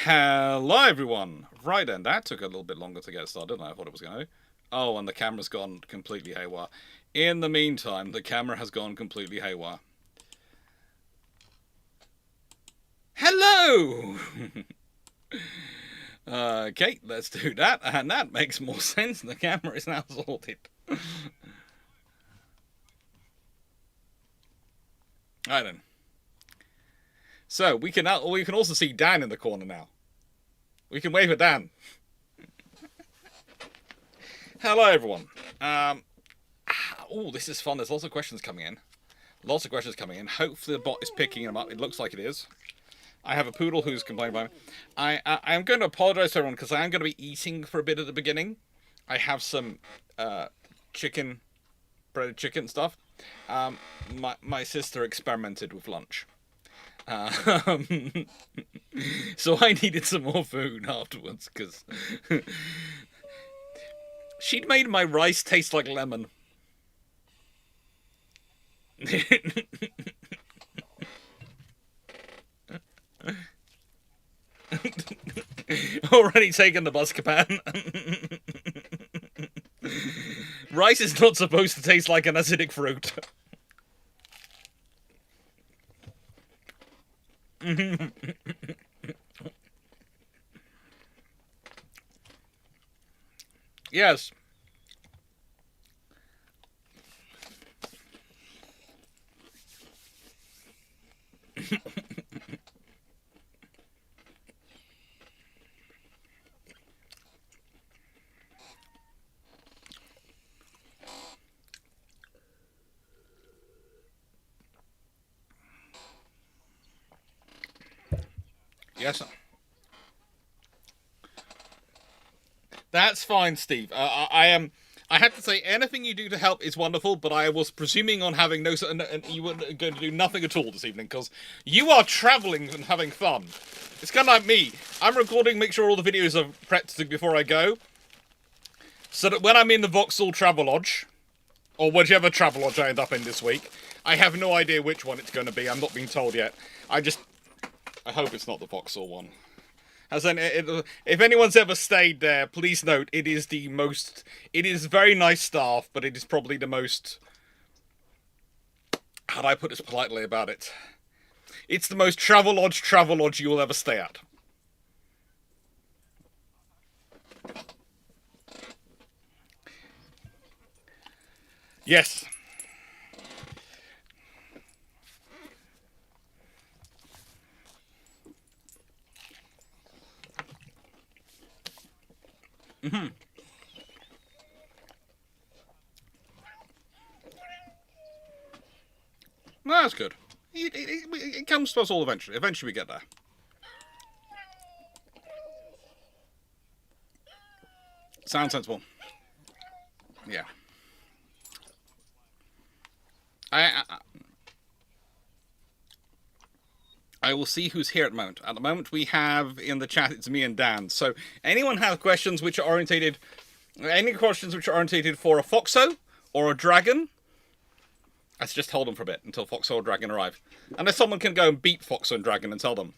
Hello everyone! Right then, that took a little bit longer to get started than I thought it was going to. Oh, and the camera's gone completely haywire. In the meantime, the camera has gone completely haywire. Hello! Okay, let's do that, and that makes more sense. The camera is now sorted. Right then. So we can also see Dan in the corner now. We can wave at Dan. Hello everyone. Oh, this is fun. There's lots of questions coming in. Hopefully the bot is picking them up. It looks like it is. I have a poodle who's complaining about me. I'm going to apologise to everyone because I am going to be eating for a bit at the beginning. I have some chicken, breaded chicken stuff. My sister experimented with lunch. So I needed some more food afterwards because she'd made my rice taste like lemon. Already taken the Buscapan. Rice is not supposed to taste like an acidic fruit. Yes. Yes. That's fine, Steve. I am. I have to say, anything you do to help is wonderful, but I was presuming on having no, and you were going to do nothing at all this evening because you are travelling and having fun. It's kind of like me. I'm recording, make sure all the videos are prepped before I go, so that when I'm in the Vauxhall Travelodge, or whichever Travelodge I end up in this week, I have no idea which one it's going to be. I'm not being told yet. I hope it's not the Vauxhall one. If anyone's ever stayed there, please note it is the most. It is very nice staff, but it is probably the most. How do I put this politely about it? It's the most Travelodge you will ever stay at. Yes. Mm-hmm. No, that's good. It comes to us all eventually. Eventually we get there. Sounds sensible. Yeah. I I will see who's here at the moment. At the moment, we have in the chat, it's me and Dan. So, anyone have questions which are orientated, any questions which are orientated for a Foxo or a Dragon? Let's just hold them for a bit until Foxo or Dragon arrive. Unless someone can go and beat Foxo and Dragon and tell them.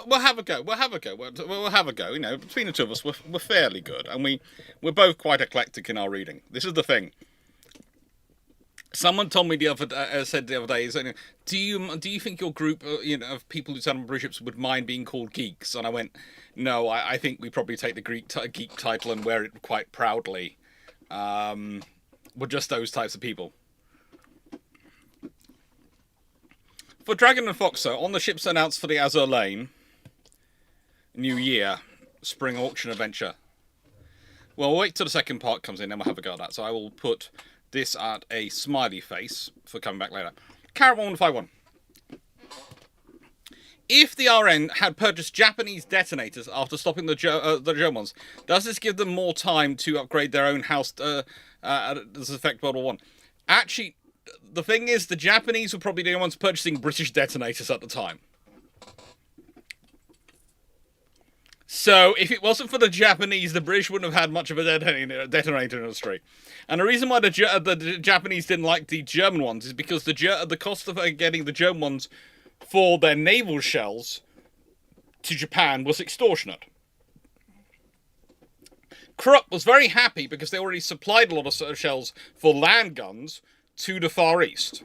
We'll have a go. We'll have a go. We'll have a go. You know, between the two of us, we're fairly good, and we're both quite eclectic in our reading. This is the thing. Someone told me said the other day, do you think your group, of people who sound on Bruships would mind being called geeks? And I went, no, I think we probably take the geek title and wear it quite proudly. We're just those types of people. For Dragon and Foxo, on the ships announced for the Azure Lane New Year Spring Auction Adventure. Well, we'll wait till the second part comes in, and we'll have a go at that. So I will put this at a smiley face for coming back later. Carrot 151. If the RN had purchased Japanese detonators after stopping the German ones, does this give them more time to upgrade their own house? Does this affect World War One? Actually, the thing is, the Japanese were probably the only ones purchasing British detonators at the time. So, if it wasn't for the Japanese, the British wouldn't have had much of a detonator industry. And the reason why the Japanese didn't like the German ones is because the cost of getting the German ones for their naval shells to Japan was extortionate. Krupp was very happy because they already supplied a lot of shells for land guns to the Far East.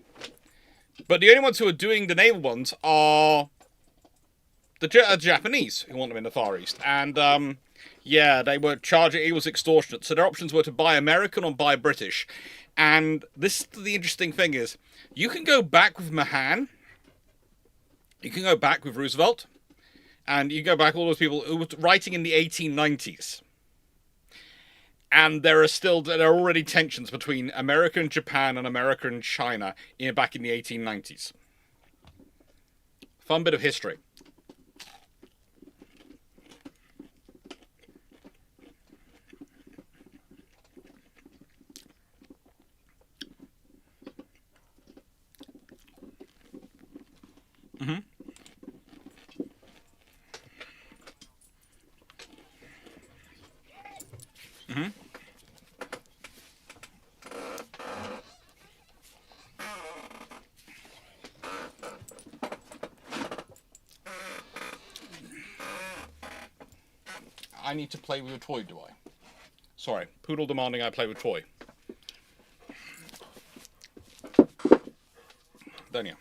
But the only ones who are doing the naval ones are the Japanese, who want them in the Far East. And, they were charging, it was extortionate. So their options were to buy American or buy British. And the interesting thing is, you can go back with Mahan, you can go back with Roosevelt, and you go back all those people who were writing in the 1890s. And there are already tensions between America and Japan and America and China back in the 1890s. Fun bit of history. Mm-hmm. Mm-hmm. I need to play with a toy, do I? Sorry, Poodle demanding I play with toy. Don't you?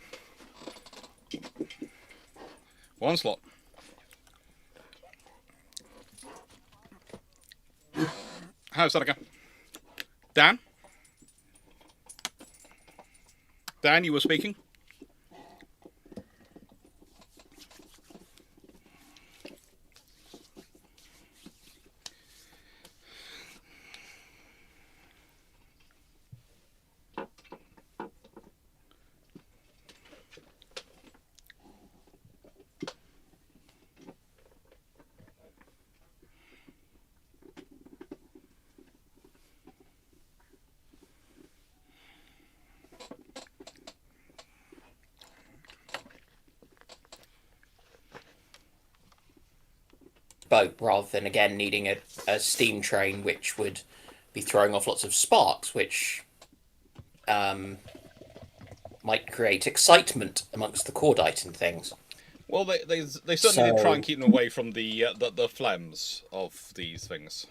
One slot. How's that again? Dan? Dan, you were speaking? Boat rather than again needing a steam train which would be throwing off lots of sparks, which might create excitement amongst the cordite and things. Well, they certainly did try and keep them away from the flames of these things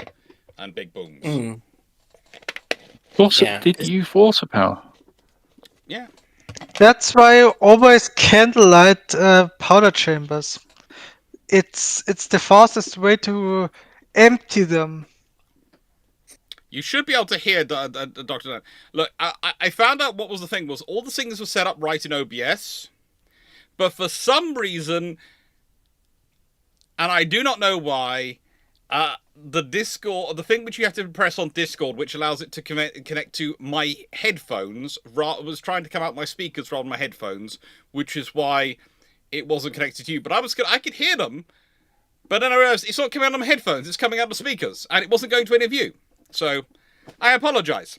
and big booms. Did use water power? Yeah. That's why always candlelight powder chambers. It's the fastest way to empty them. You should be able to hear Dr. Dan. Look, I found out what was the thing was all the things were set up right in OBS, but for some reason, and I do not know why, the Discord, the thing which you have to press on Discord, which allows it to connect to my headphones, was trying to come out my speakers rather than my headphones, which is why it wasn't connected to you. But I could hear them, but then I realized it's not coming out on my headphones, it's coming out of the speakers, and it wasn't going to any of you. So, I apologize.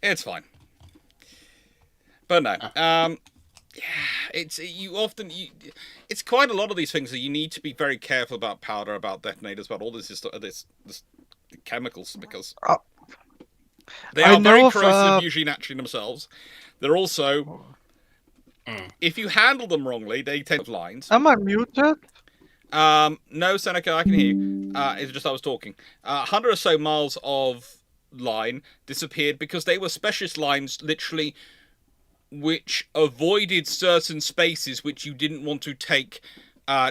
It's fine. But no, it's quite a lot of these things that you need to be very careful about powder, about detonators, about all this chemicals, because they are very corrosive usually naturally themselves. They're also, if you handle them wrongly, they tend to lines. Am I muted? No, Seneca, I can hear you. It's just I was talking. 100 or so miles of line disappeared because they were specialist lines, literally, which avoided certain spaces which you didn't want to take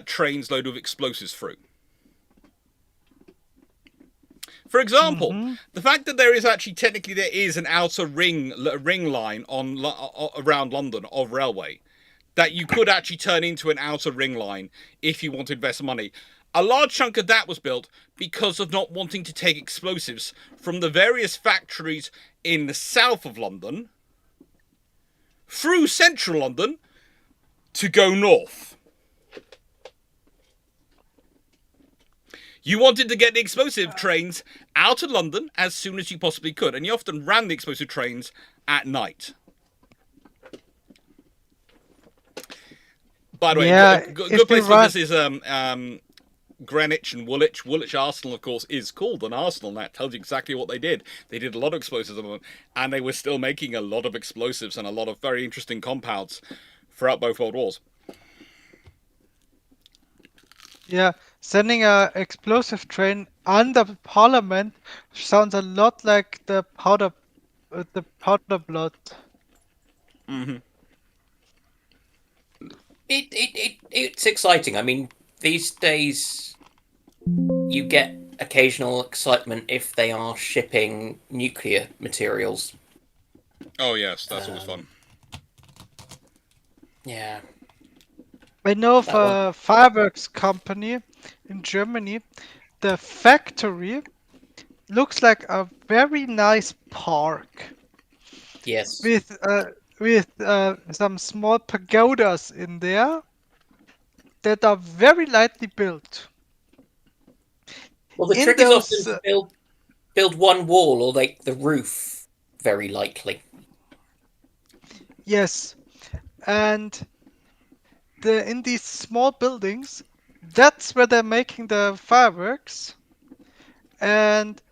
trains load of explosives through. For example, the fact that there is an outer ring line around London of railway that you could actually turn into an outer ring line if you want to invest money. A large chunk of that was built because of not wanting to take explosives from the various factories in the south of London through central London to go north. You wanted to get the explosive trains out of London as soon as you possibly could, and you often ran the explosive trains at night. By the way, good place for this is Greenwich and Woolwich. Woolwich Arsenal, of course, is called an arsenal, and that tells you exactly what they did. They did a lot of explosives, and they were still making a lot of explosives and a lot of very interesting compounds throughout both World Wars. Yeah, sending a explosive train under Parliament sounds a lot like the powder blot. Mm-hmm. It's exciting. I mean, these days you get occasional excitement if they are shipping nuclear materials. Oh yes, that's always fun. Yeah. I know of a fireworks company in Germany. The factory looks like a very nice park. Yes. With some small pagodas in there that are very lightly built. Well, the trick is often to build one wall or like the roof very lightly. Yes, and in these small buildings, that's where they're making the fireworks. And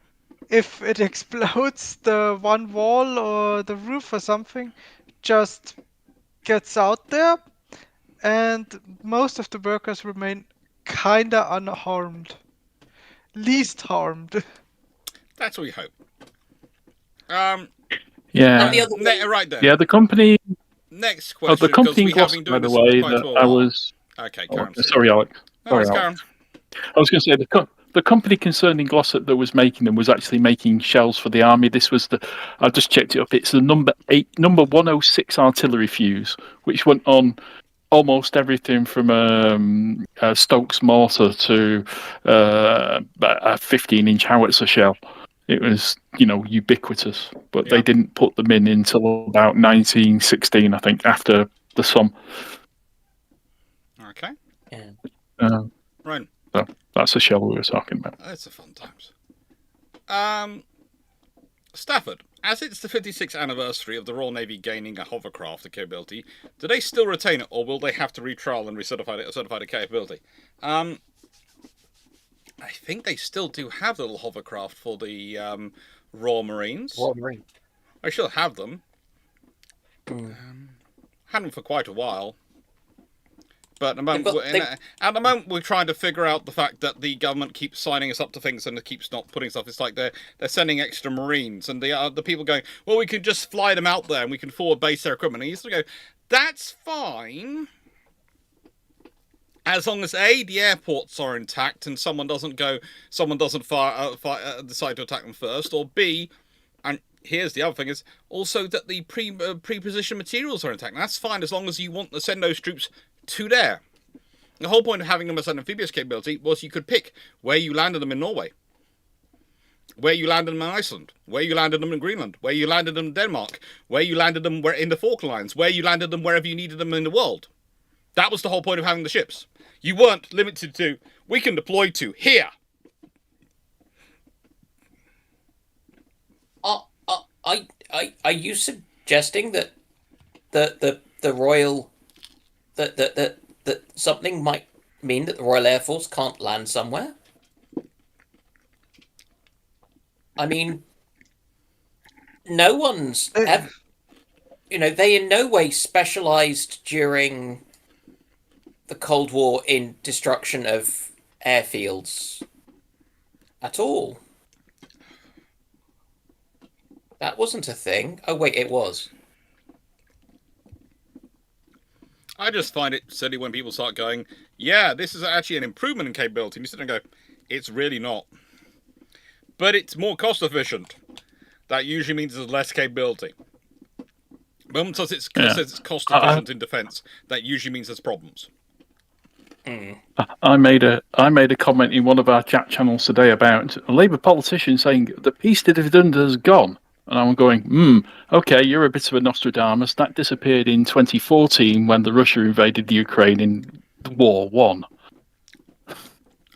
if it explodes, the one wall or the roof or something just gets out there, and most of the workers remain kinda unharmed. Least harmed. That's what we hope. Yeah. Right there. Yeah, the company. Next question. The company in Gloucester, by the way, that I was. Okay, Karen. Sorry, Alex. Sorry, Karen. I was going to say the company concerned in Gloucester that was making them was actually making shells for the army. This was I just checked it up. It's the number 106 artillery fuse, which went on almost everything from a Stokes mortar to a 15-inch howitzer shell. It was, ubiquitous, but they didn't put them in until about 1916, I think, after the Somme. Okay. Yeah. Right. So that's the shell we were talking about. That's a fun times. Stafford, as it's the 56th anniversary of the Royal Navy gaining a hovercraft capability, do they still retain it, or will they have to retrial and certify the capability? I think they still do have the little hovercraft for the Royal Marines. Royal Marine. I still have them. Had them for quite a while. But at the moment, we're trying to figure out the fact that the government keeps signing us up to things and it keeps not putting stuff. It's like they're sending extra Marines, and the people going, well, we can just fly them out there and we can forward base their equipment. And you sort of go, that's fine, as long as A, the airports are intact and someone doesn't decide to attack them first, or B, and here's the other thing, is also that the pre-position materials are intact. And that's fine as long as you want to send those troops to there. The whole point of having them as an amphibious capability was you could pick where you landed them in Norway, where you landed them in Iceland, where you landed them in Greenland, where you landed them in Denmark, where you landed them in the Falklands, where you landed them wherever you needed them in the world. That was the whole point of having the ships. You weren't limited to, we can deploy to here. Are you suggesting that the Royal that something might mean that the Royal Air Force can't land somewhere? I mean, no one's ever, they in no way specialized during the Cold War in destruction of airfields at all. That wasn't a thing. Oh, wait, it was. I just find it silly when people start going, yeah, this is actually an improvement in capability. And you sit there and go, it's really not. But it's more cost efficient. That usually means there's less capability. When says it's cost efficient in defence, that usually means there's problems. I made a comment in one of our chat channels today about a Labour politician saying the peace dividend has gone. And I'm going, okay, you're a bit of a Nostradamus. That disappeared in 2014 when the Russia invaded the Ukraine in War 1.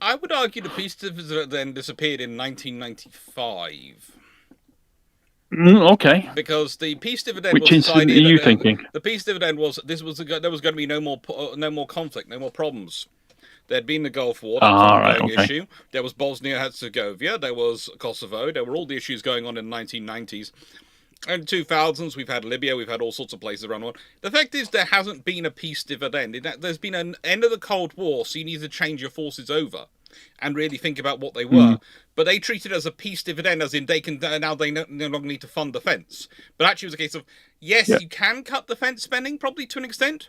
I would argue the peace dividend then disappeared in 1995. Okay. Because the peace dividend Which was incident decided. are you thinking? The peace dividend was there was going to be no more conflict, no more problems. There'd been the Gulf War, that was an ongoing issue. There was Bosnia-Herzegovina, there was Kosovo, there were all the issues going on in the 1990s. In 2000s, we've had Libya, we've had all sorts of places around the world. The fact is, there hasn't been a peace dividend. There's been an end of the Cold War, so you need to change your forces over and really think about what they were. But they treat it as a peace dividend, as in they no longer need to fund defence. But actually, it was a case of, yes, you can cut defence spending, probably to an extent,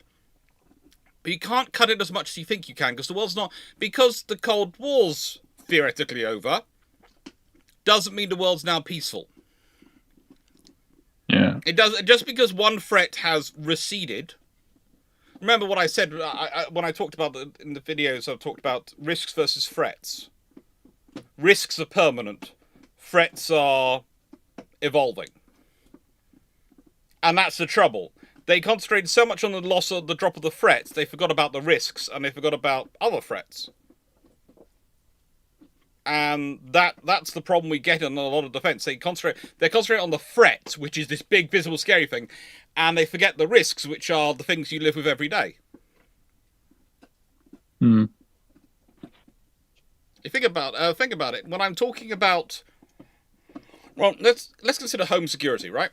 but you can't cut it as much as you think you can, because the world's not... Because the Cold War's theoretically over, doesn't mean the world's now peaceful. Yeah. It does. Just because one threat has receded... Remember what I said when I talked about in the videos, I've talked about risks versus threats. Risks are permanent. Threats are evolving. And that's the trouble. They concentrated so much on the loss of the drop of the threats, they forgot about the risks, and they forgot about other threats. And that's the problem we get in a lot of defense. They concentrate on the threat, which is this big, visible, scary thing, and they forget the risks, which are the things you live with every day. You think about it. When I'm talking about, well, let's consider home security, right?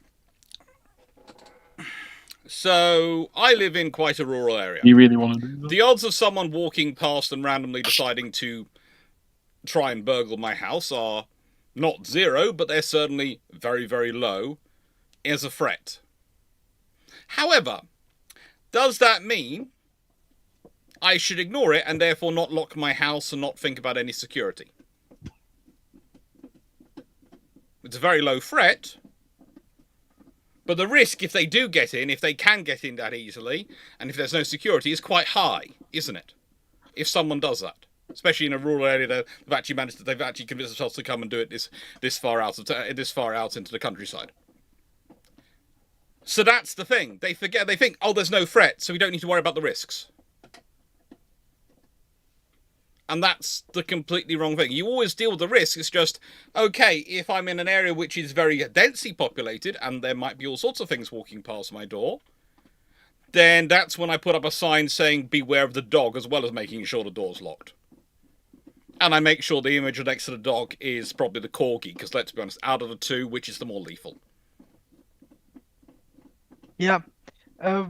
So I live in quite a rural area. You really want to do that? The odds of someone walking past and randomly deciding to try and burgle my house are not zero, but they're certainly very, very low as a threat. However, does that mean I should ignore it and therefore not lock my house and not think about any security? It's a very low threat, but the risk, if they do get in, if they can get in that easily, and if there's no security, is quite high, isn't it? If someone does that. Especially in a rural area, they've actually convinced themselves to come and do it this far out into the countryside. So that's the thing. They think, oh, there's no threat, so we don't need to worry about the risks. And that's the completely wrong thing. You always deal with the risk. It's just, okay, if I'm in an area which is very densely populated, and there might be all sorts of things walking past my door, then that's when I put up a sign saying, beware of the dog, as well as making sure the door's locked. And I make sure the image next to the dog is probably the corgi, because let's be honest, out of the two, which is the more lethal? Yeah.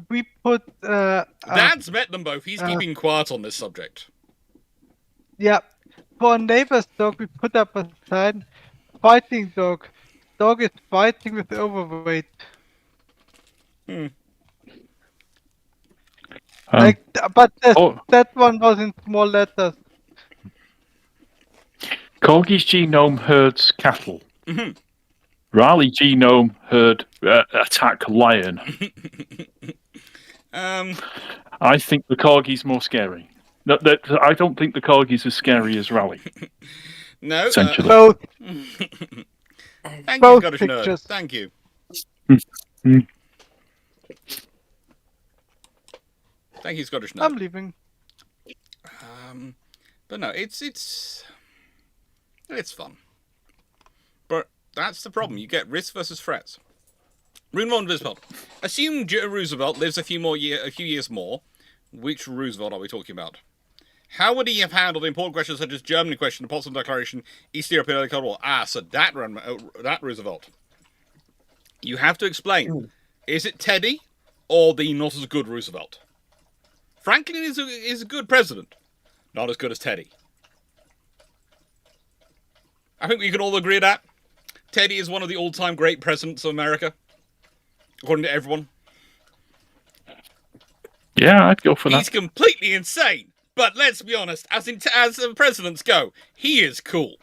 We put... Dan's met them both. He's keeping quiet on this subject. Yeah. For a neighbor's dog, we put up a sign, fighting dog. Dog is fighting with overweight. But that one was in small letters. Corgi's genome herds cattle. Raleigh genome herd attack lion. I think the Corgi's more scary. I don't think the Corgi's as scary as Raleigh. No. Essentially. Both. Thank you, Scottish Nerd. Thank you. Thank you, Scottish Nerd. I'm leaving. But no, it's fun. But that's the problem. You get risk versus threats. Rune von Roosevelt. Assume Roosevelt lives a few years more. Which Roosevelt are we talking about? How would he have handled important questions such as Germany question, the Potsdam Declaration, East Europe, and the Cold War? So that Roosevelt. You have to explain. Is it Teddy or the not as good Roosevelt? Franklin is a good president. Not as good as Teddy. I think we can all agree on that. Teddy is one of the all-time great presidents of America, according to everyone. Yeah, I'd go for that. He's completely insane. But let's be honest, as presidents go, he is cool.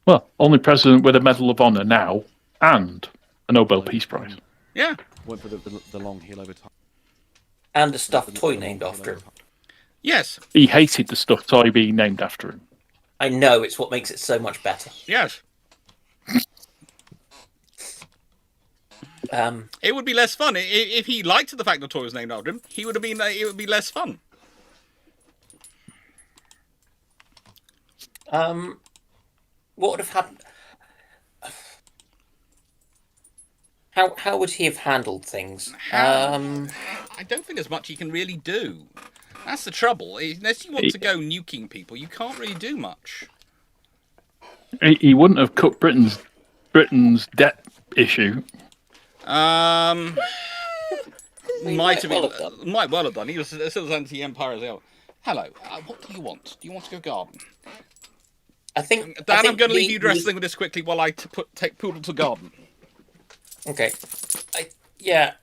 Well, only president with a Medal of Honor now and a Nobel Peace Prize. Yeah. Went for the long heel over time. And a stuffed toy named after him. Yes. He hated the stuffed toy being named after him. I know, it's what makes it so much better. Yes. It would be less fun if he liked the fact the toy was named after him. It would be less fun. What would have happened? How would he have handled things? How? I don't think there's much he can really do. That's the trouble. Unless you want to go nuking people, you can't really do much. He wouldn't have cut Britain's debt issue. Might have well been, have done. might well have done. He was still anti-empire as well. Hello, what do you want? Do you want to go garden? I think. Dan, I'm going to leave you wrestling with this quickly while I take Poodle to garden. Okay. Yeah.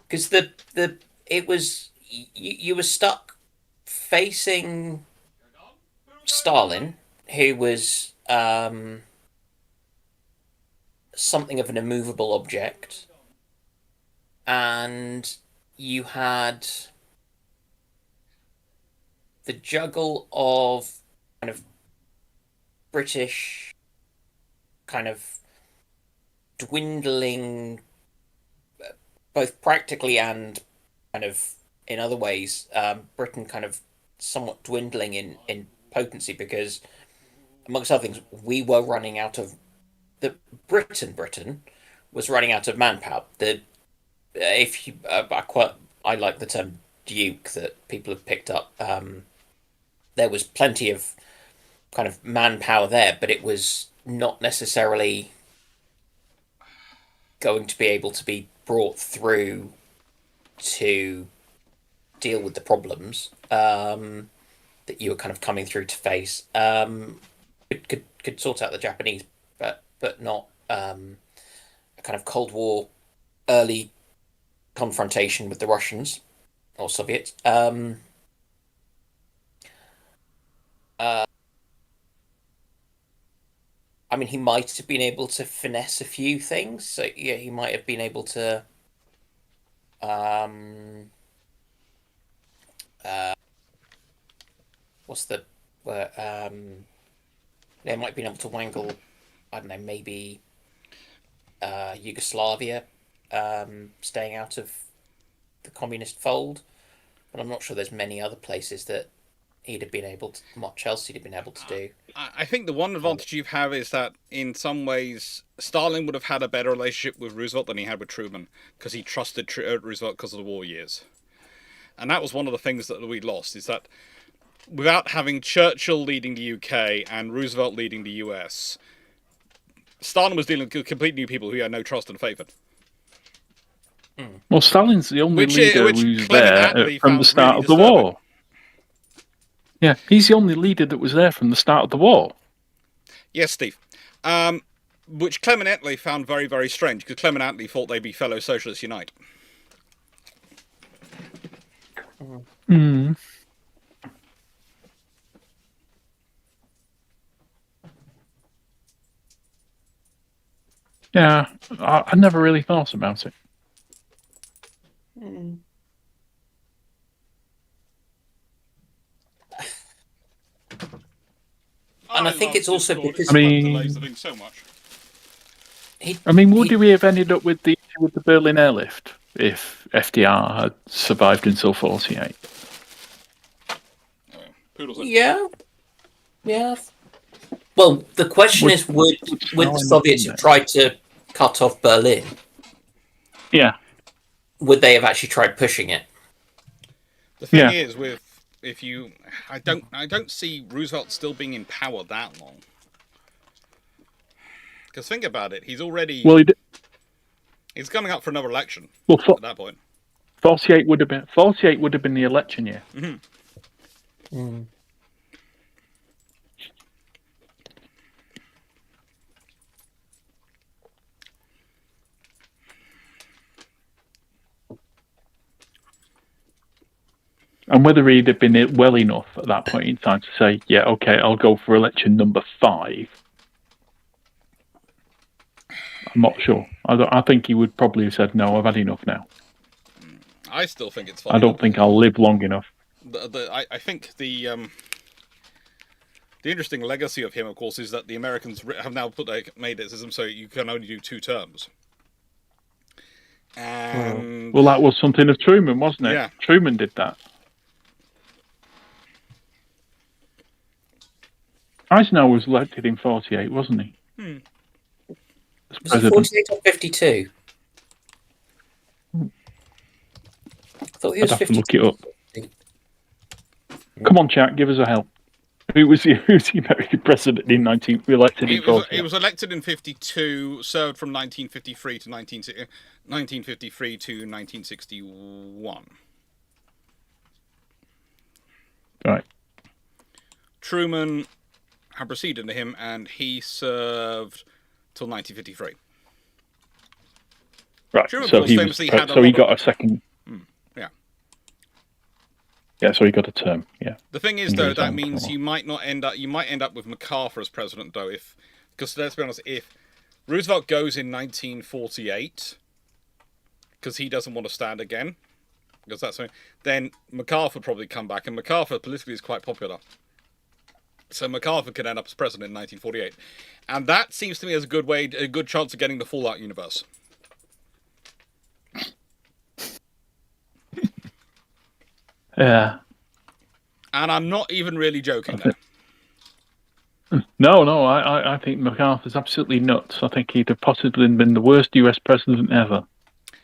Because it was you were stuck facing Stalin, who was something of an immovable object, and you had the juggle of kind of British kind of dwindling, both practically and kind of in other ways, Britain kind of somewhat dwindling in potency because, amongst other things, we were running out of Britain was running out of manpower. If you, I like the term Duke that people have picked up. There was plenty of kind of manpower there, but it was not necessarily going to be able to be brought through to deal with the problems that you were kind of coming through to face. Could sort out the Japanese, but not a kind of Cold War early confrontation with the Russians or Soviets. I mean, he might have been able to finesse a few things. So yeah, he might have been able to. What's the? They might have been able to wangle. I don't know, maybe Yugoslavia, staying out of the communist fold. But I'm not sure there's many other places that he'd have been able to. Much else he'd have been able to do. I think the one advantage you have is that in some ways Stalin would have had a better relationship with Roosevelt than he had with Truman because he trusted Roosevelt because of the war years. And that was one of the things that we lost, is that without having Churchill leading the UK and Roosevelt leading the US, Stalin was dealing with completely new people who he had no trust and faith in. Well, Stalin's the only leader who's there from the start of the war. Yeah, he's the only leader that was there from the start of the war. Yes, Steve. Which Clement Attlee found very, very strange, because Clement Attlee thought they'd be fellow socialists unite. Mm. Yeah, I never really thought about it. And I think it's also because delays the thing so much. Would we have ended up with the Berlin airlift if FDR had survived until 48? Yeah. Well, the question is, would the Soviets have tried to cut off Berlin? Yeah. Would they have actually tried pushing it? The thing is, I don't see Roosevelt still being in power that long. Because think about it, he's already he's coming up for another election at that point. 48 would have been the election year. Mm. And whether he'd have been well enough at that point in time to say, yeah, okay, I'll go for election number 5. I'm not sure. I think he would probably have said, no, I've had enough now. I still think it's fine. I don't think I'll live long enough. I think the interesting legacy of him, of course, is that the Americans have now made it so you can only do 2 terms. And well, that was something of Truman, wasn't it? Yeah. Truman did that. Eisenhower was elected in 48, wasn't he? As Was he president. 48 or 52? I thought he I'd was have to 52. look it up. Come on, chat, give us a help. Who was the American president in elected in 48? He was elected in 52, served from 1953 to 1953 to 1961. Right. Truman had preceded him, and he served till 1953. Right. Truman, So of course, he was. famously had a So he lot got of- a second. yeah. Yeah. So he got a term. Yeah. The thing is, And though, goes that on means for a you might not end up. You might end up with MacArthur as president, though, because let's be honest, if Roosevelt goes in 1948, because he doesn't want to stand again, because that's something, then MacArthur probably come back, and MacArthur politically is quite popular. So MacArthur could end up as president in 1948, and that seems to me as a good chance of getting the Fallout universe. Yeah. And I'm not even really joking there. No. I think MacArthur's absolutely nuts. I think he'd have possibly been the worst US president ever.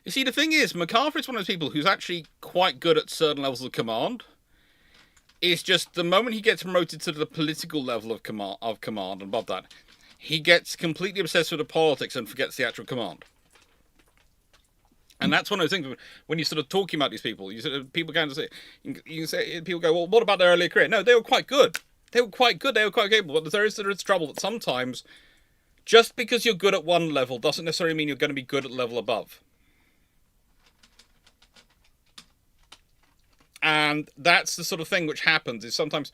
You see, the thing is, MacArthur is one of those people who's actually quite good at certain levels of command. It's just the moment he gets promoted to the political level of command and above that, he gets completely obsessed with the politics and forgets the actual command. And that's one of those things when you're sort of talking about these people. People kind of say, people go, well, what about their earlier career? No, they were quite good. They were quite good. They were quite capable. But there is trouble that sometimes just because you're good at one level doesn't necessarily mean you're going to be good at level above. And that's the sort of thing which happens is sometimes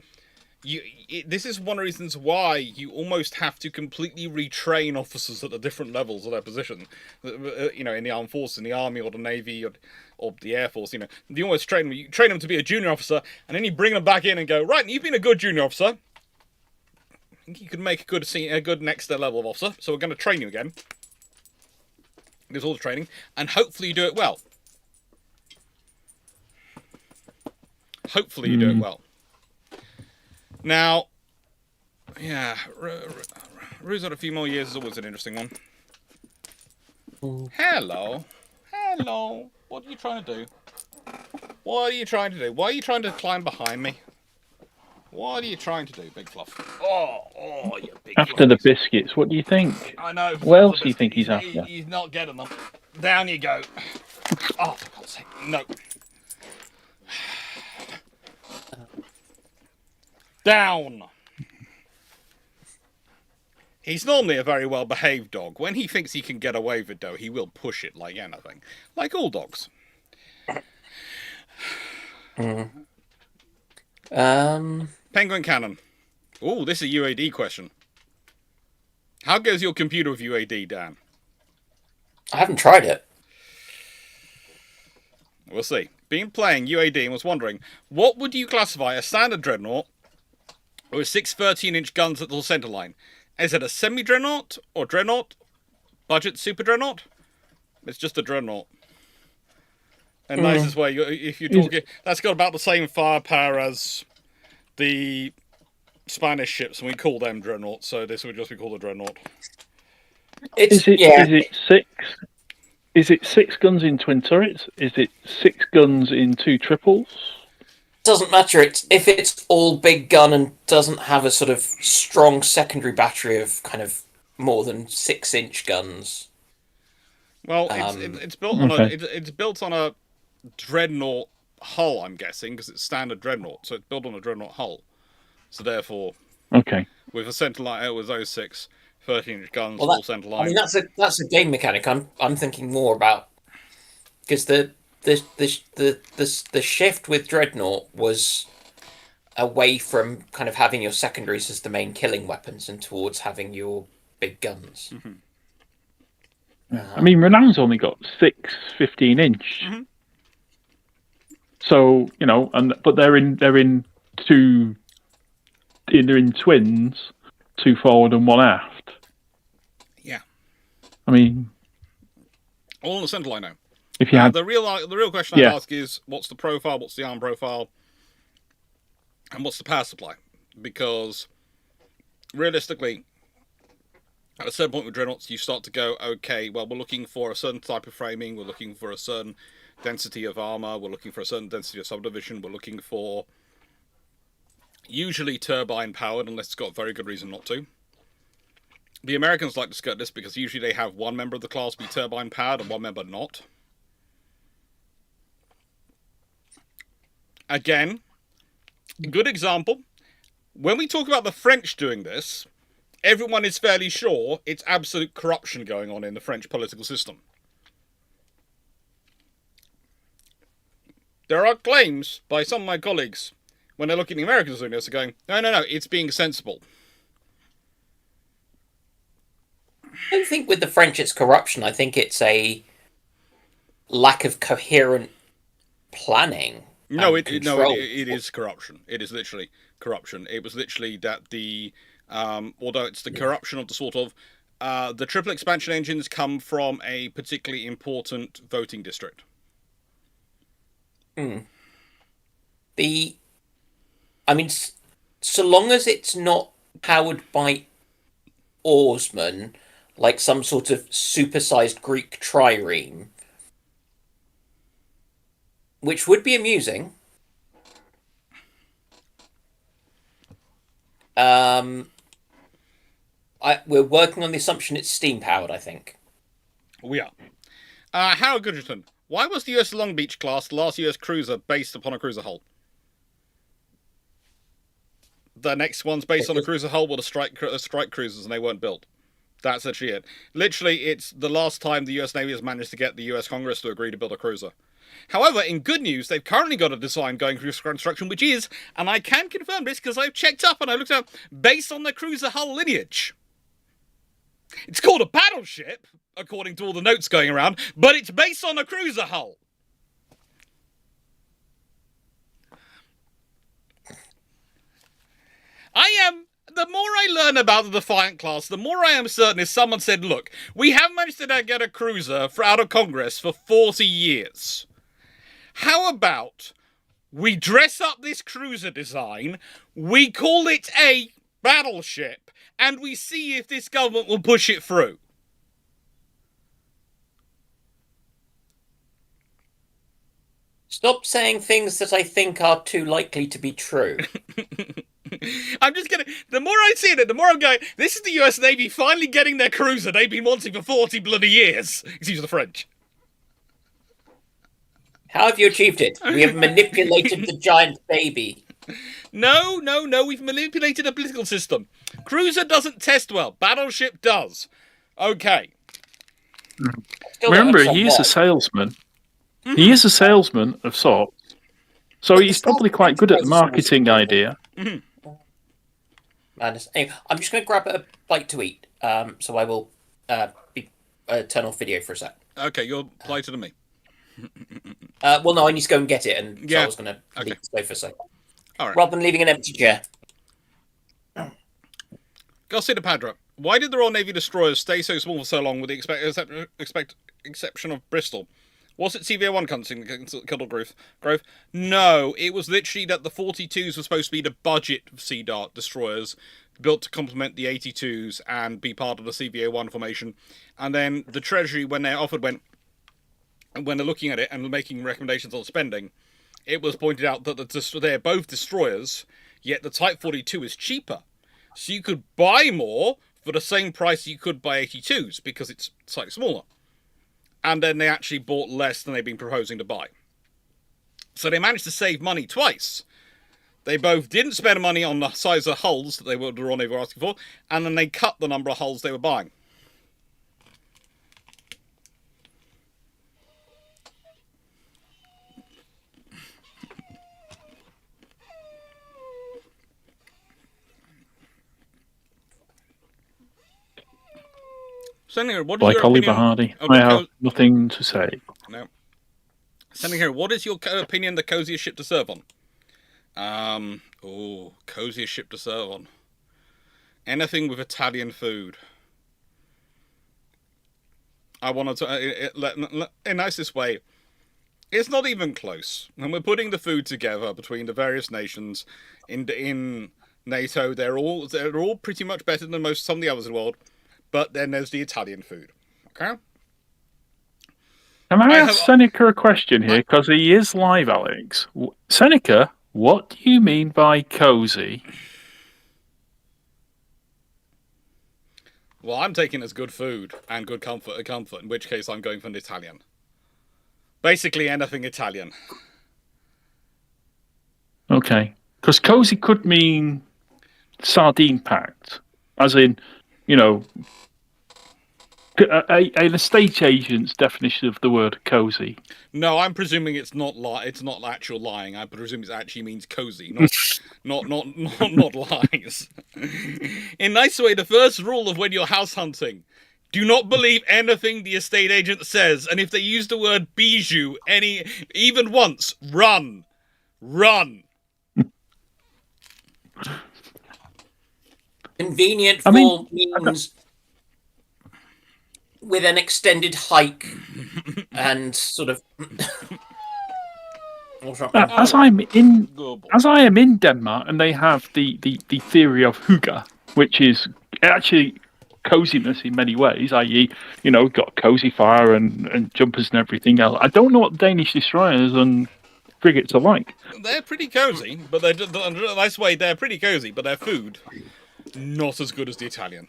this is one of the reasons why you almost have to completely retrain officers at the different levels of their position. In the armed forces, in the army or the navy or the air force. You almost train them. You train them to be a junior officer, and then you bring them back in and go, right, you've been a good junior officer. I think you could make a good next level of officer. So we're going to train you again. There's all the training, and hopefully you do it well. Hopefully you do it well. Now, yeah, Rue's had a few more years is always an interesting one. Hello. What are you trying to do? Why are you trying to climb behind me? What are you trying to do, Big Fluff? Oh, you big After the fluffies. biscuits, what do you think? I know. What else do you think he's after? He's not getting them. Down you go. Oh, for God's sake, no. Down. He's normally a very well-behaved dog. When he thinks he can get away with it, though, he will push it like anything. Like all dogs. Penguin cannon. Oh, this is a UAD question. How goes your computer with UAD, Dan? I haven't tried it. We'll see. Been playing UAD and was wondering, what would you classify a standard dreadnought with 6 13-inch guns at the center line? Is it a semi-dreadnought or dreadnought? Budget super dreadnought? It's just a dreadnought. And nicest way, if you're talking, that's got about the same firepower as the Spanish ships, and we call them dreadnoughts, so this would just be called a dreadnought. Is it 6 guns in twin turrets? Is it 6 guns in 2 triples? Doesn't matter. If it's all big gun and doesn't have a sort of strong secondary battery of kind of more than 6-inch guns. Well, it's built on it's built on a dreadnought hull, I'm guessing, because it's standard dreadnought, so it's built on a dreadnought hull. So therefore, with a center line, with those 6 13-inch guns, all center line. I mean, that's a game mechanic. I'm thinking more about because the shift with dreadnought was away from kind of having your secondaries as the main killing weapons and towards having your big guns. I mean, Renown's only got 6 15-inch. So but they're in twins, 2 forward and 1 aft. Yeah. I mean, all on the center line now. If you had the real question I'd ask is, what's the profile? What's the arm profile? And what's the power supply? Because realistically, at a certain point with dreadnoughts, you start to go, okay, well, we're looking for a certain type of framing, we're looking for a certain density of armor, we're looking for a certain density of subdivision, we're looking for usually turbine powered, unless it's got a very good reason not to. The Americans like to skirt this because usually they have one member of the class be turbine powered and one member not. Again, good example. When we talk about the French doing this, everyone is fairly sure it's absolute corruption going on in the French political system. There are claims by some of my colleagues, when they're looking at the Americans doing this, are going, no, it's being sensible. I don't think with the French it's corruption. I think it's a lack of coherent planning. No, it is corruption. It is literally corruption. It was literally that the, although it's the corruption of the sort of, the triple expansion engines come from a particularly important voting district. I mean, so long as it's not powered by oarsmen, like some sort of supersized Greek trireme, which would be amusing. We're working on the assumption it's steam powered, I think. We are. Howard Goodrington, why was the US Long Beach class the last US cruiser based upon a cruiser hull? The next one's based on a cruiser hull were the strike cruisers, and they weren't built. That's actually it. Literally, it's the last time the US Navy has managed to get the US Congress to agree to build a cruiser. However, in good news, they've currently got a design going through construction, which is, and I can confirm this because I've checked up and I looked up, based on the cruiser hull lineage. It's called a battleship, according to all the notes going around, but it's based on a cruiser hull. The more I learn about the Defiant class, the more I am certain if someone said, look, we have managed to get a cruiser out of Congress for 40 years. How about we dress up this cruiser design, we call it a battleship, and we see if this government will push it through? Stop saying things that I think are too likely to be true. I'm just gonna. The more I see it, the more I'm going. This is the US Navy finally getting their cruiser they've been wanting for 40 bloody years. Excuse the French. How have you achieved it? We have manipulated the giant baby. No. We've manipulated a political system. Cruiser doesn't test well. Battleship does. Okay. Remember, he is a salesman. He is a salesman of sorts. So he's probably quite good at the marketing idea. Madness. Anyway, I'm just going to grab a bite to eat. So I will turn off video for a sec. Okay, you're politer than me. Well, no, I need to go and get it, and so I was going to leave the sofa for a sec. All right. Rather than leaving an empty chair. Garcia de Padra, why did the Royal Navy destroyers stay so small for so long with the exception of Bristol? Was it CVA-1 killed Grove? No, it was literally that the 42s were supposed to be the budget Sea Dart destroyers built to complement the 82s and be part of the CVA-1 formation. And then the Treasury, when they're when they're looking at it and making recommendations on spending, it was pointed out that they're both destroyers, yet the Type 42 is cheaper. So you could buy more for the same price you could buy 82s because it's slightly smaller. And then they actually bought less than they've been proposing to buy. So they managed to save money twice. They both didn't spend money on the size of hulls that the Royal Navy were asking for, and then they cut the number of hulls they were buying. Sending here, what is Like your Oliver opinion Hardy, of I the have nothing to say. No. Sending here, what is your opinion the coziest ship to serve on? Coziest ship to serve on. Anything with Italian food. I wanted to, in nicest way, it's not even close. And we're putting the food together between the various nations in NATO. They're all pretty much better than some of the others in the world. But then there's the Italian food. Okay. Can I ask Seneca a question here? Because he is live, Alex. Seneca, what do you mean by cozy? Well, I'm taking as good food and good comfort, in which case I'm going for an Italian. Basically anything Italian. Okay. Because cozy could mean sardine packed, as in, you know, an estate agent's definition of the word cozy. No, I'm presuming it's not actual lying. I presume it actually means cozy, not lies. In nice way, the first rule of when you're house hunting: do not believe anything the estate agent says, and if they use the word bijou even once, run. Convenient form means with an extended hike and sort of. As I am in Denmark, and they have the theory of hygge, which is actually coziness in many ways, i.e., got a cozy fire and jumpers and everything else. I don't know what Danish destroyers and frigates are like. They're pretty cozy, but they're just, in a nice way. They're pretty cozy, but their food not as good as the Italian.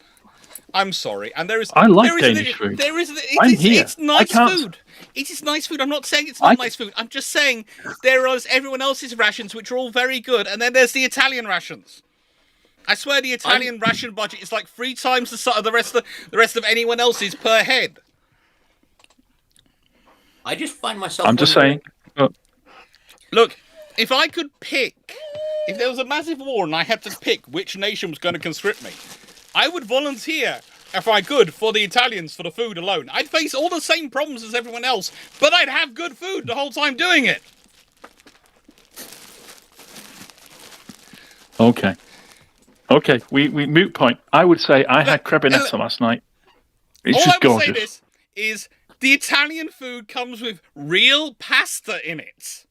I'm sorry, and I like Danish food. It's nice food. It is nice food. I'm not saying it's not nice food. I'm just saying there is everyone else's rations, which are all very good, and then there's the Italian rations. I swear, the Italian ration budget is like 3 times the rest of anyone else's per head. I just find myself. I'm just saying. Look, if I could pick, if there was a massive war and I had to pick which nation was going to conscript me, I would volunteer, if I could, for the Italians for the food alone. I'd face all the same problems as everyone else, but I'd have good food the whole time doing it. Okay, we moot point. I would say I had crebanetta last night. It's all just I would gorgeous. say this is the Italian food comes with real pasta in it.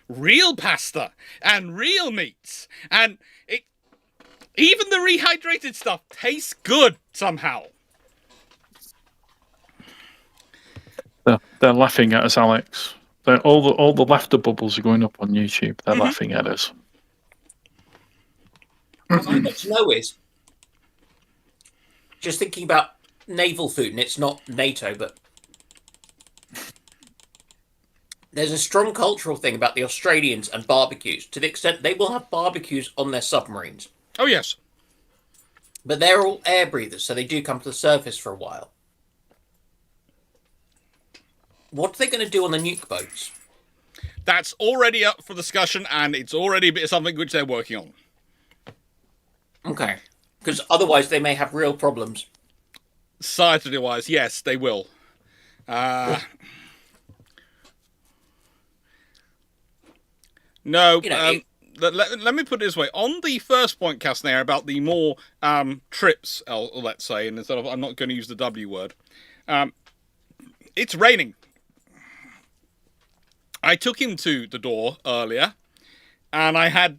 Real pasta and real meats, and even the rehydrated stuff tastes good somehow. They're laughing at us, Alex. All the laughter bubbles are going up on YouTube. They're laughing at us. What I'd like to know is, just thinking about naval food, and it's not NATO, but there's a strong cultural thing about the Australians and barbecues, to the extent they will have barbecues on their submarines. Oh, yes. But they're all air breathers, so they do come to the surface for a while. What are they going to do on the nuke boats? That's already up for discussion, and it's already a bit of something which they're working on. Okay. Because otherwise they may have real problems. Society-wise, yes, they will. No, let me put it this way. On the first point, Casnair, about the more trips, let's say, and instead of, I'm not going to use the W word, it's raining. I took him to the door earlier, and I had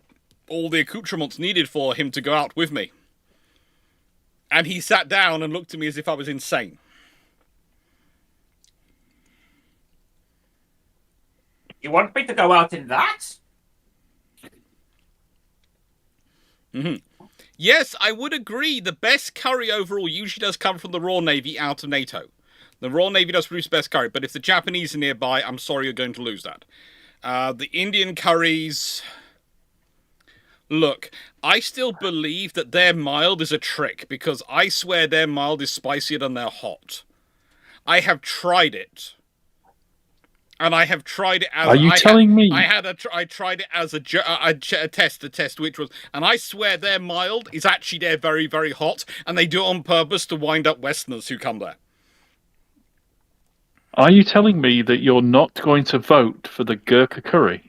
all the accoutrements needed for him to go out with me. And he sat down and looked at me as if I was insane. You want me to go out in that? Mm-hmm. Yes, I would agree. The best curry overall usually does come from the Royal Navy out of NATO. The Royal Navy does produce best curry, but if the Japanese are nearby, I'm sorry you're going to lose that. The Indian curries... Look, I still believe that their mild is a trick, because I swear their mild is spicier than their hot. I have tried it. And I have tried it as... Are you telling me? I tried it as a test, which was... And I swear their mild is actually they're very, very hot, and they do it on purpose to wind up Westerners who come there. Are you telling me that you're not going to vote for the Gurkha curry?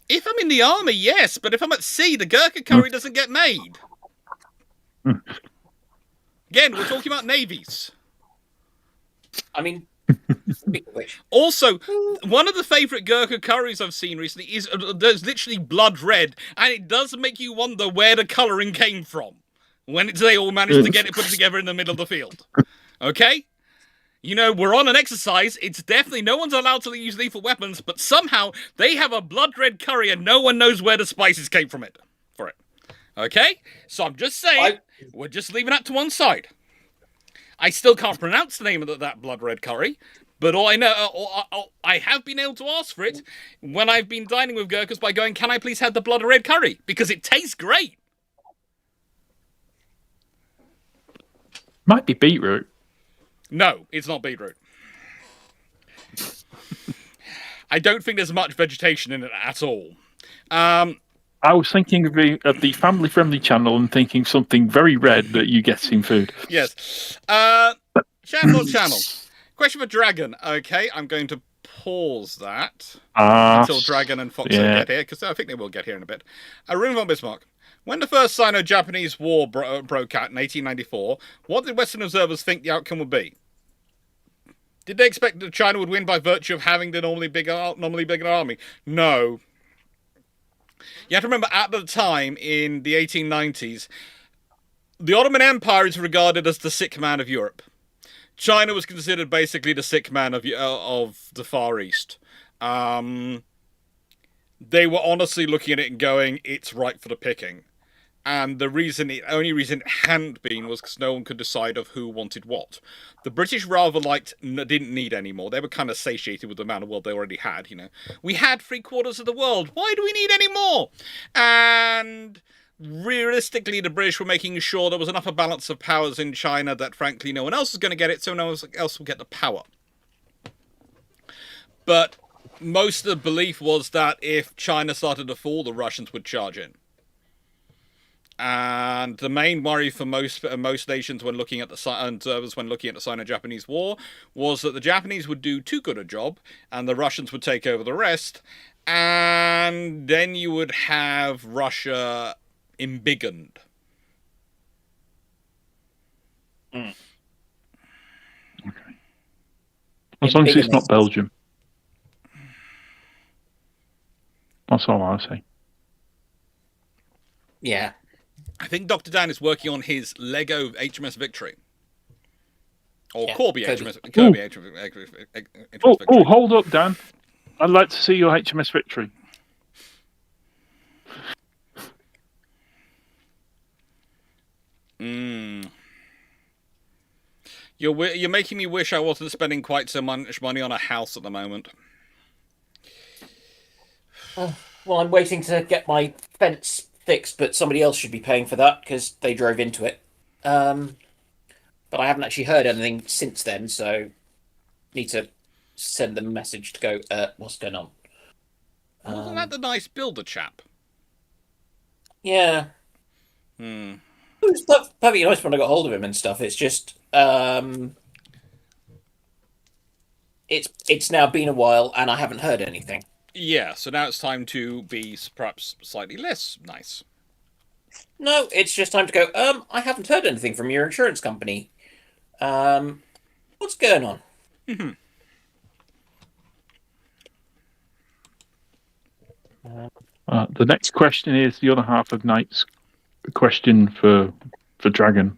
If I'm in the army, yes, but if I'm at sea, the Gurkha curry doesn't get made. Again, we're talking about navies. I mean, Speaking of which, Also, one of the favourite Gurkha curries I've seen recently is there's literally blood red, and it does make you wonder where the colouring came from when they all managed to get it put together in the middle of the field. Okay? You know, we're on an exercise. It's definitely no one's allowed to use lethal weapons, but somehow they have a blood red curry and no one knows where the spices came from it. For it. Okay? So I'm just saying, we're just leaving that to one side. I still can't pronounce the name of that blood red curry, but all I know, I have been able to ask for it when I've been dining with Gurkhas by going, can I please have the blood red curry? Because it tastes great. Might be beetroot. No, it's not beetroot. I don't think there's much vegetation in it at all. I was thinking of the family-friendly channel and thinking something very red that you get in food. Yes. Channel. Question for Dragon. Okay, I'm going to pause that until Dragon and Foxo get here, because I think they will get here in a bit. Arun von Bismarck. When the first Sino-Japanese War broke out in 1894, what did Western observers think the outcome would be? Did they expect that China would win by virtue of having the normally bigger army? No. You have to remember, at the time, in the 1890s, the Ottoman Empire is regarded as the sick man of Europe. China was considered basically the sick man of the Far East. They were honestly looking at it and going, it's ripe for the picking. And the only reason it hadn't been was because no one could decide of who wanted what. The British rather didn't need any more. They were kind of satiated with the amount of world they already had, you know. We had 3/4 of the world. Why do we need any more? And realistically, the British were making sure there was enough of balance of powers in China that, frankly, no one else was going to get it, so no one else will get the power. But most of the belief was that if China started to fall, the Russians would charge in. And the main worry for most nations when looking at the Sino-Japanese War was that the Japanese would do too good a job and the Russians would take over the rest, and then you would have Russia embiggened. Okay. As long as it's not Belgium. That's all I'll say. Yeah. I think Dr. Dan is working on his Lego HMS Victory. Or Corby HMS Victory. Oh, hold up, Dan. I'd like to see your HMS Victory. You're making me wish I wasn't spending quite so much money on a house at the moment. Well, I'm waiting to get my fence fixed, but somebody else should be paying for that because they drove into it. But I haven't actually heard anything since then, so need to send them a message to go, what's going on? Wasn't that the nice builder chap? Yeah. It was perfectly nice when I got hold of him and stuff. It's just it's now been a while and I haven't heard anything. Yeah, so now it's time to be perhaps slightly less nice. No, it's just time to go, I haven't heard anything from your insurance company. What's going on? The next question is the other half of Knight's question for Dragon.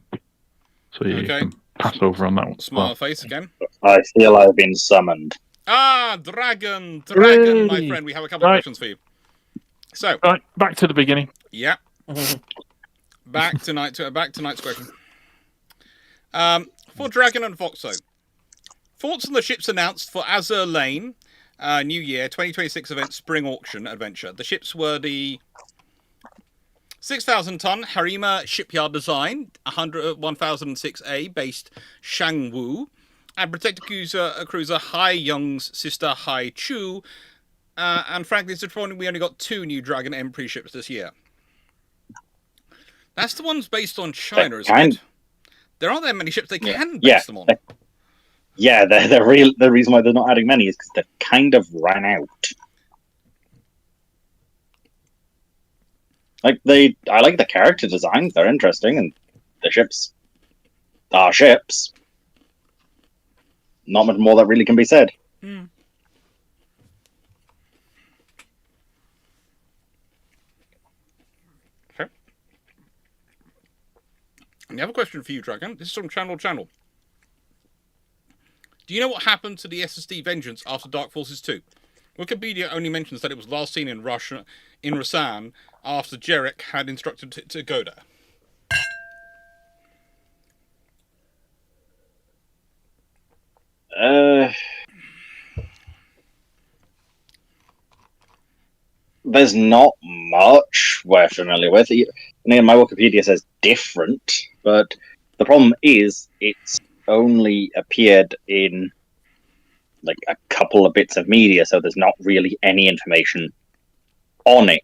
So you can pass over on that one. Smile face again. I feel I've been summoned. Ah, Dragon, Yay! my friend. We have a couple of questions for you. So, right, back to the beginning. Yeah. back to tonight's question. For Dragon and Foxo, thoughts on the ships announced for Azure Lane, New Year 2026 event Spring Auction Adventure. The ships were the 6,000-ton Harima shipyard design, 1006A based Shangwu, and protector cruiser Hai Young's sister Hai Chu. And frankly, it's disappointing we only got 2 new Dragon Emperor ships this year. That's the ones based on China, isn't it? There aren't that many ships they can base them on. The reason why they're not adding many is because they've kind of ran out. I like the character designs; they're interesting, and the ships are ships. not much more that really can be said. Mm. Okay. And I have a question for you, Dragon. This is from Channel. Do you know what happened to the SSD Vengeance after Dark Forces 2? Wikipedia only mentions that it was last seen in Russia, in Rasan, after Jarek had instructed it to go there. There's not much we're familiar with. My Wikipedia says different, but the problem is it's only appeared in like a couple of bits of media, so there's not really any information on it.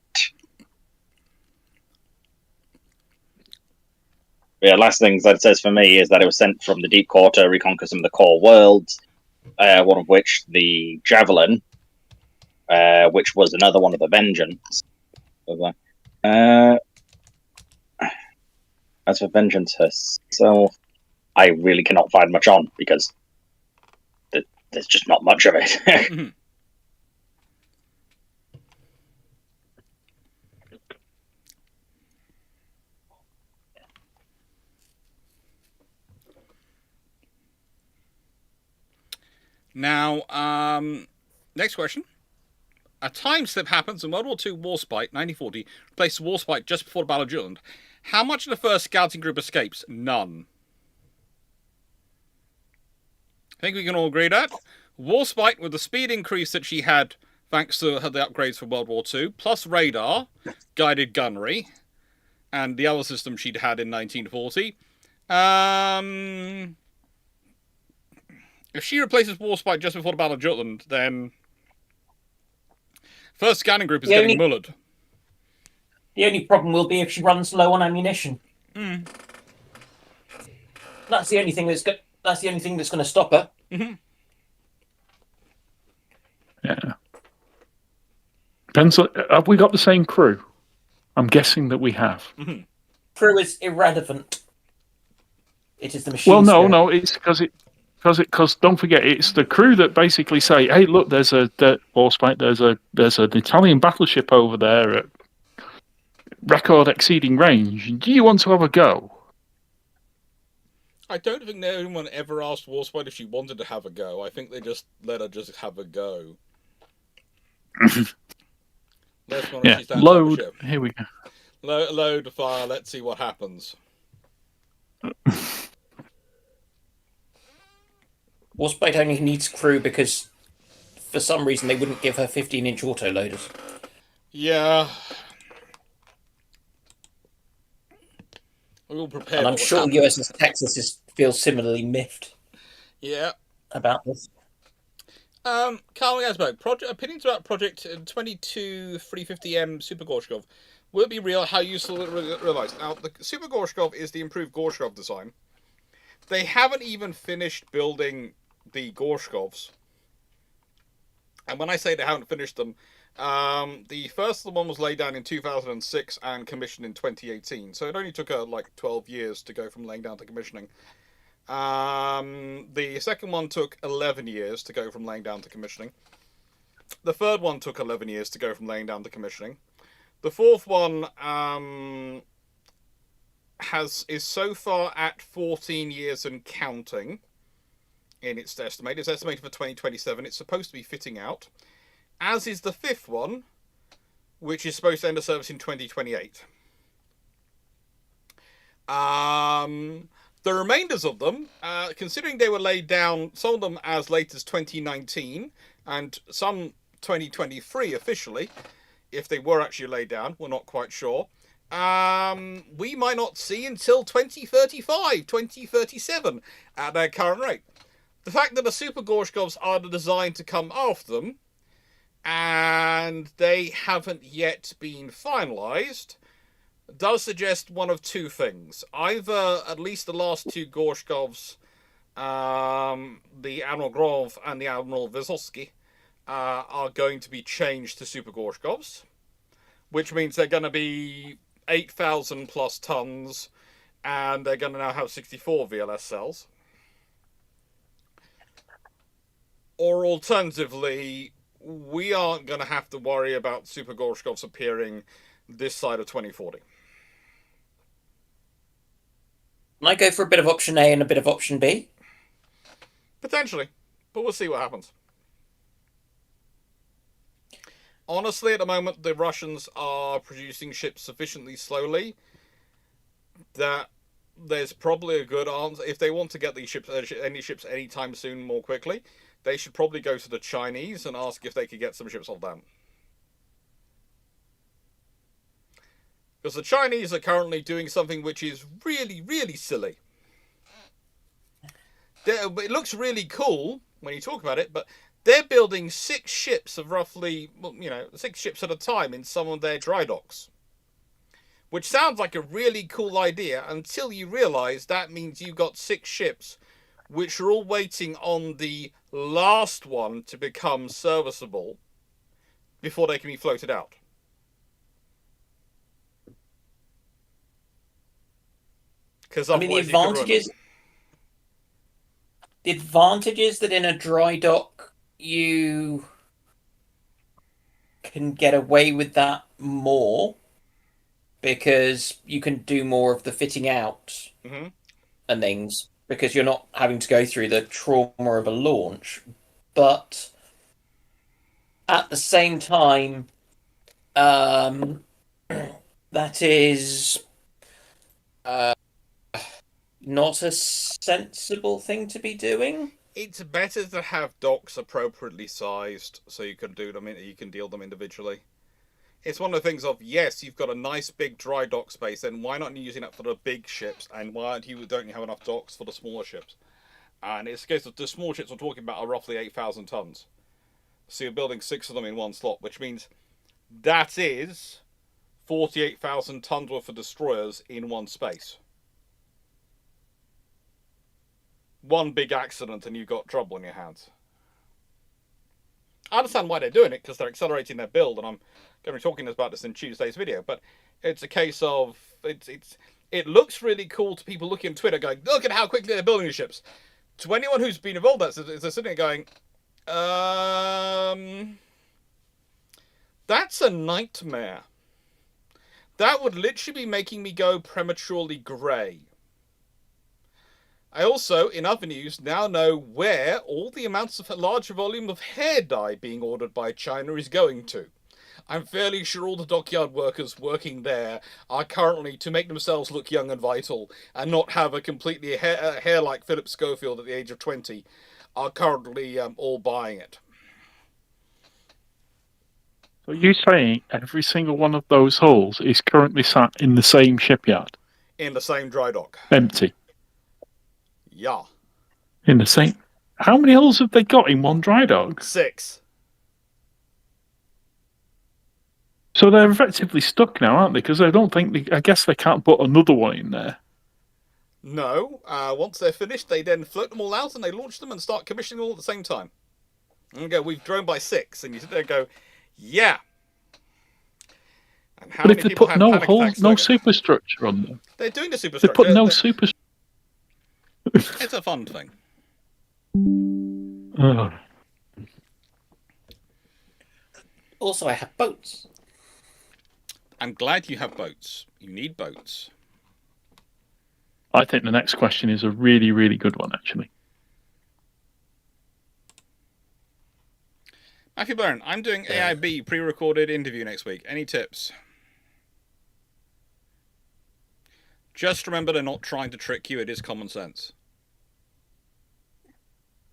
Yeah, last things that it says for me is that it was sent from the Deep Core to reconquer some of the core worlds, one of which the Javelin, which was another one of the Vengeance. As for Vengeance herself, I really cannot find much on, because there's just not much of it. Mm-hmm. Now, next question. A time slip happens in World War II Warspite, 1940, replaces Warspite just before the Battle of Jutland. How much of the first scouting group escapes? None. I think we can all agree that. Warspite, with the speed increase that she had thanks to the upgrades for World War II, plus radar, guided gunnery, and the other system she'd had in 1940. If she replaces Warspite just before the Battle of Jutland, then first scanning group is getting mullered. The only problem will be if she runs low on ammunition. Mm. That's the only thing that's going to stop her. Mm-hmm. Yeah. Depends. Have we got the same crew? I'm guessing that we have. Mm-hmm. Crew is irrelevant. It is the machine. Well, spirit. no, it's because don't forget, it's the crew that basically say, "Hey, look, there's an Italian battleship over there at record exceeding range. Do you want to have a go?" I don't think anyone ever asked Warspite if she wanted to have a go. I think they just let her just have a go. Yeah, load. Here we go. Load, fire, let's see what happens. Warspite only needs crew because for some reason they wouldn't give her 15-inch autoloaders. Yeah. We all prepare. And I'm sure USS Texas feels similarly miffed. Yeah. About this. Carl Gasberg, opinions about Project 22-350M Super Gorshkov. Will it be real? How useful will it realize? Now, the Super Gorshkov is the improved Gorshkov design. They haven't even finished building the Gorshkovs. And when I say they haven't finished them, the first one was laid down in 2006 and commissioned in 2018. So it only took her like 12 years to go from laying down to commissioning. The second one took 11 years to go from laying down to commissioning. The third one took 11 years to go from laying down to commissioning. The fourth one is so far at 14 years and counting in its estimate. It's estimated for 2027. It's supposed to be fitting out. As is the fifth one, which is supposed to end of service in 2028. The remainders of them, considering they were laid down, some of them as late as 2019, and some 2023 officially, if they were actually laid down, we're not quite sure. We might not see until 2035, 2037 at their current rate. The fact that the Super Gorshkovs are designed to come after them, and they haven't yet been finalised, does suggest one of two things. Either at least the last two Gorshkovs, the Admiral Grov and the Admiral Vysotski, are going to be changed to Super Gorshkovs, which means they're going to be 8,000 plus tons, and they're going to now have 64 VLS cells. Or alternatively, we aren't going to have to worry about Super Gorshkovs appearing this side of 2040. Can I go for a bit of option A and a bit of option B? Potentially, but we'll see what happens. Honestly, at the moment, the Russians are producing ships sufficiently slowly that there's probably a good answer. If they want to get these ships, any ships anytime soon more quickly, they should probably go to the Chinese and ask if they could get some ships off them. Because the Chinese are currently doing something which is really, really silly. It looks really cool when you talk about it, but they're building 6 ships of roughly, 6 ships at a time in some of their dry docks. Which sounds like a really cool idea until you realise that means you've got 6 ships which are all waiting on the last one to become serviceable before they can be floated out. Because I mean, the advantage is that in a dry dock you can get away with that more because you can do more of the fitting out and things because you're not having to go through the trauma of a launch. But at the same time, that is not a sensible thing to be doing. It's better to have docks appropriately sized so you can deal them individually. It's one of the things of, yes, you've got a nice big dry dock space, then why not using that for the big ships, and why don't you have enough docks for the smaller ships? And it's the case of the small ships we're talking about are roughly 8,000 tons. So you're building 6 of them in one slot, which means that is 48,000 tons worth of destroyers in one space. One big accident and you've got trouble in your hands. I understand why they're doing it, because they're accelerating their build, and I'm going to be talking about this in Tuesday's video, but it's a case of, it looks really cool to people looking at Twitter going, look at how quickly they're building these ships. To anyone who's been involved in that, they're sitting there going, that's a nightmare. That would literally be making me go prematurely grey. I also, in other news, now know where all the amounts of larger volume of hair dye being ordered by China is going to. I'm fairly sure all the dockyard workers working there are currently, to make themselves look young and vital, and not have a completely hair like Philip Schofield at the age of 20, are currently all buying it. So you're saying every single one of those hulls is currently sat in the same shipyard? In the same dry dock. Empty? Yeah. In the same... How many hulls have they got in one dry dock? 6. So they're effectively stuck now, aren't they? Because I don't think... I guess they can't put another one in there. No. Once they're finished, they then float them all out and they launch them and start commissioning them all at the same time. And go, we've grown by 6. And you sit there and go, yeah. And how but many if they people put have no panic hull, attacks no later? superstructure on them... They're doing the They superstructure. put no superstructure... It's a fun thing. Oh. Also, I have boats. I'm glad you have boats. You need boats. I think the next question is a really, really good one, actually. Matthew Byrne, I'm doing AIB pre-recorded interview next week. Any tips? Just remember they're not trying to trick you. It is common sense.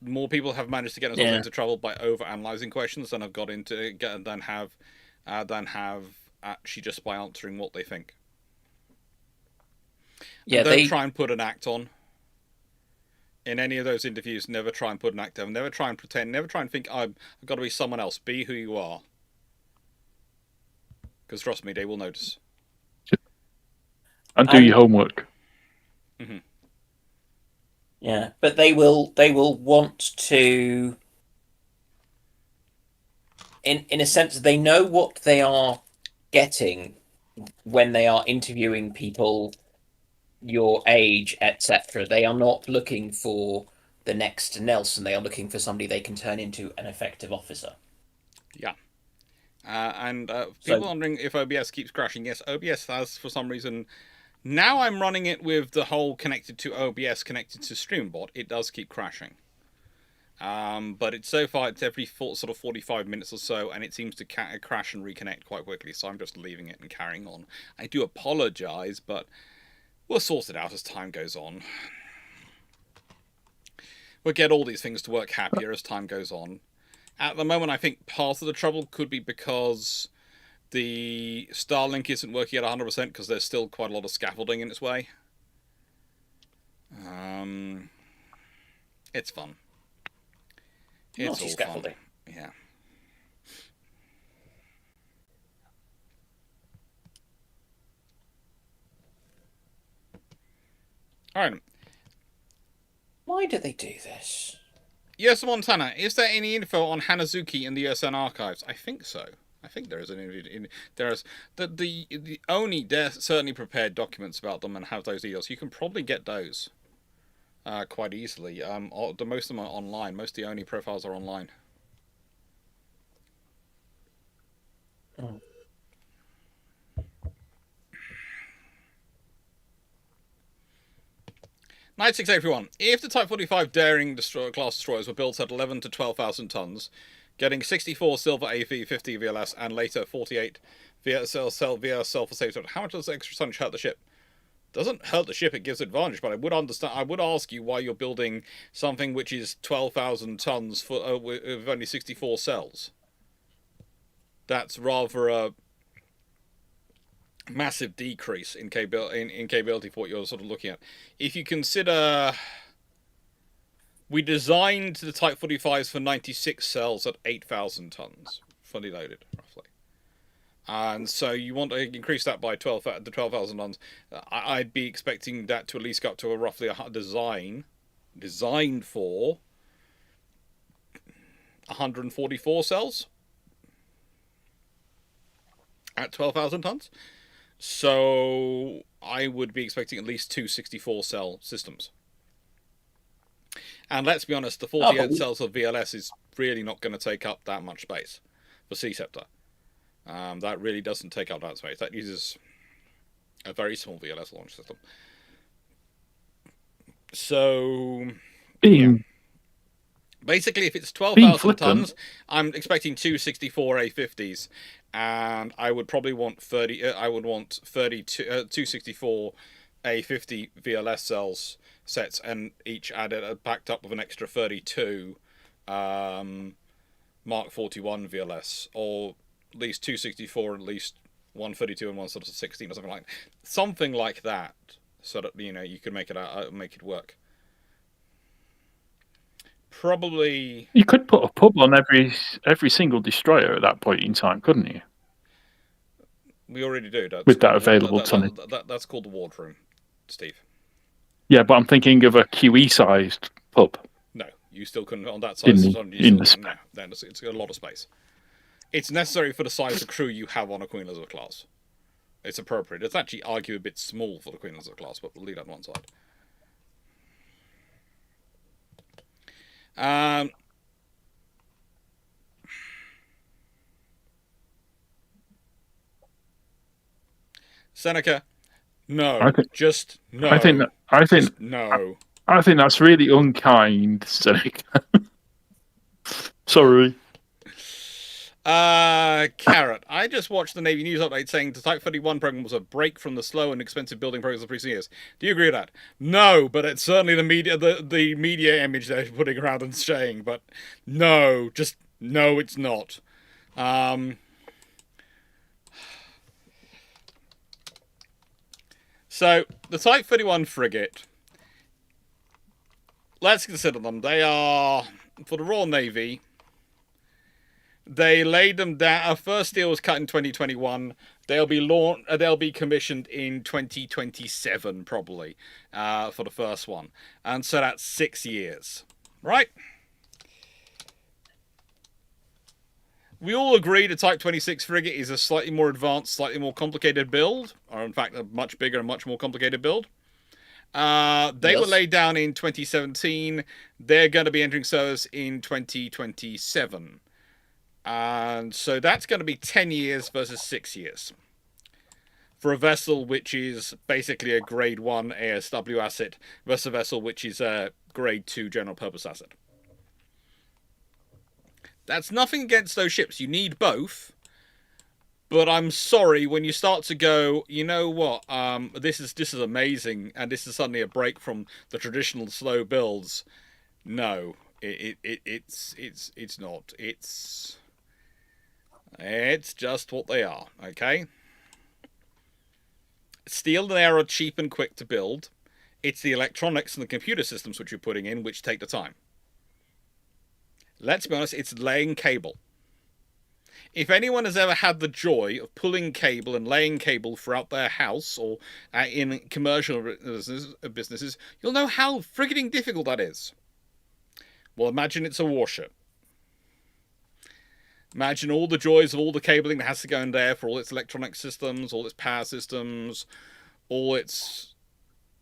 More people have managed to get themselves into trouble by over-analysing questions than have got into than have actually just by answering what they think. Yeah, and don't try and put an act on. In any of those interviews, never try and put an act on. Never try and pretend. Never try and think, I've got to be someone else. Be who you are. Because trust me, they will notice. And do your homework. Mm-hmm. Yeah, but they will want to, in a sense, they know what they are getting when they are interviewing people your age, etc. They are not looking for the next Nelson. They are looking for somebody they can turn into an effective officer. Yeah. And people So- wondering if OBS keeps crashing. Yes, OBS has, for some reason. Now I'm running it with the whole connected to OBS, connected to StreamBot. It does keep crashing. But it's so far, it's every sort of 45 minutes or so, and it seems to crash and reconnect quite quickly, so I'm just leaving it and carrying on. I do apologise, but we'll sort it out as time goes on. We'll get all these things to work happier as time goes on. At the moment, I think part of the trouble could be because the Starlink isn't working at 100% because there's still quite a lot of scaffolding in its way. It's fun. It's all scaffolding. Fun. Yeah. All right. Why do they do this? Yes, Montana. Is there any info on Hanazuki in the USN archives? I think so. I think there is there's the Oni. They're certainly prepared documents about them and have those details. You can probably get those quite easily. Most of them are online. Most of the Oni profiles are online. Oh. Knight 6 everyone. If the Type 45 Daring class destroyers were built at 11 to 12,000 tons, getting 64 silver AV, 50 VLS, and later 48 via self for safety, how much does extra tonnage hurt the ship? Doesn't hurt the ship, it gives advantage, but I would ask you why you're building something which is 12,000 tons for with only 64 cells. That's rather a massive decrease in capability for what you're sort of looking at. If you consider, we designed the Type 45s for 96 cells at 8,000 tons, fully loaded, roughly. And so you want to increase that by 12,000 tons. I'd be expecting that to at least go up to a roughly designed for 144 cells at 12,000 tons. So I would be expecting at least 2 64-cell systems. And let's be honest, the 48 cells of VLS is really not going to take up that much space for C-Scepter. That really doesn't take up that space. That uses a very small VLS launch system. So, yeah. Basically, if it's 12,000 tons, I'm expecting 2 64 A50s, and I would probably want 30. I would want 2 64 A50 VLS cells sets, and each added backed up with an extra 32 Mark 41 VLS, or at least 264 and at least 132 and one sort of 16 or something like that, so that you can make it work. Probably you could put a pub on every single destroyer at that point in time, couldn't you? We already do. With that available tonnage. That's called the wardroom, Steve. Yeah, but I'm thinking of a QE-sized pub. No, you still couldn't on that size. No, it's got a lot of space. It's necessary for the size of crew you have on a Queen Elizabeth class. It's appropriate. It's actually arguably a bit small for the Queen Elizabeth class, but we'll leave that on one side. Seneca, no, just no. I think no. I think that's really unkind, Seneca. Sorry. Carrot. I just watched the Navy news update saying the Type 31 program was a break from the slow and expensive building programs of recent years. Do you agree with that? No, but it's certainly the media image they're putting around and saying. But no, just no, it's not. So the Type 31 frigate. Let's consider them. They are for the Royal Navy. They laid them down. Our first deal was cut in 2021. They'll be commissioned in 2027 probably for the first one, and so that's 6 years, right? We all agree the Type 26 frigate is a slightly more advanced, slightly more complicated build, or in fact a much bigger and much more complicated build. They were Yes. laid down in 2017. They're going to be entering service in 2027. And so that's going to be 10 years versus 6 years. For a vessel which is basically a grade 1 ASW asset versus a vessel which is a grade 2 general purpose asset. That's nothing against those ships. You need both. But I'm sorry, when you start to go, you know what, this is amazing, and this is suddenly a break from the traditional slow builds. No, it's not. It's just what they are, okay? Steel and air are cheap and quick to build. It's the electronics and the computer systems which you're putting in which take the time. Let's be honest, it's laying cable. If anyone has ever had the joy of pulling cable and laying cable throughout their house or in commercial businesses, you'll know how frigging difficult that is. Well, imagine it's a warship. Imagine all the joys of all the cabling that has to go in there for all its electronic systems, all its power systems, all its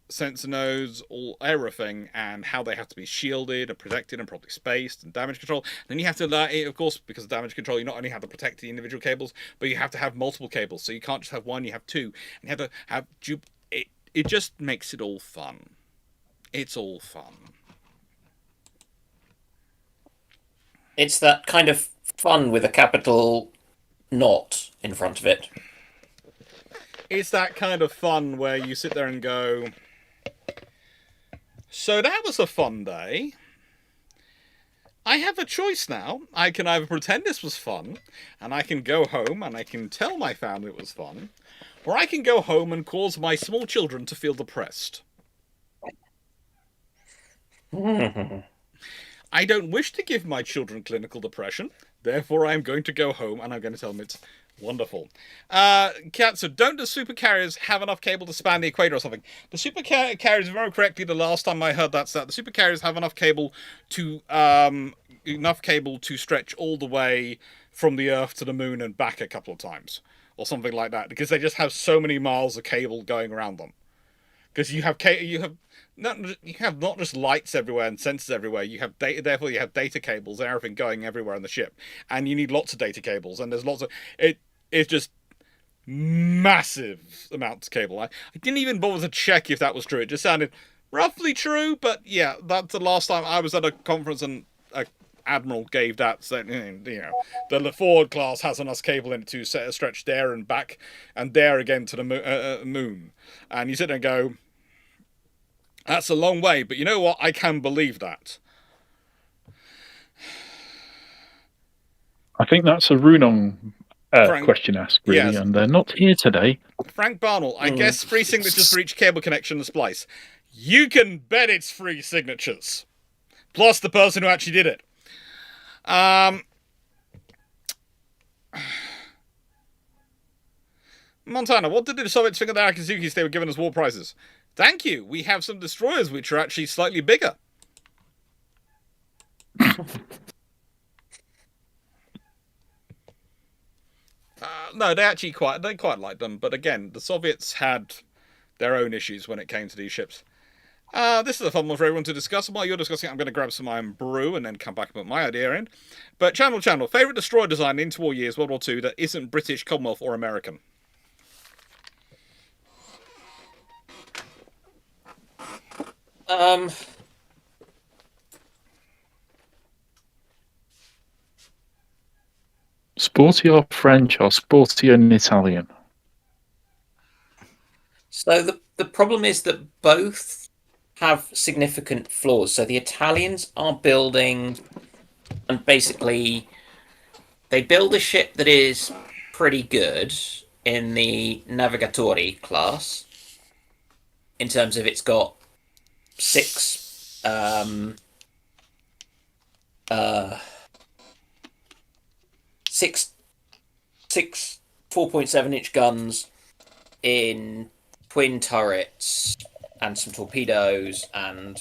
sensor nodes, all everything, and how they have to be shielded and protected and properly spaced, and damage control. Then you have to, of course, because of damage control, you not only have to protect the individual cables, but you have to have multiple cables. So you can't just have one; you have two, and you have to have it just makes it all fun. It's all fun. It's that kind of fun with a capital not in front of it. It's that kind of fun where you sit there and go, so that was a fun day. I have a choice now. I can either pretend this was fun, and I can go home and I can tell my family it was fun, or I can go home and cause my small children to feel depressed. I don't wish to give my children clinical depression, therefore I'm going to go home and I'm going to tell them it's wonderful. So don't the supercarriers have enough cable to span the equator or something? The supercarriers, very correctly, the last time I heard that, the supercarriers have enough cable to stretch all the way from the Earth to the Moon and back a couple of times, or something like that, because they just have so many miles of cable going around them. Because you have not just lights everywhere and sensors everywhere. You have data, therefore you have data cables and everything going everywhere on the ship, and you need lots of data cables. And there's lots of it's just massive amounts of cable. I didn't even bother to check if that was true. It just sounded roughly true, but yeah, that's the last time I was at a conference and a admiral gave that, saying, you know, the Ford class has enough cable in it to stretch there and back and there again to the moon. And you sit there and go, that's a long way, but you know what? I can believe that. I think that's a Runong question asked, really, yes. And they're not here today. Frank Barnell, I guess free signatures for each cable connection and splice. You can bet it's free signatures. Plus the person who actually did it. Montana, what did the Soviets think of the Akazukis they were giving us war prizes? Thank you. We have some destroyers which are actually slightly bigger. No, they quite liked them, but again, the Soviets had their own issues when it came to these ships. This is a fun one for everyone to discuss. While you're discussing it, I'm going to grab some iron brew and then come back and put my idea in. But channel, favourite destroyer design in interwar years, World War II, that isn't British, Commonwealth, or American? Sporty or French or sporty and Italian? So the problem is that both have significant flaws. So the Italians are building, and basically they build a ship that is pretty good in the Navigatori class, in terms of it's got six 4.7-inch guns in twin turrets and some torpedoes, and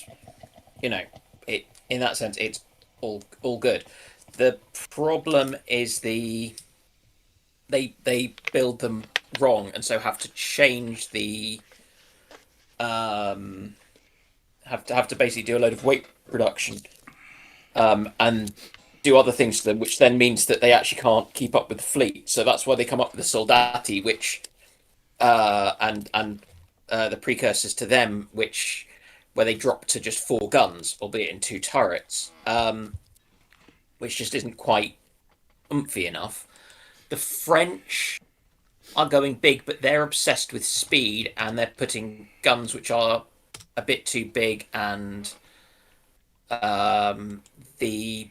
you know, it in that sense it's all good. The problem is they build them wrong, and so have to change the have to basically do a load of weight reduction, and do other things to them, which then means that they actually can't keep up with the fleet. So that's why they come up with the soldati, which and the precursors to them, where they drop to just 4 guns, albeit in 2 turrets, which just isn't quite oomphy enough. The French are going big, but they're obsessed with speed, and they're putting guns which are a bit too big, and the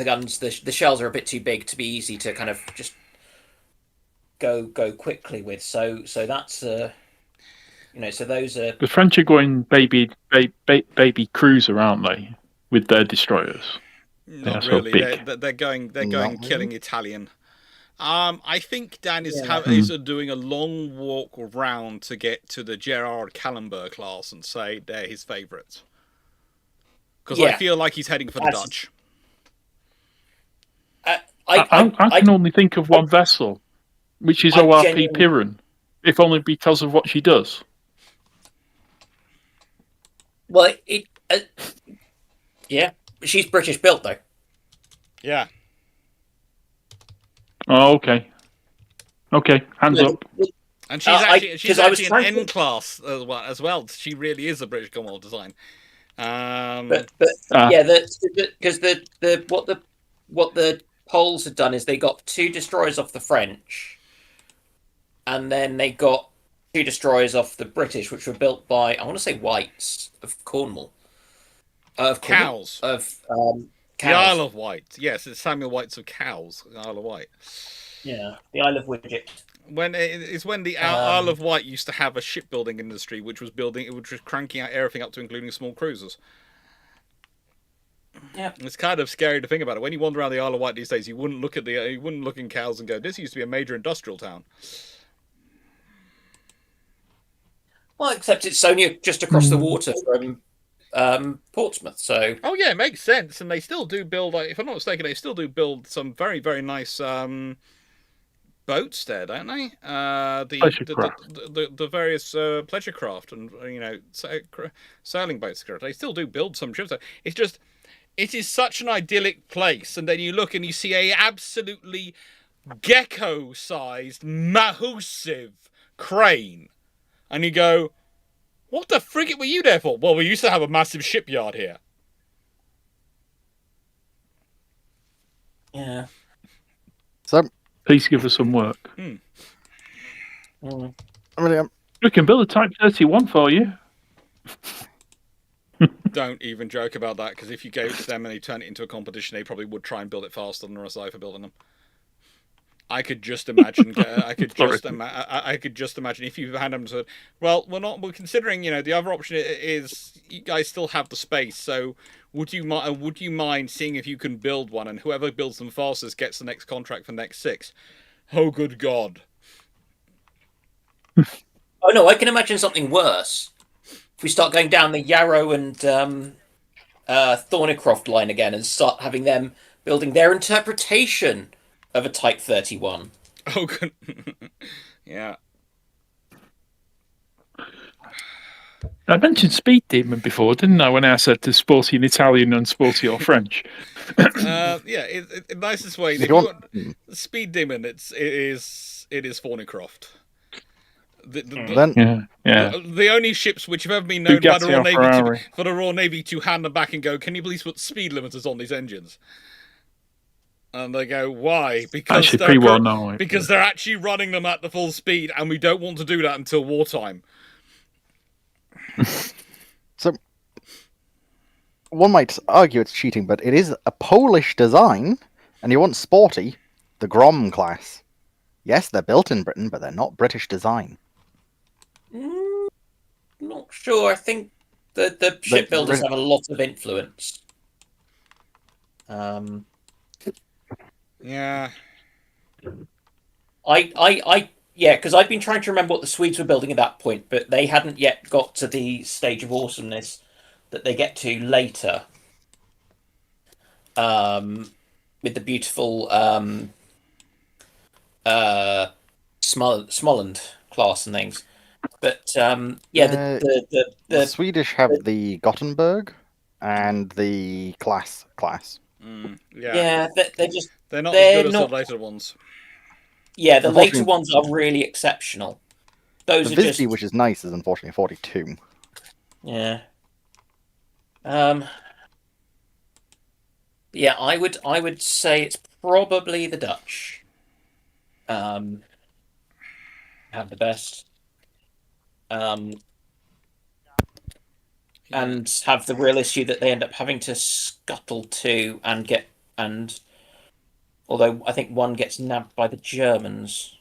guns, the shells are a bit too big to be easy to kind of just go quickly with. So that's so those are The French are going baby cruiser, aren't they? With their destroyers. Not so really. big. They're going Not killing Italian. I think Dan is Yeah. is doing a long walk round to get to the Gerard Callenberg class and say they're his favourites. Because I Yeah. feel like he's heading for the That's- Dutch. I can only think of one vessel, which is I ORP genuinely- Piran, if only because of what she does. Well, yeah, she's British built though. Yeah. Oh, okay. Okay, hands up. And she's Because I was actually trying an to- N class as well. She really is a British Commonwealth design. But Ah. yeah, because what the Poles had done is they got 2 destroyers off the French, and then they got 2 destroyers off the British, which were built by, I want to say, Whites of Cornwall. Of Cornwall? Cows. Of The Cows. Isle of Wight. Yes, it's Samuel White's of Cows. The Isle of Wight. Yeah, the Isle of Widget. When the Isle of Wight used to have a shipbuilding industry, which was cranking out everything up to including small cruisers. Yeah. It's kind of scary to think about it. When you wander around the Isle of Wight these days, you wouldn't look in Cowes and go, "This used to be a major industrial town." Well, except it's only just across the water from Portsmouth, so Oh yeah, it makes sense, and they still do build. If I'm not mistaken, they still do build some very, very nice boats there, don't they? The various pleasure craft and sailing boats. They still do build some ships there. It's just, it is such an idyllic place, and then you look and you see a absolutely gecko-sized, massive crane, and you go, "What the frigate were you there for?" "Well, we used to have a massive shipyard here." yeah. So, Please give us some work. Mm. I mean, We can build a Type 31 for you. Don't even joke about that, because if you gave it to them and they turned it into a competition, they probably would try and build it faster than the rest of for building them. I could just imagine. I could just imagine if you had them to. Well, we're considering. The other option is you guys still have the space. So would you mind seeing if you can build one, and whoever builds them fastest gets the next contract for the next 6? Oh, good God! Oh no, I can imagine something worse. If we start going down the Yarrow and Thornycroft line again, and start having them building their interpretation of a Type 31. Oh, good. Yeah. I mentioned Speed Demon before, didn't I? When I said to sporty in Italian and sporty or French. Yeah. In nicest way. If you want Speed Demon, it is Thornycroft. The only ships which have ever been known by the Royal Navy for the Royal Navy to hand them back and go, "Can you please put speed limiters on these engines?" And they go, "Why?" Because they're actually running them at the full speed, and we don't want to do that until wartime. So, one might argue it's cheating, but it is a Polish design, and you want sporty, the Grom class. Yes, they're built in Britain, but they're not British design. Not sure. I think the shipbuilders have a lot of influence. Yeah. Because I've been trying to remember what the Swedes were building at that point, but they hadn't yet got to the stage of awesomeness that they get to later. With the beautiful Smoland class and things. But yeah, The Swedish have the Gothenburg and the class. yeah, they're just They're not they're as good as not- the later ones. yeah, the later Unfortunately- ones are really exceptional. Those The are Visby, just which is nice, is unfortunately 42. yeah. Yeah, I would say it's probably the Dutch. Have the best. And have the real issue that they end up having to scuttle to and although I think one gets nabbed by the Germans.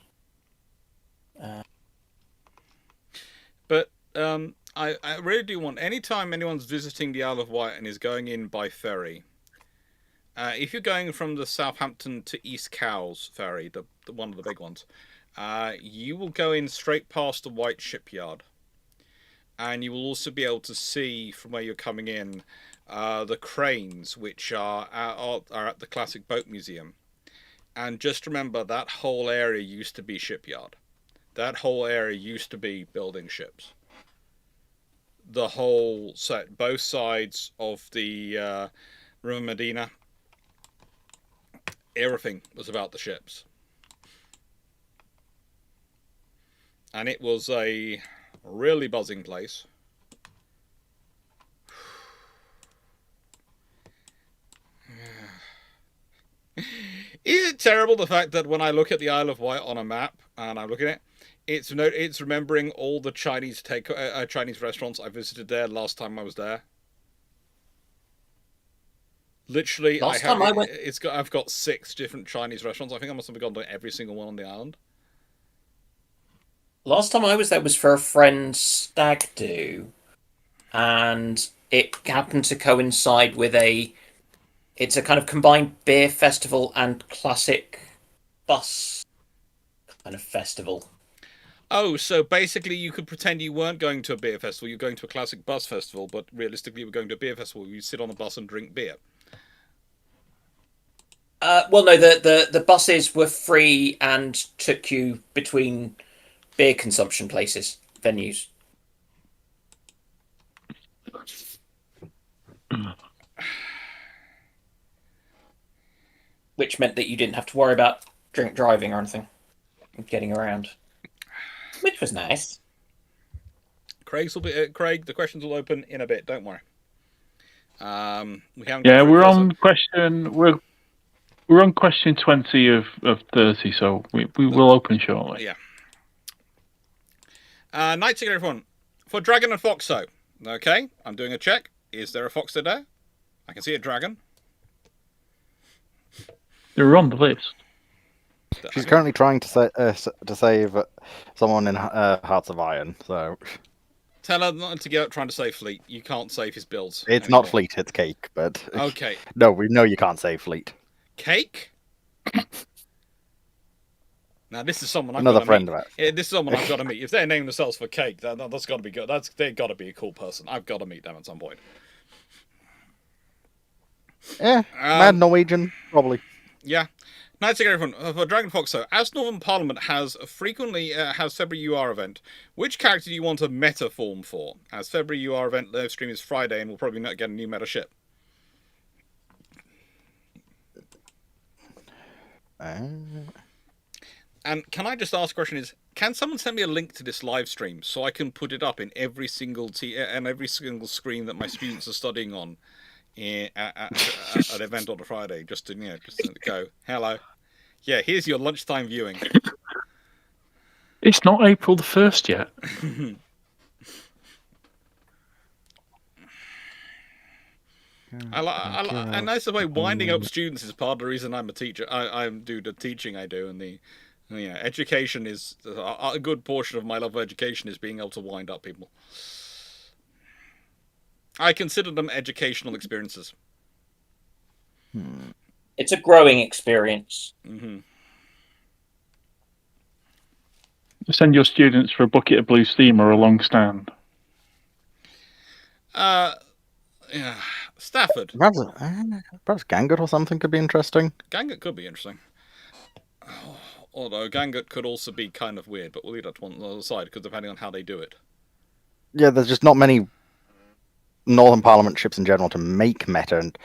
But I really do want, anytime anyone's visiting the Isle of Wight and is going in by ferry, if you're going from the Southampton to East Cowes ferry, the one of the big ones, you will go in straight past the White Shipyard. And you will also be able to see from where you're coming in the cranes, which are at the Classic Boat Museum. And just remember, that whole area used to be shipyard. That whole area used to be building ships. The whole set, both sides of the River Medina, everything was about the ships. And it was a really buzzing place. Is it terrible, the fact that when I look at the Isle of Wight on a map and I'm looking at it, it's remembering all the Chinese Chinese restaurants I visited there last time I was there? Literally, I've got 6 different Chinese restaurants. I think I must have gone to every single one on the island. Last time I was there was for a friend's stag do, and it happened to coincide with it's a kind of combined beer festival and classic bus kind of festival. Oh, so basically you could pretend you weren't going to a beer festival, you're going to a classic bus festival, but realistically you were going to a beer festival, you sit on the bus and drink beer. Well, no, the buses were free and took you between beer consumption venues. Which meant that you didn't have to worry about drink driving or anything. Getting around. Which was nice. Craig, the questions will open in a bit, don't worry. We're on question 20 of 30, so we will open shortly. Yeah. Night to everyone. For Dragon and Foxo. Okay, I'm doing a check. Is there a Fox there? I can see a dragon. They're on the list. She's currently trying to save someone in Hearts of Iron, so... Tell her not to get trying to save Fleet. You can't save his builds. It's anymore. not Fleet, it's Cake, but... Okay. No, we know you can't save Fleet. Cake? Now, this is someone Another friend of ours. Yeah, this is someone I've got to meet. If they're naming themselves for Cake, that's got to be good. They've got to be a cool person. I've got to meet them at some point. Yeah, mad Norwegian, probably. Yeah. Nice to everyone. For Dragon Foxo, as Northern Parliament has frequently has February UR event, which character do you want a meta form for? As February UR event live stream is Friday, and we'll probably not get a new meta ship. And can I just ask a question? Can someone send me a link to this live stream so I can put it up in every single every single screen that my students are studying on? At an event on a Friday, just to go, hello. Yeah, here's your lunchtime viewing. It's not April the 1st yet. And that's the way winding up students is part of the reason I'm a teacher. I do the teaching I do, and education is a good portion of my love of education is being able to wind up people. I consider them educational experiences. It's a growing experience. Mm-hmm. Send your students for a bucket of blue steam or a long stand. Yeah. Stafford. Perhaps Gangot or something could be interesting. Gangot could be interesting. Although Gangut could also be kind of weird, but we'll leave that to one other side, because depending on how they do it. Yeah, there's just not many Northern Parliament ships in general to make meta, and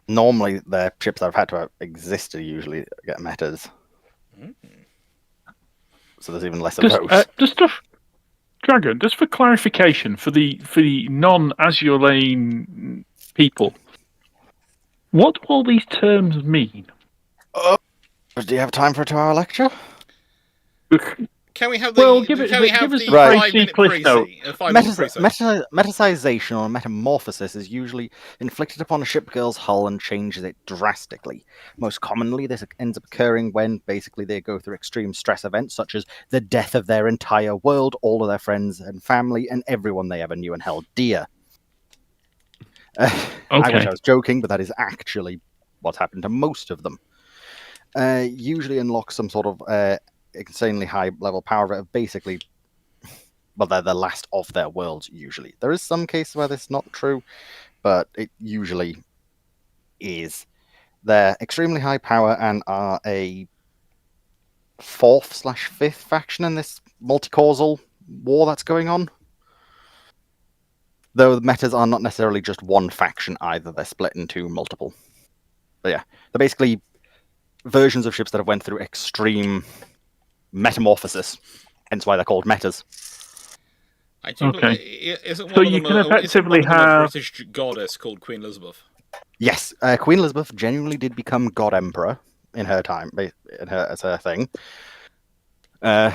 normally the ships that have had to have existed usually get metas. So there's even less of those. Dragon, just for clarification, for the non-Azure Lane people, what do all these terms mean? Do you have time for a 2-hour lecture? Can we have the Well, give us the Right. 5-minute Cliff note. Metasization or metamorphosis is usually inflicted upon a shipgirl's hull and changes it drastically. Most commonly, this ends up occurring when basically they go through extreme stress events, such as the death of their entire world, all of their friends and family, and everyone they ever knew and held dear. I wish I was joking, but that is actually what's happened to most of them. Usually unlocks some sort of insanely high level power of basically, well, they're the last of their worlds usually. There is some cases where this is not true, but it usually is. They're extremely high power and are a 4th/5th faction in this multi-causal war that's going on. Though the metas are not necessarily just one faction either, they're split into multiple. But yeah, they're basically versions of ships that have went through extreme metamorphosis, hence why they're called metas. I do believe, isn't So one of you them can effectively a have British goddess called Queen Elizabeth? Yes, Queen Elizabeth genuinely did become God Emperor in her time, as her thing. So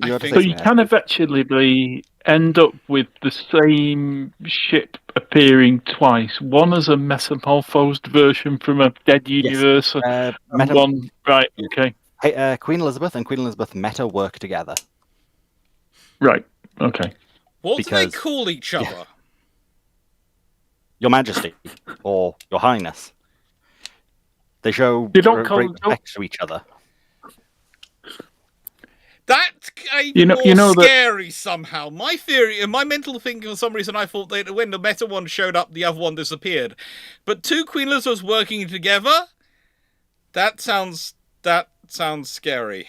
you can eventually end up with the same ship appearing twice. One as a metamorphosed version from a dead universe, and one... Right, okay. Hey, Queen Elizabeth and Queen Elizabeth Meta work together. Right, okay. What do they call each other? Yeah. Your Majesty, or Your Highness. They show great respect to each other. That's more scary somehow. My theory, my mental thinking, for some reason, I thought that when the meta one showed up, the other one disappeared. But two Queen Elizabeths working together? That sounds scary.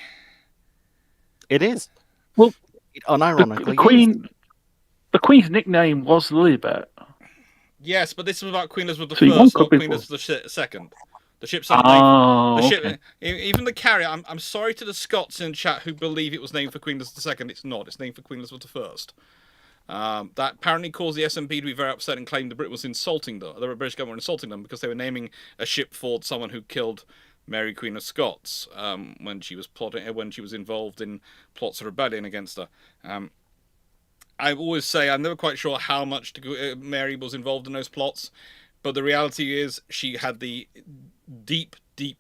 It is. Well, unironically, the Queen's nickname was Lilibet. Yes, but this was about Queen Elizabeth I, not Queen Elizabeth II. The ship's named. Ship, even the carrier. I'm sorry to the Scots in chat who believe it was named for Queen Elizabeth II. It's not. It's named for Queen Elizabeth I. That apparently caused the SMP to be very upset and claimed the Brit was insulting them. The British government were insulting them because they were naming a ship for someone who killed Mary Queen of Scots when she was involved in plots of rebellion against her. I always say I'm never quite sure how much Mary was involved in those plots, but the reality is she had the deep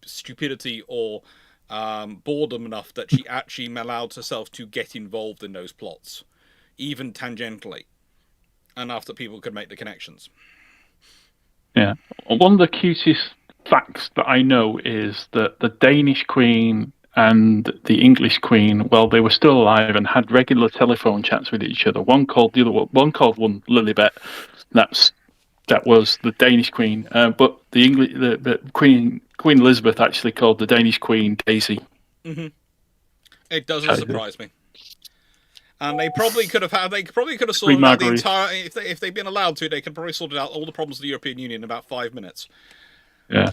stupidity or boredom enough that she actually allowed herself to get involved in those plots, even tangentially, enough that people could make the connections. Yeah. One of the cutest facts that I know is that the Danish Queen and the English Queen, well, they were still alive and had regular telephone chats with each other. One called one Lilibet. That was the Danish Queen, but the Queen Elizabeth actually called the Danish Queen Daisy. Mm-hmm. It doesn't surprise me. And they probably could have sorted out the entire. If they'd been allowed to, they could probably sorted out all the problems of the European Union in about 5 minutes. Yeah.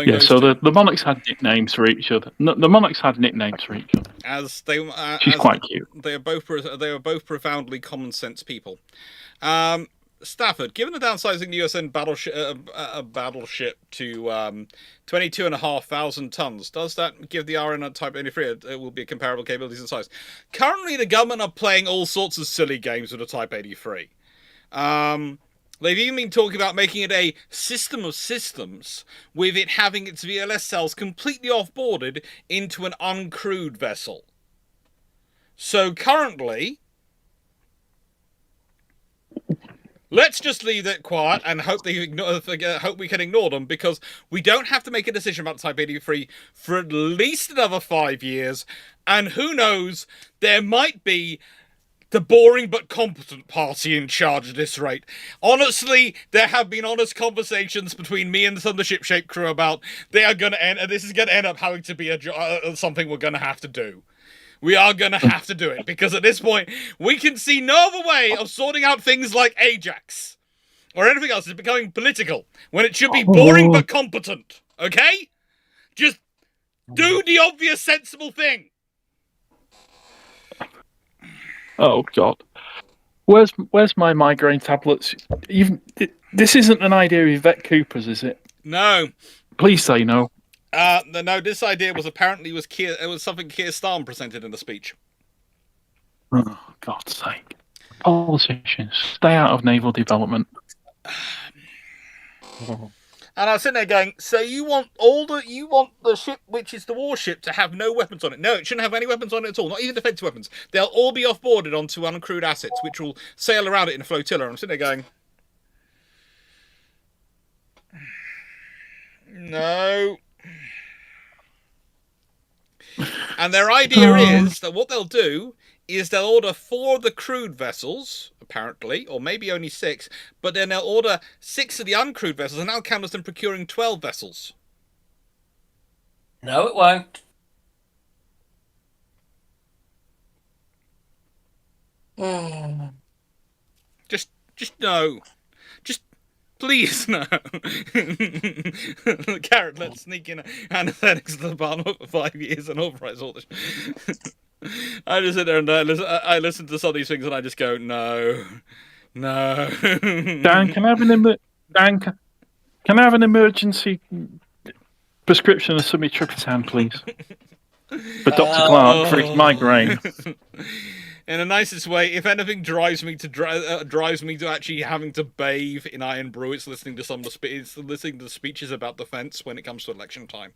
Yeah, so the monarchs had nicknames for each other. The monarchs had nicknames for each other. She's quite cute. They are both profoundly common sense people. Stafford, given the downsizing the US battleship to 22,500 tons, does that give the RN Type 83 it will be comparable capabilities and size? Currently, the government are playing all sorts of silly games with the Type 83. They've even been talking about making it a system of systems, with it having its VLS cells completely off-boarded into an uncrewed vessel. So currently, let's just leave it quiet and hope we can ignore them, because we don't have to make a decision about Type 83 for at least another 5 years, and who knows, there might be the boring but competent party in charge at this rate. Honestly, there have been honest conversations between me and some of the ship-shape crew about this is going to end up having to be something we're going to have to do. We are going to have to do it, because at this point, we can see no other way of sorting out things like Ajax or anything else. It's becoming political when it should be boring but competent. Okay? Just do the obvious, sensible thing. Oh God, where's my migraine tablets? Even this isn't an idea of Yvette Cooper's, is it? No. Please say no. No. This idea was something Keir Starmer presented in the speech. Oh, God's sake! Politicians, stay out of naval development. And I was sitting there going, so you want the ship, which is the warship, to have no weapons on it? No, it shouldn't have any weapons on it at all, not even defensive weapons. They'll all be off-boarded onto uncrewed assets, which will sail around it in a flotilla. And I'm sitting there going, no. And their idea is that what they'll do is they'll order 4 of the crewed vessels, apparently, or maybe only 6, but then they'll order 6 of the uncrewed vessels, and that'll count as them procuring 12 vessels. No, it won't. Just no. Just please no. Carrot, let's sneak in anesthetics to the Department for 5 years and authorize all this. I just sit there and I listen to some of these things and I just go, no. Dan, can I have an emergency prescription of sumatriptan, please, for Dr. Clarke for his migraine? In the nicest way, if anything drives me to actually having to bathe in iron brew, it's listening to listening to the speeches about defence when it comes to election time.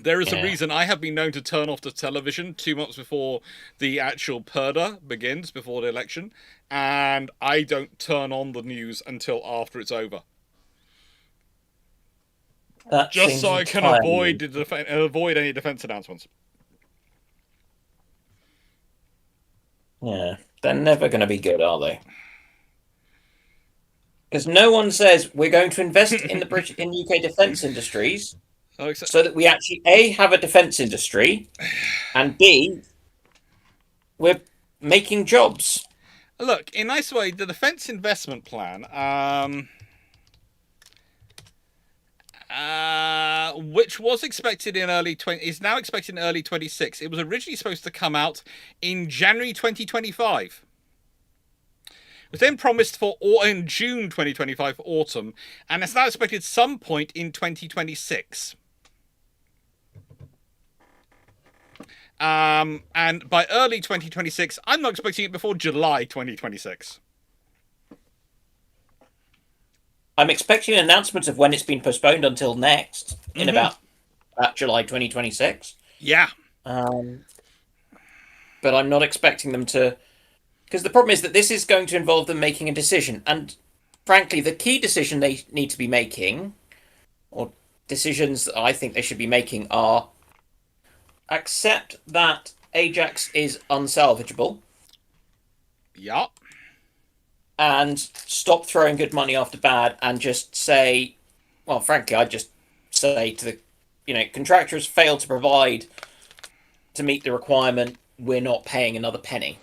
There is a reason I have been known to turn off the television 2 months before the actual purdah begins, before the election, and I don't turn on the news until after it's over. Just so I can avoid any defence announcements. Yeah, they're never going to be good, are they? Because no one says we're going to invest in in UK defence industries so that we actually A, have a defence industry, and B, we're making jobs. Look, in a nice way, the defence investment plan, which was expected in is now expected in early 26. It was originally supposed to come out in January 2025. It was then promised in June 2025 for autumn, and it's now expected some point in 2026. And by early 2026, I'm not expecting it before July 2026. I'm expecting an announcement of when it's been postponed until next, in about July 2026. Yeah. But I'm not expecting them to... Because the problem is that this is going to involve them making a decision. And frankly, the key decision they need to be making, or decisions that I think they should be making, are accept that Ajax is unsalvageable. Yeah. And stop throwing good money after bad and just say, well, frankly, I'd just say to the, contractors failed to provide to meet the requirement, we're not paying another penny.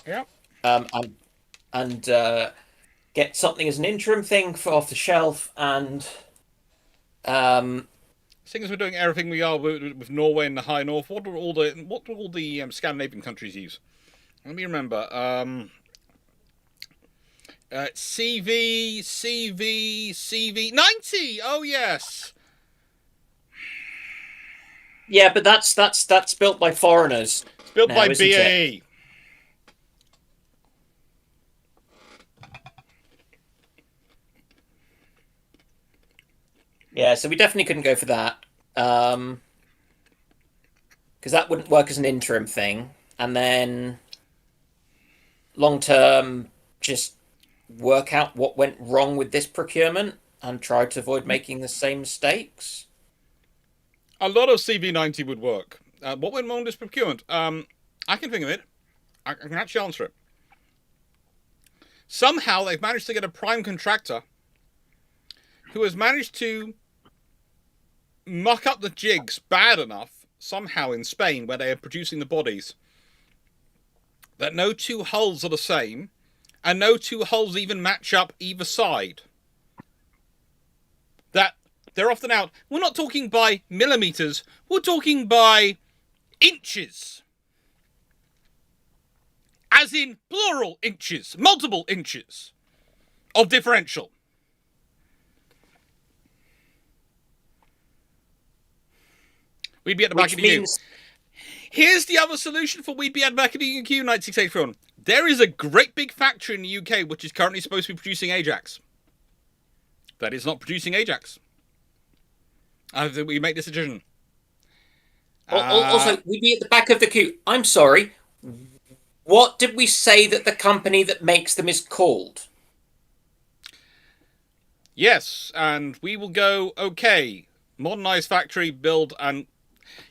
Yeah. And get something as an interim thing off the shelf and... Seeing as we're doing everything we are with Norway and the High North, what do all the Scandinavian countries use? Let me remember. CV 90. Oh yes. Yeah, but that's built by foreigners. It's built by BAE. Yeah, so we definitely couldn't go for that. Because that wouldn't work as an interim thing. And then long term, just work out what went wrong with this procurement and try to avoid making the same mistakes. A lot of CV90 would work. What went wrong with this procurement? I can think of it. I can actually answer it. Somehow they've managed to get a prime contractor who has managed to muck up the jigs bad enough, somehow in Spain, where they are producing the bodies, that no two hulls are the same, and no two hulls even match up either side. That they're often out. We're not talking by millimeters, we're talking by inches. As in plural inches, multiple inches of differential. We'd be at the back of the queue. Here's the other solution for we'd be at the back of the queue, 9681. There is a great big factory in the UK which is currently supposed to be producing Ajax. That is not producing Ajax. I think we make this decision. Also, we'd be at the back of the queue. I'm sorry. What did we say that the company that makes them is called? Yes, and we will go, okay, modernized factory, build, and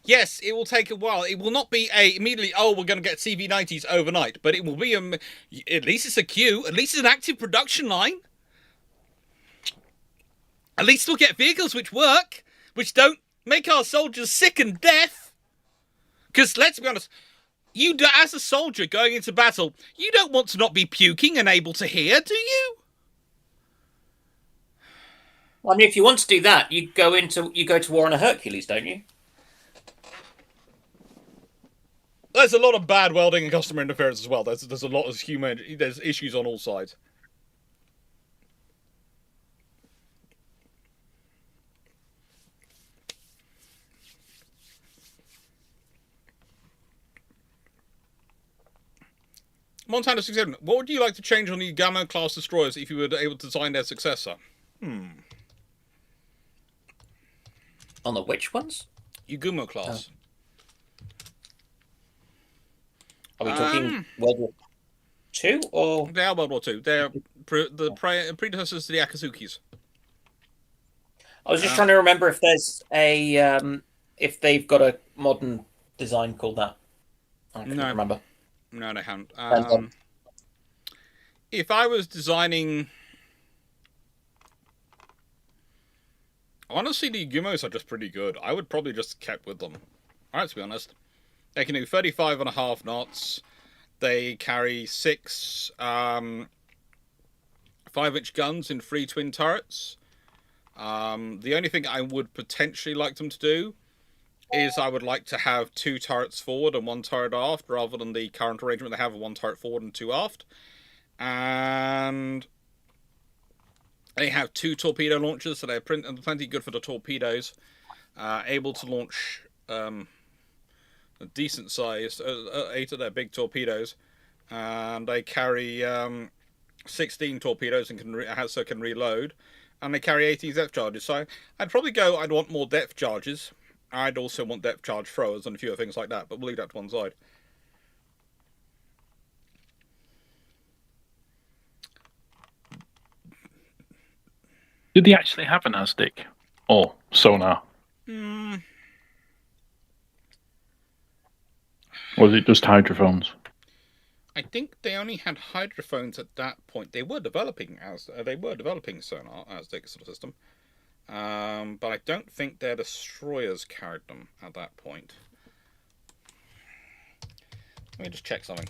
yes, it will take a while. It will not be immediately, we're going to get CV90s overnight, but it will be, at least it's a queue, at least it's an active production line. At least we'll get vehicles which work, which don't make our soldiers sick and deaf. Because, let's be honest, you, as a soldier going into battle, you don't want to not be puking and able to hear, do you? Well, I mean, if you want to do that, you go to war on a Hercules, don't you? There's a lot of bad welding and customer interference as well. There's a lot of there's issues on all sides. Montana 67, what would you like to change on the Gamma class destroyers if you were able to design their successor? On the which ones? Yugumo class. Are we talking World War II or? They are World War II. They're the predecessors to the Akazukis. I was just trying to remember if there's a if they've got a modern design called that. I can't remember. No, they haven't. If I was designing... Honestly, the Gumos are just pretty good. I would probably just kept with them. Alright, to be honest. They can do 35.5 knots. They carry 6 5-inch guns in 3 twin turrets. The only thing I would potentially like them to do is I would like to have 2 turrets forward and 1 turret aft, rather than the current arrangement they have of 1 turret forward and 2 aft. And they have 2 torpedo launchers, so they're plenty good for the torpedoes. Able to launch a decent size, 8 of their big torpedoes. And they carry 16 torpedoes and can reload. And they carry 18 depth charges. So I'd probably go, I'd want more depth charges. I'd also want depth charge throwers and a few other things like that, but we'll leave that to one side. Did they actually have an ASDIC or sonar? Or was it just hydrophones? I think they only had hydrophones at that point. They were developing sonar ASDIC sort of system. But I don't think their destroyers carried them at that point. Let me just check something.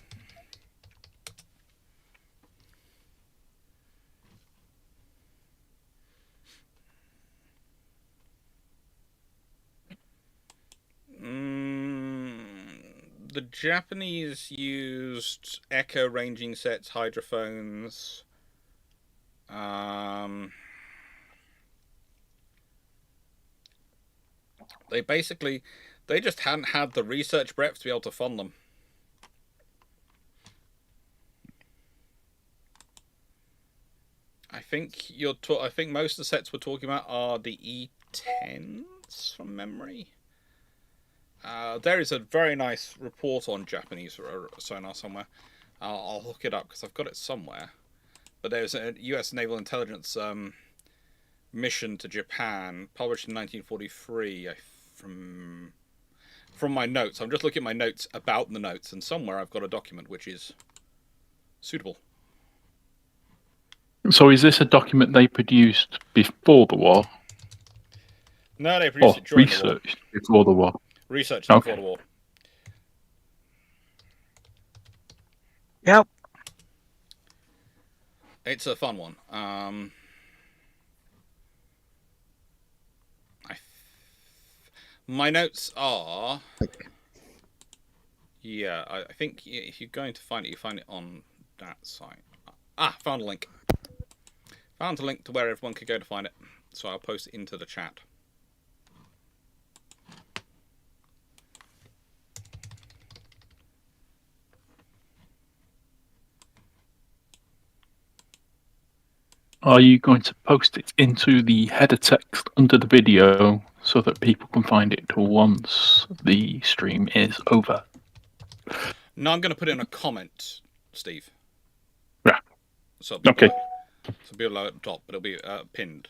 The Japanese used echo ranging sets, hydrophones. They just hadn't had the research breadth to be able to fund them. I think most of the sets we're talking about are the E10s from memory. There is a very nice report on Japanese sonar somewhere. I'll look it up because I've got it somewhere. But there's a U.S. Naval Intelligence mission to Japan, published in 1943 from from my notes. I'm just looking at my notes about the notes, and somewhere I've got a document which is suitable. So is this a document they produced before the war? No, they produced it during the war. Researched before the war? Researched it before the war. Yep. It's a fun one. My notes are... Yeah, I think if you're going to find it, you find it on that site. Ah, found a link. Found a link to where everyone could go to find it. So I'll post it into the chat. Are you going to post it into the header text under the video so that people can find it once the stream is over? No, I'm going to put it in a comment, Steve. Yeah. So it'll be Okay. below. So it'll be below at the top, but it'll be pinned.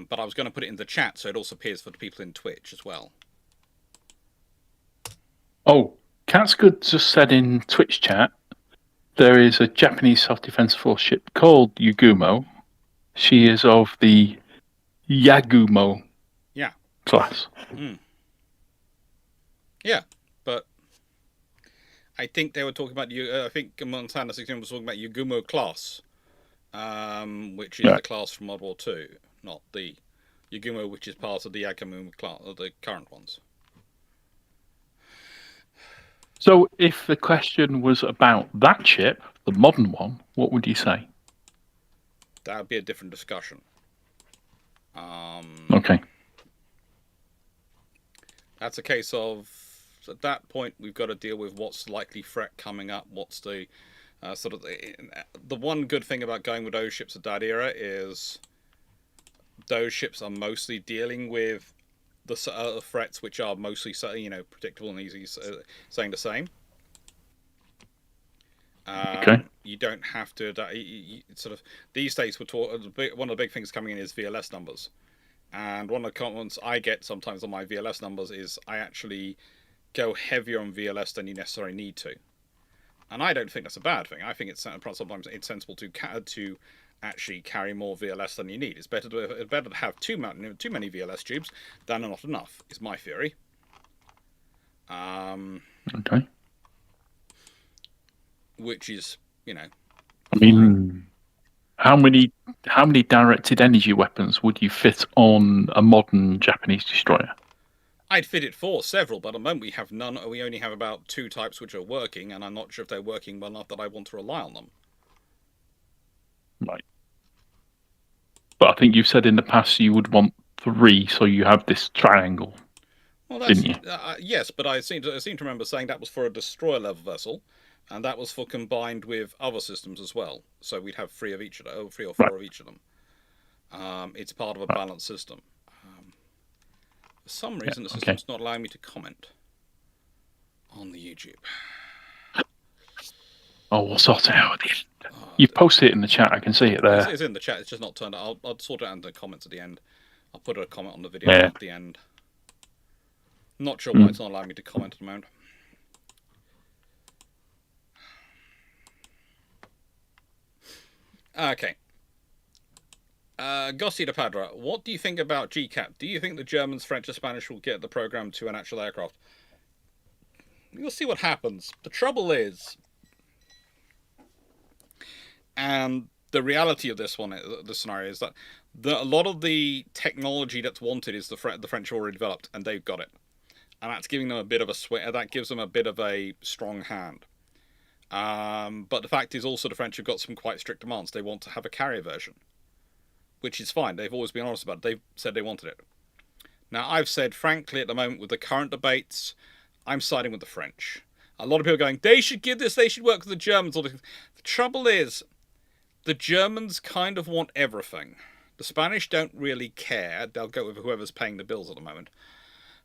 But I was going to put it in the chat so it also appears for the people in Twitch as well. Oh, Catsgood just said in Twitch chat there is a Japanese self-defense force ship called Yugumo. She is of the Yagumo class. Yeah, but I think they were talking about I think Montana 16 was talking about Yugumo class, which is the class from World War II, not the Yugumo, which is part of the Yagumo class, the current ones. So, if the question was about that ship, the modern one, what would you say? That would be a different discussion. Okay. That's a case of, at that point, we've got to deal with what's likely threat coming up. What's the sort of the one good thing about going with those ships at that era is those ships are mostly dealing with the threats which are mostly, predictable and easy, saying the same. Okay. You don't have to. Sort of these days, one of the big things coming in is VLS numbers, and one of the comments I get sometimes on my VLS numbers is I actually go heavier on VLS than you necessarily need to, and I don't think that's a bad thing. I think it's sometimes it's sensible to actually carry more VLS than you need. It's better to have too many VLS tubes than not enough. Is my theory. Okay. Which is, I mean, how many directed energy weapons would you fit on a modern Japanese destroyer? I'd fit it for several, but at the moment we have none. We only have about 2 types which are working, and I'm not sure if they're working well enough that I want to rely on them. Right. But I think you've said in the past you would want 3, so you have this triangle. Well, that's, didn't you? Yes, but I seem to remember saying that was for a destroyer level vessel, and that was for combined with other systems as well. So we'd have 3 of each of them, 3 or 4 of each of them. It's part of a balanced system. For some reason, the system's not allowing me to comment on the YouTube. Oh, we'll sort it out at the end. You've posted it in the chat. I can see it there. It's in the chat. It's just not turned out. I'll sort it out in the comments at the end. I'll put a comment on the video at the end. Not sure why it's not allowing me to comment at the moment. Okay. Gossi de Padra, what do you think about GCAP? Do you think the Germans, French, and Spanish will get the program to an actual aircraft? We'll see what happens. The trouble is, and the reality of this scenario is that a lot of the technology that's wanted is the French already developed, and they've got it. And that's giving them a bit of a swing. That gives them a bit of a strong hand. But the fact is also the French have got some quite strict demands. They want to have a carrier version, which is fine. They've always been honest about it. They've said they wanted it. Now, I've said, frankly, at the moment, with the current debates, I'm siding with the French. A lot of people are going, they should give this, they should work with the Germans. The trouble is, the Germans kind of want everything. The Spanish don't really care. They'll go with whoever's paying the bills at the moment.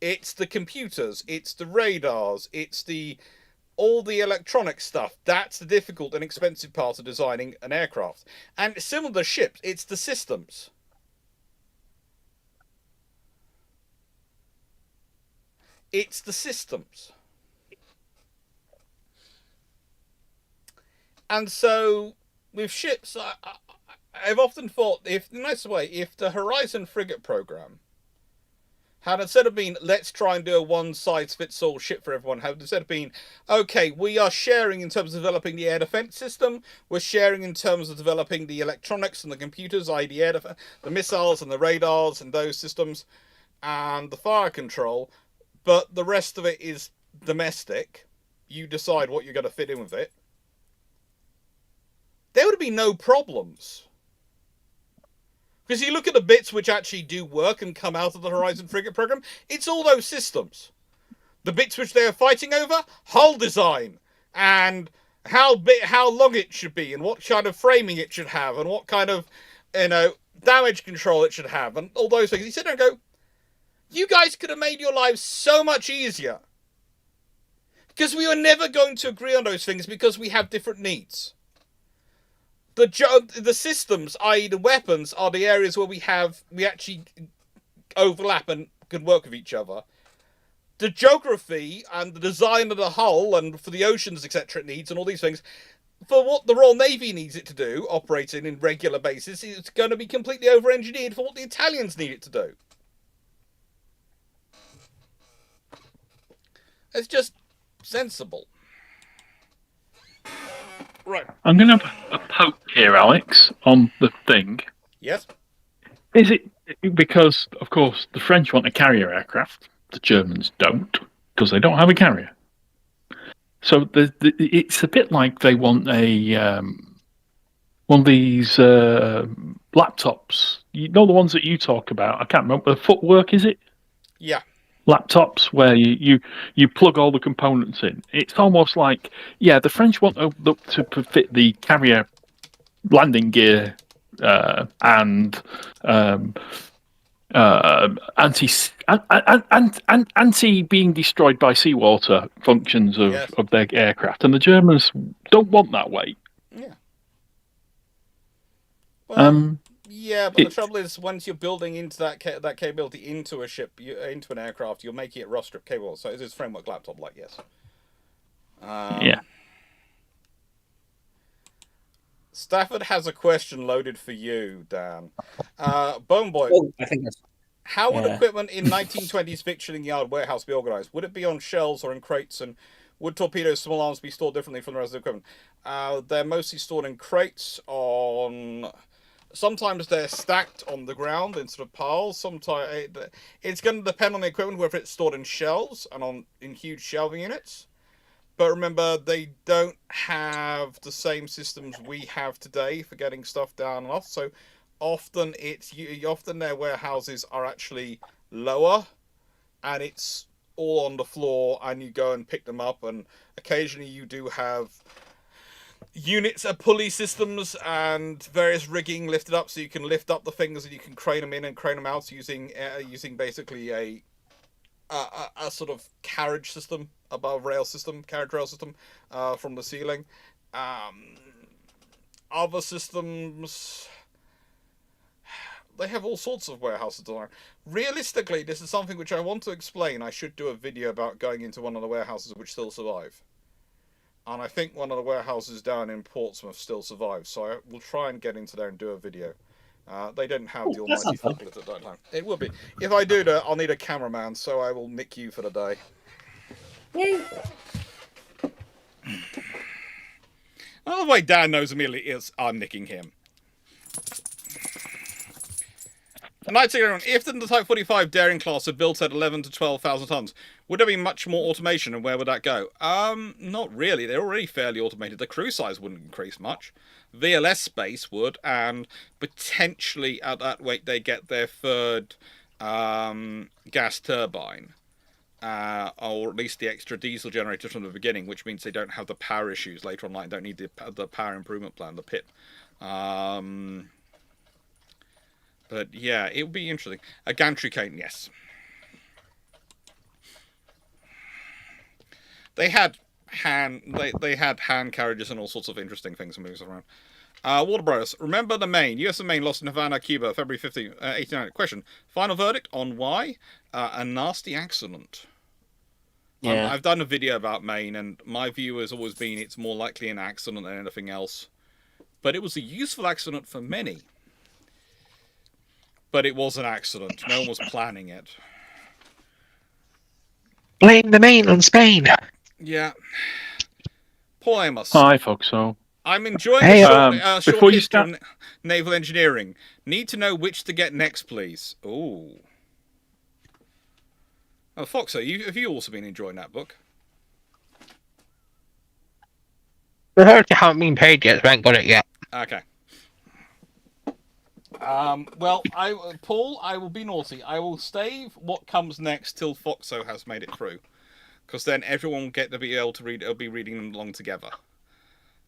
It's the computers, it's the radars, it's all the electronic stuff. That's the difficult and expensive part of designing an aircraft. And similar to ships, it's the systems. It's the systems. And so, with ships, I've often thought, if the Horizon frigate program had, instead of being, let's try and do a one-size-fits-all ship for everyone, had instead of being, okay, we are sharing in terms of developing the air defense system, we're sharing in terms of developing the electronics and the computers, i.e. the missiles and the radars and those systems, and the fire control, but the rest of it is domestic. You decide what you're going to fit in with it. There would be no problems. Because you look at the bits which actually do work and come out of the Horizon frigate program, it's all those systems. The bits which they are fighting over, hull design, and how long it should be, and what kind of framing it should have, and what kind of, damage control it should have, and all those things. You sit there and go, you guys could have made your lives so much easier. Because we were never going to agree on those things because we have different needs. The systems, i.e. the weapons, are the areas where we actually overlap and can work with each other. The geography and the design of the hull and for the oceans, etc. it needs and all these things, for what the Royal Navy needs it to do, operating in regular basis, it's going to be completely over-engineered for what the Italians need it to do. It's just sensible. Right. I'm going to have a poke here, Alex, on the thing. Yes? Is it because, of course, the French want a carrier aircraft, the Germans don't, because they don't have a carrier. So it's a bit like they want one of these laptops. You know the ones that you talk about? I can't remember. The footwork, is it? Yeah. Laptops where you plug all the components in. It's almost like, the French want to fit the carrier landing gear and anti being destroyed by seawater functions of their aircraft, and the Germans don't want that weight. Yeah. Well, but the trouble is, once you're building into that capability into a ship, into an aircraft, you're making it rust strip capable. So it is framework laptop, like, yes. Stafford has a question loaded for you, Dan. Bone Boy, I think that's... How would equipment in 1920s fictioning yard warehouse be organised? Would it be on shelves or in crates? And would torpedoes, small arms be stored differently from the rest of the equipment? They're mostly stored in crates Sometimes they're stacked on the ground in sort of piles. Sometimes it's going to depend on the equipment, whether it's stored in shelves and in huge shelving units. But remember, they don't have the same systems we have today for getting stuff down and off. So often their warehouses are actually lower, and it's all on the floor, and you go and pick them up. And occasionally you do have units of pulley systems and various rigging lifted up, so you can lift up the things and you can crane them in and crane them out using basically a sort of carriage rail system from the ceiling. Other systems, they have all sorts of warehouses on. Realistically, this is something which I want to explain. I should do a video about going into one of the warehouses which still survive. And I think one of the warehouses down in Portsmouth still survives, so I will try and get into there and do a video. They didn't have the almighty forklift at that time. It will be. If I do that, I'll need a cameraman, so I will nick you for the day. Yay. Well, the way Dan knows immediately is I'm nicking him. And I'd say, if the Type 45 Daring class had built at 11 to 12,000 tons, would there be much more automation, and where would that go? Not really. They're already fairly automated. The crew size wouldn't increase much. VLS space would, and potentially at that weight they get their third gas turbine, or at least the extra diesel generator from the beginning, which means they don't have the power issues later on. Don't need the power improvement plan, the PIP. But yeah, it would be interesting. A gantry cane, yes. they had hand carriages and all sorts of interesting things moving around. Water Bros, remember the Maine? US and Maine lost in Havana, Cuba, February 15, 89. Question. Final verdict on why? A nasty accident. Yeah. I've done a video about Maine, and my view has always been it's more likely an accident than anything else. But it was a useful accident for many. But it was an accident. No one was planning it. Blame the Maine on Spain. Yeah. Paul Amos. Hi, Foxo. I'm enjoying Hey, the short before you history start- of naval engineering. Need to know which to get next, please. Ooh. Oh, Foxo, have you also been enjoying that book? The hurt haven't been paid yet, so I ain't got it yet. Okay. Well, Paul, I will be naughty. I will save what comes next till Foxo has made it through, because then everyone will get to be able to read. Will be reading them along together.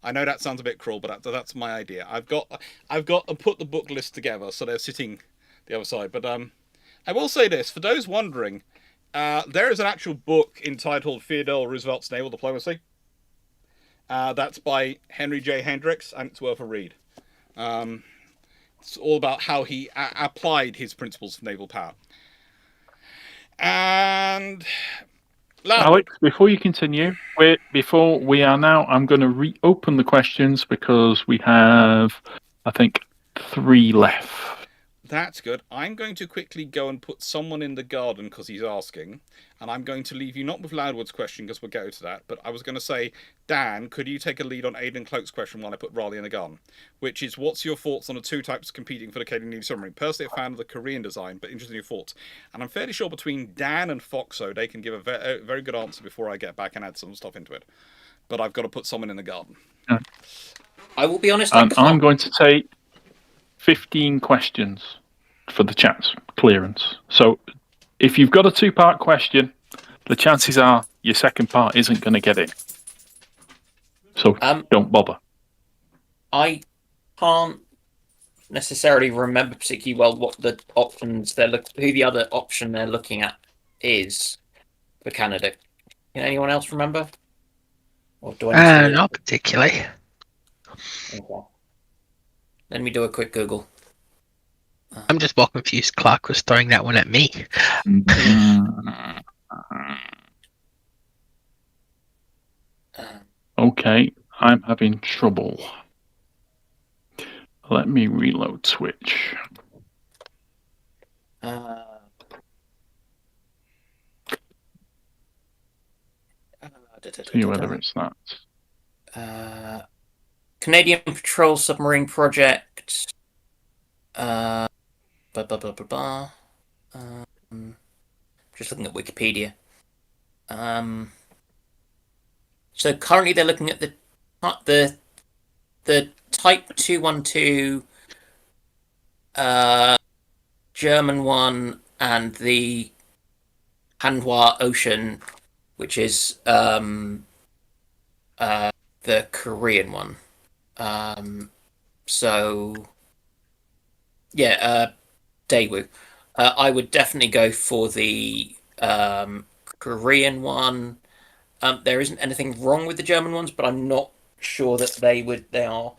I know that sounds a bit cruel, but that's my idea. I've got to put the book list together so they're sitting the other side. But I will say this for those wondering, there is an actual book entitled Theodore Roosevelt's Naval Diplomacy. That's by Henry J. Hendricks, and it's worth a read. It's all about how he applied his principles of naval power. And Alex, before you continue, before we are now, I'm going to reopen the questions because we have, I think, 3 left. That's good. I'm going to quickly go and put someone in the garden because he's asking. And I'm going to leave you not with Loudwood's question because we'll go to that. But I was going to say, Dan, could you take a lead on Aidan Cloak's question while I put Raleigh in the garden? Which is, what's your thoughts on the 2 types competing for the Canadian Navy submarine? Personally, a fan of the Korean design, but interested in your thoughts. And I'm fairly sure between Dan and Foxo, they can give a very good answer before I get back and add some stuff into it. But I've got to put someone in the garden. I will be honest. And I'm going to take 15 questions for the chat's clearance. So if you've got a 2-part question, the chances are your second part isn't going to get in. So don't bother. I can't necessarily remember particularly well what the options who the other option they're looking at is for Canada. Can anyone else remember? Or do I need to Not particularly. Okay. Let me do a quick Google. I'm just more confused. Clarke was throwing that one at me. Okay, I'm having trouble. Let me reload Switch. See whether it's that. Canadian Patrol Submarine Project. Just looking at Wikipedia. So currently they're looking at the Type 212 German one and the Hanwha Ocean, which is the Korean one. So yeah, Daewoo. I would definitely go for the Korean one. There isn't anything wrong with the German ones, but I'm not sure that they are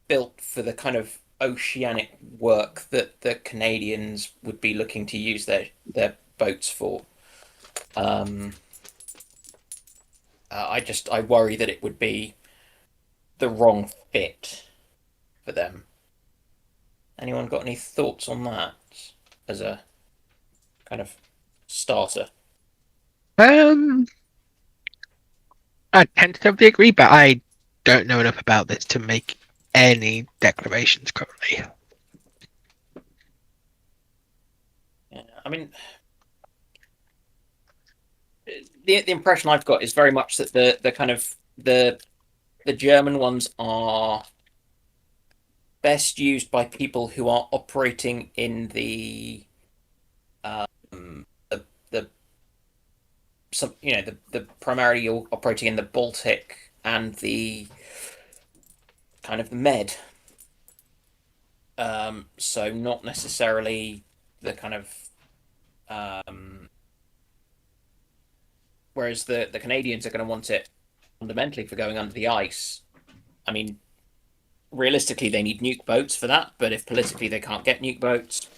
built for the kind of oceanic work that the Canadians would be looking to use their boats for. I worry that it would be the wrong fit for them. Anyone got any thoughts on that as a kind of starter? I tentatively agree, but I don't know enough about this to make any declarations currently. Yeah, I mean, the impression I've got is very much that the kind of the German ones are best used by people who are operating in the primarily you're operating in the Baltic and the kind of the Med. So not necessarily the kind of whereas the Canadians are going to want it fundamentally for going under the ice. I mean, realistically, they need nuke boats for that, but if politically they can't get nuke boats,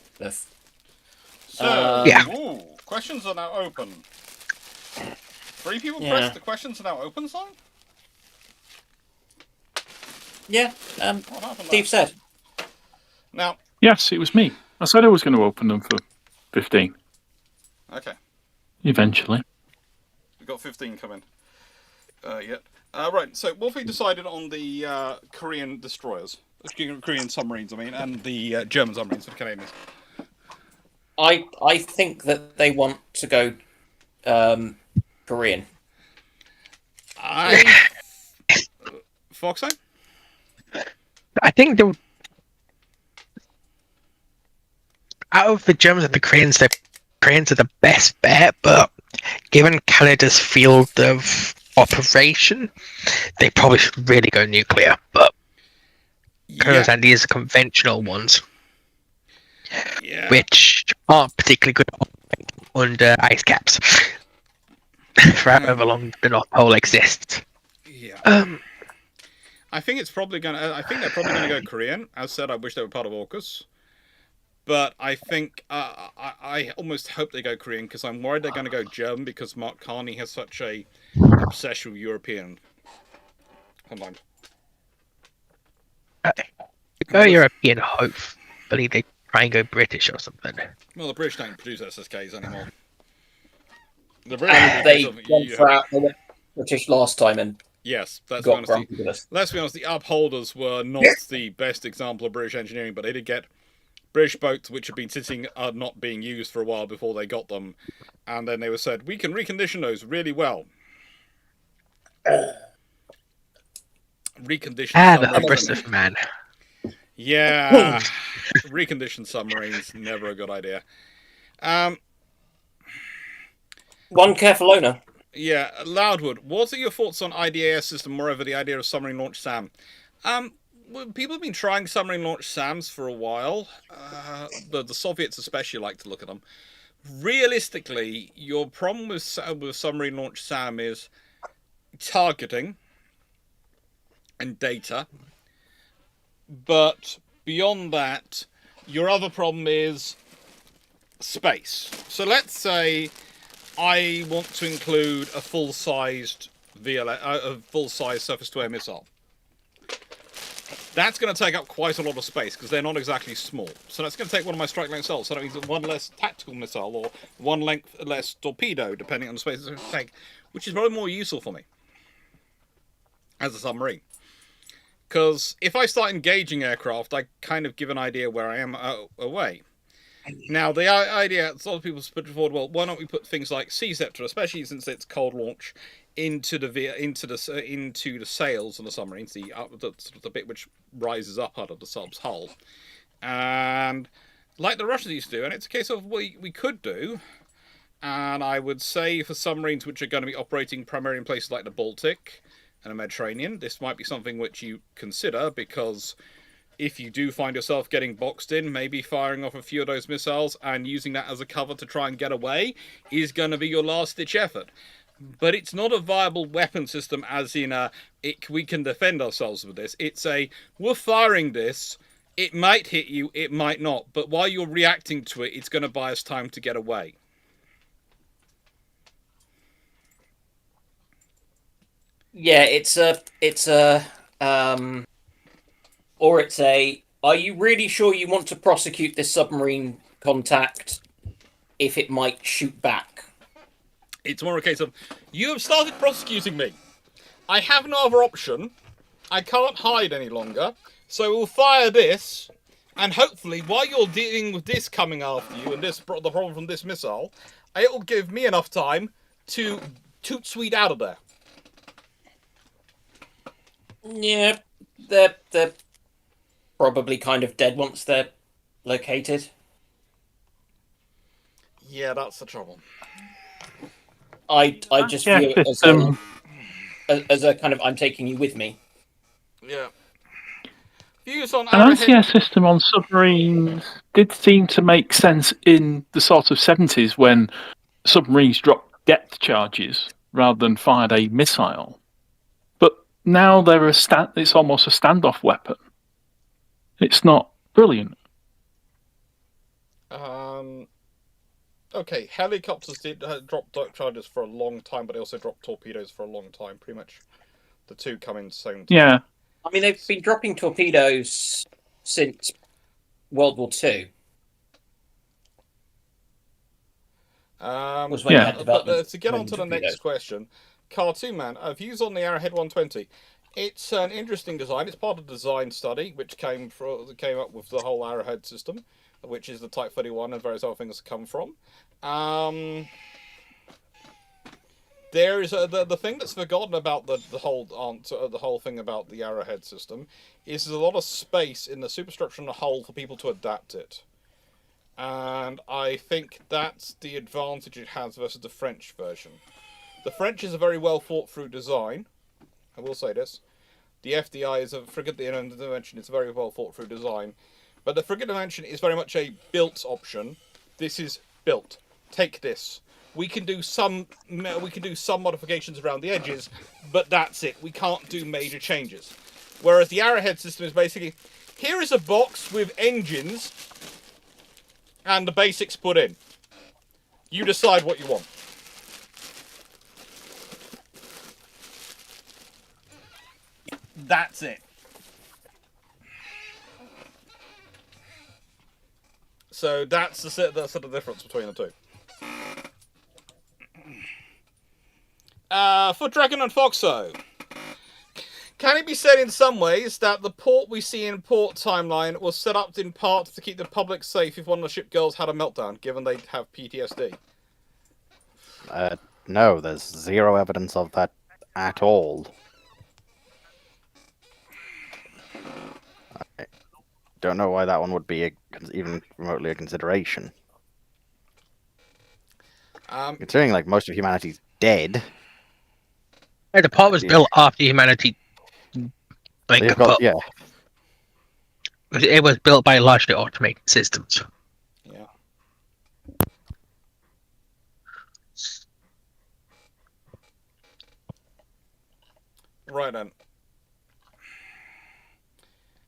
So, Yeah. ooh, questions are now open. 3 people Yeah. pressed the questions are now open sign? yeah, What happened Steve there? said. Now, Yes, it was me. I said I was going to open them for 15 okay, eventually. we've got 15 coming. Yet. Right, so what have we decided on the Korean destroyers? Korean submarines, I mean, and the German submarines, the Canadians. I think that they want to go Korean. Foxo? I think they would, out of the Germans and the Koreans are the best bet, but given Canada's field of operation, they probably should really go nuclear. But Yeah. and these are conventional ones, Yeah. which aren't particularly good under ice caps for however long the North Pole exists. Yeah. I think it's probably gonna. I think they're probably gonna go Korean. As said, I wish they were part of AUKUS, but I think I almost hope they go Korean because I'm worried they're gonna go German because Mark Carney has such a obsession with European. Sometimes. Go European, hopefully they try and go British or something. Well, the British don't produce SSKs anymore. The And British. they went British last time and Yes, let's be got honest. grumpy with us. Let's be honest. The upholders were not the best example of British engineering, but they did get British boats which had been sitting not being used for a while before they got them, and then they were said we can recondition those really well. Reconditioned The submarines. British man. Yeah, reconditioned submarines never a good idea. One careful owner. Yeah, Loudwood, what are your thoughts on IDAS system, moreover the idea of submarine launch SAM? Well, people have been trying submarine launch SAMs for a while. The Soviets especially like to look at them. Realistically, your problem with submarine launch SAM is targeting and data. But beyond that, your other problem is space. So let's say I want to include a full-sized full-size surface-to-air missile. That's going to take up quite a lot of space because they're not exactly small. So that's going to take one of my strike length cells. So that means one less tactical missile or one length less torpedo, depending on the space it's going to take, which is probably more useful for me as a submarine. Because if I start engaging aircraft, I kind of give an idea where I am away. Now, the idea, a lot of people put forward, well, why don't we put things like Sea Scepter, especially since it's cold launch, into the sails on the submarines, the bit which rises up out of the sub's hull, and like the Russians used to do, and it's a case of we could do, and I would say for submarines which are going to be operating primarily in places like the Baltic and the Mediterranean, this might be something which you consider because if you do find yourself getting boxed in, maybe firing off a few of those missiles and using that as a cover to try and get away is going to be your last-ditch effort. But it's not a viable weapon system as in we can defend ourselves with this. It's we're firing this, it might hit you, it might not, but while you're reacting to it, it's going to buy us time to get away. Yeah, are you really sure you want to prosecute this submarine contact if it might shoot back? It's more a case of, you have started prosecuting me. I have no other option. I can't hide any longer. So we'll fire this, and hopefully, while you're dealing with this coming after you, and the problem from this missile, it will give me enough time to toot sweet out of there. Yeah, they're probably kind of dead once they're located. Yeah, that's the trouble. I just view it as a kind of I'm taking you with me. Yeah. Views on An ICS system on submarines did seem to make sense in the sort of 70s when submarines dropped depth charges rather than fired a missile. But now it's almost a standoff weapon. It's not brilliant. Okay, helicopters did drop dark charges for a long time, but they also dropped torpedoes for a long time. Pretty much, the two come in the same time. Yeah. I mean, they've been dropping torpedoes since World War II. Was when you had development. To get on to the next question, Cartoon Man, views on the Arrowhead 120. It's an interesting design. It's part of the design study, which came up with the whole Arrowhead system, which is the Type 31 and various other things come from. There is the thing that's forgotten about the whole thing about the Arrowhead system is there's a lot of space in the superstructure and the hull for people to adapt it. And I think that's the advantage it has versus the French version. The French is a very well thought through design. I will say this. The FDI is a frigate dimension. It's a very well thought through design. But the frigate dimension is very much a built option. This is built. Take this. We can do some modifications around the edges, but that's it. We can't do major changes. Whereas the Arrowhead system is basically, here is a box with engines and the basics put in. You decide what you want. That's it. So that's the sort of difference between the two. For Dragon and Foxo, can it be said in some ways that the port we see in Port Timeline was set up in part to keep the public safe if one of the ship girls had a meltdown, given they have PTSD? No, there's zero evidence of that at all. I don't know why that one would be even remotely a consideration. Considering like most of humanity's dead. Hey, the port was built after humanity. Yeah. It was built by largely automated systems. Yeah. Right then.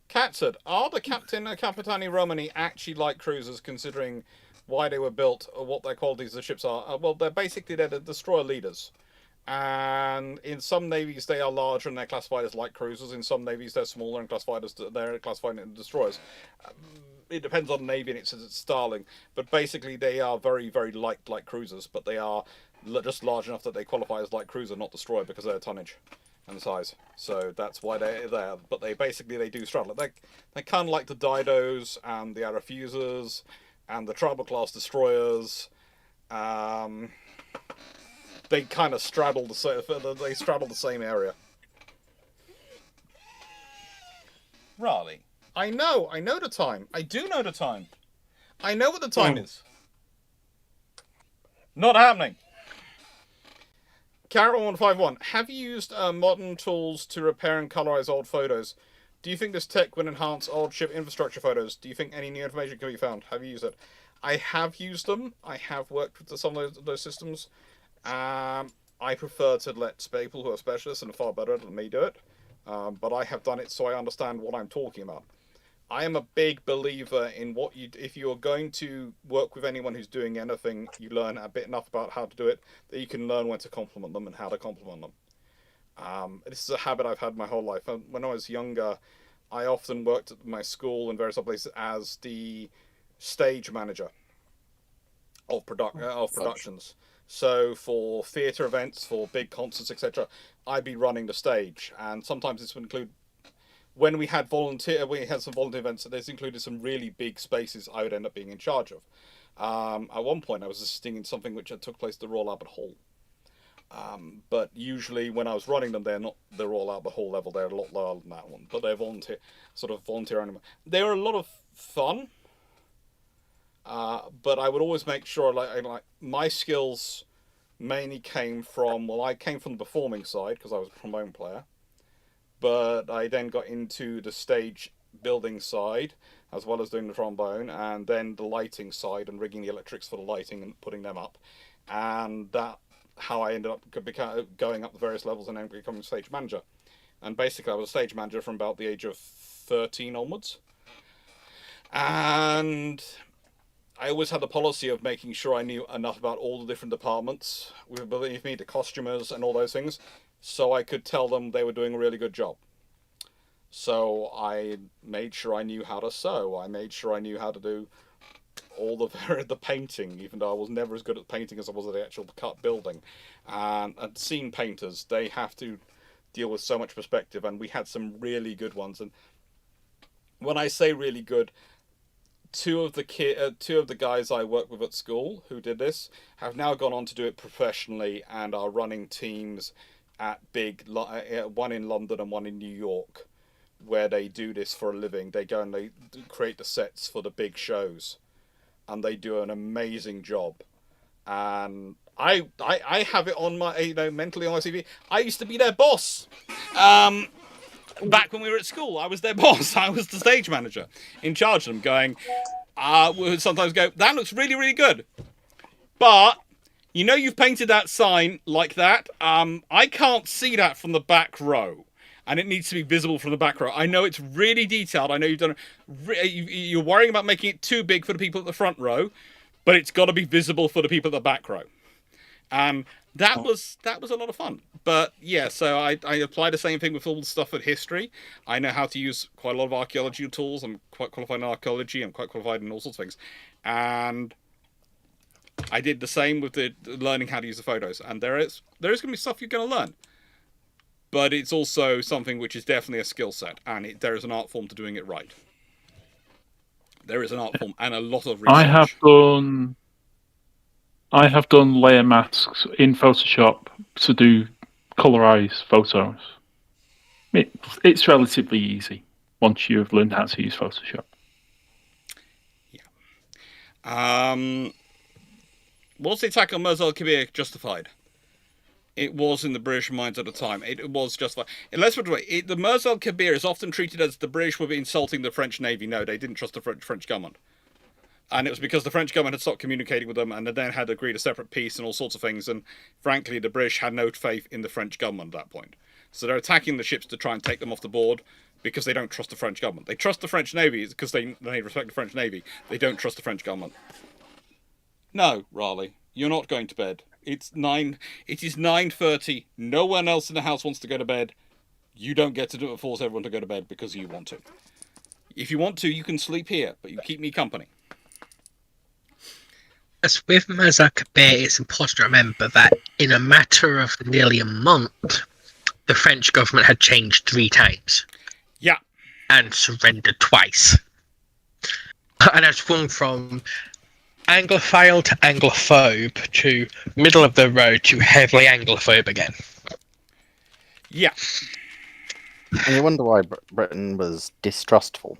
Cat said, are the Capitani Romani actually light cruisers, considering why they were built or what their qualities of the ships are? Well, they're the destroyer leaders. And in some navies they are larger and they're classified as light cruisers. In some navies they're smaller and they're classified as destroyers. It depends on the navy and its styling. But basically they are very, very light cruisers. But they are just large enough that they qualify as light cruiser, not destroyer, because of their tonnage and size. So that's why they're there. But they do straddle. They're kind of like the Didos and the Arafusers and the Tribal class destroyers. They kind of straddle the same area. Raleigh, I know the time. I do know the time. I know what the time is. Not happening. Carrot151, have you used modern tools to repair and colorize old photos? Do you think this tech would enhance old ship infrastructure photos? Do you think any new information can be found? Have you used it? I have used them. I have worked with some of those systems. I prefer to let people who are specialists and are far better than me do it. But I have done it so I understand what I'm talking about. I am a big believer in if you are going to work with anyone who's doing anything, you learn a bit enough about how to do it, that you can learn when to compliment them and how to compliment them. This is a habit I've had my whole life. When I was younger, I often worked at my school and various other places as the stage manager of productions. So for theatre events, for big concerts, etc., I'd be running the stage, and sometimes this would include when we had some volunteer events. This included some really big spaces I would end up being in charge of. At one point, I was assisting in something which took place at the Royal Albert Hall. But usually, when I was running them, they're not the Royal Albert Hall level. They're a lot lower than that one. But they're volunteer animal. They were a lot of fun. But I would always make sure, like my skills mainly came from, I came from the performing side because I was a trombone player. But I then got into the stage building side, as well as doing the trombone, and then the lighting side and rigging the electrics for the lighting and putting them up. And that how I ended up going up the various levels and then becoming stage manager. And basically, I was a stage manager from about the age of 13 onwards. And I always had the policy of making sure I knew enough about all the different departments, believe me, the costumers and all those things, so I could tell them they were doing a really good job. So I made sure I knew how to sew. I made sure I knew how to do all the painting, even though I was never as good at painting as I was at the actual cut building. And scene painters, they have to deal with so much perspective, and we had some really good ones. And when I say really good, two of the guys I worked with at school who did this have now gone on to do it professionally and are running teams at one in London and one in New York, where they do this for a living. They go and they create the sets for the big shows, and they do an amazing job. And I have it on my mentally on my CV. I used to be their boss. Back when we were at school, I was their boss. I was the stage manager in charge of them, going, would sometimes go, that looks really, really good. But, you've painted that sign like that. I can't see that from the back row. And it needs to be visible from the back row. I know it's really detailed. I know you're worrying about making it too big for the people at the front row, but it's got to be visible for the people at the back row. That was a lot of fun. But yeah, so I apply the same thing with all the stuff at history. I know how to use quite a lot of archaeology tools. I'm quite qualified in archaeology. I'm quite qualified in all sorts of things. And I did the same with the learning how to use the photos. And there is going to be stuff you're going to learn. But it's also something which is definitely a skill set. And there is an art form to doing it right. There is an art form and a lot of research. I have done layer masks in Photoshop to do colorize photos. It's relatively easy once you've learned how to use Photoshop. Yeah. Was the attack on Mirza al-Kabir justified? It was in the British minds at the time. It was justified. Let's put it away. The Mirza al-Kabir is often treated as the British were insulting the French Navy. No, they didn't trust the French government. And it was because the French government had stopped communicating with them and then had agreed a separate peace and all sorts of things. And frankly, the British had no faith in the French government at that point. So they're attacking the ships to try and take them off the board because they don't trust the French government. They trust the French Navy because they respect the French Navy. They don't trust the French government. No, Raleigh, you're not going to bed. It is 9:30. No one else in the house wants to go to bed. You don't get to force everyone to go to bed because you want to. If you want to, you can sleep here, but you keep me company. As with Mirza Kabir, it's important to remember that in a matter of nearly a month, the French government had changed 3 times. Yeah. And surrendered twice. And has gone from Anglophile to Anglophobe to middle of the road to heavily Anglophobe again. Yeah. And you wonder why Britain was distrustful.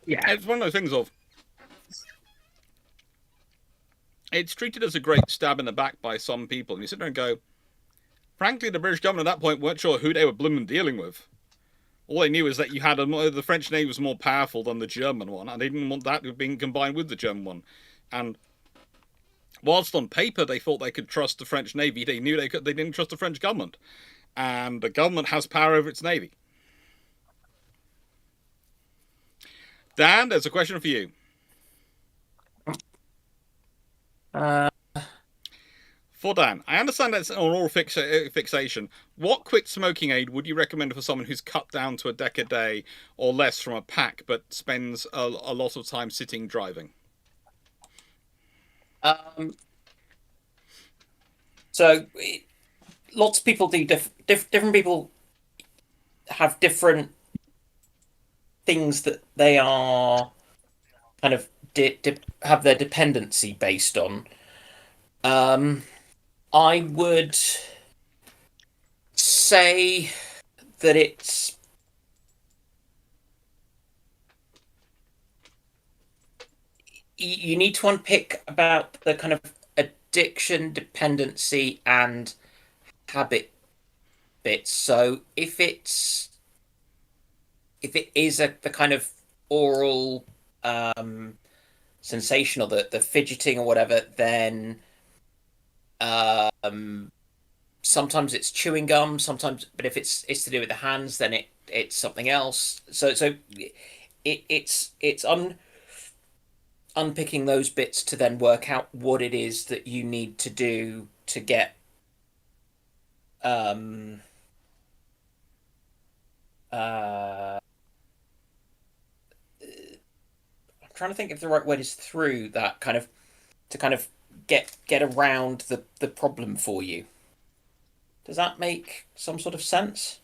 Yeah. It's one of those things of, it's treated as a great stab in the back by some people. And you sit there and go, frankly, the British government at that point weren't sure who they were blooming dealing with. All they knew is that you had the French Navy was more powerful than the German one, and they didn't want that being combined with the German one. And whilst on paper they thought they could trust the French Navy, they knew they didn't trust the French government. And the government has power over its Navy. Dan, there's a question for you. For Dan, I understand that's an oral fixation. What quick smoking aid would you recommend for someone who's cut down to a deck a day or less from a pack, but spends a lot of time sitting driving? So, lots of people do different people have different things that they are kind of have their dependency based on. I would say that it's you need to unpick about the kind of addiction, dependency, and habit bits. So if it is the kind of oral sensation or the fidgeting or whatever, then Sometimes it's chewing gum. Sometimes, but if it's to do with the hands, then it's something else. So it's unpicking those bits to then work out what it is that you need to do to get I'm trying to think if the right word is through that kind of to kind of get around the problem for you. Does that make some sort of sense?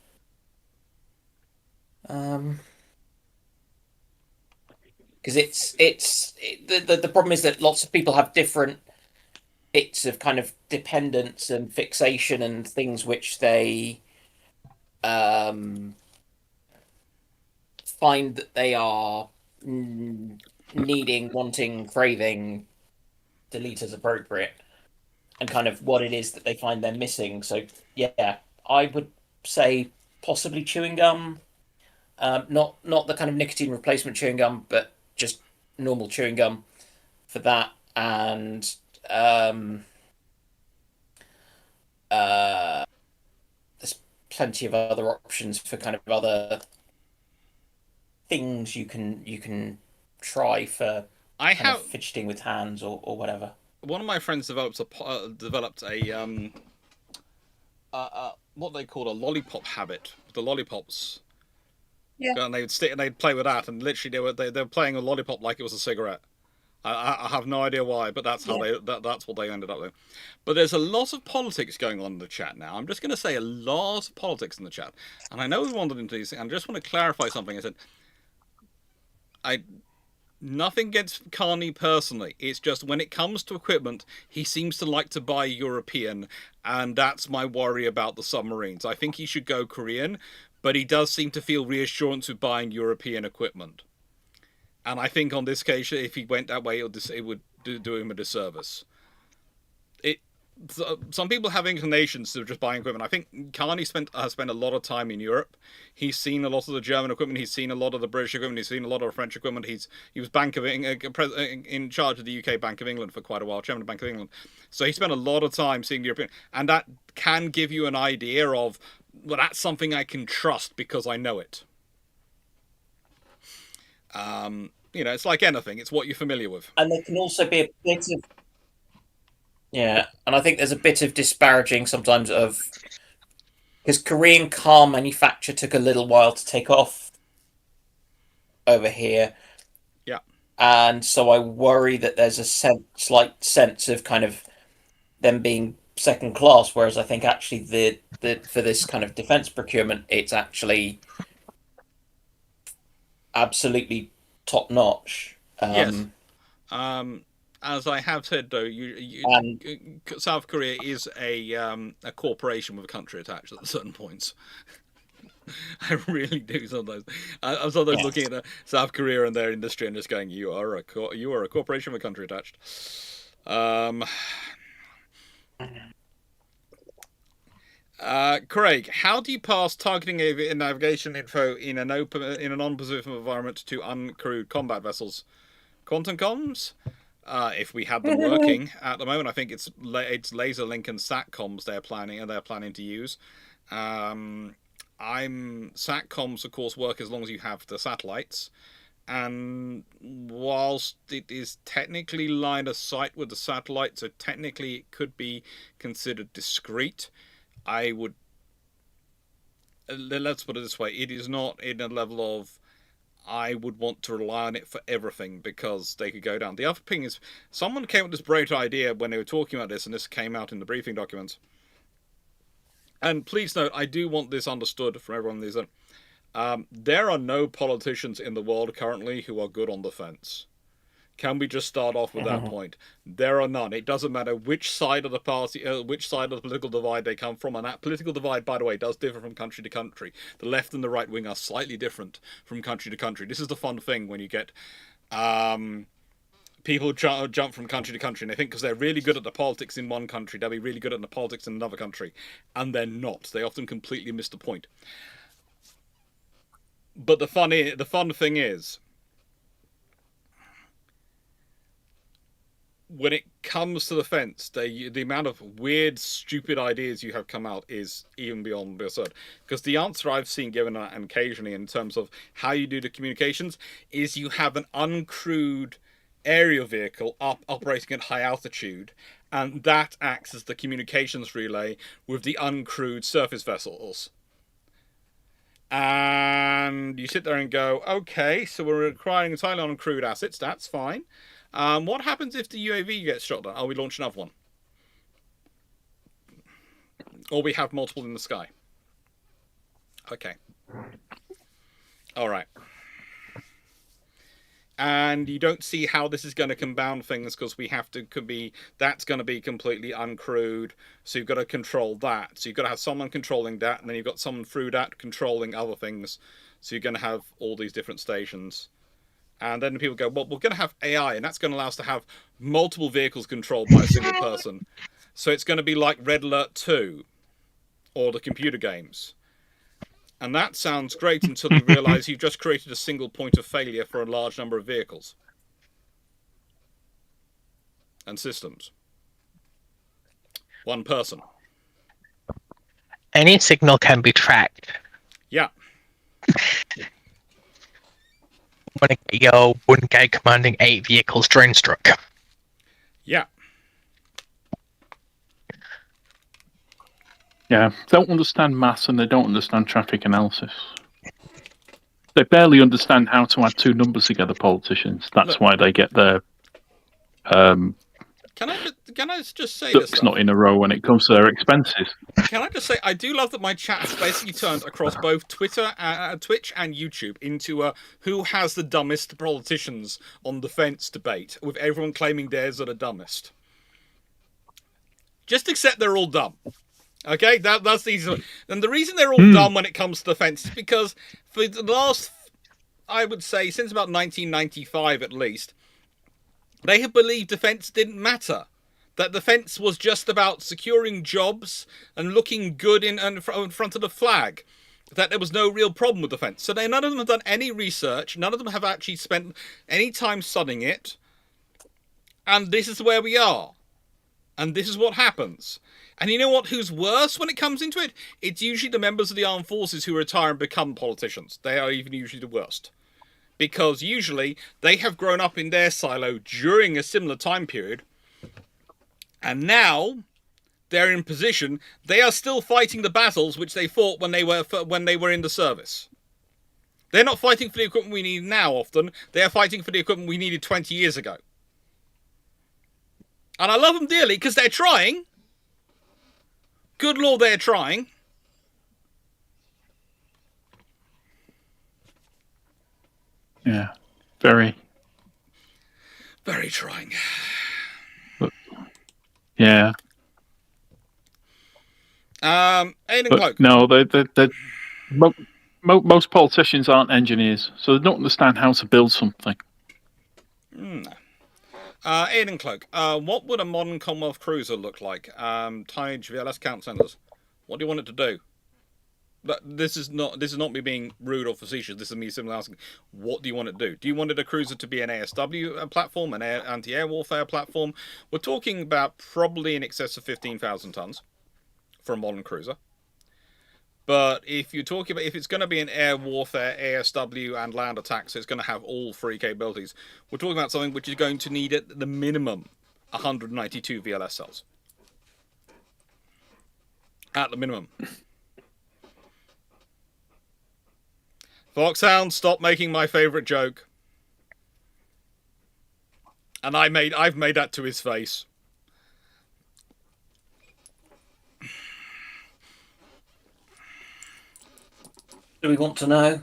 Because the problem is that lots of people have different bits of kind of dependence and fixation and things which they find that they are needing, wanting, craving, delete as appropriate, and kind of what it is that they find they're missing. So yeah, I would say possibly chewing gum, not the kind of nicotine replacement chewing gum, but just normal chewing gum for that. And there's plenty of other options for kind of other things you can try for I kind have of fidgeting with hands or whatever. one of my friends developed a what they call a lollipop habit. The lollipops. Yeah. And they would stick and they'd play with that, and literally they were playing a lollipop like it was a cigarette. I have no idea why, but that's how that's what they ended up with. But there's a lot of politics going on in the chat now. I'm just going to say a lot of politics in the chat, and I know we wandered into these things. I just want to clarify something. I said, nothing against Carney personally. It's just when it comes to equipment, he seems to like to buy European, and that's my worry about the submarines. I think he should go Korean, but he does seem to feel reassurance with buying European equipment. And I think on this occasion, if he went that way, it would do him a disservice. Some people have inclinations to just buying equipment. I think Carney has spent a lot of time in Europe. He's seen a lot of the German equipment. He's seen a lot of the British equipment. He's seen a lot of the French equipment. He was in charge of the UK Bank of England for quite a while, Chairman of the Bank of England. So he spent a lot of time seeing the European, and that can give you an idea of, well, that's something I can trust because I know it. It's like anything. It's what you're familiar with. And there can also be a bit of and I think there's a bit of disparaging sometimes of because Korean car manufacture took a little while to take off over here. Yeah. And so I worry that there's a slight sense of kind of them being second class, whereas I think actually the for this kind of defense procurement, it's actually absolutely top notch. Yes. As I have said, though, South Korea is a corporation with a country attached at certain points. I really do sometimes. I'm sometimes looking at South Korea and their industry and just going, "You are a corporation with a country attached." Craig, how do you pass targeting and navigation info in a non-positive environment to uncrewed combat vessels? Quantum comms? If we had them working at the moment, I think it's laser link and satcoms they're planning to use. Satcoms, of course, work as long as you have the satellites, and whilst it is technically line of sight with the satellite, so technically it could be considered discrete. Let's put it this way: it is not in a level of I would want to rely on it for everything because they could go down. The other thing is, someone came with this great idea when they were talking about this, and this came out in the briefing documents. And please note, I do want this understood from everyone. There are no politicians in the world currently who are good on the fence. Can we just start off with that point? There are none. It doesn't matter which side of the party, which side of the political divide they come from, and that political divide, by the way, does differ from country to country. The left and the right wing are slightly different from country to country. This is the fun thing when you get people jump from country to country, and they think because they're really good at the politics in one country, they'll be really good at the politics in another country, and they're not. They often completely miss the point. But the fun thing is, when it comes to the fence, the amount of weird, stupid ideas you have come out is even beyond absurd. Because the answer I've seen given occasionally in terms of how you do the communications is you have an uncrewed aerial vehicle operating at high altitude, and that acts as the communications relay with the uncrewed surface vessels. And you sit there and go, okay, so we're requiring entirely uncrewed assets, that's fine. What happens if the UAV gets shot down? Oh, we launch another one. Or we have multiple in the sky. Okay. Alright. And you don't see how this is going to compound things because that's going to be completely uncrewed. So you've got to control that. So you've got to have someone controlling that, and then you've got someone through that controlling other things. So you're going to have all these different stations. And then people go, well, we're going to have AI, and that's going to allow us to have multiple vehicles controlled by a single person. So it's going to be like Red Alert 2 or the computer games. And that sounds great until you realise you've just created a single point of failure for a large number of vehicles and systems. One person. Any signal can be tracked. Yeah. When your one guy commanding 8 vehicles drone struck. Yeah. Yeah, don't understand maths and they don't understand traffic analysis. They barely understand how to add 2 numbers together, politicians. That's why they get their Can I just say this? ducks not in a row when it comes to their expenses. Can I just say, I do love that my chat has basically turned across both Twitter, Twitch and YouTube into a who has the dumbest politicians on the fence debate, with everyone claiming theirs are the dumbest. Just accept they're all dumb. Okay, that's easy. And the reason they're all dumb when it comes to the fence is because for the last, I would say, since about 1995 at least, they have believed defence didn't matter. That defence was just about securing jobs and looking good in front of the flag. That there was no real problem with defence. So none of them have done any research. None of them have actually spent any time studying it. And this is where we are. And this is what happens. And you know what? Who's worse when it comes into it? It's usually the members of the armed forces who retire and become politicians. They are even usually the worst. Because usually they have grown up in their silo during a similar time period. And now they're in position. They are still fighting the battles which they fought when they were in the service. They're not fighting for the equipment we need now often. They are fighting for the equipment we needed 20 years ago. And I love them dearly because they're trying. Good Lord, they're trying. Yeah, very. Very trying. But, yeah. Aidan Clarke. No, most politicians aren't engineers, so they don't understand how to build something. Aidan Clarke, what would a modern Commonwealth cruiser look like? Tonnage, VLS count centers. What do you want it to do? This is not me being rude or facetious. This is me simply asking, what do you want it to do? Do you want it a cruiser to be an ASW platform, an anti-air warfare platform? We're talking about probably in excess of 15,000 tons for a modern cruiser. But if you're talking about if it's going to be an air warfare, ASW, and land attack, so it's going to have all 3 capabilities, we're talking about something which is going to need at the minimum 192 VLS cells. At the minimum. Foxhound, stop making my favourite joke. And I've made that to his face. Do we want to know?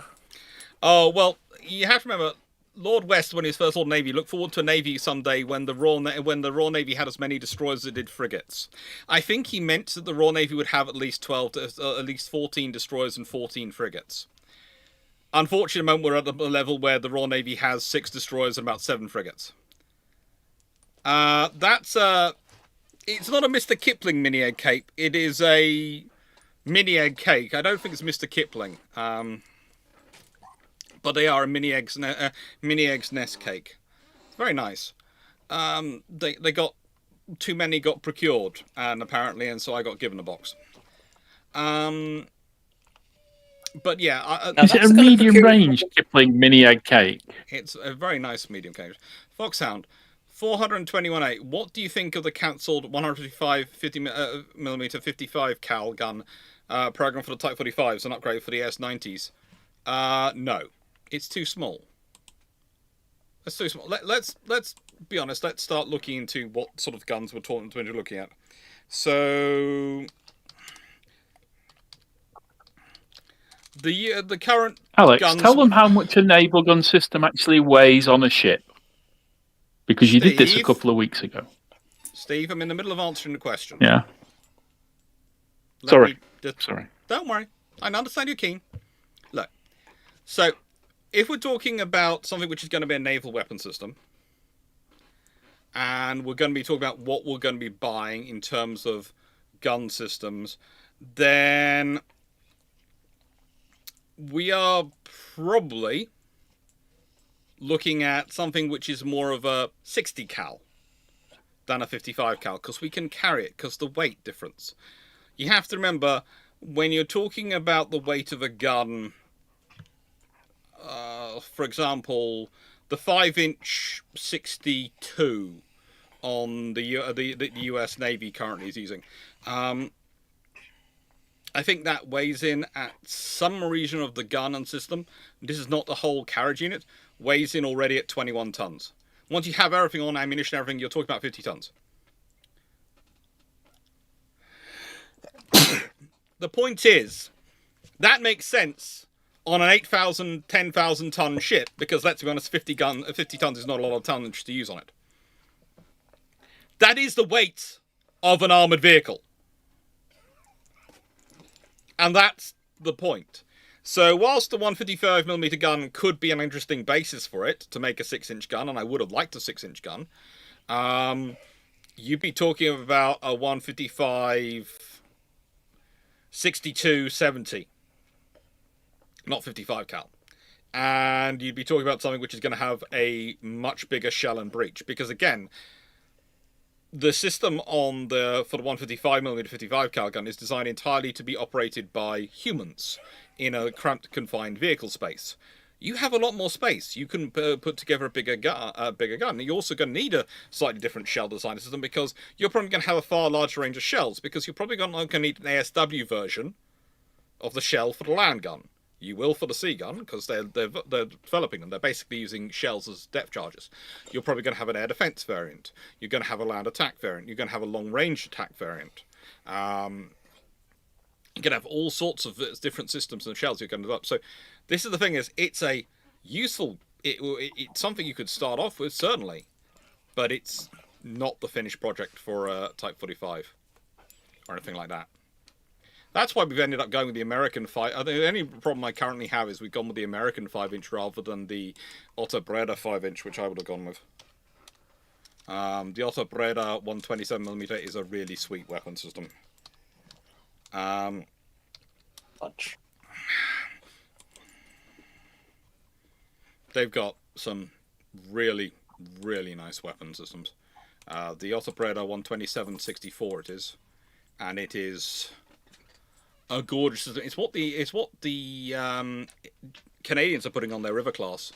Oh, well, you have to remember, Lord West, when he was First Lord Navy, looked forward to a Navy someday when the Royal Navy had as many destroyers as it did frigates. I think he meant that the Royal Navy would have at least 14 destroyers and 14 frigates. Unfortunately, at the moment, we're at the level where the Royal Navy has 6 destroyers and about 7 frigates. It's not a Mr. Kipling mini egg cape. It is a mini egg cake. I don't think it's Mr. Kipling. But they are a mini eggs nest cake. It's very nice. They got too many got procured, and so I got given a box. But yeah, Now, Is it that's a kind of medium peculiar. range Kipling mini egg cake? it's a very nice medium cage. Foxhound, 421.8. What do you think of the cancelled 155 50mm 55 cal gun program for the Type 45s, an upgrade for the S90s? No, it's too small. That's too small. Let's be honest. Let's start looking into what sort of guns we're looking at. So the current Alex, guns. tell them how much a naval gun system actually weighs on a ship. Because you did this a Steve? couple of weeks ago. Steve, I'm in the middle of answering the question. Yeah. Let Sorry. me just- Sorry. Don't worry. I understand you're keen. Look. So, if we're talking about something which is going to be a naval weapon system, and we're going to be talking about what we're going to be buying in terms of gun systems, then we are probably looking at something which is more of a 60 cal than a 55 cal, because we can carry it, because the weight difference. You have to remember, when you're talking about the weight of a gun, for example, the 5-inch 62 on the US Navy currently is using, I think that weighs in at some region of the gun and system. This is not the whole carriage unit. Weighs in already at 21 tons. Once you have everything on, ammunition, everything, you're talking about 50 tons. The point is, that makes sense on an 8,000, 10,000 ton ship, because let's be honest, 50 tons is not a lot of tonnage to use on it. That is the weight of an armoured vehicle. And that's the point. So whilst the 155mm gun could be an interesting basis for it to make a 6-inch gun, and I would have liked a 6-inch gun, you'd be talking about a 155 62 70, not 55 cal. And you'd be talking about something which is going to have a much bigger shell and breech, because again, the system for the 155mm 55 cal gun is designed entirely to be operated by humans in a cramped, confined vehicle space. You have a lot more space. You can put together a bigger gun. You're also going to need a slightly different shell design system, because you're probably going to have a far larger range of shells, because you're probably going to need an ASW version of the shell for the land gun. You will for the sea gun, because they're developing them. They're basically using shells as depth charges. You're probably going to have an air defense variant. You're going to have a land attack variant. You're going to have a long range attack variant. You're going to have all sorts of different systems and shells you're going to develop. So this is the thing, is it's a useful, it's something you could start off with, certainly, but it's not the finished project for Type 45 or anything like that. That's why we've ended up going with the American 5. The only problem I currently have is we've gone with the American 5-inch rather than the Otto Breda 5-inch, which I would have gone with. The Otto Breda 127mm is a really sweet weapon system. Much. They've got some really, really nice weapon systems. The Otto Breda 127-64 it is, and it is a gorgeous system. It's what the Canadians are putting on their River class.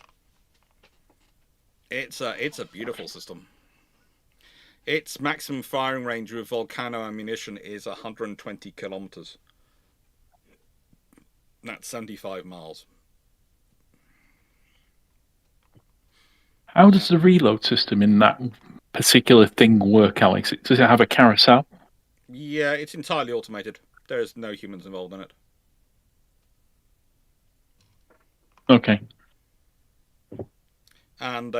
It's a beautiful system. Its maximum firing range with Volcano ammunition is 120 kilometers. That's 75 miles. How does the reload system in that particular thing work, Alex? Does it have a carousel? Yeah, it's entirely automated. There's no humans involved in it. Okay. And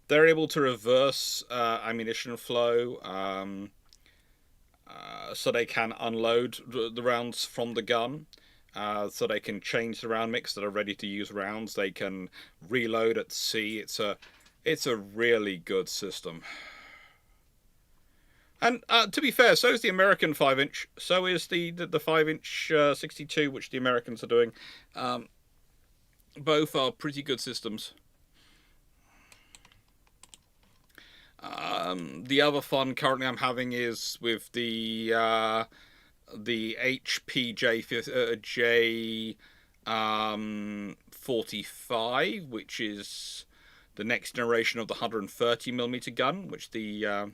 they're able to reverse ammunition flow, so they can unload the rounds from the gun, so they can change the round mix that are ready to use rounds. They can reload at sea. It's a really good system. And to be fair, so is the American 5-inch. So is the 5-inch 62, which the Americans are doing. Both are pretty good systems. The other fun currently I'm having is with the HPJ J 45, which is the next generation of the 130mm gun, which the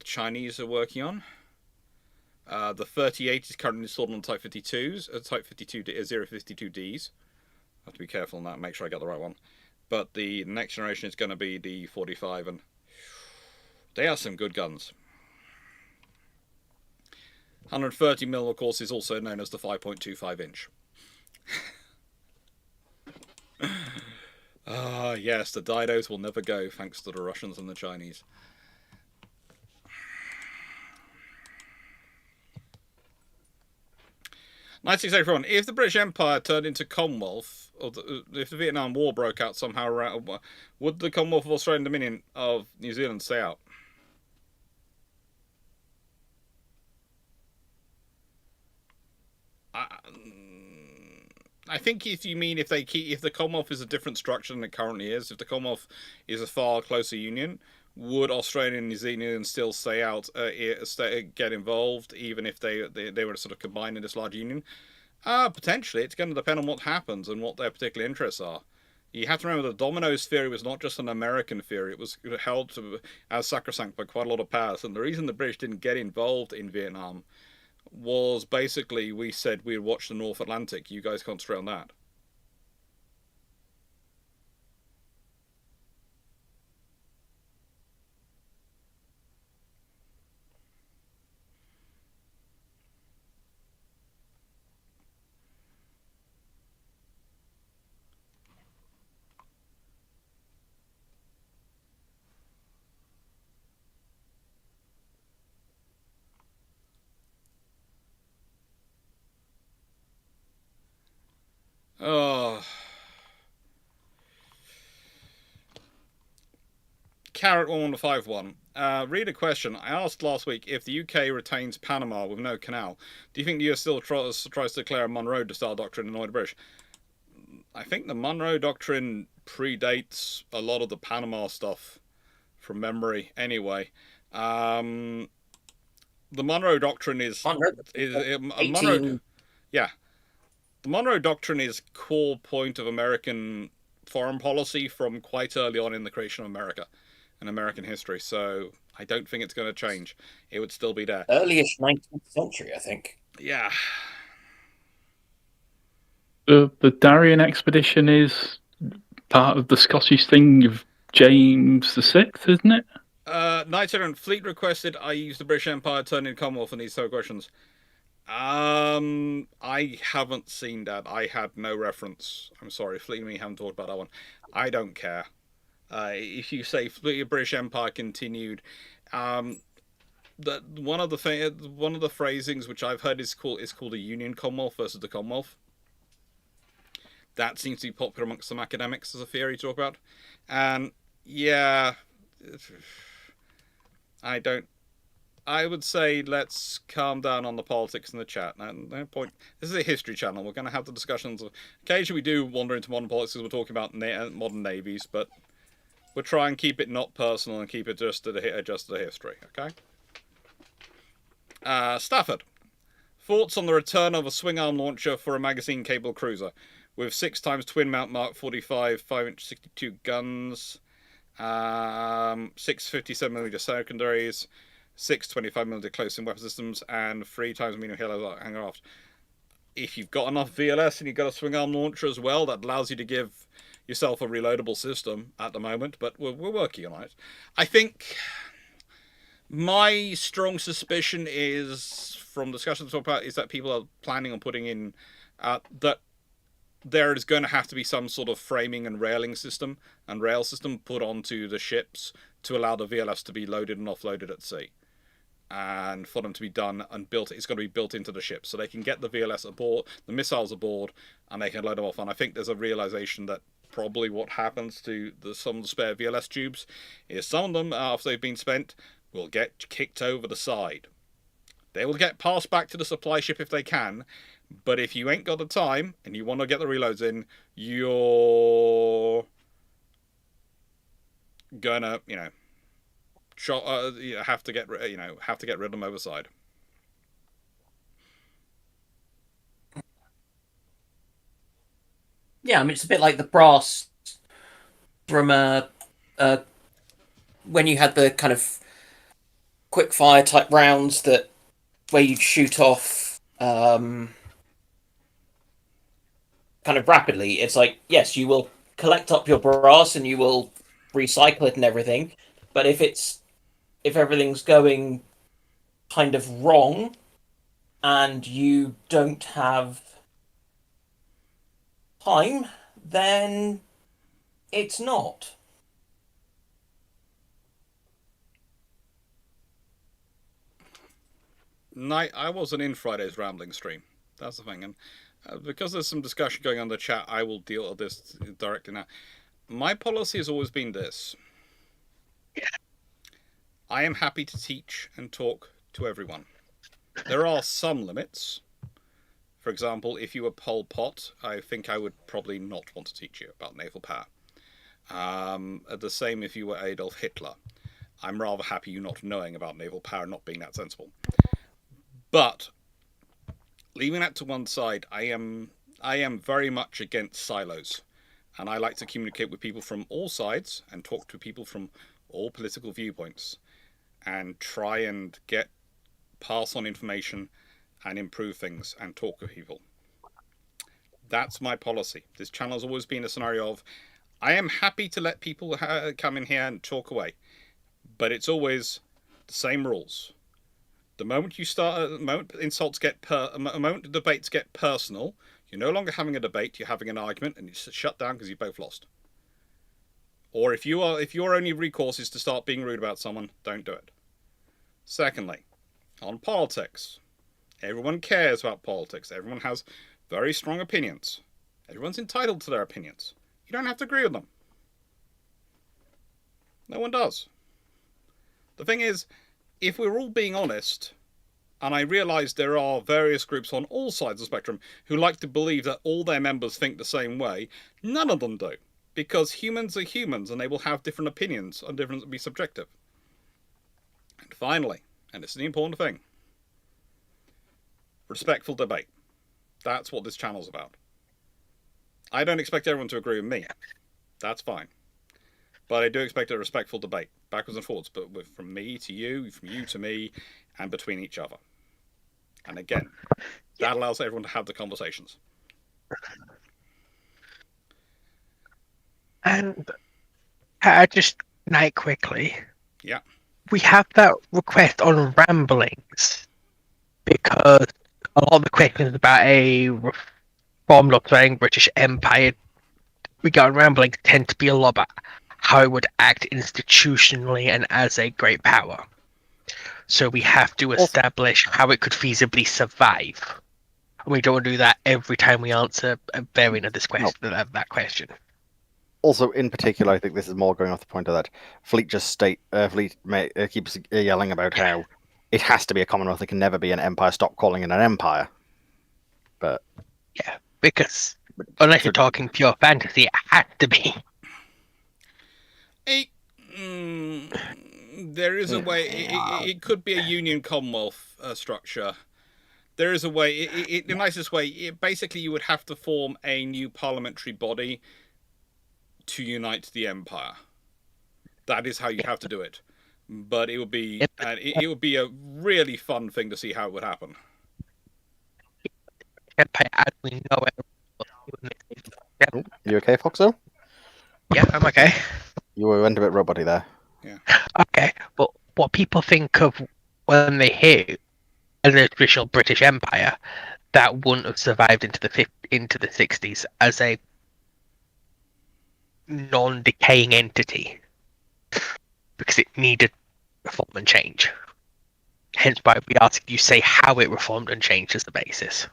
Chinese are working on. The 38 is currently installed on Type 52s, Type 52 052Ds. I have to be careful on that, make sure I get the right one. But the next generation is going to be the 45, and they are some good guns. 130mm, of course, is also known as the 5.25 inch. Ah, yes, the dinos will never go, thanks to the Russians and the Chinese. everyone. If the British Empire turned into Commonwealth, or if the Vietnam War broke out somehow around, would the Commonwealth of Australian Dominion of New Zealand stay out? I think if you mean if the Commonwealth is a different structure than it currently is, if the Commonwealth is a far closer union, would Australia and New Zealand still stay out, get involved, even if they were sort of combined in this large union? Potentially. It's going to depend on what happens and what their particular interests are. You have to remember the dominoes theory was not just an American theory. It was held as sacrosanct by quite a lot of powers. And the reason the British didn't get involved in Vietnam was basically we said we'd watch the North Atlantic. You guys concentrate on that. Oh. Carrot 1151. Read a question. I asked last week if the UK retains Panama with no canal. Do you think the US still tries to declare a Monroe-style doctrine and annoy the British? I think the Monroe Doctrine predates a lot of the Panama stuff from memory anyway. The Monroe Doctrine is... Yeah. The Monroe Doctrine is core point of American foreign policy from quite early on in the creation of America and American history, so I don't think it's going to change. It would still be there. Earliest 19th century, I think. Yeah. The Darien expedition is part of the Scottish thing of James VI, isn't it? Knight Fleet requested I use the British Empire turn in Commonwealth in these two questions. I haven't seen that. I had no reference. I'm sorry, Fleet and me haven't talked about that one. I don't care. If you say Fleet of British Empire continued, that one of the phrasings which I've heard is called a Union Commonwealth versus the Commonwealth. That seems to be popular amongst some academics as a theory to talk about, and yeah, I would say let's calm down on the politics in the chat. No point. This is a history channel. We're going to have the discussions. Occasionally we do wander into modern politics because we're talking about modern navies, but we'll try and keep it not personal and keep it just to the history. Okay. Stafford. Thoughts on the return of a swing-arm launcher for a magazine-capable cruiser with 6x twin-mount Mark 45 5-inch 62 guns, 6 57mm secondaries, 6 25mm close-in weapon systems, and 3x medium hangar aft. If you've got enough VLS and you've got a swing-arm launcher as well, that allows you to give yourself a reloadable system at the moment, but we're working on it. I think my strong suspicion is, from discussions about, is that people are planning on putting in that there is going to have to be some sort of framing and railing system and rail system put onto the ships to allow the VLS to be loaded and offloaded at sea. And for them to be done and built, it's going to be built into the ship, so they can get the VLS aboard, the missiles aboard, and they can load them off. And I think there's a realization that probably what happens to some of the spare VLS tubes is some of them, after they've been spent, will get kicked over the side. They will get passed back to the supply ship if they can, but if you ain't got the time and you want to get the reloads in, you're gonna, have to get rid of them overside. Yeah, I mean, it's a bit like the brass from when you had the kind of quick fire type rounds that where you'd shoot off kind of rapidly. It's like, yes, you will collect up your brass and you will recycle it and everything, but if everything's going kind of wrong and you don't have time, then it's not. I wasn't in Friday's rambling stream. That's the thing, and because there's some discussion going on in the chat, I will deal with this directly now. My policy has always been this: I am happy to teach and talk to everyone. There are some limits. For example, if you were Pol Pot, I think I would probably not want to teach you about naval power. The same if you were Adolf Hitler. I'm rather happy you not knowing about naval power and not being that sensible. But leaving that to one side, I am very much against silos, and I like to communicate with people from all sides and talk to people from all political viewpoints, and try and pass on information and improve things and talk with people. That's my policy. This channel has always been a scenario of I am happy to let people come in here and talk away, but it's always the same rules. The moment the moment insults the moment debates get personal, you're no longer having a debate, you're having an argument, and it's shut down because you both lost. Or if your only recourse is to start being rude about someone, don't do it. Secondly, on politics, everyone cares about politics. Everyone has very strong opinions. Everyone's entitled to their opinions. You don't have to agree with them. No one does. The thing is, if we're all being honest, and I realise there are various groups on all sides of the spectrum who like to believe that all their members think the same way, none of them do. Because humans are humans and they will have different opinions and different be subjective. And finally, and it's the important thing, respectful debate. That's what this channel's about. I don't expect everyone to agree with me. That's fine. But I do expect a respectful debate, backwards and forwards, but from me to you, from you to me, and between each other. And again, that allows everyone to have the conversations. And I just night quickly. Yeah. We have that request on ramblings because a lot of the questions about a reformed or thriving British Empire we got on ramblings tend to be a lot about how it would act institutionally and as a great power. So we have to establish how it could feasibly survive. And we don't want to do that every time we answer a variant of this question. That question. Also, in particular, I think this is more going off the point of that Fleet keeps yelling about how it has to be a Commonwealth, it can never be an empire. Stop calling it an empire. But yeah, because unless you're talking pure fantasy, it has to be. There is a way. It could be a Union Commonwealth structure. There is a way. The nicest way. Basically, you would have to form a new parliamentary body to unite the empire. That is how you have to do it. But it would be it would be a really fun thing to see how it would happen. Empire as we know it. You okay, Foxo? Yeah, I'm okay. You went a bit roboty there. Yeah. Okay, but what people think of when they hear an official British Empire that wouldn't have survived into the 60s as a non-decaying entity because it needed reform and change. Hence why we ask you say how it reformed and changed as the basis.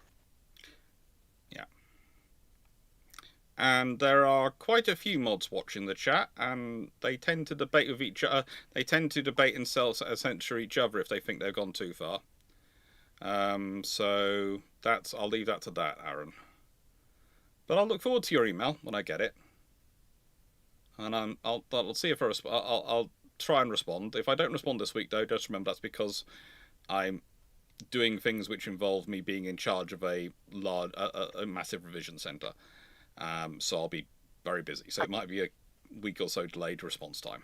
Yeah. And there are quite a few mods watching the chat, and they tend to debate with each other. They tend to debate and censor each other if they think they've gone too far. So I'll leave that to that, Aaron. But I'll look forward to your email when I get it. and I'll see if I'll try and respond. If I don't respond this week, though, just remember that's because I'm doing things which involve me being in charge of a massive revision center. So I'll be very busy. So it might be a week or so delayed response time.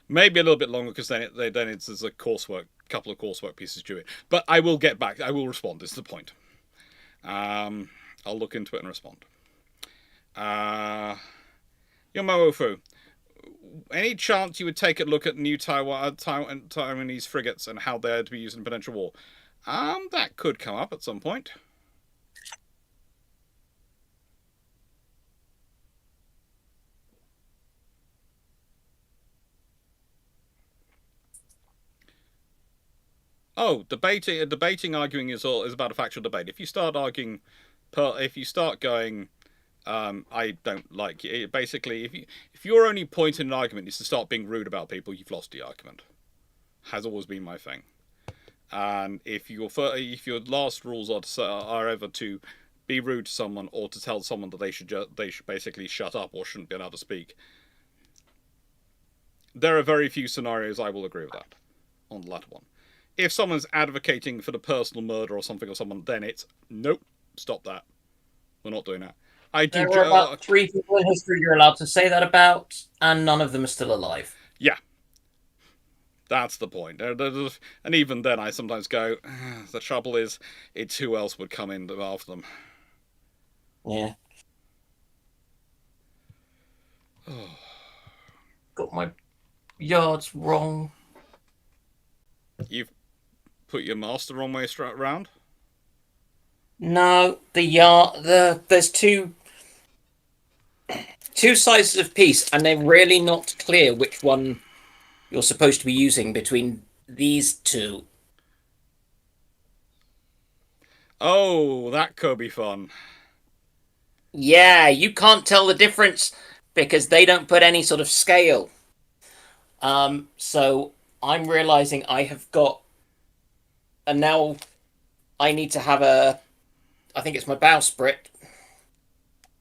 Maybe a little bit longer because there's a couple of coursework pieces due it. But I will get back. I will respond. Is the point. I'll look into it and respond. Yomofu, any chance you would take a look at new Taiwanese frigates and how they're to be used in potential war? That could come up at some point. Oh, debating, arguing is about a factual debate. If you start arguing, going, I don't like you. Basically, if your only point in an argument is to start being rude about people, you've lost the argument. Has always been my thing. And if your last rules are ever to be rude to someone or to tell someone that they should basically shut up or shouldn't be allowed to speak, there are very few scenarios I will agree with that on the latter one. If someone's advocating for the personal murder or something of someone, then it's nope, stop that. We're not doing that. There are about 3 people in history you're allowed to say that about, and none of them are still alive. Yeah. That's the point. And even then, I sometimes go, the trouble is, it's who else would come in after them. Yeah. Got my yards wrong. You've put your mast the wrong way round? No, there's two sides of piece, and they're really not clear which one you're supposed to be using between these two. Oh, that could be fun. Yeah, you can't tell the difference because they don't put any sort of scale. So I'm realizing I have got, and now I need to have I think it's my bowsprit,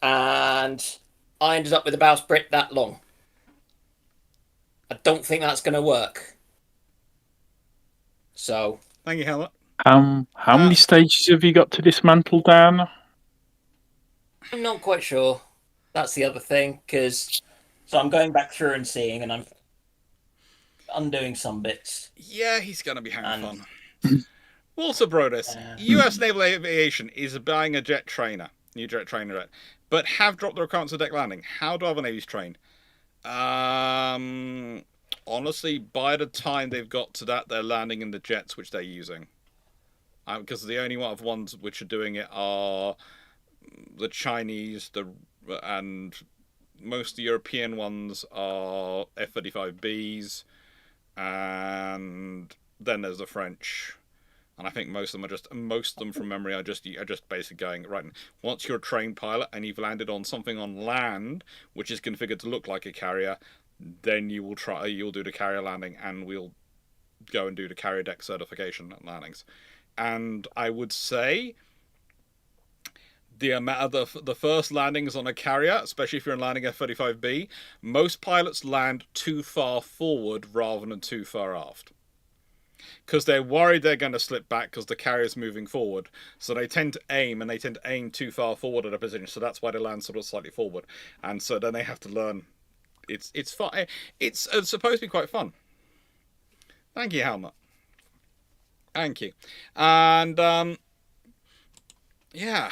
and I ended up with a bowsprit that long. I don't think that's going to work. So. Thank you, Helmut. How many stages have you got to dismantle, Dan? I'm not quite sure. That's the other thing, so I'm going back through and seeing, and I'm undoing some bits. Yeah, he's going to be having fun. Walter Brodus, U.S. Naval Aviation is buying a new jet trainer, but have dropped the requirements of deck landing. How do other navies train? Honestly, by the time they've got to that, they're landing in the jets which they're using. Because the only ones which are doing it are the Chinese, and most of the European ones are F-35Bs, and then there's the French. And I think most of them from memory are just basically going, right, once you're a trained pilot and you've landed on something on land which is configured to look like a carrier, then you'll do the carrier landing, and we'll go and do the carrier deck certification landings. And I would say the first landings on a carrier, especially if you're landing F-35B, most pilots land too far forward rather than too far aft. Because they're worried they're going to slip back because the carrier's moving forward. So they tend to aim too far forward at a position. So that's why they land sort of slightly forward. And so then they have to learn. It's fun. It's supposed to be quite fun. Thank you, Helmut. Thank you. And, yeah.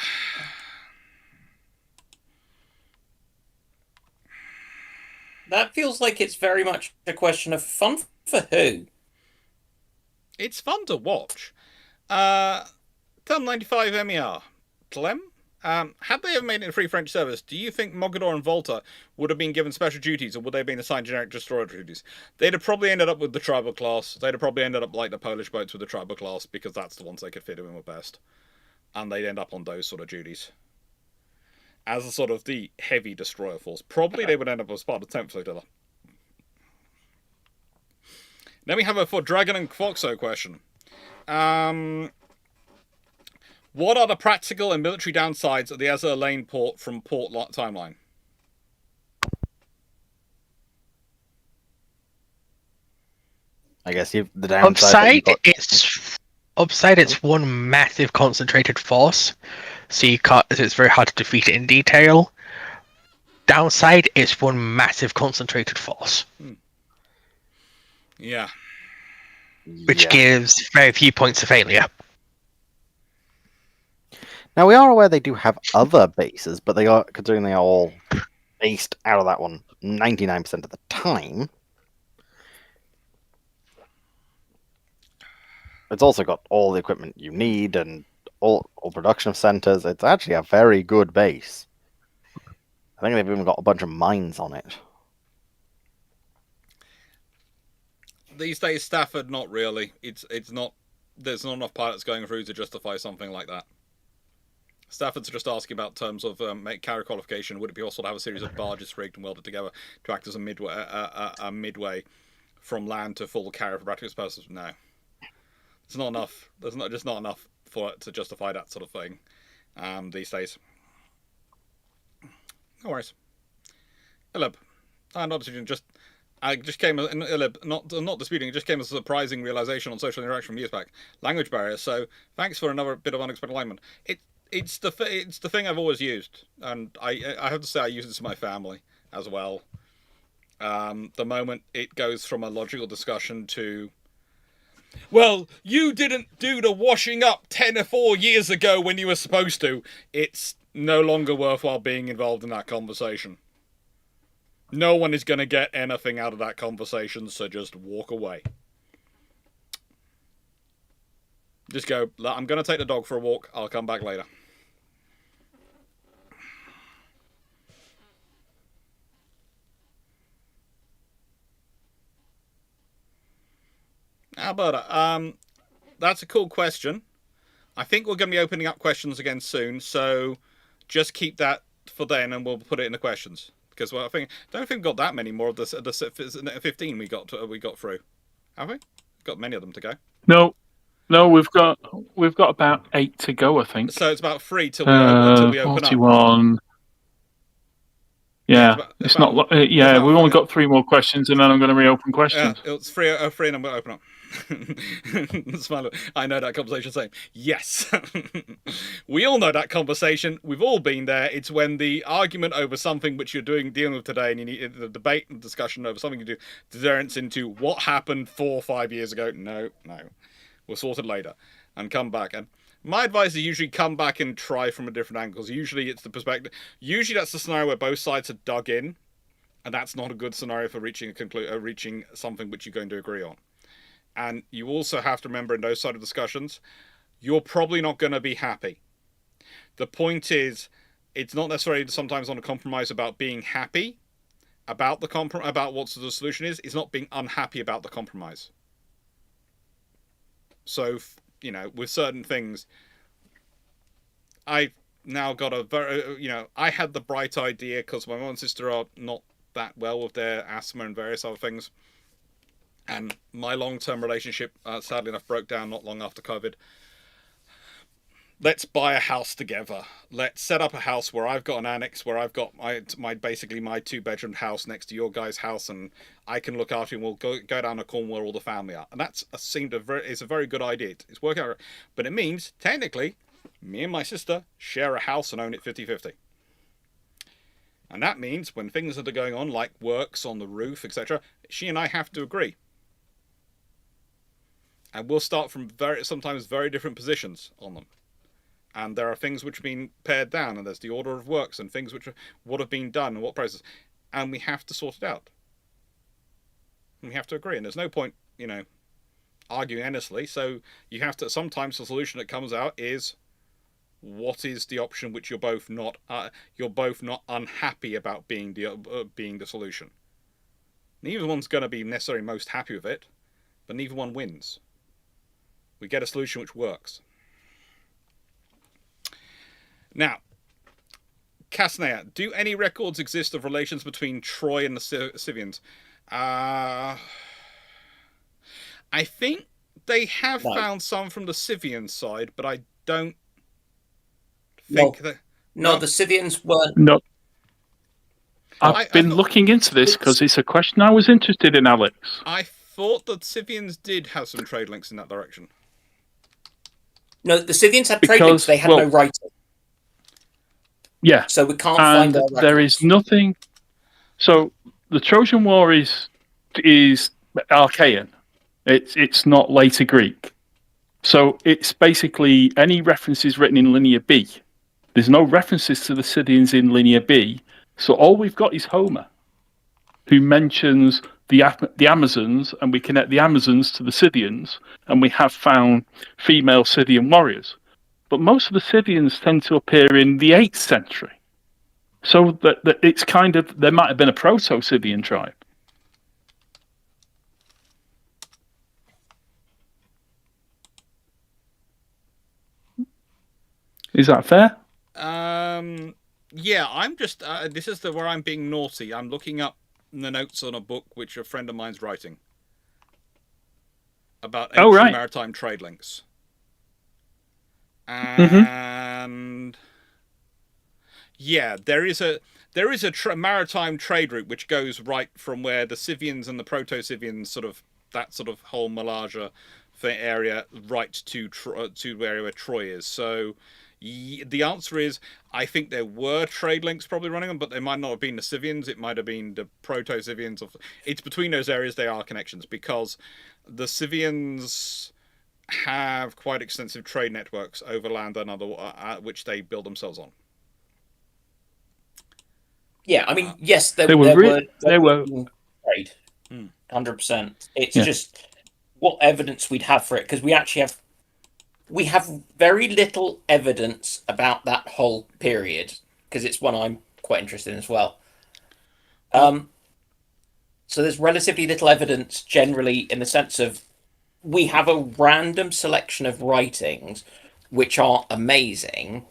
That feels like it's very much a question of fun for who? It's fun to watch. Tel 95 MER. Clem? Had they ever made it in free French service, do you think Mogador and Volta would have been given special duties, or would they have been assigned generic destroyer duties? They'd have probably ended up with the tribal class. They'd have probably ended up like the Polish boats with the tribal class, because that's the ones they could fit in with best. And they'd end up on those sort of duties. As a sort of the heavy destroyer force. Probably they would end up as part of the 10th Flotilla. Then we have a for Dragon and Foxo question. What are the practical and military downsides of the Azur Lane port from port timeline? I guess the downside. Upside, it's one massive concentrated force, so you can't. So it's very hard to defeat it in detail. Downside, it's one massive concentrated force, Yeah. which gives very few points of failure. Now we are aware they do have other bases, but they are, considering they are all based out of that one 99% of the time. It's also got all the equipment you need and all production centers. It's actually a very good base. I think they've even got a bunch of mines on it. These days, Stafford, not really. It's not. There's not enough pilots going through to justify something like that. Stafford's just asking about terms of carrier qualification. Would it be possible to have a series of barges rigged and welded together to act as a midway from land to full carrier for practical purposes? No, it's not enough. There's just not enough for it to justify that sort of thing these days. No worries. Ileb, not disputing. I just came not disputing. It just came as a surprising realization on social interaction from years back. Language barrier. So thanks for another bit of unexpected alignment. It's the thing I've always used, and I have to say I use it to my family as well. The moment it goes from a logical discussion to, well, you didn't do the washing up 10 or 4 years ago when you were supposed to, it's no longer worthwhile being involved in that conversation. No one is going to get anything out of that conversation, so just walk away. Just go, I'm going to take the dog for a walk, I'll come back later. Alberta, that's a cool question. I think we're going to be opening up questions again soon, so just keep that for then, and we'll put it in the questions. Because I don't think we've got that many more of the 15 we got through, have we? We've got many of them to go. No, we've got about 8 to go, I think. So it's about 3 till we open 41. up. Yeah, it's not. We've only got 3 more questions, and then I'm going to reopen questions. Yeah, it's 3, and I'm going to open up. Smile. I know that conversation. Same. Yes, we all know that conversation. We've all been there. It's when the argument over something which you're dealing with today, and you need the debate and discussion over something you do, deterrents into what happened 4 or 5 years ago. No, we'll sort it later and come back. And my advice is usually come back and try from a different angle. Usually it's the perspective. Usually that's the scenario where both sides are dug in, and that's not a good scenario for reaching something which you're going to agree on. And you also have to remember in those sort of discussions, you're probably not going to be happy. The point is, it's not necessarily sometimes on a compromise about being happy about about what the solution is. It's not being unhappy about the compromise. So, with certain things, I now got a very, I had the bright idea because my mum and sister are not that well with their asthma and various other things. And my long-term relationship, sadly enough, broke down not long after COVID. Let's buy a house together. Let's set up a house where I've got an annex, where I've got my basically my 2-bedroom house next to your guys' house, and I can look after you, and we'll go down a corner where all the family are. And that's it's a very good idea. It's working out. But it means, technically, me and my sister share a house and own it 50-50. And that means when things that are going on, like works on the roof, etc., she and I have to agree. And we'll start from sometimes very different positions on them. And there are things which have been pared down, and there's the order of works and things which would have been done and what process. And we have to sort it out. And we have to agree. And there's no point, arguing endlessly. So you have to, sometimes the solution that comes out is, what is the option which you're both not unhappy about being the solution. Neither one's going to be necessarily most happy with it, but neither one wins. We get a solution which works. Now, Casnea, do any records exist of relations between Troy and the Scythians? I think they have found some from the Scythian side, but I don't think that... No, the Scythians weren't... No. I've been looking into this because it's a question I was interested in, Alex. I thought that Scythians did have some trade links in that direction. No, the Scythians had trade Because, links. They had well- no writing, Yeah, so we can't find and their there records. is nothing. So the Trojan War is archaic. It's not later Greek. So it's basically any references written in Linear B. There's no references to the Scythians in Linear B. So all we've got is Homer, who mentions the Amazons, and we connect the Amazons to the Scythians, and we have found female Scythian warriors. But most of the Scythians tend to appear in the 8th century. So that it's kind of, there might have been a proto-Scythian tribe. Is that fair? Yeah, I'm just. This is where I'm being naughty. I'm looking up the notes on a book which a friend of mine's writing about ancient maritime trade links. And yeah, there is a maritime trade route which goes right from where the Scythians and the Proto-Scythians that sort of whole Malaja area right to where Troy is. So the answer is, I think there were trade links probably running them, but they might not have been the Scythians. It might have been the Proto-Scythians. It's between those areas they are connections, because the Scythians have quite extensive trade networks overland and other, which they build themselves on. Yeah, I mean, yes, there were trade, 100%. It's just what evidence we'd have for it, because we have very little evidence about that whole period, because it's one I'm quite interested in as well. So there's relatively little evidence generally, in the sense of we have a random selection of writings which are amazing,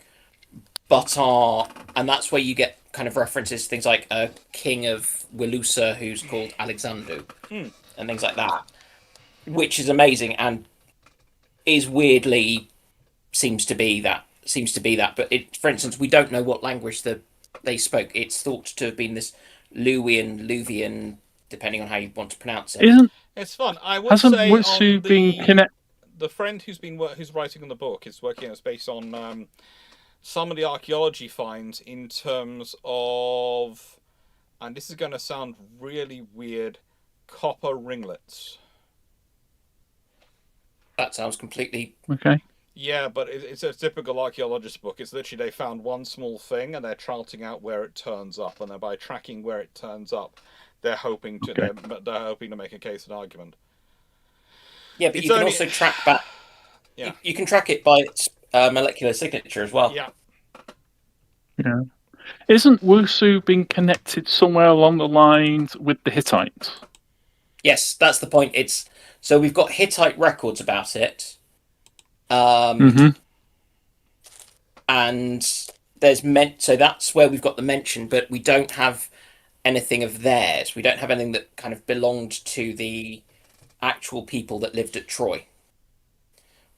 and that's where you get kind of references to things like a king of Wilusa who's called Alexandu and things like that, which is amazing and is weirdly seems to be that. But for instance, we don't know what language they spoke. It's thought to have been this Luvian, depending on how you want to pronounce it. It's fun. I would say Wusu been the friend who's writing on the book is working on based on some of the archaeology finds in terms of, and this is going to sound really weird, copper ringlets. That sounds completely okay. Yeah, but it's a typical archaeologist book. It's literally they found one small thing and they're charting out where it turns up, and then by tracking where it turns up, they're hoping to make a case and argument. Yeah, but you can also track back. Yeah, you can track it by its molecular signature as well. Yeah. Yeah. Isn't Wusu being connected somewhere along the lines with the Hittites? Yes, that's the point. So we've got Hittite records about it. And so that's where we've got the mention, but we don't have anything of theirs. We don't have anything that kind of belonged to the actual people that lived at Troy.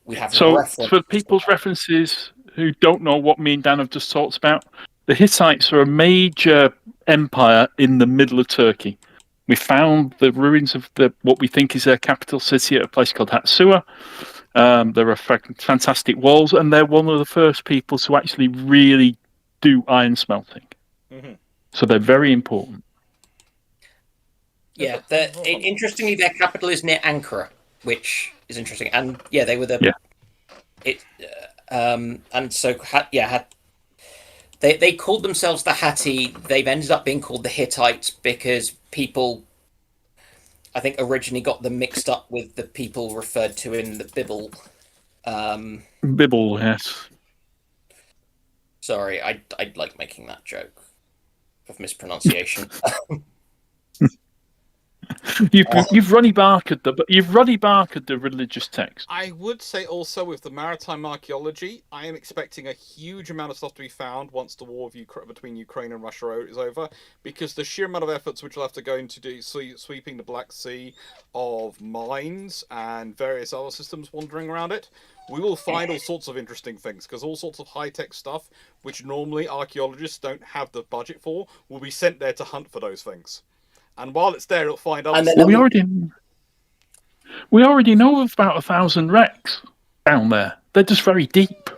We have for people's references who don't know what me and Dan have just talked about, the Hittites are a major empire in the middle of Turkey. We found the ruins of what we think is their capital city at a place called Hatsua. There are fantastic walls, and they're one of the first people to actually really do iron smelting. So they're very important. Yeah, interestingly, their capital is near Ankara, which is interesting. And yeah, they were and so they called themselves the Hatti. They've ended up being called the Hittites because people, I think, originally got them mixed up with the people referred to in the Bible. Bible, yes. Sorry, I'd like making that joke of mispronunciation. You've Ronnie Barkered the religious text. I would say also with the maritime archaeology, I am expecting a huge amount of stuff to be found once the war between Ukraine and Russia is over, because the sheer amount of efforts which will have to go into sweeping the Black Sea of mines and various other systems wandering around it, we will find all sorts of interesting things, because all sorts of high-tech stuff which normally archaeologists don't have the budget for will be sent there to hunt for those things. And while it's there, it'll find other stuff. We already know of about 1,000 wrecks down there. They're just very deep.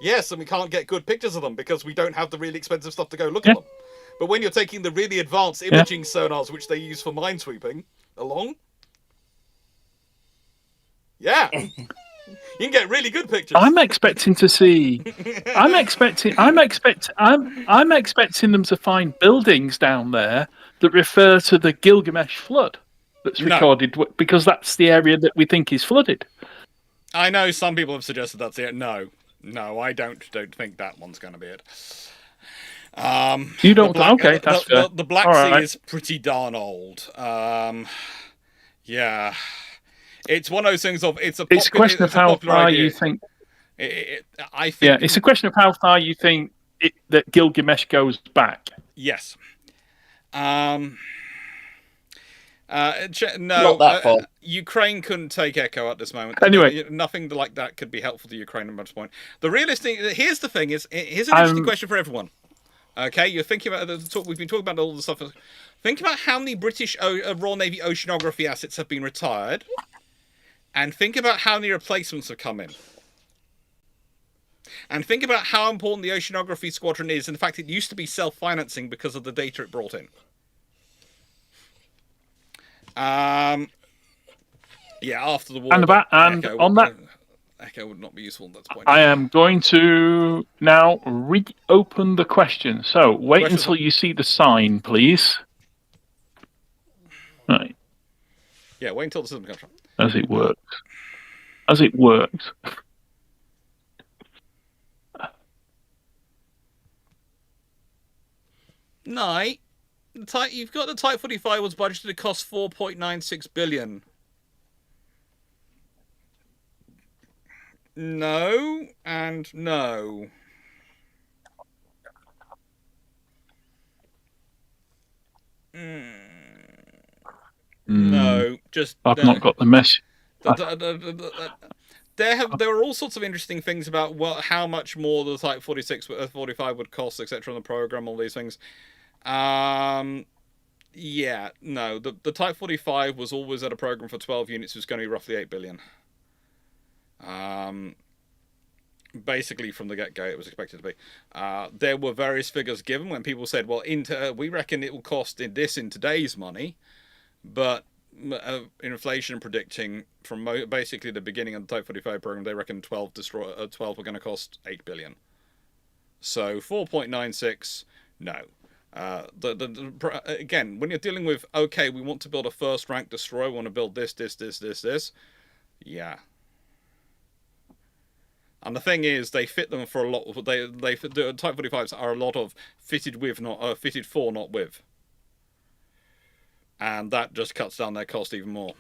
Yes, and we can't get good pictures of them because we don't have the really expensive stuff to go look at them. But when you're taking the really advanced imaging sonars, which they use for minesweeping, along, you can get really good pictures. I'm expecting to see. I'm expecting them to find buildings down there that refer to the Gilgamesh flood that's recorded because that's the area that we think is flooded. I know some people have suggested that's it. No, I don't think that one's going to be it. You don't? Okay, that's fair. The Black Sea is pretty darn old. Yeah. It's one of those things of it's a question of how far idea. you think. I think it's a question of how far you think that Gilgamesh goes back. Yes. Not that far. Ukraine couldn't take Echo at this moment. Anyway, nothing like that could be helpful to Ukraine at this point. The realistic. Here's the thing: here's an interesting question for everyone. Okay, you're thinking about the talk. We've been talking about all the stuff. Think about how many British Royal Navy oceanography assets have been retired. And think about how many replacements have come in. And think about how important the oceanography squadron is, and the fact it used to be self-financing because of the data it brought in. After the war. Echo would not be useful at that point. I am going to now reopen the question. So wait until you see the sign, please. Right. Yeah, wait until the system comes up. As it works. No, you've got the Type 45 was budgeted to cost $4.96 billion. No, and no. No, just I've not got the message. There are all sorts of interesting things about how much more the Type 45 would cost, etc. on the program, all these things. The Type 45 was always at a program for 12 units. It was going to be roughly $8 billion. Basically, from the get-go, it was expected to be. There were various figures given when people said, well, we reckon it will cost this in today's money, but inflation predicting from basically the beginning of the Type 45 program, they reckon 12 were going to cost $8 billion. So 4.96, no. Again, when you're dealing with, okay, we want to build a first-rank destroyer, we want to build this. Yeah. And the thing is, they fit them for a lot. The Type 45s are a lot of fitted for, not with. And that just cuts down their cost even more.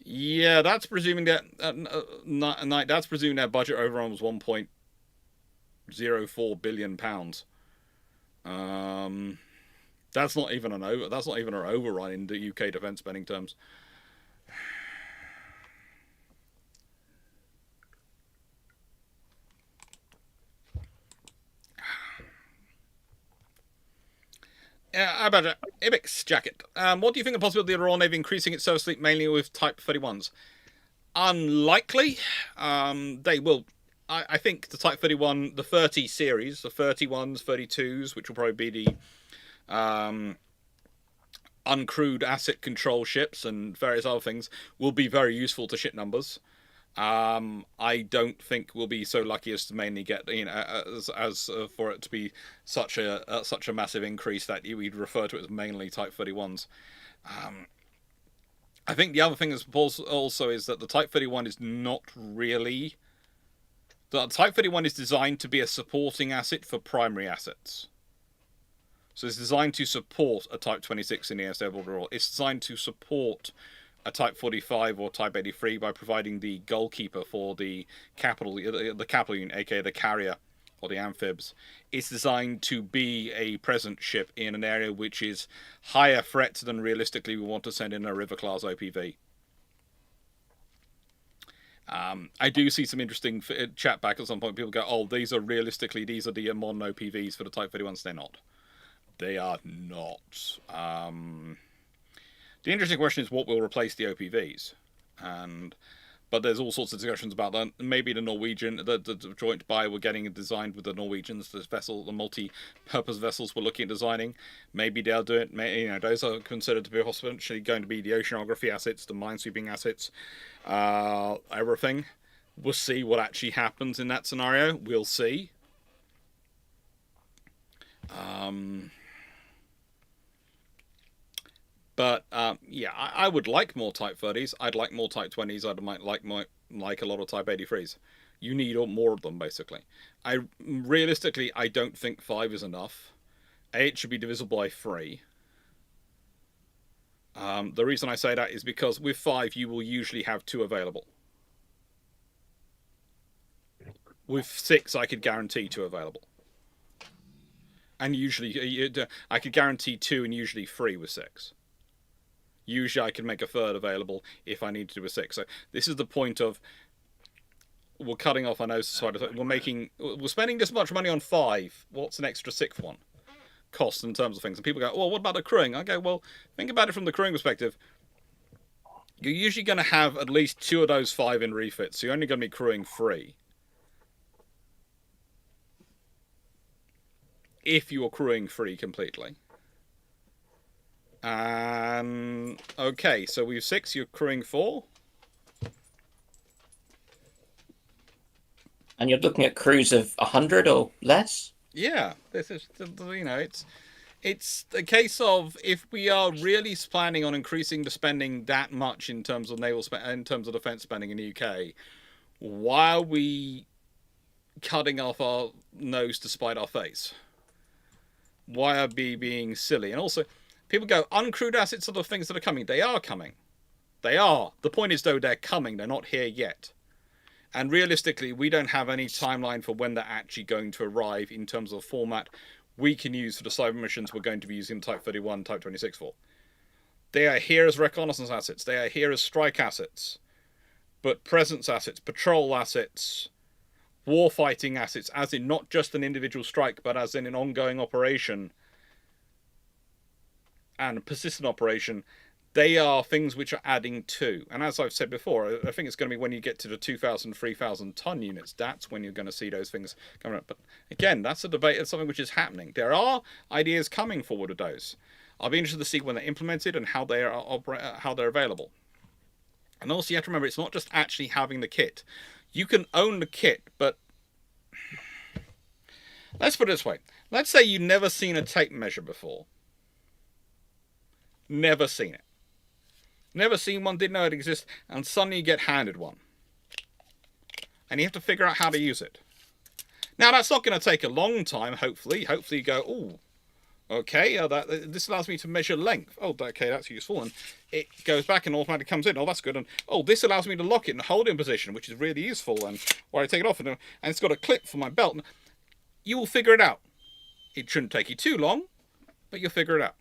Yeah, that's presuming that that's presuming their budget overrun was £1.04 billion. That's not even an overrun in the UK defence spending terms. How about Ibix Jacket? What do you think of the possibility of the Royal Navy increasing its service fleet mainly with Type 31s? Unlikely. They will. I think the Type 31, the 30 series, the 31s, 32s, which will probably be the uncrewed asset control ships and various other things, will be very useful to ship numbers. I don't think we'll be so lucky as to mainly get, as for it to be such a massive increase that we'd refer to it as mainly Type 31s. I think the other thing is also is that the Type 31 is not really. The Type 31 is designed to be a supporting asset for primary assets. So it's designed to support a Type 26 in the air border. It's designed to support a Type 45 or Type 83 by providing the goalkeeper for the capital unit, aka the carrier or the amphibs. It's designed to be a present ship in an area which is higher threat than realistically we want to send in a River class OPV. I do see some interesting chat back at some point. People go, "Oh, these are the modern OPVs for the Type 31s." They're not. They are not. The interesting question is what will replace the OPVs, but there's all sorts of discussions about that. Maybe the Norwegian, the joint buy we're getting designed with the Norwegians, the multi-purpose vessels we're looking at designing. Maybe they'll do it. Those are considered to be potentially going to be the oceanography assets, the minesweeping assets, everything. We'll see what actually happens in that scenario. We'll see. But I would like more Type 30s. I'd like more Type 20s. I'd like a lot of Type 83s. You need more of them, basically. Realistically, I don't think 5 is enough. It should be divisible by 3. The reason I say that is because with 5, you will usually have 2 available. With 6, I could guarantee 2 available. And usually, I could guarantee 2 and usually 3 with 6. Usually I can make a third available if I need to do a 6. So this is the point of we're cutting off our nose side of it. We're spending this much money on 5. What's an extra 6th one? Cost in terms of things. And people go, well, what about the crewing? I go, well, think about it from the crewing perspective. You're usually going to have at least 2 of those 5 in refits. So you're only going to be crewing 3. If you're crewing 3 completely. Okay, so we have 6, you're crewing 4. And you're looking at crews of 100 or less? Yeah, this is, it's a case of if we are really planning on increasing the spending that much in terms of in terms of defence spending in the UK, why are we cutting off our nose to spite our face? Why are we being silly? And also, people go, uncrewed assets are the things that are coming. They are coming. They are. The point is, though, they're coming. They're not here yet. And realistically, we don't have any timeline for when they're actually going to arrive in terms of format we can use for the cyber missions we're going to be using Type 31, Type 26 for. They are here as reconnaissance assets. They are here as strike assets. But presence assets, patrol assets, warfighting assets, as in not just an individual strike, but as in an ongoing operation and a persistent operation, they are things which are adding to. And as I've said before, I think it's going to be when you get to the 2,000, 3,000 ton units, that's when you're going to see those things coming up. But again, that's a debate, it's something which is happening. There are ideas coming forward of those. I'll be interested to see when they're implemented and how they're available. And also you have to remember, it's not just actually having the kit. You can own the kit, but let's put it this way. Let's say you've never seen a tape measure before. Never seen it. Never seen one, didn't know it exists, and suddenly you get handed one. And you have to figure out how to use it. Now, that's not going to take a long time, hopefully. Hopefully you go, ooh, okay, this allows me to measure length. Oh, okay, that's useful. And it goes back and automatically comes in. Oh, that's good. And oh, this allows me to lock it and hold it in position, which is really useful. And or I take it off, and it's got a clip for my belt. You will figure it out. It shouldn't take you too long, but you'll figure it out.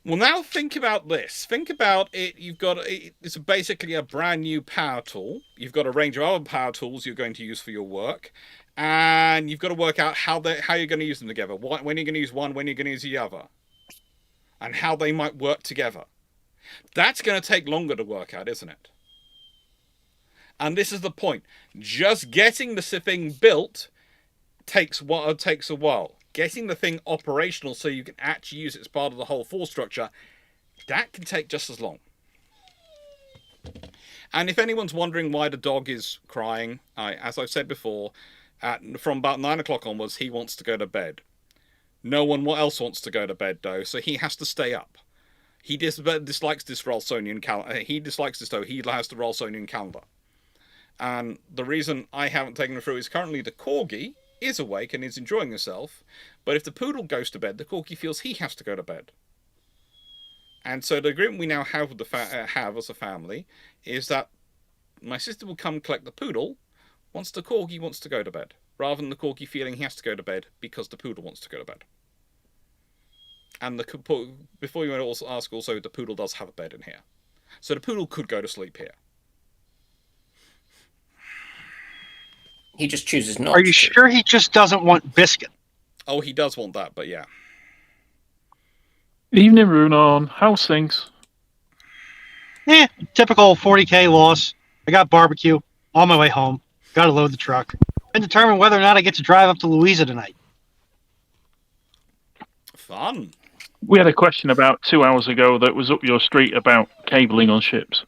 Well, now think about this. Think about it. It's basically a brand new power tool. You've got a range of other power tools you're going to use for your work. And you've got to work out how you're going to use them together. When you're going to use one, when you're going to use the other. And how they might work together. That's going to take longer to work out, isn't it? And this is the point. Just getting the thing built takes a while. Getting the thing operational so you can actually use it as part of the whole force structure, that can take just as long. And if anyone's wondering why the dog is crying, as I've said before, from about 9 o'clock onwards, he wants to go to bed. No one else wants to go to bed, though, so he has to stay up. He dislikes this Rolsonian calendar. He dislikes this, though. He has the Rolsonian calendar. And the reason I haven't taken him through is currently the Corgi is awake and is enjoying himself, but if the poodle goes to bed, the Corgi feels he has to go to bed. And so the agreement we now have with have as a family is that my sister will come collect the poodle once the Corgi wants to go to bed, rather than the Corgi feeling he has to go to bed because the poodle wants to go to bed. And before you also ask, also the poodle does have a bed in here, so the poodle could go to sleep here. He just chooses not. Are you sure he just doesn't want biscuit? Oh, he does want that, but yeah. Evening, Runon. How's things? Typical 40K loss. I got barbecue on my way home. Got to load the truck and determine whether or not I get to drive up to Louisa tonight. Fun. We had a question about 2 hours ago that was up your street about cabling on ships.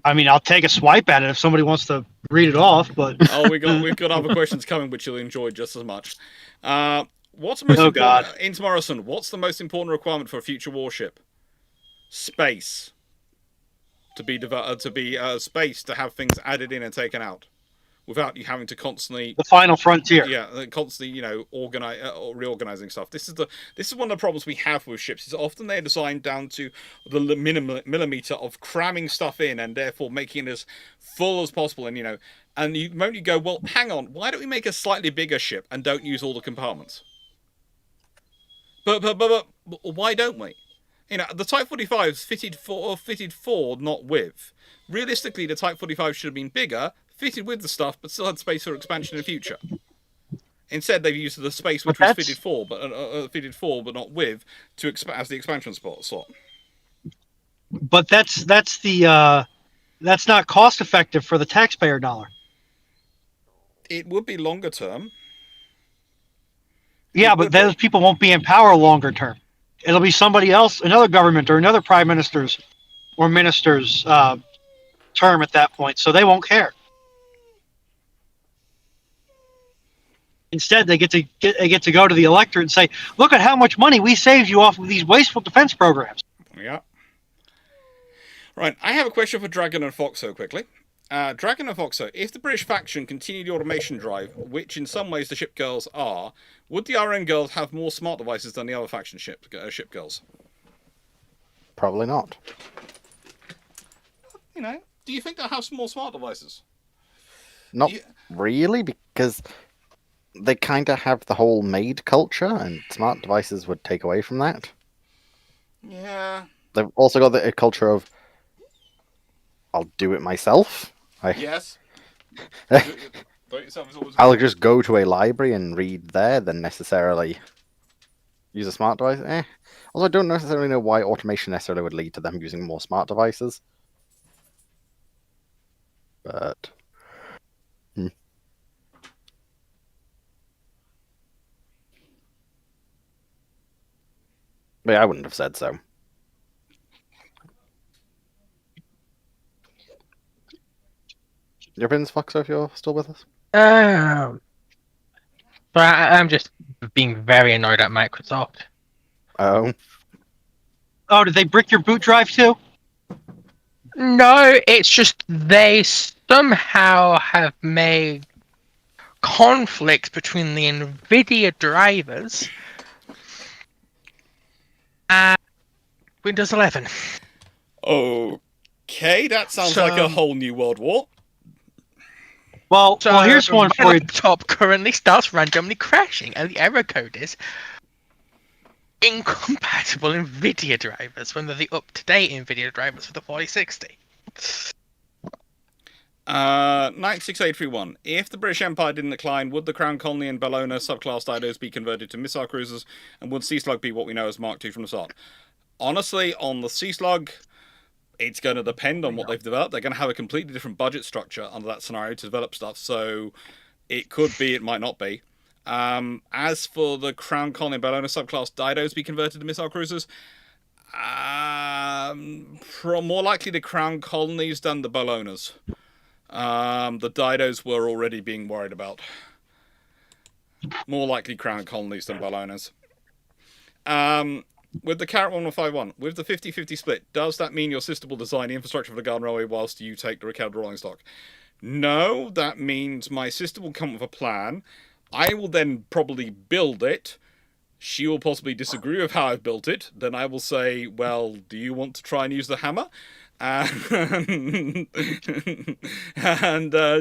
I mean, I'll take a swipe at it if somebody wants to read it off, but Oh, we've got other questions coming which you'll enjoy just as much. What's the most Oh, important God. in Morrison? What's the most important requirement for a future warship? Space. To be space to have things added in and taken out, without you having to constantly the final frontier. constantly reorganizing stuff. This is one of the problems we have with ships. Is often they're designed down to the millimeter of cramming stuff in and therefore making it as full as possible. And the moment you go, well, hang on, why don't we make a slightly bigger ship and don't use all the compartments? But why don't we? The Type 45 is fitted for, not with. Realistically, the Type 45 should have been bigger, fitted with the stuff, but still had space for expansion in the future. Instead, they've used the space which was fitted for, but not with, as the expansion slot. But that's not cost effective for the taxpayer dollar. It would be longer term. Yeah, but those people won't be in power longer term. It'll be somebody else, another government or another prime minister's or minister's term at that point, so they won't care. Instead, they get to go to the electorate and say, "Look at how much money we saved you off of these wasteful defense programs." Yeah. Right, I have a question for Dragon and Foxo quickly. Dragon and Foxo, if the British faction continue the automation drive, which in some ways the ship girls are, would the RN girls have more smart devices than the other faction ship girls? Probably not. Do you think they'll have more smart devices? Not really, because they kind of have the whole maid culture, and smart devices would take away from that. Yeah. They've also got the culture of, I'll do it myself. Yes. I'll just go to a library and read there than necessarily use a smart device. Also, I don't necessarily know why automation necessarily would lead to them using more smart devices. But... But yeah, I wouldn't have said so. Your opinions, Foxo, if you're still with us? But I'm just being very annoyed at Microsoft. Oh. Oh, did they brick your boot drive too? No, it's just they somehow have made conflict between the NVIDIA drivers and Windows 11. Okay, that sounds like a whole new world war. Well, here's one for you. My laptop currently starts randomly crashing, and the error code is incompatible NVIDIA drivers when they're the up-to-date NVIDIA drivers for the 4060. 96831. If the British Empire didn't decline, would the Crown Colony and Bellona subclass Didos be converted to missile cruisers, and would Sea Slug be what we know as Mark II from the start? Honestly, on the Sea Slug, it's going to depend on what they've developed. They're going to have a completely different budget structure under that scenario to develop stuff, so it could be, it might not be. As for the Crown Colony and Bellona subclass Didos be converted to missile cruisers, more likely the Crown Colonies than the Bellonas. The Didos were already being worried about. More likely Crown Colonies than Bellonas. With the Carrot 1151, with the 50-50 split, does that mean your sister will design the infrastructure for the Garden Railway whilst you take the Ricardo rolling stock? No, that means my sister will come with a plan. I will then probably build it. She will possibly disagree with how I've built it. Then I will say, well, do you want to try and use the hammer? And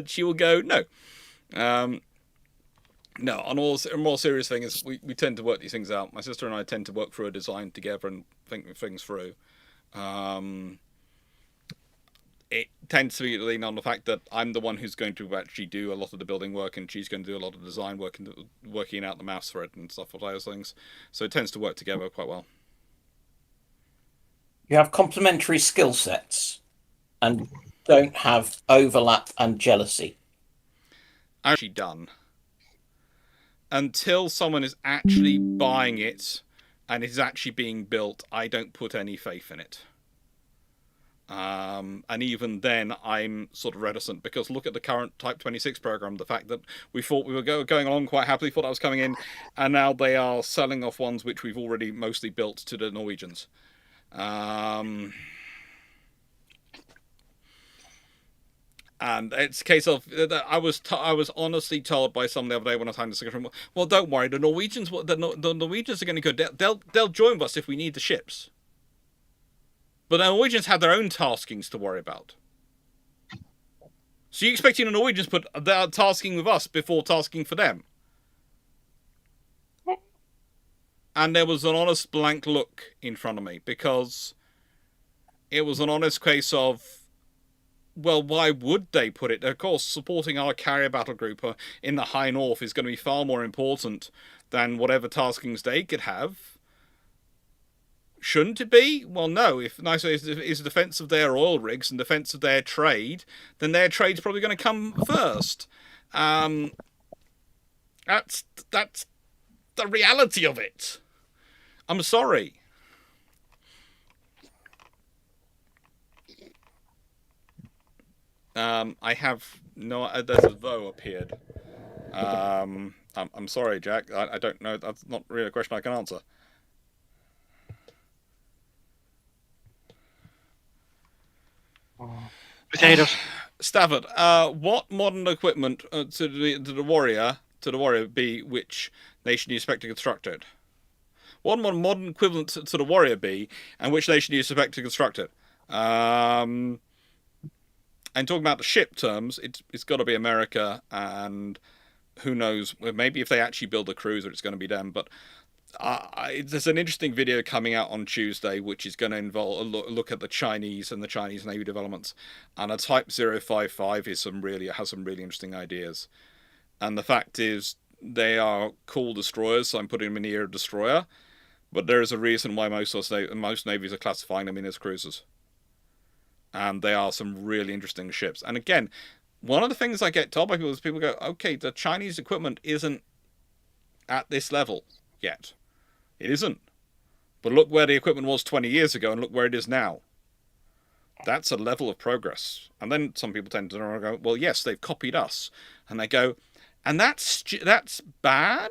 she will go, no. No, on a more serious thing is we tend to work these things out. My sister and I tend to work through a design together and think things through. it tends to be lean on the fact that I'm the one who's going to actually do a lot of the building work, and she's going to do a lot of the design work and working out the maths for it and stuff like those things. So it tends to work together quite well. You have complementary skill sets and don't have overlap and jealousy. Actually done. Until someone is actually buying it and it is actually being built, I don't put any faith in it. And even then, I'm sort of reticent, because look at the current Type 26 program. The fact that we thought we were going along quite happily, thought that was coming in, and now they are selling off ones which we've already mostly built to the Norwegians. And it's a case of I was honestly told by someone the other day when I was having this discussion, well, don't worry, the Norwegians are going to go. They'll join us if we need the ships. But the Norwegians have their own taskings to worry about. So you're expecting the Norwegians to put their tasking with us before tasking for them? And there was an honest blank look in front of me, because it was an honest case of, well, why would they put it? Of course, supporting our carrier battle group in the high north is going to be far more important than whatever taskings they could have. Shouldn't it be? Well, no. If NISO is defence of their oil rigs and defence of their trade, then their trade's probably going to come first. That's the reality of it. I'm sorry. I have no. There's a though appeared. I'm sorry, Jack. I don't know. That's not really a question I can answer. Potatoes. Stafford, what modern equipment to the warrior be which nation do you expect to construct it? What modern equivalent to the warrior be, and which nation do you expect to construct it? And talking about the ship terms, it's got to be America, and who knows? Maybe if they actually build a cruiser, it's going to be them. But there's an interesting video coming out on Tuesday, which is going to involve a look at the Chinese and the Chinese Navy developments. And a Type 055 has some really interesting ideas. And the fact is, they are cool destroyers, so I'm putting them in the era of destroyer. But there is a reason why most navies are classifying them in as cruisers. And they are some really interesting ships. And again, one of the things I get told by people is people go, okay, the Chinese equipment isn't at this level yet. It isn't. But look where the equipment was 20 years ago and look where it is now. That's a level of progress. And then some people tend to go, well, yes, they've copied us. And they go, and that's bad?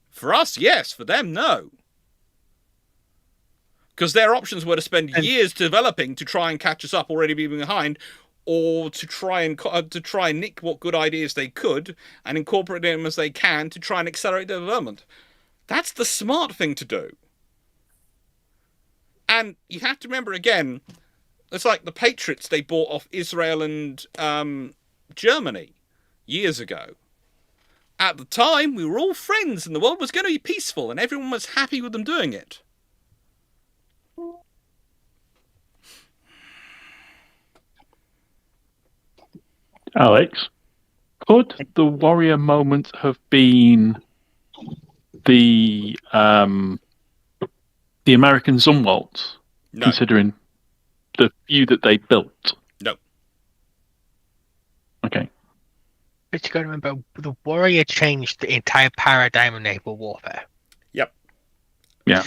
For us, yes. For them, no. Because their options were to spend years developing to try and catch us up already being behind, or to try and nick what good ideas they could and incorporate them as they can to try and accelerate their development. That's the smart thing to do. And you have to remember again, it's like the Patriots they bought off Israel and Germany years ago. At the time, we were all friends and the world was going to be peaceful and everyone was happy with them doing it. Alex, could the warrior moment have been the American Zumwalt, No. considering the few that they built? No. Okay. But you got to remember, the warrior changed the entire paradigm of naval warfare. Yep. Yeah.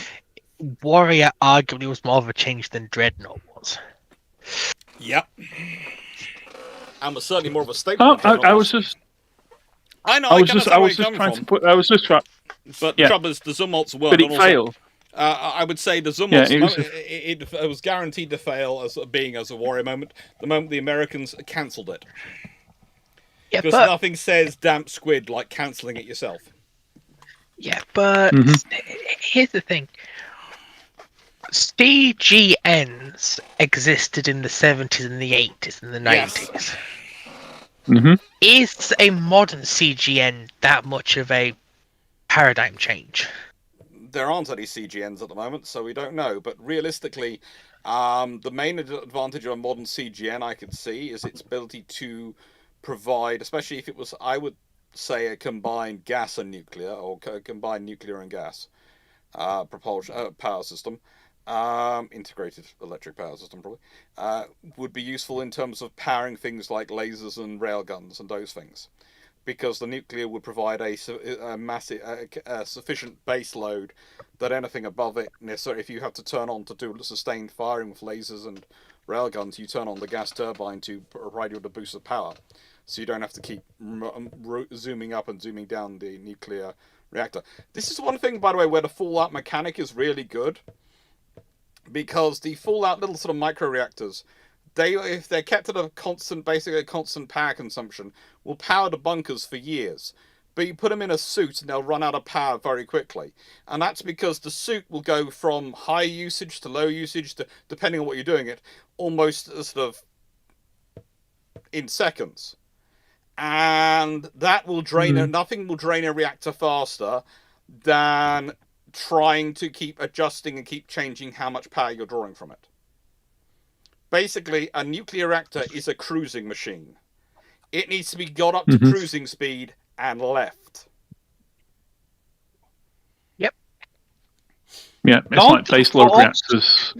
Warrior arguably was more of a change than Dreadnought was. Yep. And was certainly more of a statement. I was just trying to put. I was just trying. But the trouble is, the Zumwalts were. But it failed. I would say the Zumwalts, Yeah, it was guaranteed to fail as being as a warrior moment. The moment the Americans cancelled it. Yeah, because but nothing says damp squid like cancelling it yourself. yeah, but here's the thing. CGNs existed in the 70s and the 80s and the 90s. Mm-hmm. Is a modern CGN that much of a paradigm change? There aren't any CGNs at the moment, so we don't know. But realistically, The main advantage of a modern CGN I could see is its ability to provide, especially if it was, I would say, a combined gas and nuclear, or combined nuclear and gas propulsion power system, integrated electric power system probably, would be useful in terms of powering things like lasers and railguns and those things, because the nuclear would provide a massive, sufficient base load that anything above it, necessarily, if you have to turn on to do sustained firing with lasers and railguns, you turn on the gas turbine to provide you with a boost of power, so you don't have to keep zooming up and zooming down the nuclear reactor. This is one thing, by the way, where the fallout mechanic is really good, because the fallout little sort of micro reactors, if they're kept at a constant, basically a constant power consumption, will power the bunkers for years. But you put them in a suit and they'll run out of power very quickly. And that's because the suit will go from high usage to low usage, to, depending on what you're doing it, almost sort of in seconds. And that will drain nothing will drain a reactor faster than trying to keep adjusting and keep changing how much power you're drawing from it. Basically, a nuclear reactor is a cruising machine. It needs to be got up to cruising speed and left. Yeah, it's like baseload reactors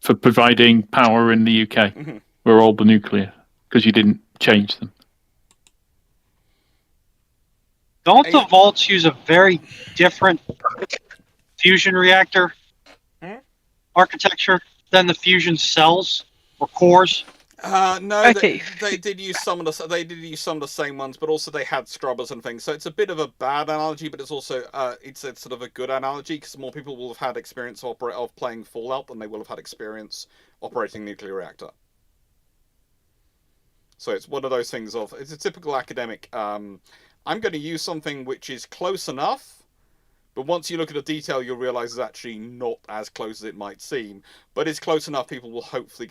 for providing power in the UK. Were all the nuclear, because you didn't change them. Don't the vaults use a very different fusion reactor architecture than the fusion cells or cores? No, okay. They did use some of the same ones, but also they had scrubbers and things. So it's a bit of a bad analogy, but it's also it's sort of a good analogy, because more people will have had experience of playing Fallout than they will have had experience operating a nuclear reactor. So it's one of those things of, it's a typical academic. I'm going to use something which is close enough, but once you look at the detail, you'll realize it's actually not as close as it might seem. But it's close enough, people will hopefully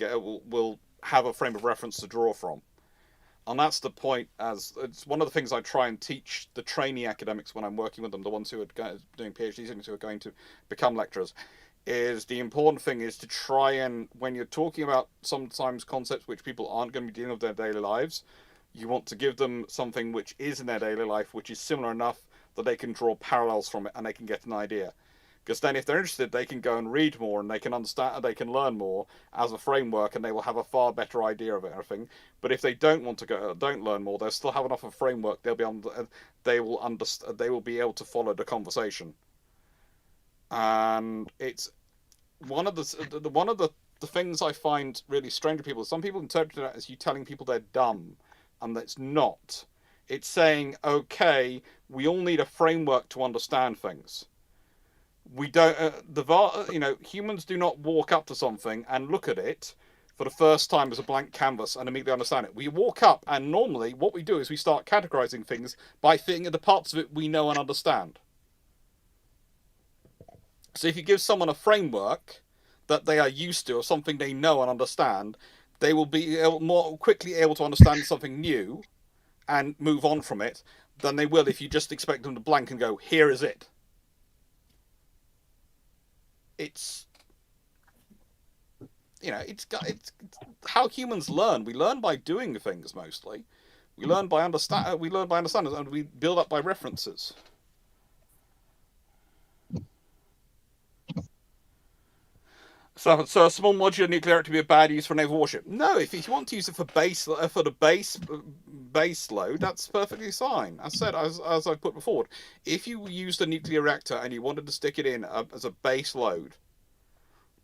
will have a frame of reference to draw from. And that's the point, as it's one of the things I try and teach the trainee academics when I'm working with them, the ones who are doing PhD students who are going to become lecturers, is the important thing is to try and, when you're talking about sometimes concepts which people aren't going to be dealing with their daily lives, you want to give them something which is in their daily life, which is similar enough that they can draw parallels from it and they can get an idea. Because then if they're interested, they can go and read more and they can understand, they can learn more as a framework, and they will have a far better idea of everything. But if they don't want to don't learn more, they'll still have enough of a framework. They will be able to follow the conversation. And it's one of the things I find really strange to people. Some people interpret it as you telling people they're dumb, and that's not. It's saying, okay, we all need a framework to understand things. We don't, humans do not walk up to something and look at it for the first time as a blank canvas and immediately understand it. We walk up, and normally what we do is we start categorizing things by thinking of the parts of it we know and understand. So if you give someone a framework that they are used to, or something they know and understand, they will be more quickly able to understand something new and move on from it than they will if you just expect them to blank and go, here is it. It's how humans learn. We learn by doing things mostly. We learn by understanding, and we build up by references. So a small modular nuclear reactor to be a bad use for a naval warship? No, if you want to use it for the base load, that's perfectly fine. As said, as I've put before, if you used a nuclear reactor and you wanted to stick it in as a base load,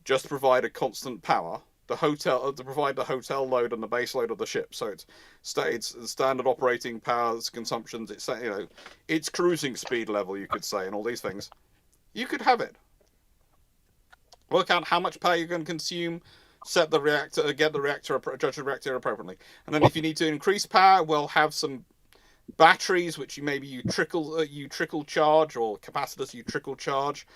just to provide a constant power, to provide the hotel load and the base load of the ship, so it's standard operating powers, consumptions, it's cruising speed level, you could say, and all these things, you could have it. Work out how much power you're going to consume, set the reactor, judge the reactor appropriately. And then if you need to increase power, we'll have some batteries, which you trickle charge, or capacitors you trickle charge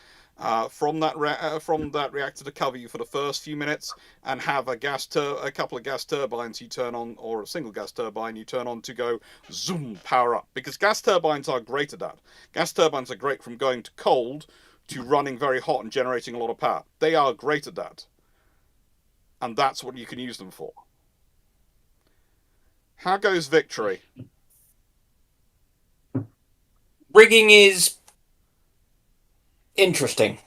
from that reactor to cover you for the first few minutes, and have a couple of gas turbines you turn on, or a single gas turbine you turn on to go zoom power up. Because gas turbines are great at that. Gas turbines are great from going to cold to running very hot and generating a lot of power. They are great at that. And that's what you can use them for. How goes Victory? Rigging is interesting.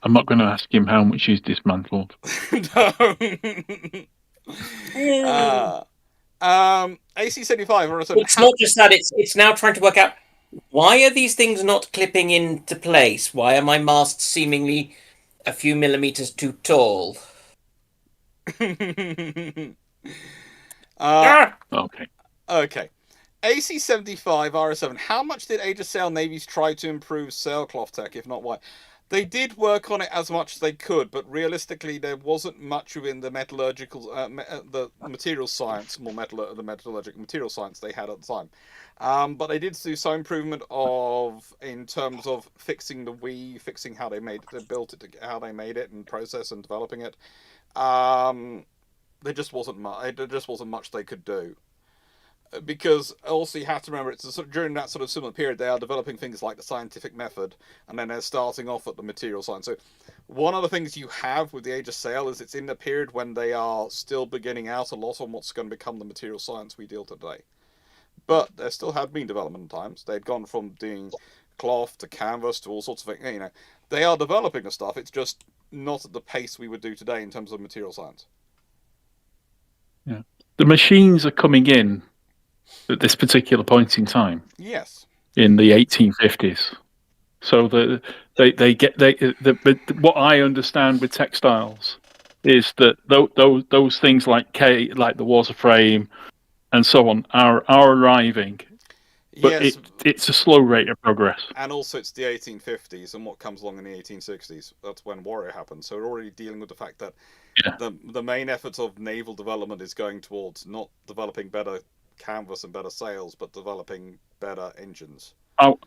I'm not going to ask him how much he's dismantled. No. AC-75. It's not just that; it's now trying to work out why are these things not clipping into place. Why are my masts seemingly a few millimeters too tall? Okay. Okay. AC-75 RS7. How much did Age of Sail navies try to improve sailcloth tech, if not why? They did work on it as much as they could, but realistically, there wasn't much within the metallurgical, the material science, the metallurgical material science they had at the time. But they did do some improvement in terms of fixing the weave, fixing how they built it, how they made it, and process and developing it. There just wasn't much they could do. Because also you have to remember, during that sort of similar period, they are developing things like the scientific method, and then they're starting off at the material science. So one of the things you have with the Age of Sail is it's in the period when they are still beginning out a lot on what's going to become the material science we deal today. But there still had been development times. They'd gone from doing cloth to canvas to all sorts of things. They are developing the stuff. It's just not at the pace we would do today in terms of material science. Yeah, the machines are coming in at this particular point in time. Yes. In the 1850s. So what I understand with textiles is that those things like the water frame and so on are arriving. But yes, it's a slow rate of progress. And also it's the 1850s, and what comes along in the 1860s. That's when Warrior happened. So we're already dealing with the fact that the main efforts of naval development is going towards not developing better canvas and better sails, but developing better engines. Oh,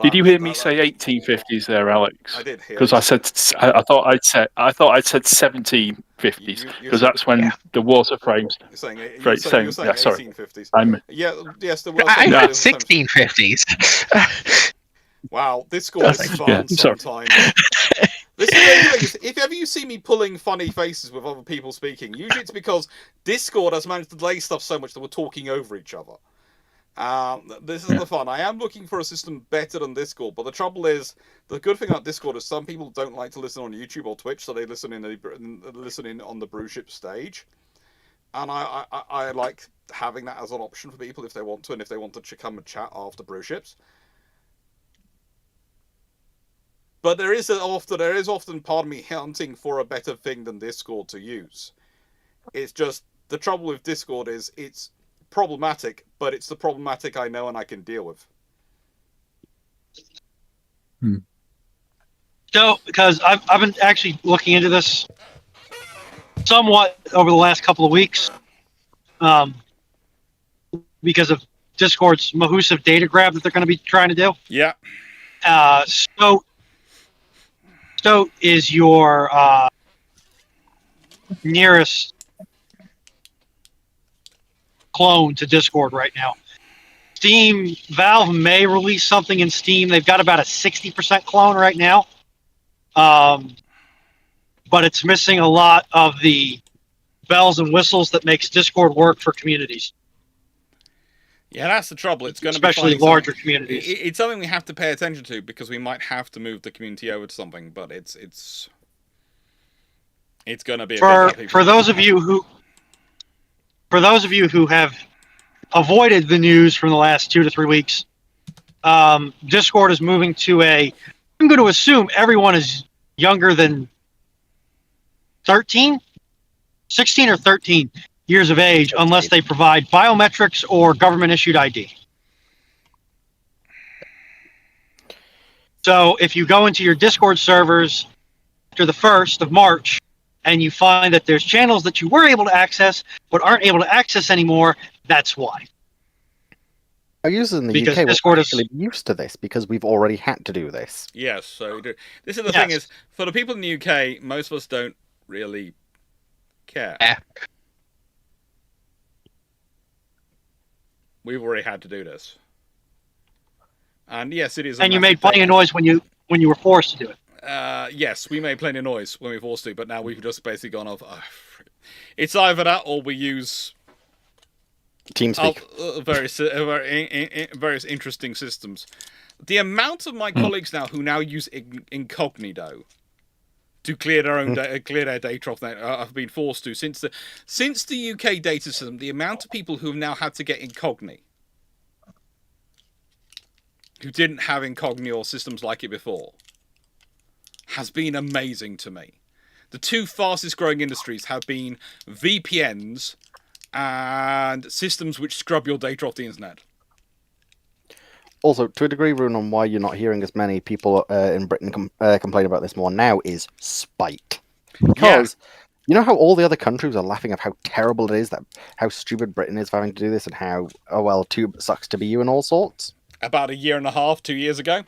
did you hear me say 1850s there, Alex? I did hear. Because I thought I'd said 1750s because that's when the water frames. You're saying 1850s. Yes, there was. I heard 1650s. Wow, this score is fun sometimes. This is the thing. If ever you see me pulling funny faces with other people speaking, usually it's because Discord has managed to delay stuff so much that we're talking over each other. This is the fun. I am looking for a system better than Discord, but the trouble is, the good thing about Discord is some people don't like to listen on YouTube or Twitch, so they listen in on the Bruships stage. And I like having that as an option for people if they want to, and if they want to come and chat after Bruships. But there is often part of me hunting for a better thing than Discord to use. It's just the trouble with Discord is it's problematic, but it's the problematic I know and I can deal with. So, because I've been actually looking into this somewhat over the last couple of weeks, because of Discord's Mahusive data grab that they're going to be trying to do. Yeah. So is your nearest clone to Discord right now. Valve may release something in Steam. They've got about a 60% clone right now. But it's missing a lot of the bells and whistles that makes Discord work for communities. Yeah, that's the trouble. It's going to especially be larger communities. It's something we have to pay attention to because we might have to move the community over to something. But it's going to be for those of you who have avoided the news from the last 2 to 3 weeks. Discord is moving to I'm going to assume everyone is younger than 16 or 13 years of age, unless they provide biometrics or government-issued ID. So if you go into your Discord servers after the 1st of March, and you find that there's channels that you were able to access but aren't able to access anymore, that's why. Our users in the UK are actually used to this because we've already had to do this. Yes, so this is the thing is, for the people in the UK, most of us don't really care. We've already had to do this. And yes, it is. And you made plenty of noise when you when you were forced to do it. Yes, we made plenty of noise when we were forced to, but now we've just basically gone off. It's either that or we use TeamSpeak. various interesting systems. The amount of my colleagues now who now use incognito to clear their own clear their data off that have been forced to since the UK data system. The amount of people who have now had to get incognito, who didn't have incognito or systems like it before, has been amazing to me. The two fastest growing industries have been VPNs and systems which scrub your data off the internet. Also, to a degree, Rune, on why you're not hearing as many people in Britain complain about this more now is spite. Because you know how all the other countries are laughing at how terrible it is, that how stupid Britain is for having to do this, and how, oh well, sucks to be you and all sorts? About a year and a half, 2 years ago.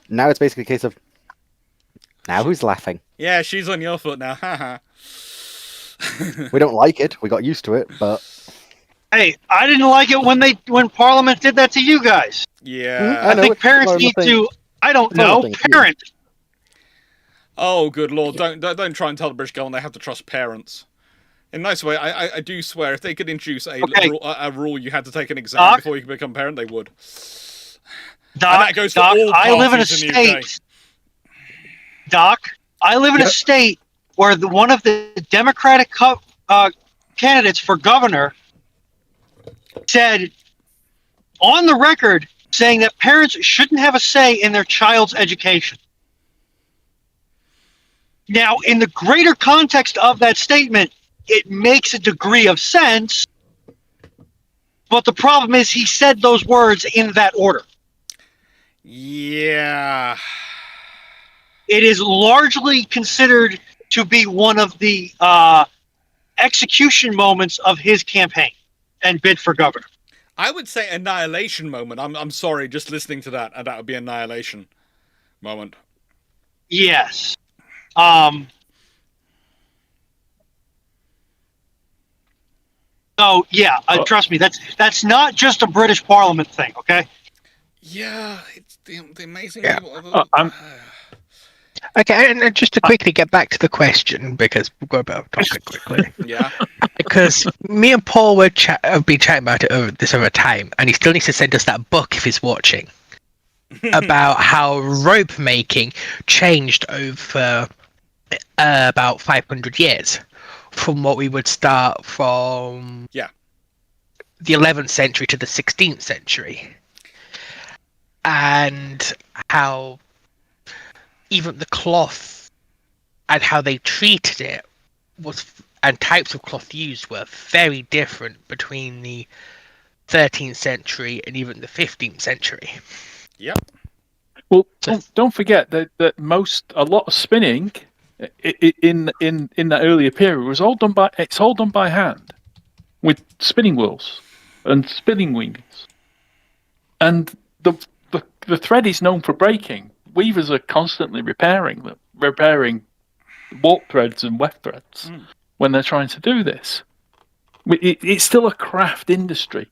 Now it's basically a case of, now who's laughing? Yeah, she's on your foot now. Haha. We don't like it. We got used to it, but... Hey, I didn't like it when Parliament did that to you guys. Yeah. I think parents need to, I don't know, parent. Oh, good lord! Don't try and tell the British government they have to trust parents. In a nice way, I do swear if they could introduce a rule you had to take an exam before you could become a parent, they would. Doc, I live in a state. Doc, I live in a state where one of the Democratic candidates for governor said on the record saying that parents shouldn't have a say in their child's education. Now, in the greater context of that statement, it makes a degree of sense, but the problem is he said those words in that order. Yeah. It is largely considered to be one of the execution moments of his campaign and bid for governor. I would say annihilation moment. I'm sorry, just listening to that, and that would be annihilation moment. Yes. So yeah, trust me, that's not just a British Parliament thing, okay? Yeah, it's the amazing. Yeah. Okay, and just to quickly get back to the question, because we'll go about topic quickly. Yeah. Because me and Paul have been chatting about it over time, and he still needs to send us that book if he's watching about how rope making changed over about 500 years from what we would start from the 11th century to the 16th century, and how even the cloth and how they treated it and types of cloth used were very different between the 13th century and even the 15th century. Yep. Well, don't forget that a lot of spinning in that earlier period was all done by hand with spinning wheels and spinning wheels, and the thread is known for breaking. Weavers are constantly repairing warp threads and weft threads when they're trying to do this. It's still a craft industry.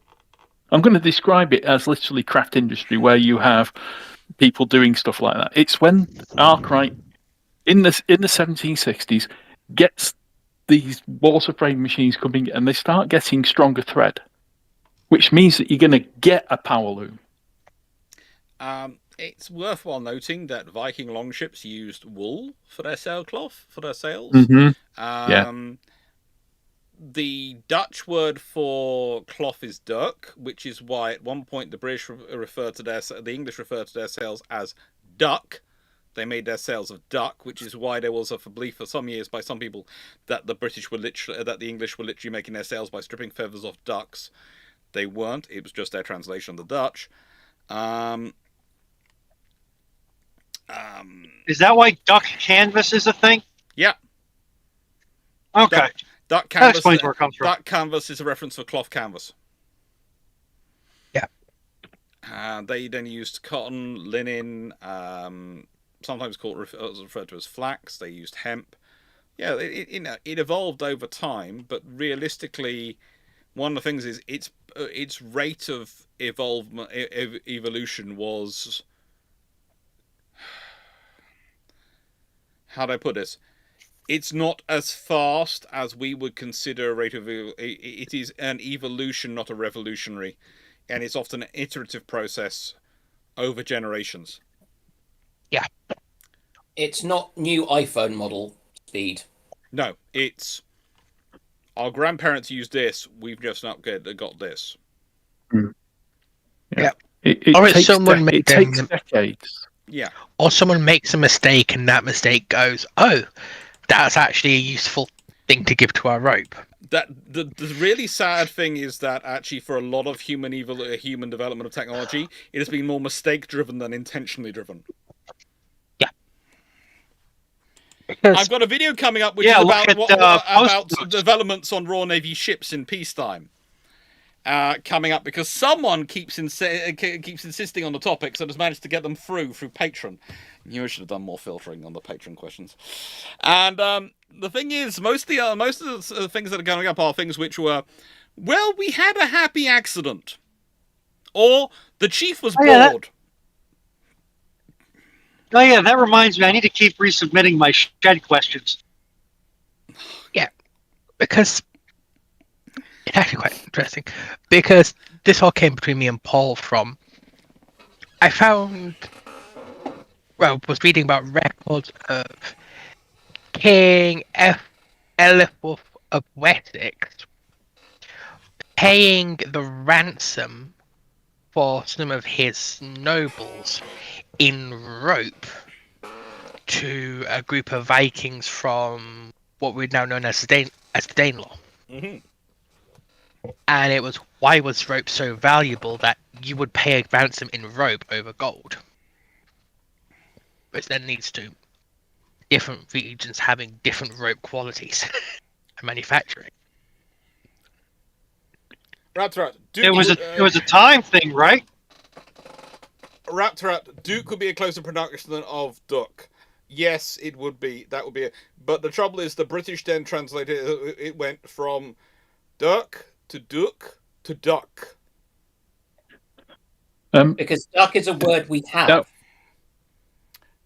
I'm going to describe it as literally craft industry, where you have people doing stuff like that. It's when Arkwright in the 1760s gets these water frame machines coming, and they start getting stronger thread, which means that you're going to get a power loom. It's worthwhile noting that Viking longships used wool for their sailcloth, for their sails. Mm-hmm. The Dutch word for cloth is dirk, which is why at one point the English referred to their sails as duck. They made their sails of duck, which is why there was a belief for some years by some people that the English were literally making their sails by stripping feathers off ducks. They weren't. It was just their translation of the Dutch. Is that why duck canvas is a thing? Yeah. Okay. Duck canvas. That explains where it comes from. Duck canvas is a reference for cloth canvas. Yeah. They then used cotton, linen, sometimes referred to as flax. They used hemp. Yeah, it evolved over time, but realistically, one of the things is its rate of evolution was how do I put this? It's not as fast as we would consider a rate of. It is an evolution, not a revolutionary, and it's often an iterative process over generations. Yeah. It's not new iPhone model speed. No, it's our grandparents used this. We've just not got this. Yeah. It Or it's takes someone made it takes them- decades. Yeah. Or someone makes a mistake and that mistake goes, oh, that's actually a useful thing to give to our rope. The really sad thing is that actually for a lot of human development of technology, it has been more mistake driven than intentionally driven. Yeah. I've got a video coming up which is about developments on Royal Navy ships in peacetime. Coming up because someone keeps insisting on the topic, so has managed to get them through Patreon. You should have done more filtering on the Patreon questions. And the thing is, most of the things that are going up are things which were, well, we had a happy accident, or the chief was bored. Oh yeah, that reminds me. I need to keep resubmitting my shed questions. Yeah, because it's actually quite interesting. Because this all came between me and Paul from. I was reading about records of King Eliphalet of Wessex paying the ransom for some of his nobles in rope to a group of Vikings from what we're now known as the Danelaw. Mm-hmm. And it was, why was rope so valuable that you would pay a ransom in rope over gold? Which then leads to different regions having different rope qualities and manufacturing. Raptor, It was a time thing, right? Raptor, Duke would be a closer production of Duck. Yes, it would be. That would be it. But the trouble is, the British then translated it went from Duck to Duck to Duck. Because duck is a word we have. Now,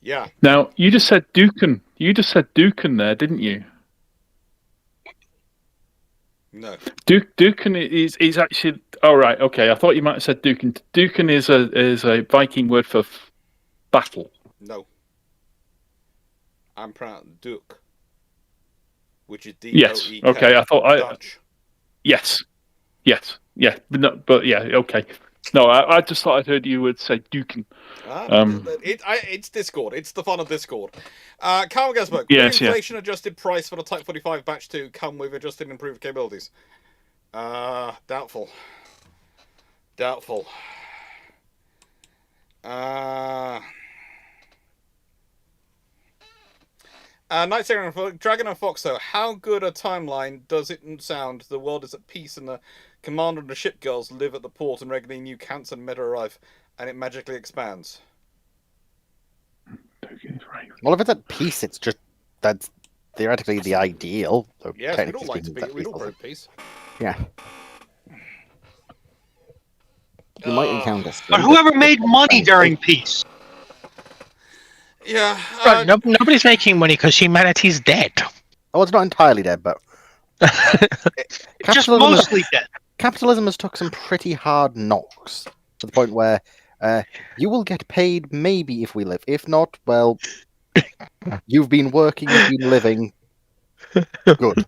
yeah. Now you just said Duken. You just said Duken there, didn't you? No. Duken is actually. Oh right, okay. I thought you might have said Duken. Duken is a Viking word for battle. No. I'm proud Duke, which is D-O-E-K. Yes. Okay. I thought Dutch. Yes. Yeah. But yeah. Okay. No, I just thought I'd heard you would say Duken. It's Discord. It's the fun of Discord. Carl Gasberg, yes, will inflation adjusted price for the Type 45 Batch 2 come with adjusted improved capabilities? Doubtful. Night Sailor, Dragon and Fox, though, how good a timeline does it sound? The world is at peace and the commander and the ship girls live at the port and regularly new cancer and meta arrive and it magically expands. Well, if it's at peace, it's just that's theoretically the ideal. So yes, we'd all like to be. We'd all hope peace. Yeah. You might encounter. But whoever made money during peace? Yeah. Right, nobody's making money because humanity's dead. Oh, it's not entirely dead, but Just mostly dead. Capitalism has took some pretty hard knocks to the point where you will get paid maybe if we live. If not, well, you've been working, you've been living. Good.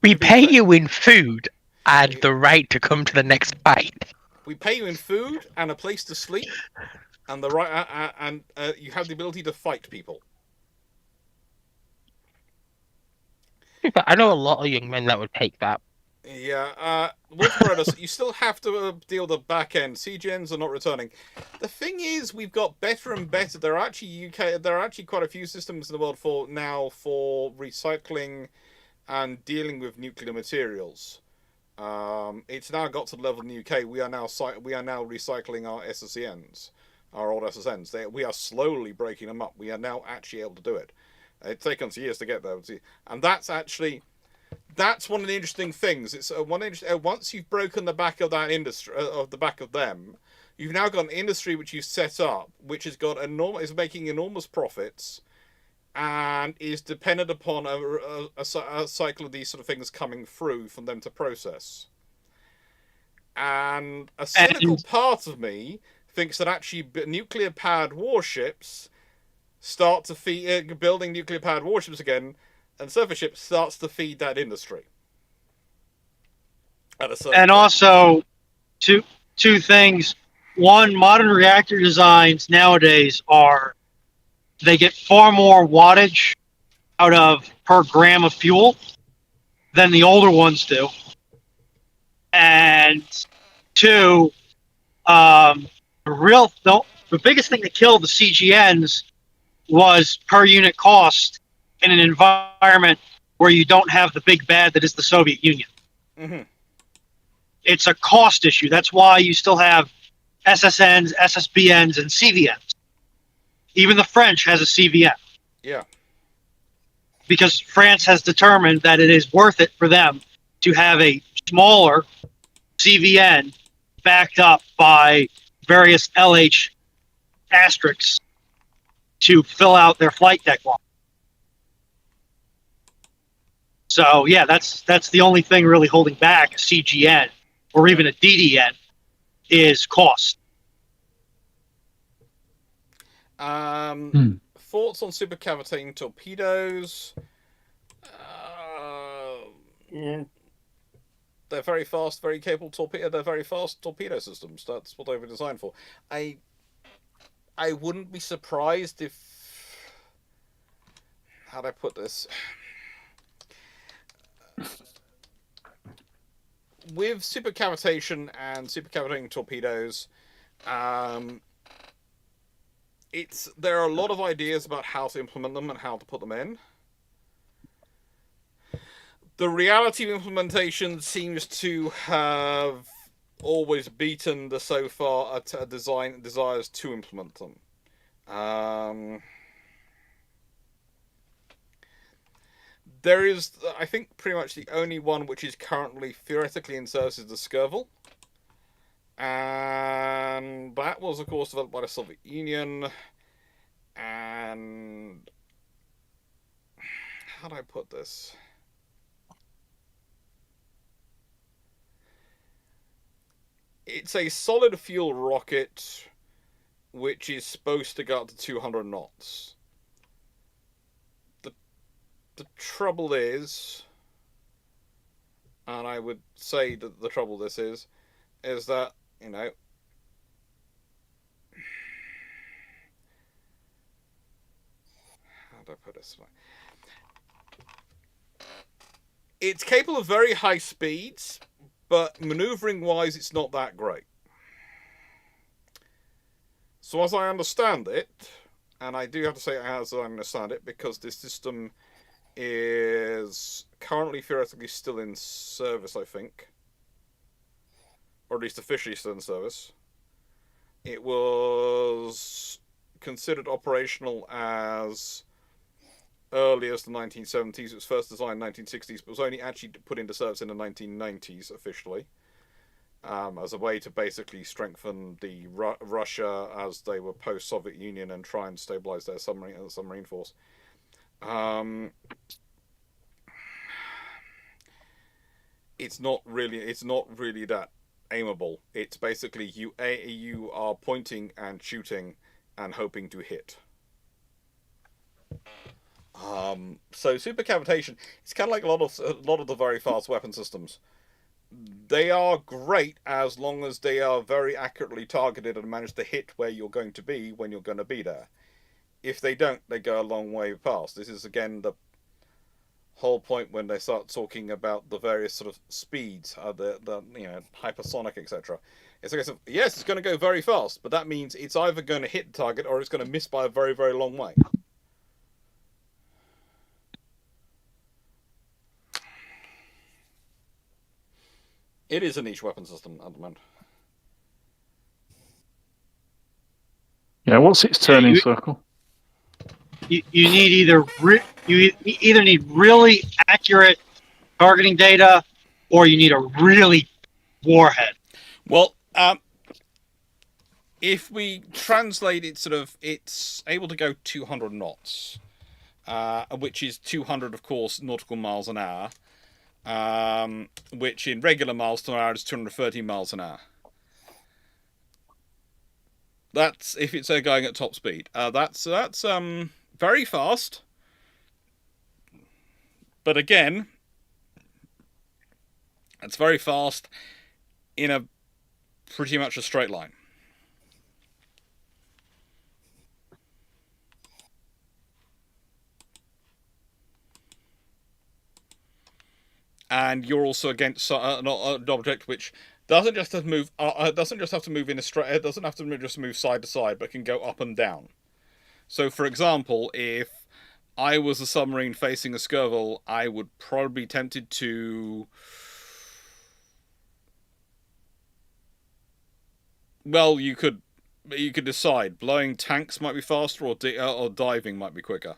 We pay you in food and the right to come to the next fight. We pay you in food and a place to sleep, and the right and you have the ability to fight people. I know a lot of young men that would take that. Yeah, Wolf you still have to deal with the back end. CGNs are not returning. The thing is, we've got better and better. There are actually quite a few systems in the world for recycling and dealing with nuclear materials. It's now got to the level in the UK. We are now recycling our SSNs, our old SSNs. We are slowly breaking them up. We are now actually able to do it. It's taken us years to get there, and that's one of the interesting things. It's once you've broken the back of that industry, of the back of them, you've now got an industry which you've set up, which has got is making enormous profits, and is dependent upon a cycle of these sort of things coming through for them to process. And a cynical part of me thinks that actually nuclear-powered warships start to feed building nuclear-powered warships again, and surface ships starts to feed that industry. And also, two things. One, modern reactor designs nowadays they get far more wattage out of per gram of fuel than the older ones do. And two, the biggest thing that killed the CGNs was per unit cost in an environment where you don't have the big bad that is the Soviet Union. Mm-hmm. It's a cost issue. That's why you still have SSNs, SSBNs, and CVNs. Even the French has a CVN. Yeah. Because France has determined that it is worth it for them to have a smaller CVN backed up by various LH asterisks to fill out their flight deck line. So yeah, that's the only thing really holding back a CGN or even a DDN is cost. Thoughts on supercavitating torpedoes? They're very fast, very capable torpedo. They're very fast torpedo systems. That's what they were designed for. I wouldn't be surprised if. How'd I put this? With supercavitation and supercavitating torpedoes, there are a lot of ideas about how to implement them and how to put them in. The reality of implementation seems to have always beaten the so far desires to implement them. There is, I think, pretty much the only one which is currently theoretically in service is the Skirvel. And that was, of course, developed by the Soviet Union. And how do I put this? It's a solid fuel rocket which is supposed to go up to 200 knots. The trouble is, and I would say that the trouble this is that, you know, how do I put this? It's capable of very high speeds, but maneuvering-wise, it's not that great. So as I understand it, and I do have to say as I understand it, because this system is currently theoretically still in service, I think. Or at least officially still in service. It was considered operational as early as the 1970s. It was first designed in the 1960s, but was only actually put into service in the 1990s officially. As a way to basically strengthen the Russia as they were post-Soviet Union and try and stabilize their submarine force. It's not really that aimable. It's basically you are pointing and shooting and hoping to hit. So supercavitation, it's kind of like a lot of the very fast weapon systems. They are great as long as they are very accurately targeted and manage to hit where you're going to be when you're going to be there. If they don't, they go a long way past. This is again the whole point when they start talking about the various sort of speeds, the hypersonic, etc. It's like I said, yes, it's going to go very fast, but that means it's either going to hit the target or it's going to miss by a very, very long way. It is a niche weapon system at the moment. Yeah, what's its turning circle? You need you either need really accurate targeting data, or you need a really warhead. Well, if we translate it, it's able to go 200 knots. which is 200, of course, nautical miles an hour, which in regular miles per hour is 230 miles an hour. That's if it's going at top speed. That's very fast. But again, it's very fast in a pretty much a straight line. And you're also against an object which doesn't just have to move. Doesn't just have to move in a straight. It doesn't have to just move side to side, but can go up and down. So, for example, if I was a submarine facing a Skirvel, I would probably be tempted to. Well, you could decide. Blowing tanks might be faster, or diving might be quicker.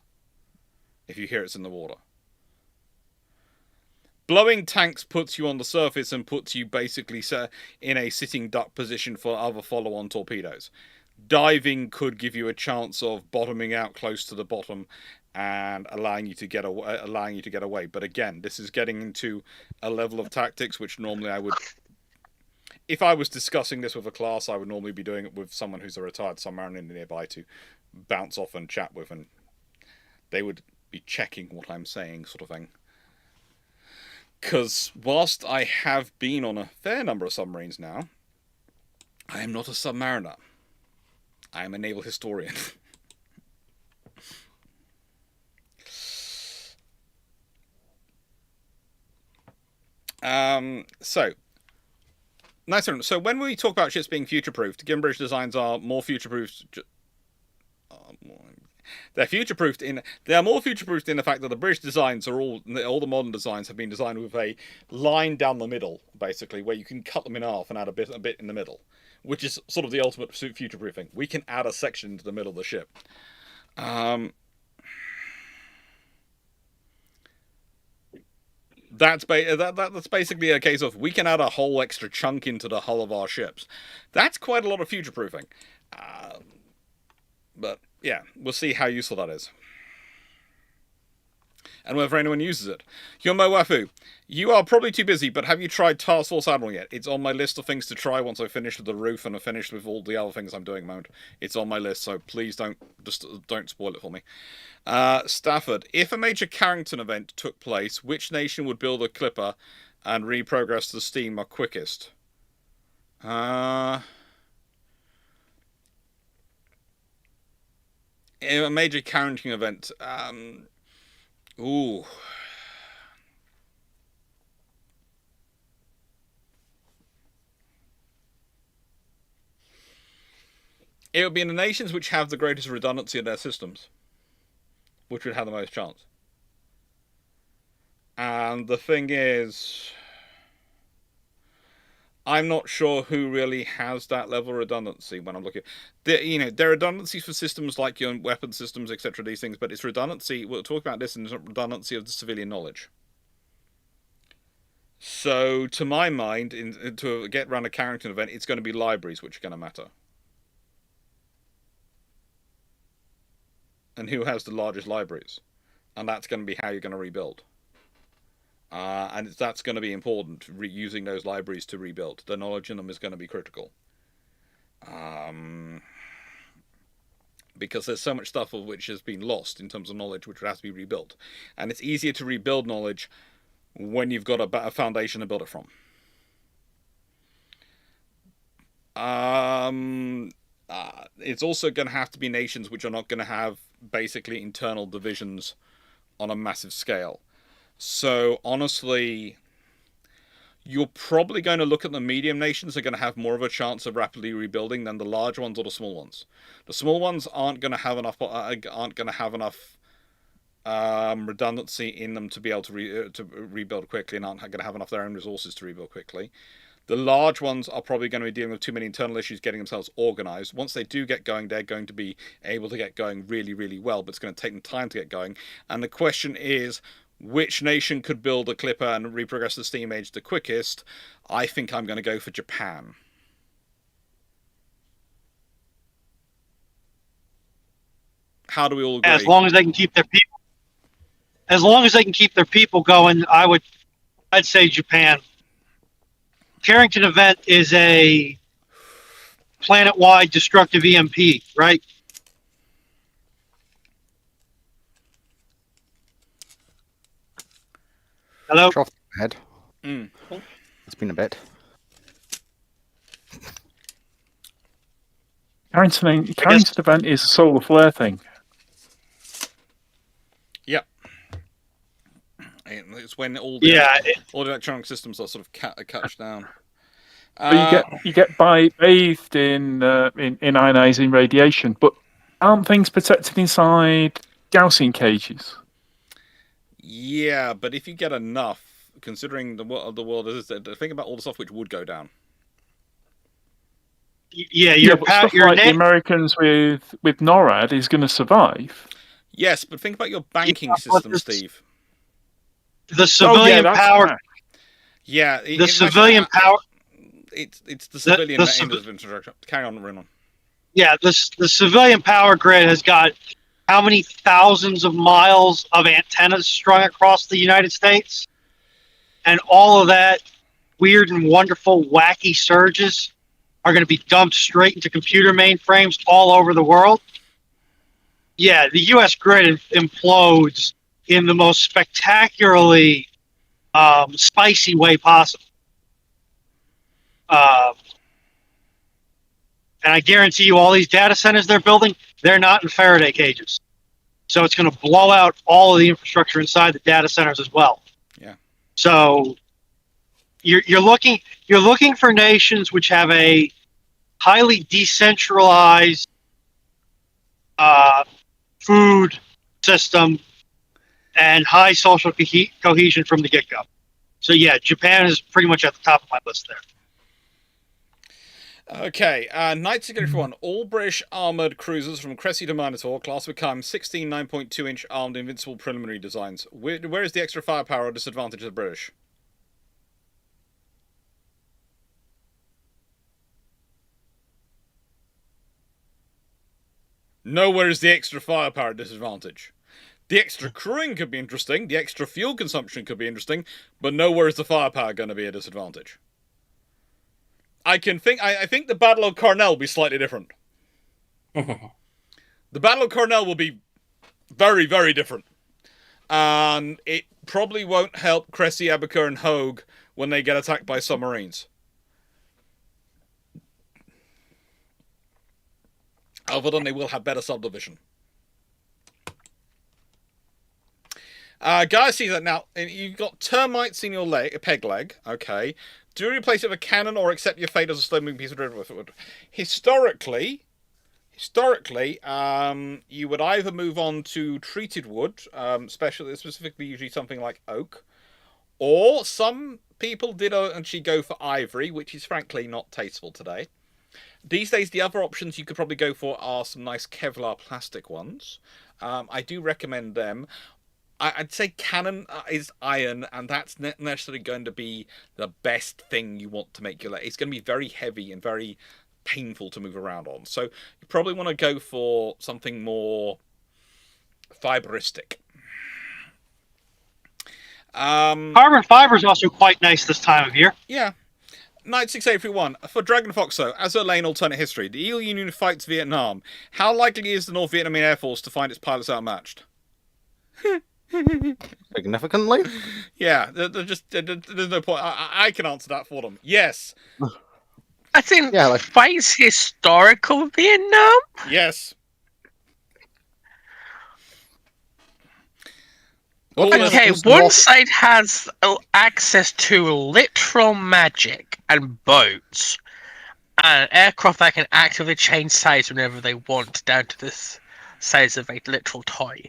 If you hear it's in the water. Blowing tanks puts you on the surface and puts you basically in a sitting duck position for other follow-on torpedoes. Diving could give you a chance of bottoming out close to the bottom and allowing you to get away. But again, this is getting into a level of tactics which normally I would, if I was discussing this with a class, I would normally be doing it with someone who's a retired submariner nearby to bounce off and chat with, and they would be checking what I'm saying, sort of thing. Because whilst I have been on a fair number of submarines now, I am not a submariner. I am a naval historian. So, nice one. So when we talk about ships being future-proofed, given British designs are more future-proofed. They're future-proofed in. They are more future-proofed in the fact that the British designs are all the modern designs have been designed with a line down the middle, basically, where you can cut them in half and add a bit in the middle, which is sort of the ultimate future-proofing. We can add a section into the middle of the ship. That's basically a case of we can add a whole extra chunk into the hull of our ships. That's quite a lot of future-proofing. But yeah, we'll see how useful that is. And whether anyone uses it. Hyunmo Wafu, you are probably too busy, but have you tried Task Force Admiral yet? It's on my list of things to try once I finish with the roof and I finished with all the other things I'm doing at the moment. It's on my list, so please don't spoil it for me. Stafford, if a major Carrington event took place, which nation would build a clipper and reprogress the steamer quickest? In a major Carrington event, ooh. It would be in the nations which have the greatest redundancy in their systems, which would have the most chance. And the thing is, I'm not sure who really has that level of redundancy when I'm looking. There are redundancies for systems like your weapon systems, etc. These things, but it's redundancy. We'll talk about this in the redundancy of the civilian knowledge. So, to my mind, to get around a Carrington event, it's going to be libraries which are going to matter. And who has the largest libraries? And that's going to be how you're going to rebuild. And that's going to be important, using those libraries to rebuild. The knowledge in them is going to be critical. Because there's so much stuff of which has been lost in terms of knowledge which has to be rebuilt. And it's easier to rebuild knowledge when you've got a better foundation to build it from. It's also going to have to be nations which are not going to have basically internal divisions on a massive scale. So honestly, you're probably going to look at the medium nations are going to have more of a chance of rapidly rebuilding than the large ones or the small ones. The small ones aren't going to have enough redundancy in them to be able to rebuild quickly, and aren't going to have enough of their own resources to rebuild quickly. The large ones are probably going to be dealing with too many internal issues getting themselves organized. Once they do get going, they're going to be able to get going really, really well, but it's going to take them time to get going. And the question is, which nation could build a clipper and reprogress the steam age the quickest? I think I'm going to go for Japan. How do we all agree? As long as they can keep their people. as long as they can keep their people going, I'd say Japan. Carrington event is a planet-wide destructive EMP, right? Hello? Off the head. Mm. It's been a bit. Carrington event is a solar flare thing. Yep. It's when all the electronic systems are sort of catch down. So you get bathed in ionizing radiation, but aren't things protected inside Gaussian cages? Yeah, but if you get enough, considering the world is, think about all the stuff which would go down. Yeah, but stuff like the Americans with NORAD is going to survive. Yes, but think about your banking system, Steve. The civilian power. Yeah, the civilian power. It's the civilian infrastructure. Carry on, Renan. Yeah, the civilian power grid has got how many thousands of miles of antennas strung across the United States, and all of that weird and wonderful, wacky surges are going to be dumped straight into computer mainframes all over the world. Yeah, the U.S. grid implodes in the most spectacularly spicy way possible. And I guarantee you all these data centers they're building, they're not in Faraday cages. So it's going to blow out all of the infrastructure inside the data centers as well. Yeah. So you're looking for nations which have a highly decentralized food system and high social cohesion from the get-go. So yeah, Japan is pretty much at the top of my list there. Okay, Knight Security 1. All British armoured cruisers from Cressy to Minotaur, class become 16 9.2-inch armed invincible preliminary designs. Where is the extra firepower or disadvantage of the British? Nowhere is the extra firepower disadvantage. The extra crewing could be interesting, the extra fuel consumption could be interesting, but nowhere is the firepower going to be a disadvantage. I think the Battle of Cornell will be slightly different. The Battle of Cornell will be very, very different. And it probably won't help Cressy, Abaca, and Hogue when they get attacked by submarines. Other than they will have better subdivision. Guys, see that now. You've got termites in your peg leg. Okay. Do you replace it with a cannon or accept your fate as a slow-moving piece of driftwood? Historically, you would either move on to treated wood, specifically usually something like oak, or some people did actually go for ivory, which is frankly not tasteful today. These days, the other options you could probably go for are some nice Kevlar plastic ones. I do recommend them. I'd say cannon is iron, and that's not necessarily going to be the best thing you want to make your leg. It's going to be very heavy and very painful to move around on. So you probably want to go for something more fiberistic. Carbon fiber is also quite nice this time of year. Yeah. Knight 681. For Dragon Foxo, as a lane alternate history, the EU Union fights Vietnam. How likely is the North Vietnamese Air Force to find its pilots outmatched? Significantly? Yeah, there's no point. I can answer that for them. Yes. I think fights historical Vietnam? Yes. Okay, one side has access to literal magic and boats, and aircraft that can actively change size whenever they want, down to the size of a literal toy.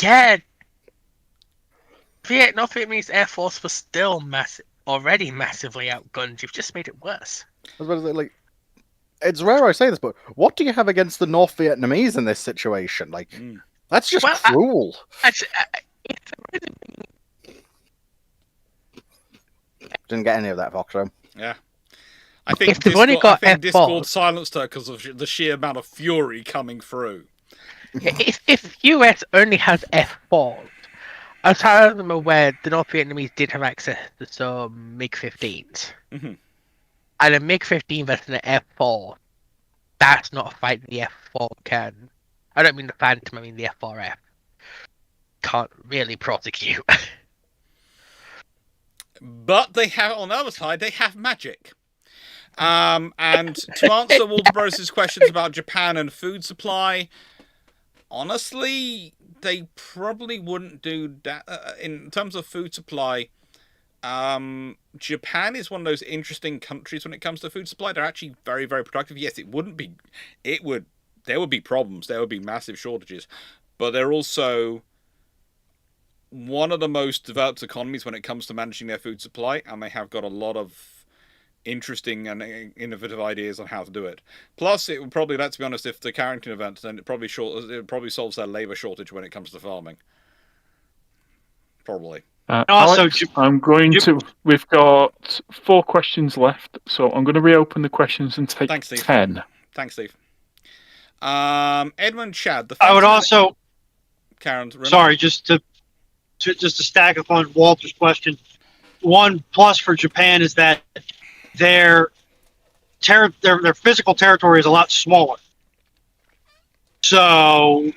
Yeah, North Vietnamese Air Force was still already massively outgunned. You've just made it worse. I was about to say, like, it's rare I say this, but what do you have against the North Vietnamese in this situation? Like, that's just cruel. Didn't get any of that, Foxo. Yeah. I think Discord silenced her because of the sheer amount of fury coming through. If US only has F4s, as far as I'm aware, the North Vietnamese did have access to some MiG-15s. Mhm. And a MiG-15 versus an F4, that's not a fight the F4 can. I don't mean the Phantom, I mean the F4F. Can't really prosecute. But they have, on the other side, they have magic. And to answer Walter Burroughs' questions about Japan and food supply, honestly, they probably wouldn't do that. In terms of food supply, Japan is one of those interesting countries when it comes to food supply. They're actually very, very productive. Yes, there would be problems. There would be massive shortages. But they're also one of the most developed economies when it comes to managing their food supply, and they have got a lot of interesting and innovative ideas on how to do it. Plus, it would probably, let's be honest, if the Carrington event, then it probably solves their labor shortage when it comes to farming. Probably. Also, Alex, we've got 4 questions left, so I'm going to reopen the questions and take Thanks, Steve. 10. Thanks, Steve. Edmund Chad. I would also, Karen. sorry, just to stack up on Walter's question. One plus for Japan is that their physical territory is a lot smaller, so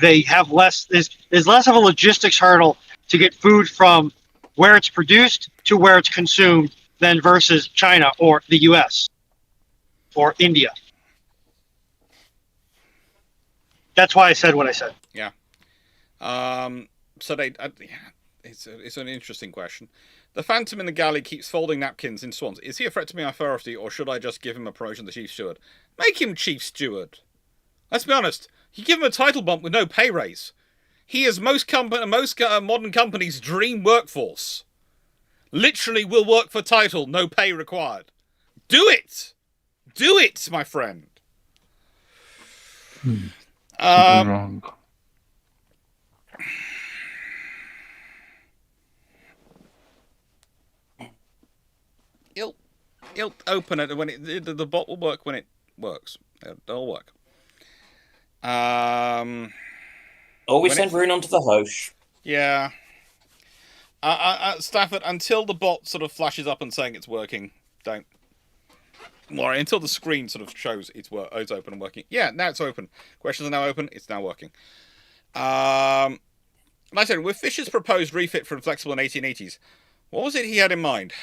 they have less. There's less of a logistics hurdle to get food from where it's produced to where it's consumed than versus China or the U.S. or India. That's why I said what I said. Yeah. So it's an interesting question. The Phantom in the galley keeps folding napkins in swans. Is he a threat to my authority, or should I just give him a promotion to Chief Steward? Make him Chief Steward. Let's be honest. You give him a title bump with no pay raise. He is most modern companies' dream workforce. Literally will work for title, no pay required. Do it! Do it, my friend! Wrong. It'll open it when the bot will work when it works. It'll work. Always send Rune onto the host. Yeah. Stafford, until the bot sort of flashes up and saying it's working, don't worry. Until the screen sort of shows it's open and working. Yeah, now it's open. Questions are now open. It's now working. Like I said, with Fisher's proposed refit for Inflexible in 1880s, what was it he had in mind?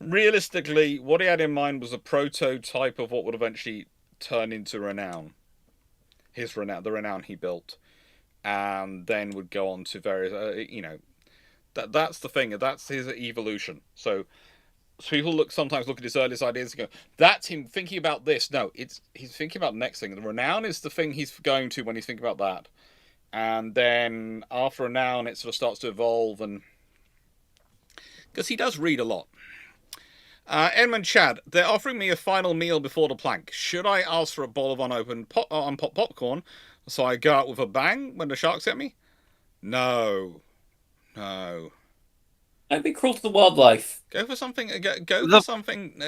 Realistically, what he had in mind was a prototype of what would eventually turn into Renown. The Renown he built, and then would go on to various, that's the thing. That's his evolution. So people sometimes look at his earliest ideas and go, "That's him thinking about this." No, he's thinking about the next thing. The Renown is the thing he's going to when he's thinking about that, and then after Renown, it sort of starts to evolve, and because he does read a lot. Edmund Chad, they're offering me a final meal before the plank. Should I ask for a bowl of unopened unpopped popcorn so I go out with a bang when the sharks hit me? No. Don't be cruel to the wildlife. Go for something. For something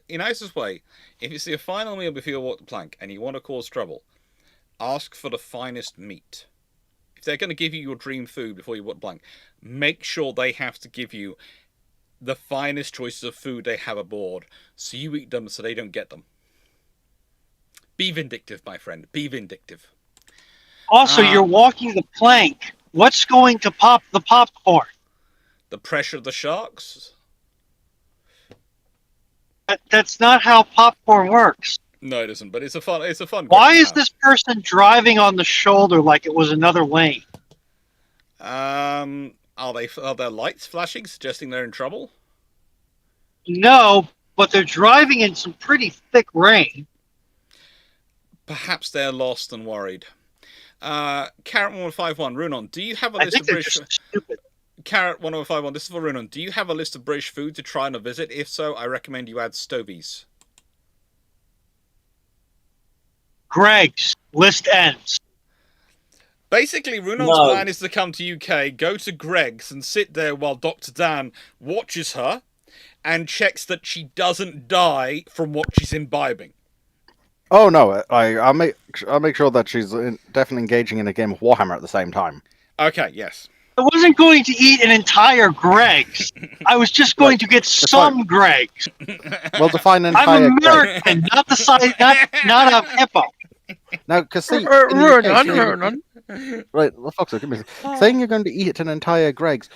in Isaac's way. If it's your final meal before you walk the plank and you want to cause trouble, ask for the finest meat. If they're going to give you your dream food before you walk the plank, make sure they have to give you the finest choices of food they have aboard, so you eat them so they don't get them. Be vindictive, my friend. Be vindictive. Also, you're walking the plank. What's going to pop the popcorn? The pressure of the sharks? That's not how popcorn works. No, it isn't, but it's a fun Why is this person driving on the shoulder like it was another lane? Are there lights flashing, suggesting they're in trouble? No, but they're driving in some pretty thick rain. Perhaps they're lost and worried. Carrot1151, Runon, do you have a list of British... stupid. Carrot1151, this is for Runon. Do you have a list of British food to try on a visit? If so, I recommend you add stovies. Greg's list ends. Basically, Runon's No. plan is to come to UK, go to Greg's, and sit there while Dr. Dan watches her and checks that she doesn't die from what she's imbibing. Oh no, I'll make sure that she's definitely engaging in a game of Warhammer at the same time. Okay, yes. I wasn't going to eat an entire Greg's. I was just going to get some Greg's. Well, define an I'm entire Greg. American, not the size, not a hippo. Now, because see, in the UK, Ronan. right, well, Foxer, give me a second. Saying you're going to eat an entire Greg's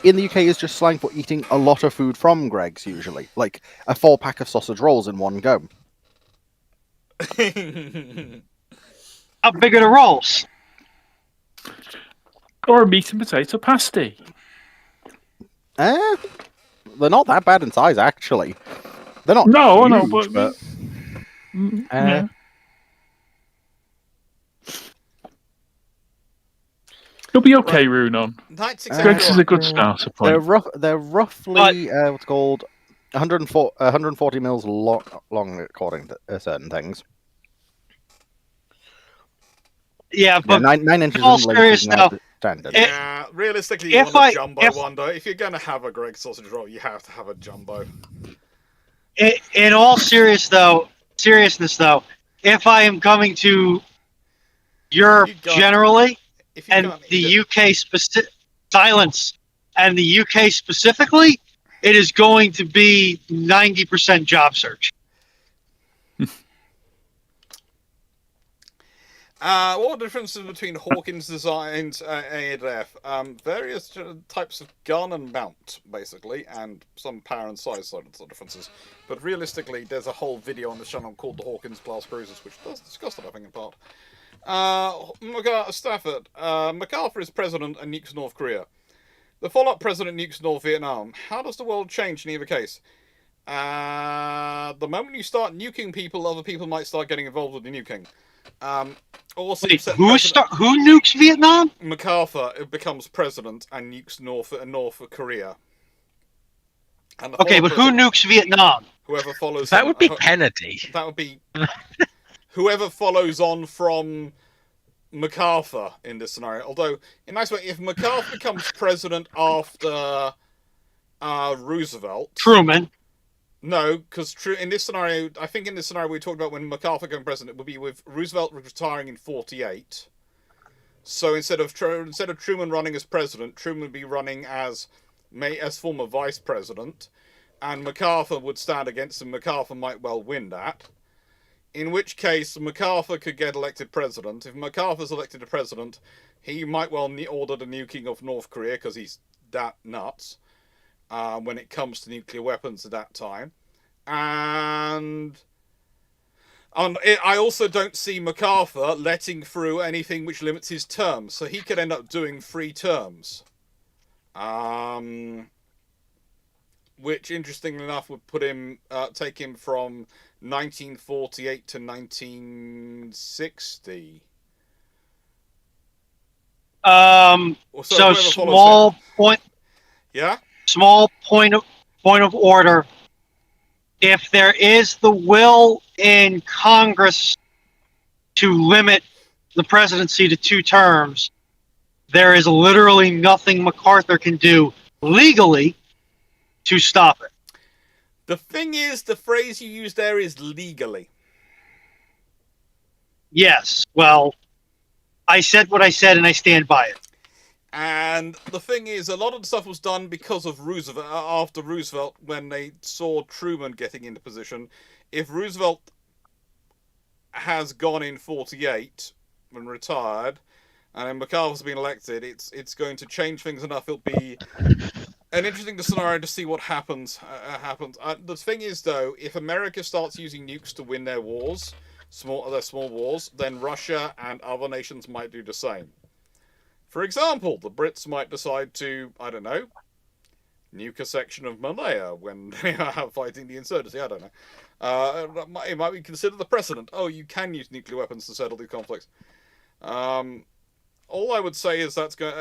in the UK is just slang for eating a lot of food from Greg's, usually, like a 4-pack of sausage rolls in one go. How big are the rolls? Or a meat and potato pasty. They're not that bad in size, actually. They're not No, huge, I know, but yeah. You'll be okay, Runon. Knight Greg's is a 6 good starter They're point. they're roughly what's called 140 mils long, according to certain things. Yeah, Yeah, but 9 inches all in length serious is now, not standard. Yeah, realistically, if you want I- a jumbo if- one, though. If you're going to have a Greg sausage roll, you have to have a jumbo. in all seriousness though, if I am coming to Europe You got- generally, If you and can't the eat it- UK silence, and the UK specifically, it is going to be 90% job search. What are the differences between Hawkins Designs AF? Various types of gun and mount, basically, and some power and size sort of differences. But realistically, there's a whole video on the channel called the Hawkins Class Cruisers, which does discuss it, I think, in part. Stafford, MacArthur is president and nukes North Korea. The follow-up president nukes North Vietnam. How does the world change in either case? The moment you start nuking people, other people might start getting involved with the nuking. Also, Wait, who nukes Vietnam? MacArthur becomes president and nukes North Korea. And the Okay, but who follow-up nukes Vietnam? Whoever follows That him- would be Kennedy. That would be whoever follows on from MacArthur in this scenario. Although, in a nice way, if MacArthur becomes president after Roosevelt, Truman. no, because in this scenario, I think in this scenario we talked about when MacArthur became president, it would be with Roosevelt retiring in '48. So instead of Truman running as president, Truman would be running as former vice president, and MacArthur would stand against him. MacArthur might well win that. In which case, MacArthur could get elected president. If MacArthur's elected president, he might well order the nuking of North Korea because he's that nuts. When it comes to nuclear weapons at that time. And I also don't see MacArthur letting through anything which limits his terms, so he could end up doing 3 terms. Which, interestingly enough, would put him, take him from 1948 to 1960. So whoever follows small him. point. Yeah? Small point of order. If there is the will in Congress to limit the presidency to 2 terms, there is literally nothing MacArthur can do legally to stop it. The thing is, the phrase you use there is legally. Yes, well, I said what I said and I stand by it. And the thing is, a lot of the stuff was done because of Roosevelt, after Roosevelt, when they saw Truman getting into position. If Roosevelt has gone in '48 and retired, and then MacArthur's been elected, it's going to change things enough. It'll be an interesting scenario to see what happens. The thing is, though, if America starts using nukes to win their wars, their small wars, then Russia and other nations might do the same. For example, the Brits might decide to, I don't know, nuke a section of Malaya when they are fighting the insurgency. I don't know. It might be considered the precedent. Oh, you can use nuclear weapons to settle these conflicts. All I would say is that's going.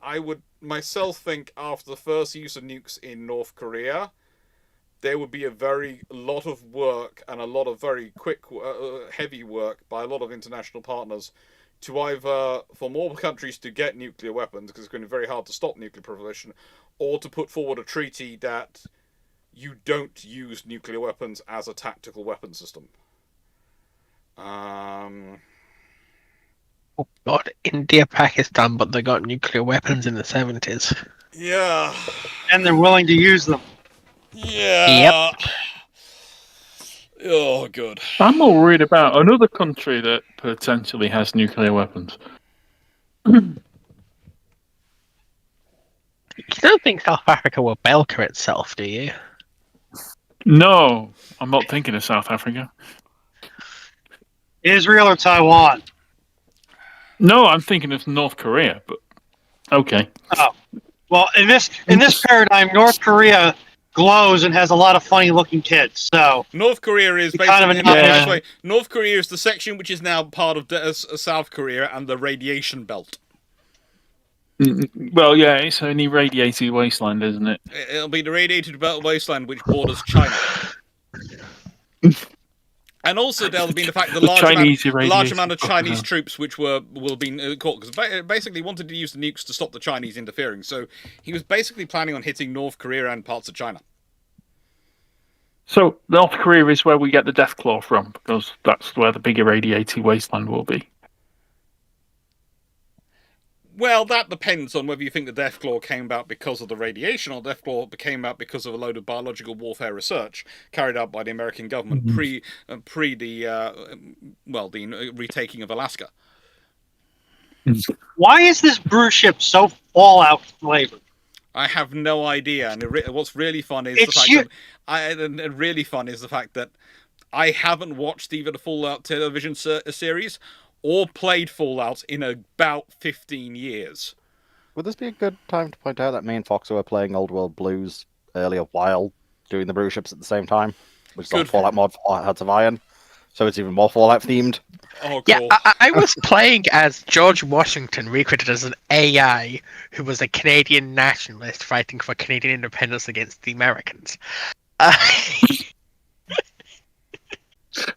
I would myself think after the first use of nukes in North Korea, there would be a lot of work and a lot of very quick, heavy work by a lot of international partners to either for more countries to get nuclear weapons, because it's going to be very hard to stop nuclear proliferation, or to put forward a treaty that you don't use nuclear weapons as a tactical weapon system. Oh God, India, Pakistan, but they got nuclear weapons in the 70s. Yeah. And they're willing to use them. Yeah. Oh, good. I'm more worried about another country that potentially has nuclear weapons. You don't think South Africa will Belka itself, do you? No, I'm not thinking of South Africa. Israel or Taiwan? No, I'm thinking of North Korea, but okay. Oh, well, in this paradigm, North Korea glows and has a lot of funny-looking kids. So North Korea is It's kind of basically a Yeah. way, North Korea is the section which is now part of South Korea and the radiation belt. Well, yeah, it's an irradiated wasteland, isn't it? It'll be the radiated belt wasteland which borders China. And also there'll be the fact the large amount of Chinese troops which will be caught, because basically wanted to use the nukes to stop the Chinese interfering. So he was basically planning on hitting North Korea and parts of China. So North Korea is where we get the Death Claw from, because that's where the big irradiated wasteland will be. Well, that depends on whether you think the Death Claw came about because of the radiation, or Death Claw came about because of a load of biological warfare research carried out by the American government pre the retaking of Alaska. why is this Bruship so Fallout flavored? I have no idea, and what's really fun is the fact that I haven't watched either the Fallout television series or played Fallout in about 15 years. Would this be a good time to point out that me and Foxo were playing Old World Blues earlier while doing the Bruships at the same time, which is on Fallout mod for Hearts of Iron, so it's even more Fallout themed. Oh, cool. Yeah, I was playing as George Washington, recruited as an AI who was a Canadian nationalist fighting for Canadian independence against the Americans.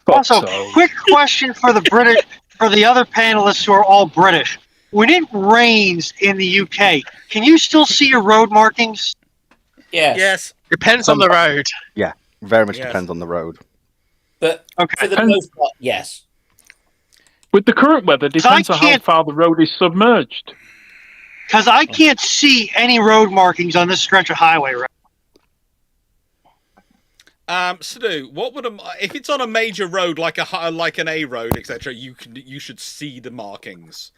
Also, quick question for the British, for the other panelists who are all British. When it rains in the UK, can you still see your road markings? Yes. Yes. Depends on the road. Yeah, very much Yes. depends on the road. But Okay. for the most part, yes. With the current weather, depends on how can't- far the road is submerged. Because I can't see any road markings on this stretch of highway right Sadu, what would if it's on a major road like an A road, etc., you should see the markings.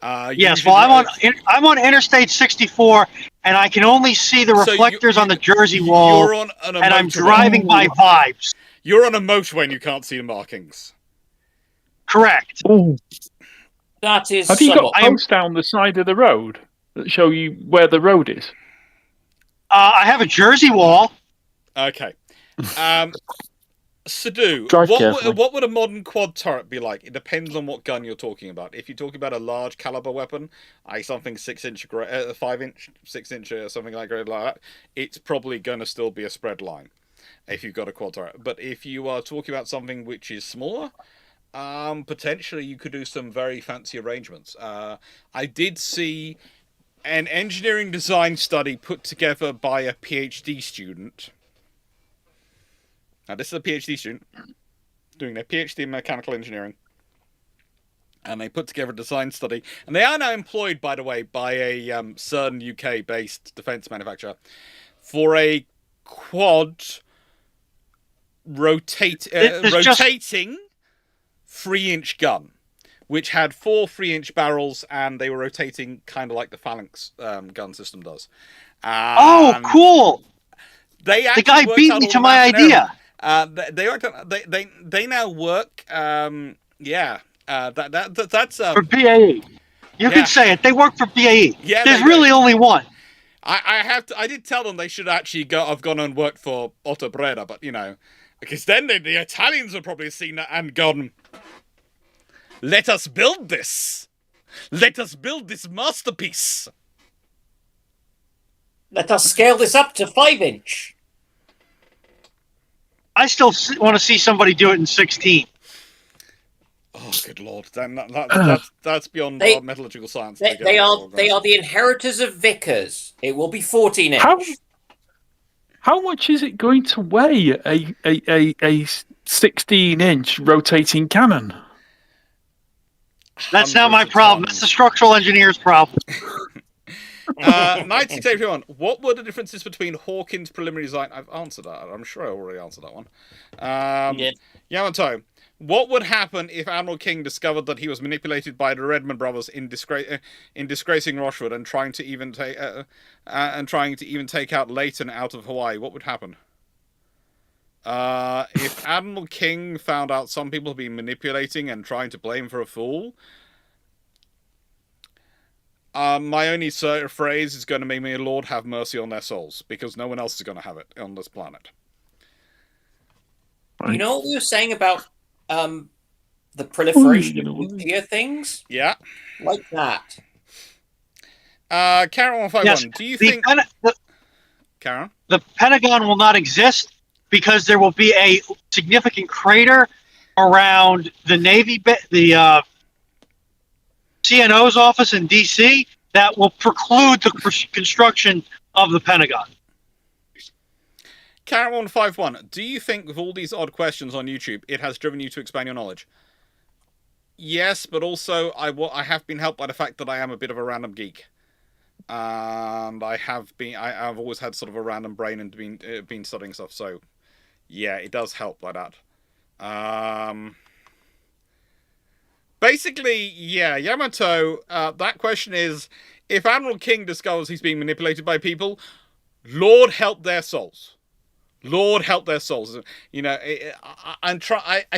Yes, well, I'm on Interstate 64, and I can only see the reflectors on the Jersey wall, You're on a and I'm motorway. driving by Vibes. You're on a motorway and you can't see the markings. Correct. Oh. That is Have you got somewhat... posts down the side of the road that show you where the road is? I have a Jersey wall. Okay. Sadu, Drive carefully. what would a modern quad turret be like? It depends on what gun you're talking about. If you're talking about a large caliber weapon, something 6-inch, 5-inch, 6-inch, or something like that, it's probably going to still be a spread line if you've got a quad turret. But if you are talking about something which is smaller, potentially you could do some very fancy arrangements. I did see an engineering design study put together by a PhD student. Now, this is a PhD student doing their PhD in mechanical engineering. And they put together a design study. And they are now employed, by the way, by a certain UK-based defence manufacturer for a quad rotating 3-inch gun, which had 4 3-inch barrels, and they were rotating kind of like the Phalanx gun system does. Oh, cool! The guy beat me to my idea. They now work. That's For BAE. You can say it. They work for BAE. Yeah, There's they really only one. I did tell them they should actually have gone and worked for Otto Breda, but because then the Italians would probably have seen that and gone, let us build this. Let us build this masterpiece. Let us scale this up to 5-inch. I still want to see somebody do it in 16. Oh, good lord! Then that's beyond They- our metallurgical science. They are the inheritors of Vickers. It will be 14 inch. How much is it going to weigh? A 16-inch rotating cannon. That's not my Hundreds of problem. That's the tons. structural engineer's problem. 1971. What were the differences between Hawkins' preliminary design? I've answered that. I'm sure I already answered that one. You did. Yamato. What would happen if Admiral King discovered that he was manipulated by the Redmond brothers in disgracing Rochefort and trying to even take out Leighton out of Hawaii? What would happen? If Admiral King found out some people had been manipulating and trying to blame for a fool, my only phrase is going to be, "May the Lord have mercy on their souls," because no one else is going to have it on this planet. You know what we were saying about the proliferation of nuclear things? Yeah. Like that. Karen 151, Yes, do you think... Karen? The Pentagon will not exist because there will be a significant crater around the Navy, the CNO's office in D.C. that will preclude the construction of the Pentagon. Karen 151, do you think with all these odd questions on YouTube, it has driven you to expand your knowledge? Yes, but also I have been helped by the fact that I am a bit of a random geek. And I've always had sort of a random brain and been studying stuff, so yeah, it does help by that. Basically, yeah, Yamato, that question is, if Admiral King discovers he's being manipulated by people, Lord help their souls. Lord help their souls. You know, I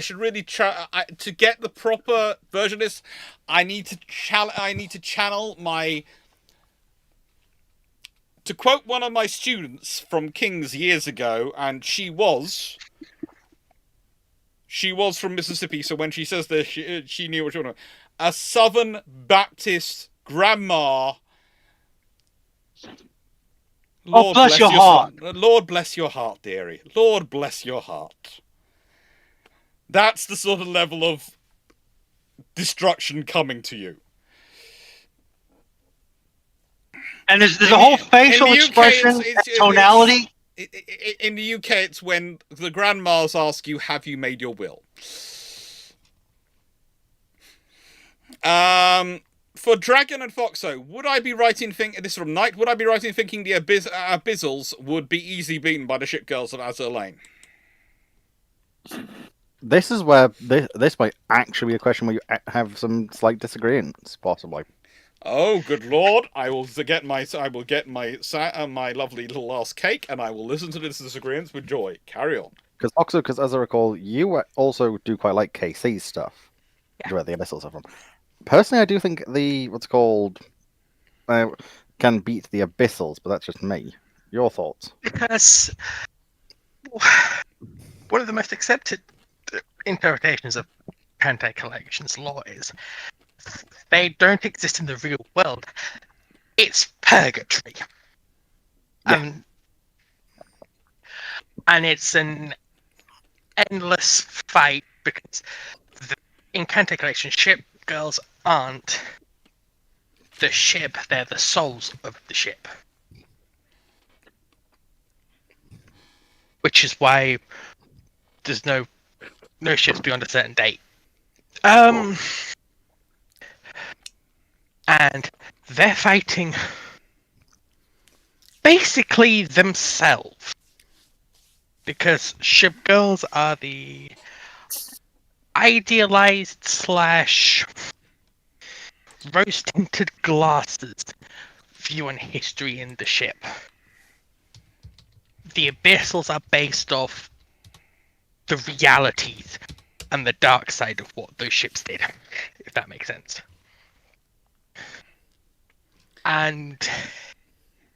should really try to get the proper version of this. I need to channel my. To quote one of my students from King's years ago, and she was from Mississippi, so when she says this, she knew what she wanted. A Southern Baptist grandma. Lord bless your heart. Lord bless your heart, dearie. Lord bless your heart. That's the sort of level of destruction coming to you. And there's a whole facial expression, tonality. In the UK, it's when the grandmas ask you, "Have you made your will?" For Dragon and Foxo, would I be right in thinking... This is from Knight. Would I be right in thinking the Abyssals would be easily beaten by the ship girls of Azur Lane? This is where this might actually be a question where you have some slight disagreements, possibly. Oh, good lord! I will get my lovely little last cake, and I will listen to this disagreements with joy. Carry on. Because as I recall, you also do quite like KC's stuff, where the Abyssals are from. Personally, I do think the can beat the Abyssals, but that's just me. Your thoughts? Because one of the most accepted interpretations of Pantai Collection's law is they don't exist in the real world. It's purgatory. Yeah. And it's an endless fight because in Pantai Collection, ship girls aren't the ship, they're the souls of the ship. Which is why there's no ships beyond a certain date. And they're fighting basically themselves. Because ship girls are the idealized / rose-tinted glasses view on history in the ship. The Abyssals are based off the realities and the dark side of what those ships did, if that makes sense. And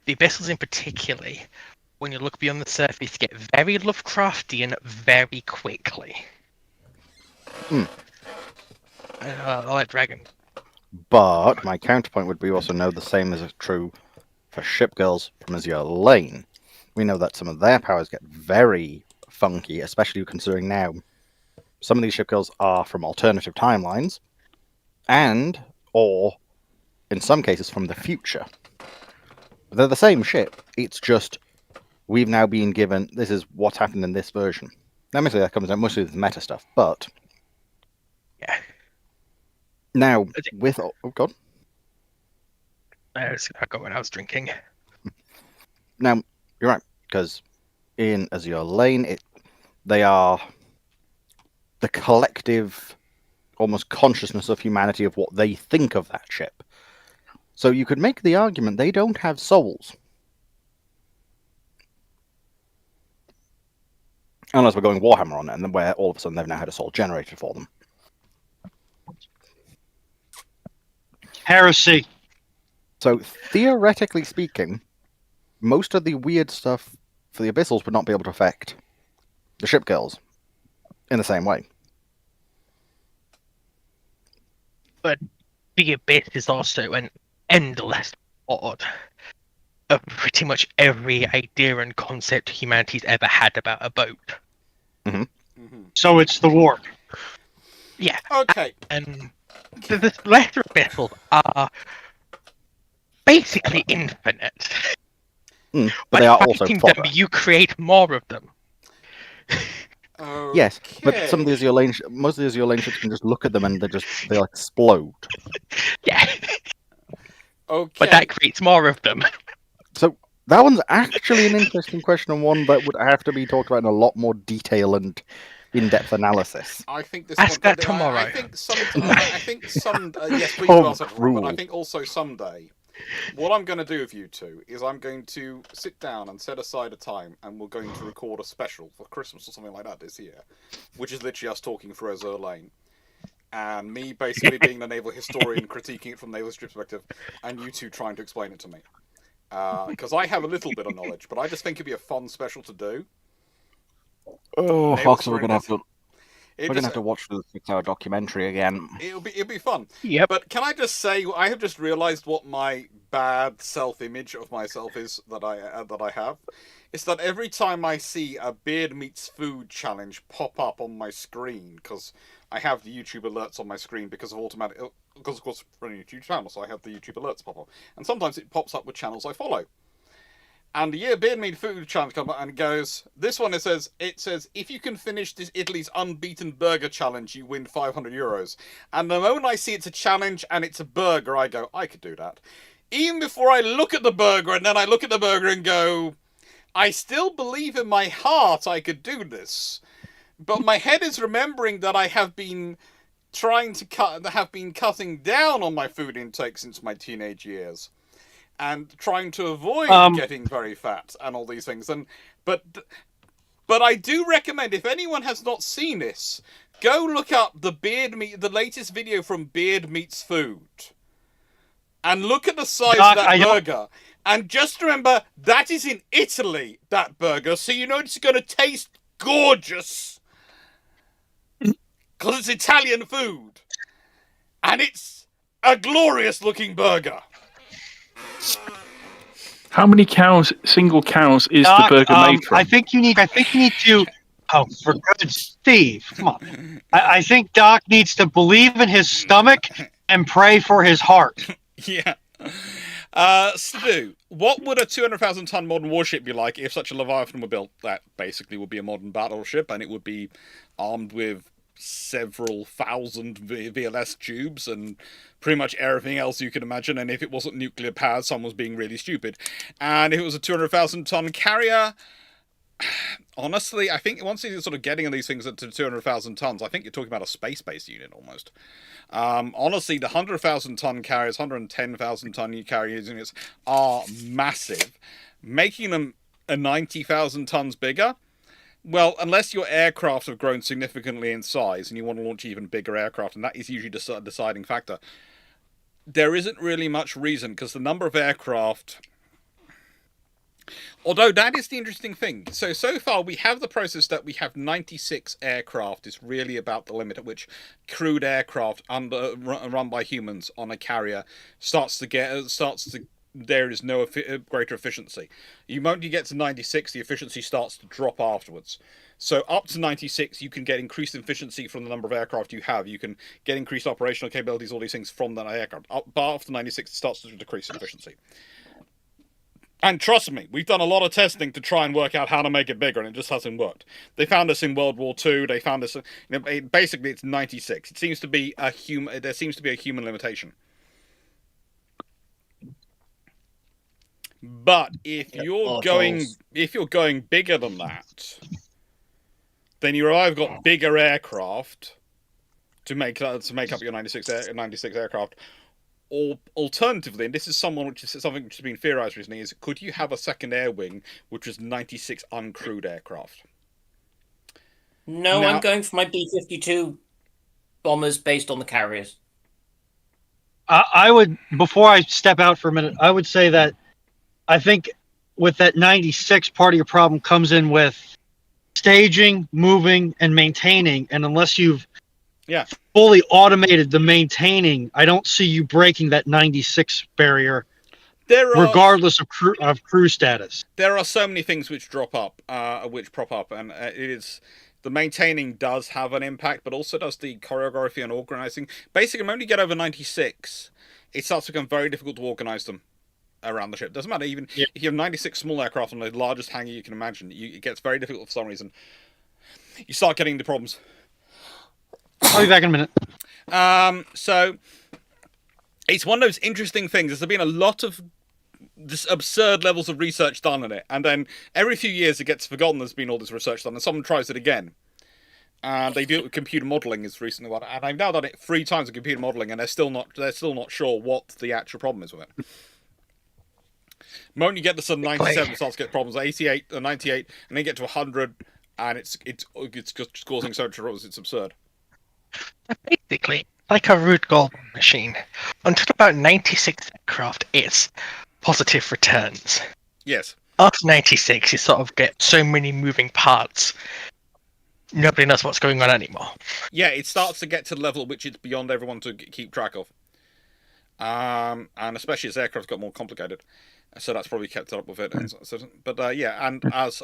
the Abyssals in particular, when you look beyond the surface, get very Lovecraftian very quickly. I'll let Dragon. But my counterpoint would be also know the same is true for ship girls from Azure Lane. We know that some of their powers get very funky, especially considering now some of these ship kills are from alternative timelines, or in some cases from the future. They're the same ship. It's just we've now been given this is what's happened in this version. Now, mostly that comes down mostly with meta stuff, but Yeah. now with God. I got when I was drinking. Now you're right, because in Azure Lane, they are the collective, almost consciousness of humanity of what they think of that ship. So you could make the argument they don't have souls. Unless we're going Warhammer on it, and then where all of a sudden they've now had a soul generated for them. Heresy. So theoretically speaking, most of the weird stuff for the Abyssals would not be able to affect the ship girls in the same way. But the Abyss is also an endless pod of pretty much every idea and concept humanity's ever had about a boat. So it's the warp. Yeah. Okay. And the lesser abyssals are basically infinite. But By they are also fighting them, fodder. you create more of them. Yes, but some of the Okay. Azure Lane, most of the Azure Lane ships can just look at them and they explode. Yeah. Okay. But that creates more of them. So that one's actually an interesting question, and one that would have to be talked about in a lot more detail and in-depth analysis. I think this Ask one, that tomorrow. I think some. Yes, please Oh, do answer. But I gruel. think also someday, what I'm going to do with you two is I'm going to sit down and set aside a time, and we're going to record a special for Christmas or something like that this year, which is literally us talking through Azure Lane, and me basically being the naval historian, critiquing it from naval history perspective, and you two trying to explain it to me. Because I have a little bit of knowledge, but I just think it'd be a fun special to do. Oh, Naval fuck! So we're historian gonna have does- to It we're just- gonna have to watch the 6-hour documentary again. It'll be fun. Yep. But can I just say, I have just realised what my bad self-image of myself is that I have. It's that every time I see a beard meets food challenge pop up on my screen, because I have the YouTube alerts on my screen because of of course running a YouTube channel, so I have the YouTube alerts pop up, and sometimes it pops up with channels I follow. And the year Beard Meat Food Challenge comes up and goes, this one it says, if you can finish this Italy's unbeaten burger challenge, you win €500. And the moment I see it's a challenge and it's a burger, I go, I could do that. Even before I look at the burger, and then I look at the burger and go, I still believe in my heart I could do this. But my head is remembering that I have been cutting down on my food intake since my teenage years. And trying to avoid getting very fat and all these things. But I do recommend, if anyone has not seen this, go look up the latest video from Beard Meats Food, and look at the size Doc, of that burger. And just remember, that is in Italy, that burger, so you know it's going to taste gorgeous. Because it's Italian food. And it's a glorious looking burger. How many single cows, is Doc, the burger made from? I think you need to. Oh, for good, Steve, come on. I think Doc needs to believe in his stomach and pray for his heart. Yeah. Stu, what would a 200,000-ton modern warship be like if such a Leviathan were built? That basically would be a modern battleship, and it would be armed with several thousand VLS tubes and pretty much everything else you could imagine. And if it wasn't nuclear powered, someone was being really stupid. And if it was a 200,000-ton carrier, honestly, I think once you're sort of getting these things to 200,000 tons, I think you're talking about a space-based unit almost. Honestly, the 100,000-ton carriers, 110,000-ton carrier units are massive. Making them a 90,000 tons bigger, well, unless your aircraft have grown significantly in size and you want to launch even bigger aircraft, and that is usually the deciding factor, there isn't really much reason, because the number of aircraft... Although that is the interesting thing. So far we have the process that we have 96 aircraft is really about the limit at which crewed aircraft run by humans on a carrier starts to there is no greater efficiency. Once you get to 96, the efficiency starts to drop afterwards. So up to 96, you can get increased efficiency from the number of aircraft you have. You can get increased operational capabilities, all these things from that aircraft. But after 96, it starts to decrease in efficiency. And trust me, we've done a lot of testing to try and work out how to make it bigger, and it just hasn't worked. They found this in World War II. They found this. Basically, it's 96. It seems to be a human. There seems to be a human limitation. But if you're going bigger than that, then you've either got bigger aircraft to make up your 96 aircraft. Or alternatively, and this is something which has been theorized recently, is could you have a second air wing which was 96 uncrewed aircraft? No, now, I'm going for my B-52 bombers based on the carriers. I would, before I step out for a minute, I would say that I think with that 96, part of your problem comes in with staging, moving, and maintaining, and unless you've fully automated the maintaining, I don't see you breaking that 96 barrier, regardless of crew status. There are so many things which prop up, and it is the maintaining does have an impact, but also does the choreography and organizing. Basically, when you get over 96, it starts to become very difficult to organize them around the ship. Doesn't matter, even if you have 96 small aircraft on the largest hangar you can imagine, it gets very difficult for some reason. You start getting the problems. I'll be back in a minute. So it's one of those interesting things. There's been a lot of this absurd levels of research done on it, and then every few years it gets forgotten there's been all this research done, and someone tries it again. And they do it with computer modelling is recently one, and I've now done it 3 times with computer modelling, and they're still not sure what the actual problem is with it. The moment you get to some 97, it starts to get problems. 88, 98, and then you get to 100, and it's just causing so much problems. It's absurd. Basically, like a Rube Goldberg machine. Until about 96 aircraft, it's positive returns. Yes. After 96, you sort of get so many moving parts. Nobody knows what's going on anymore. Yeah, it starts to get to the level at which it's beyond everyone to keep track of. And especially as aircraft got more complicated. So that's probably kept up with it. And as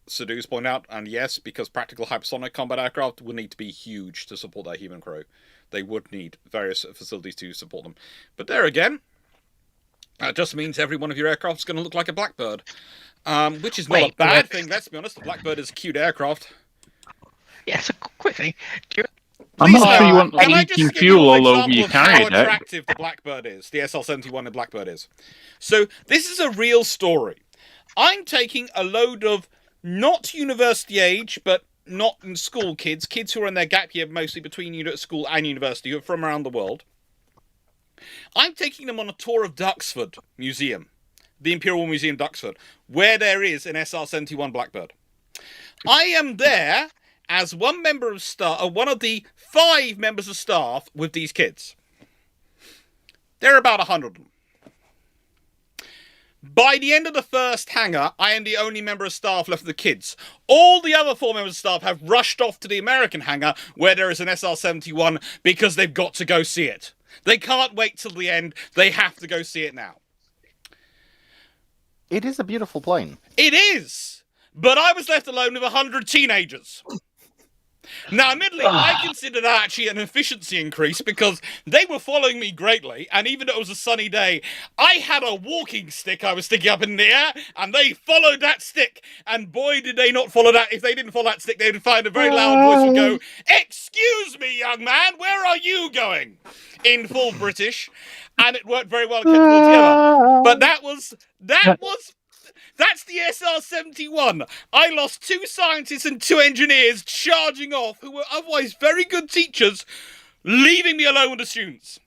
Seduce pointed out, and yes, because practical hypersonic combat aircraft would need to be huge to support their human crew. They would need various facilities to support them. But there again, that just means every one of your aircraft is going to look like a Blackbird. Which is not a bad thing, let's be honest. The Blackbird is a cute aircraft. Yeah, so quickly, I'm not sure you want leaking fuel all over your carrier deck. How attractive the Blackbird is, the SL-71 and Blackbird is. So this is a real story. I'm taking a load of not university age, but not in school kids who are in their gap year, mostly between school and university, who are from around the world. I'm taking them on a tour of Duxford Museum, the Imperial War Museum, Duxford, where there is an SR-71 Blackbird. I am there as one member of staff, one of the 5 members of staff with these kids. There are about 100 of them. By the end of the first hangar, I am the only member of staff left with the kids. All the other 4 members of staff have rushed off to the American hangar where there is an SR-71 because they've got to go see it. They can't wait till the end. They have to go see it now. It is a beautiful plane. It is! But I was left alone with 100 teenagers. Now, admittedly, I consider that actually an efficiency increase because they were following me greatly, and even though it was a sunny day, I had a walking stick I was sticking up in the air, and they followed that stick. And boy, did they not follow that. If they didn't follow that stick, they'd find a very loud voice would go, "Excuse me, young man, where are you going?" in full British. And it worked very well and kept it all together. But that's the SR-71. I lost 2 scientists and 2 engineers charging off who were otherwise very good teachers, leaving me alone with the students.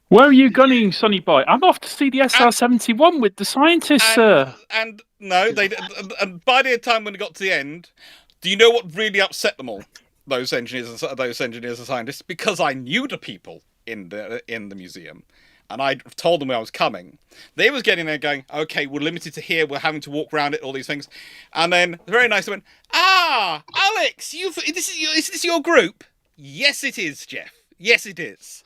Where are you gunning, Sonny Boy? I'm off to see the SR-71 with the scientists, sir. And no, and by the time when it got to the end, do you know what really upset them all? Those engineers and scientists, because I knew the people in the museum. And I told them where I was coming. They was getting there going, okay, we're limited to here, we're having to walk around it, all these things. And then, very nice, they went, Alex, is this your group? Yes, it is, Jeff. Yes, it is.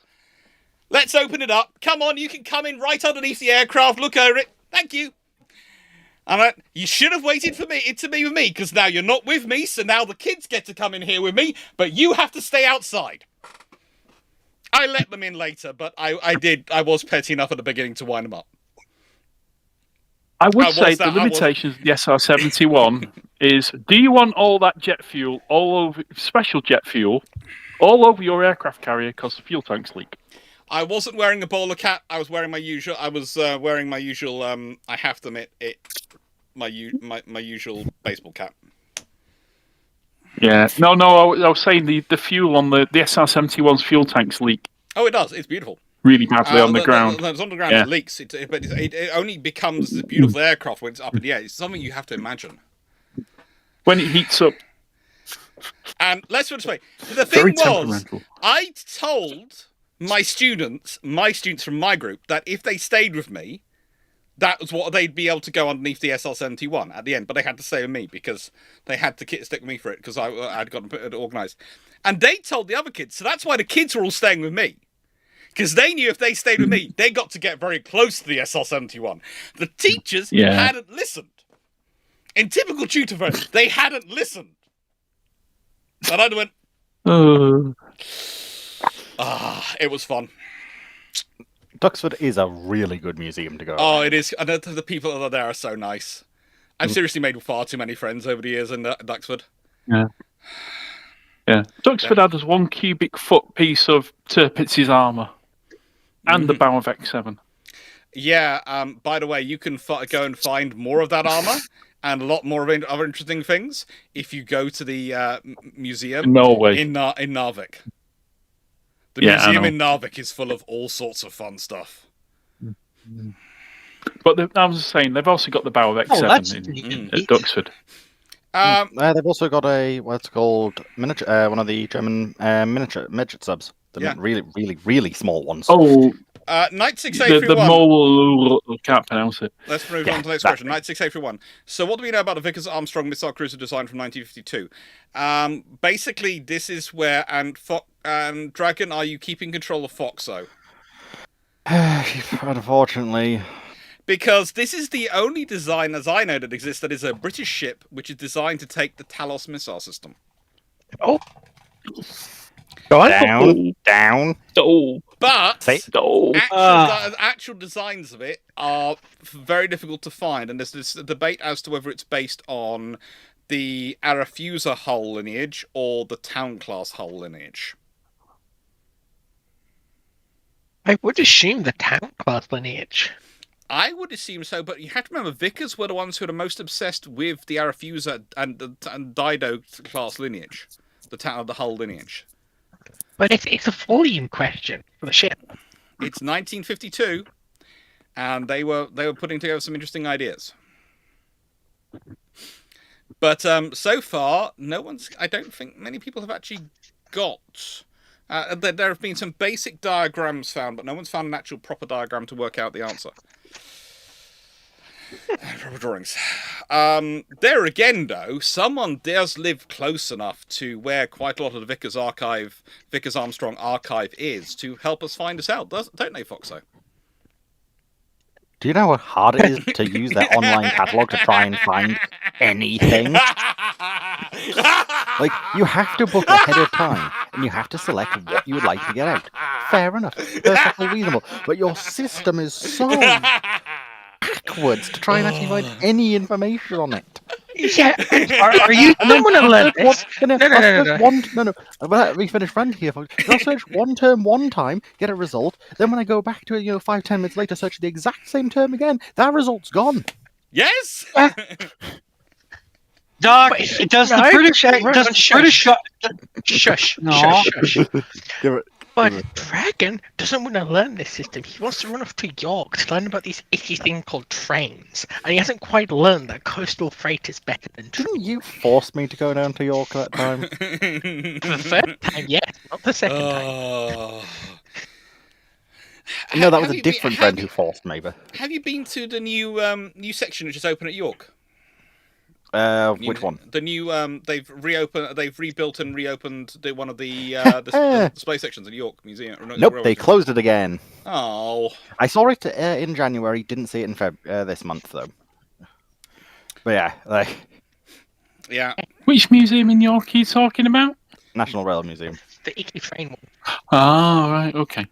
Let's open it up. Come on, you can come in right underneath the aircraft. Look over it. Thank you. And you should have waited for me to be with me, because now you're not with me, so now the kids get to come in here with me, but you have to stay outside. I let them in later, but I was petty enough at the beginning to wind them up. I would say the limitations of the SR-71 is: do you want all that jet fuel, all over special jet fuel, all over your aircraft carrier because the fuel tanks leak? I wasn't wearing a bowler cap. I was wearing my usual. I have to admit it. My usual baseball cap. Yeah. No. I was saying the fuel on the SR-71's fuel tanks leak. Oh, it does. It's beautiful. Really badly on the ground. It's on the ground. Yeah. It leaks. But it only becomes a beautiful aircraft when it's up in the air. It's something you have to imagine. When it heats up. And let's put it this way: the thing was, I told my students from my group, that if they stayed with me, that was what they'd be able to go underneath the SR-71 at the end. But they had to stay with me because they had to stick with me for it, because I'd gotten it organised. And they told the other kids, so that's why the kids were all staying with me. Because they knew if they stayed with me, they got to get very close to the SR-71. The teachers hadn't listened. In typical tutor version, they hadn't listened. And I went, it was fun. Duxford is a really good museum to go. Oh, it is. And the people that are there are so nice. I've seriously made far too many friends over the years in Duxford. Yeah. Yeah. Duxford had this 1 cubic foot piece of Tirpitz's armour. And the bow of X7. Yeah, by the way, you can go and find more of that armour and a lot more of other interesting things if you go to the museum in Norway. In Narvik. The museum in Narvik is full of all sorts of fun stuff. But I was saying, they've also got the bow of X7 at Duxford. They've also got what's called miniature, one of the German midget subs. The really, really, really small ones. Oh, Knight 6831. The mole, can't pronounce it. Let's move on to the next question. Knight 6831. So, what do we know about the Vickers Armstrong missile cruiser design from 1952? Basically, this is where and Dragon, are you keeping control of Foxo? Unfortunately. Because this is the only design, as I know, that exists that is a British ship which is designed to take the Talos missile system. Oh. Go on. Down. But actual designs of it are very difficult to find, and there's this debate as to whether it's based on the Arafusa hull lineage or the Town class hull lineage. I would assume the Town class lineage. I would assume so, but you have to remember, Vickers were the ones who were the most obsessed with the Arafusa and Dido class lineage, the hull lineage. But it's a volume question for the ship. It's 1952, and they were putting together some interesting ideas. But so far, I don't think many people have actually got. There have been some basic diagrams found, but no one's found an actual proper diagram to work out the answer. Proper drawings. There again, though, someone does live close enough to where quite a lot of the Vickers Armstrong archive is to help us find us out, don't they, Foxo? Do you know how hard it is to use their online catalogue to try and find anything? Like, you have to book ahead of time, and you have to select what you would like to get out. Fair enough. Perfectly reasonable. But your system is so backwards to try and actually find any information on it. Yeah, are you going to learn this? No. Let me finish rant here, folks. I'll search one term one time, get a result. Then when I go back to it, 5-10 minutes later, search the exact same term again. That result's gone. Yes. Doc, does the British? Shush. No. Shush. But Dragon doesn't want to learn this system. He wants to run off to York to learn about these icky thing called trains. And he hasn't quite learned that coastal freight is better than trains. Didn't you force me to go down to York that time? The third time, yes. Not the second time. No, that was a different friend who forced me. But have you been to the new section which is open at York? Which one? The new they've rebuilt and reopened one of the display sections in York Museum. Nope, they closed it again. Oh, I saw it in January. Didn't see it in this month though. But yeah, yeah. Which museum in York are you talking about? National Rail Museum. The Icky Train one. Ah, right, okay.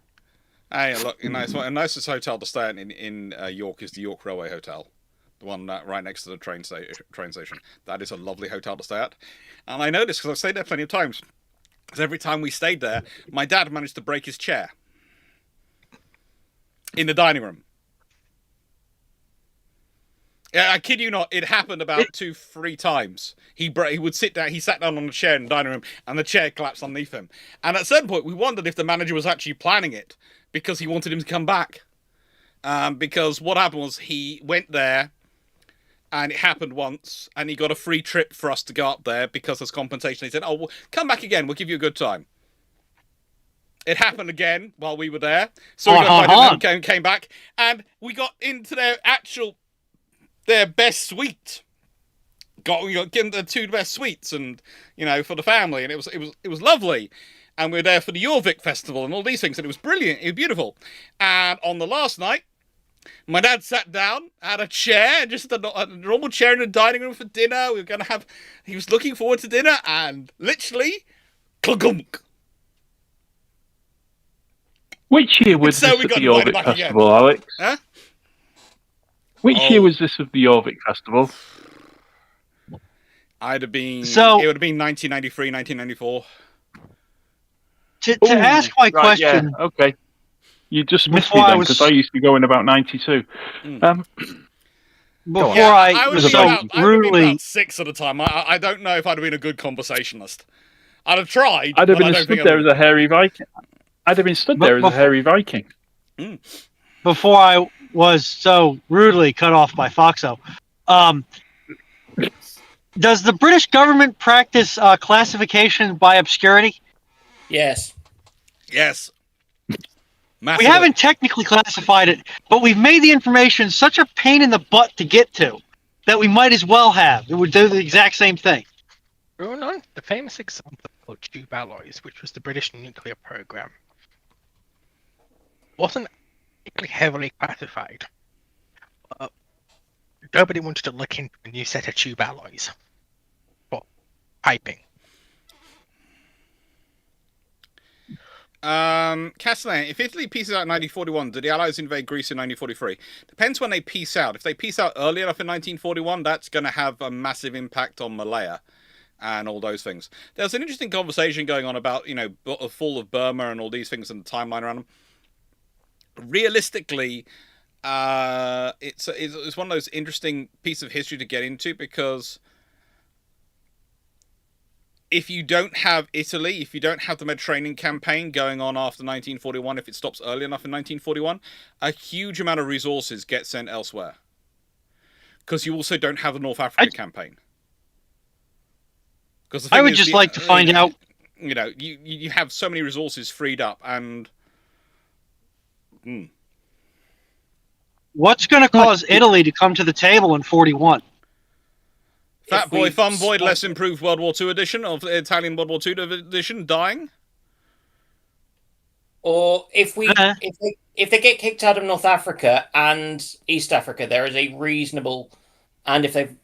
Hey, look, a nicest hotel to stay in York is the York Railway Hotel. The one right next to the train station. That is a lovely hotel to stay at. And I know this because I've stayed there plenty of times. Because every time we stayed there, my dad managed to break his chair. In the dining room. Yeah, I kid you not, it happened about 2-3 times. He would sit down, he sat down on a chair in the dining room, and the chair collapsed underneath him. And at a certain point, we wondered if the manager was actually planning it, because he wanted him to come back. Because what happened was, he went there, and it happened once, and he got a free trip for us to go up there, because as compensation, he said, oh, well, come back again, we'll give you a good time. It happened again while we were there. So we got invited and came back, and we got into their best suite. We got given the 2 best suites, and for the family, and it was lovely. And we were there for the Jorvik Festival and all these things, and it was brilliant. It was beautiful. And on the last night, my dad sat down, had a chair, just a normal chair in the dining room for dinner. We were going to have. He was looking forward to dinner, and literally, klugunk. Which year was this of the Jorvik Festival, Alex? Huh? Which year was this of the Jorvik Festival? It would have been 1993, 1994. To ask my question... Yeah, okay. You just missed me then, because I used to be going about 92. I would have been about 6 at a time. I don't know if I'd have been a good conversationalist. I'd have tried. I'd have been stood there as a hairy Viking. I'd have been stood there as a hairy Viking. Before I was so rudely cut off by Foxo, does the British government practice classification by obscurity? Yes. Yes. We haven't technically classified it, but we've made the information such a pain in the butt to get to that we might as well have. It would do the exact same thing. Bruno, the famous example of tube alloys, which was the British nuclear program, wasn't particularly heavily classified. Nobody wanted to look into a new set of tube alloys for piping. Castellan, if Italy pieces out in 1941, did the Allies invade Greece in 1943? Depends when they peace out. If they peace out early enough in 1941, that's going to have a massive impact on Malaya and all those things. There's an interesting conversation going on about, the fall of Burma and all these things and the timeline around them. Realistically, it's one of those interesting pieces of history to get into, because if you don't have Italy, if you don't have the Mediterranean campaign going on after 1941, if it stops early enough in 1941, a huge amount of resources get sent elsewhere. Because you also don't have the North Africa campaign. I would just like to find out... You have so many resources freed up, and... What's going to cause Italy to come to the table in 41? Fat Boy, Fun Boy, less improved World War II edition of the Italian World War II edition dying? Or if they get kicked out of North Africa and East Africa, there is a reasonable, and if they've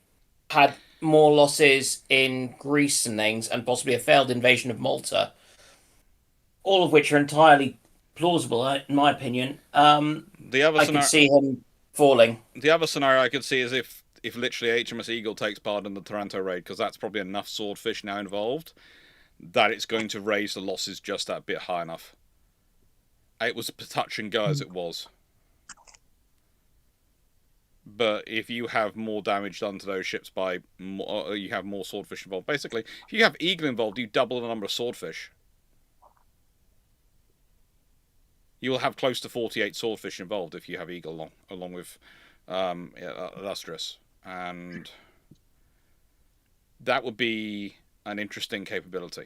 had more losses in Greece and things, and possibly a failed invasion of Malta, all of which are entirely plausible, in my opinion. I could see him falling. The other scenario I could see is if literally HMS Eagle takes part in the Taranto raid, because that's probably enough swordfish now involved that it's going to raise the losses just that bit high enough. It was touch and go as it was. But if you have more damage done to those ships by more, you have more swordfish involved. Basically, if you have Eagle involved, you double the number of swordfish. You will have close to 48 swordfish involved if you have Eagle along with Illustrious. And that would be an interesting capability.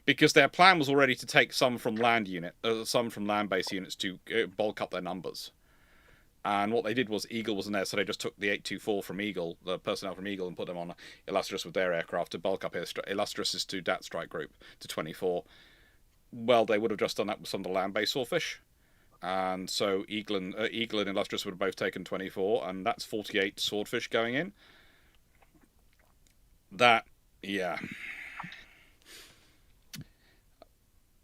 Because their plan was already to take some from land-based units to bulk up their numbers. And what they did was Eagle wasn't there, so they just took the 824 from Eagle, the personnel from Eagle, and put them on Illustrious with their aircraft to bulk up Illustrious's to Dat Strike Group to 24. Well, they would have just done that with some of the land-based Swordfish. And so Eagle and Illustrious would have both taken 24, and that's 48 Swordfish going in. That, yeah.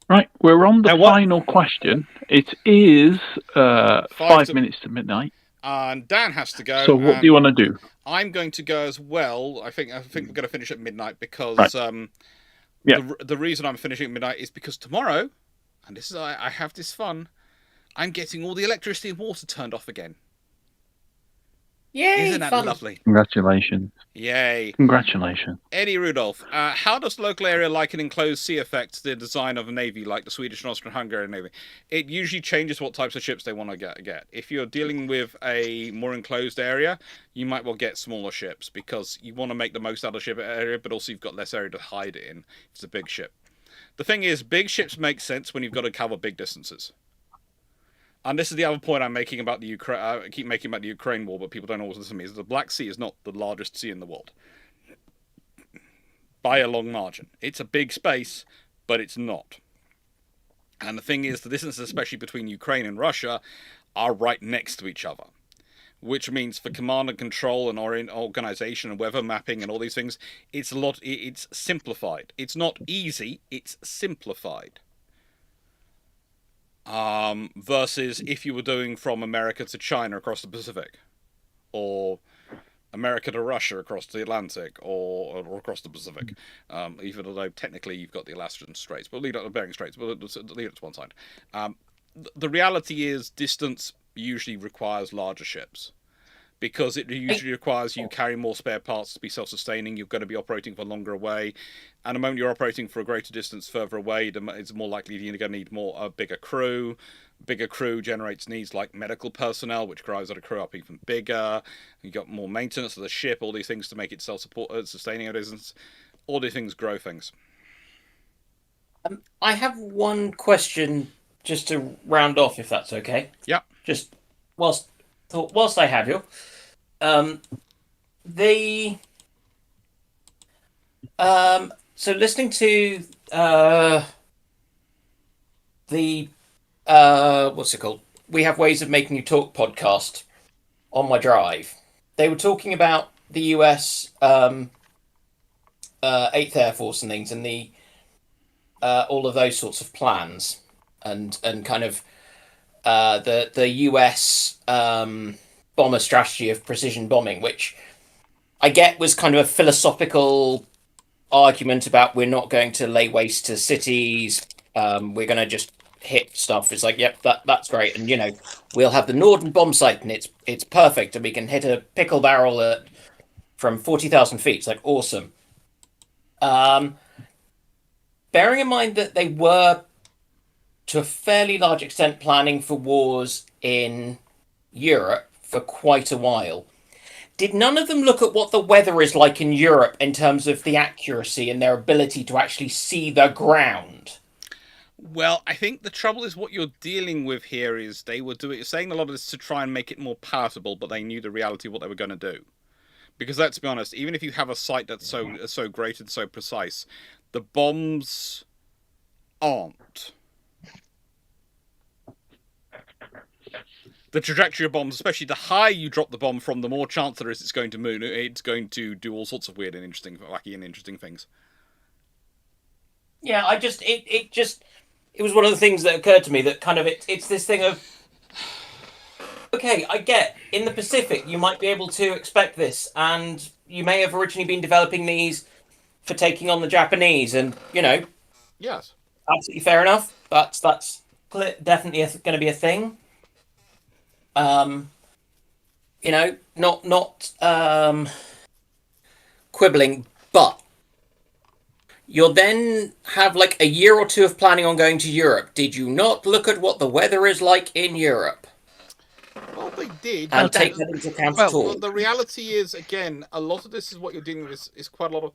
Right, we're on the And what- final question. It is 5 to- minutes to midnight. And Dan has to go. So what do you want to do? I'm going to go as well. I think we're going to finish at midnight because Right. the reason I'm finishing at midnight is because tomorrow, and this is I have this fun, I'm getting all the electricity and water turned off again. Yay! Isn't that fun. lovely? Congratulations. Yay. Congratulations. Eddie Rudolph, how does local area like an enclosed sea affect the design of a navy like the Swedish and Austrian Hungarian Navy? It usually changes what types of ships they want to get. If you're dealing with a more enclosed area, you might well get smaller ships because you want to make the most out of the ship area, but also you've got less area to hide it in if it's a big ship. The thing is, big ships make sense when you've got to cover big distances. And this is the other point I'm making about the Ukraine. I keep making about the Ukraine war, but people don't always listen to me. Is the Black Sea is not the largest sea in the world by a long margin. It's a big space, but it's not. And the thing is, the distances, especially between Ukraine and Russia, are right next to each other, which means for command and control and organization and weather mapping and all these things, it's simplified. It's not easy. It's simplified. Versus if you were doing from America to China across the Pacific, or America to Russia across the Atlantic, or across the Pacific, even though technically you've got the Alaskan Straits, but leave it at the Bering Straits, but leave it to one side. The reality is distance usually requires larger ships, because it usually requires you carry more spare parts to be self-sustaining. You're going to be operating for longer away, and the moment you're operating for a greater distance further away, it's more likely you're going to need a bigger crew. Bigger crew generates needs like medical personnel, which drives that crew up even bigger. You've got more maintenance of the ship, all these things to make it self-sustaining a distance. All these things grow things. I have one question just to round off, if that's okay. Yeah. Just whilst I have you. So listening to what's it called? We Have Ways of Making You Talk podcast on my drive. They were talking about the US 8th Air Force and things, and the all of those sorts of plans, and kind of the US bomber strategy of precision bombing, which I get was kind of a philosophical argument about we're not going to lay waste to cities, we're going to just hit stuff. It's like, yep, that's great, and we'll have the Norden bomb sight, and it's perfect, and we can hit a pickle barrel from 40,000 feet. It's like awesome. Bearing in mind that they were, to a fairly large extent, planning for wars in Europe for quite a while, did none of them look at what the weather is like in Europe in terms of the accuracy and their ability to actually see the ground? Well, I think the trouble is what you're dealing with here is they were saying a lot of this to try and make it more palatable, but they knew the reality of what they were going to do. Because let's be honest, even if you have a site that's so great and so precise, the bombs aren't. The trajectory of bombs, especially the higher you drop the bomb from, the more chance there is it's going to move. It's going to do all sorts of weird and wacky and interesting things. Yeah, it was one of the things that occurred to me that kind of it's this thing of, okay, I get in the Pacific you might be able to expect this, and you may have originally been developing these for taking on the Japanese, and Yes, absolutely fair enough. That's definitely going to be a thing. Not quibbling, but you'll then have like a year or two of planning on going to Europe. Did you not look at what the weather is like in Europe? well, they did. And take that into account at all? Well, the reality is, again, a lot of this is what you're dealing with is quite a lot of...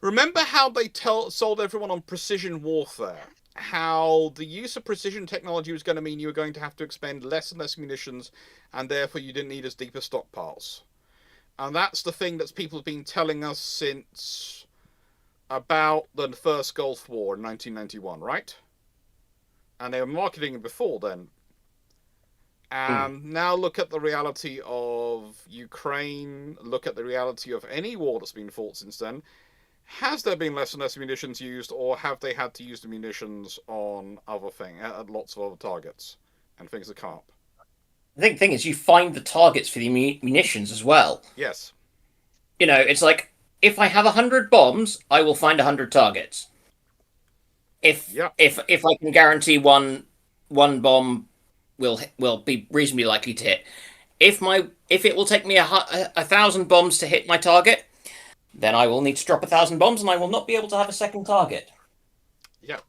Remember how they sold everyone on precision warfare? how the use of precision technology was going to mean you were going to have to expend less and less munitions, and therefore you didn't need as deep as stockpiles. And that's the thing that people have been telling us since about the first Gulf War in 1991, right? And they were marketing it before then. And now look at the reality of Ukraine, look at the reality of any war that's been fought since then. Has there been less and less munitions used, or have they had to use the munitions on other things, at lots of other targets and things that come up? The thing is, you find the targets for the munitions as well. Yes. You know, it's like, if I have 100 bombs, I will find 100 targets. If I can guarantee one bomb will be reasonably likely to hit. If it will take me 1,000 bombs to hit my target, then I will need to drop 1,000 bombs, and I will not be able to have a second target. Yeah.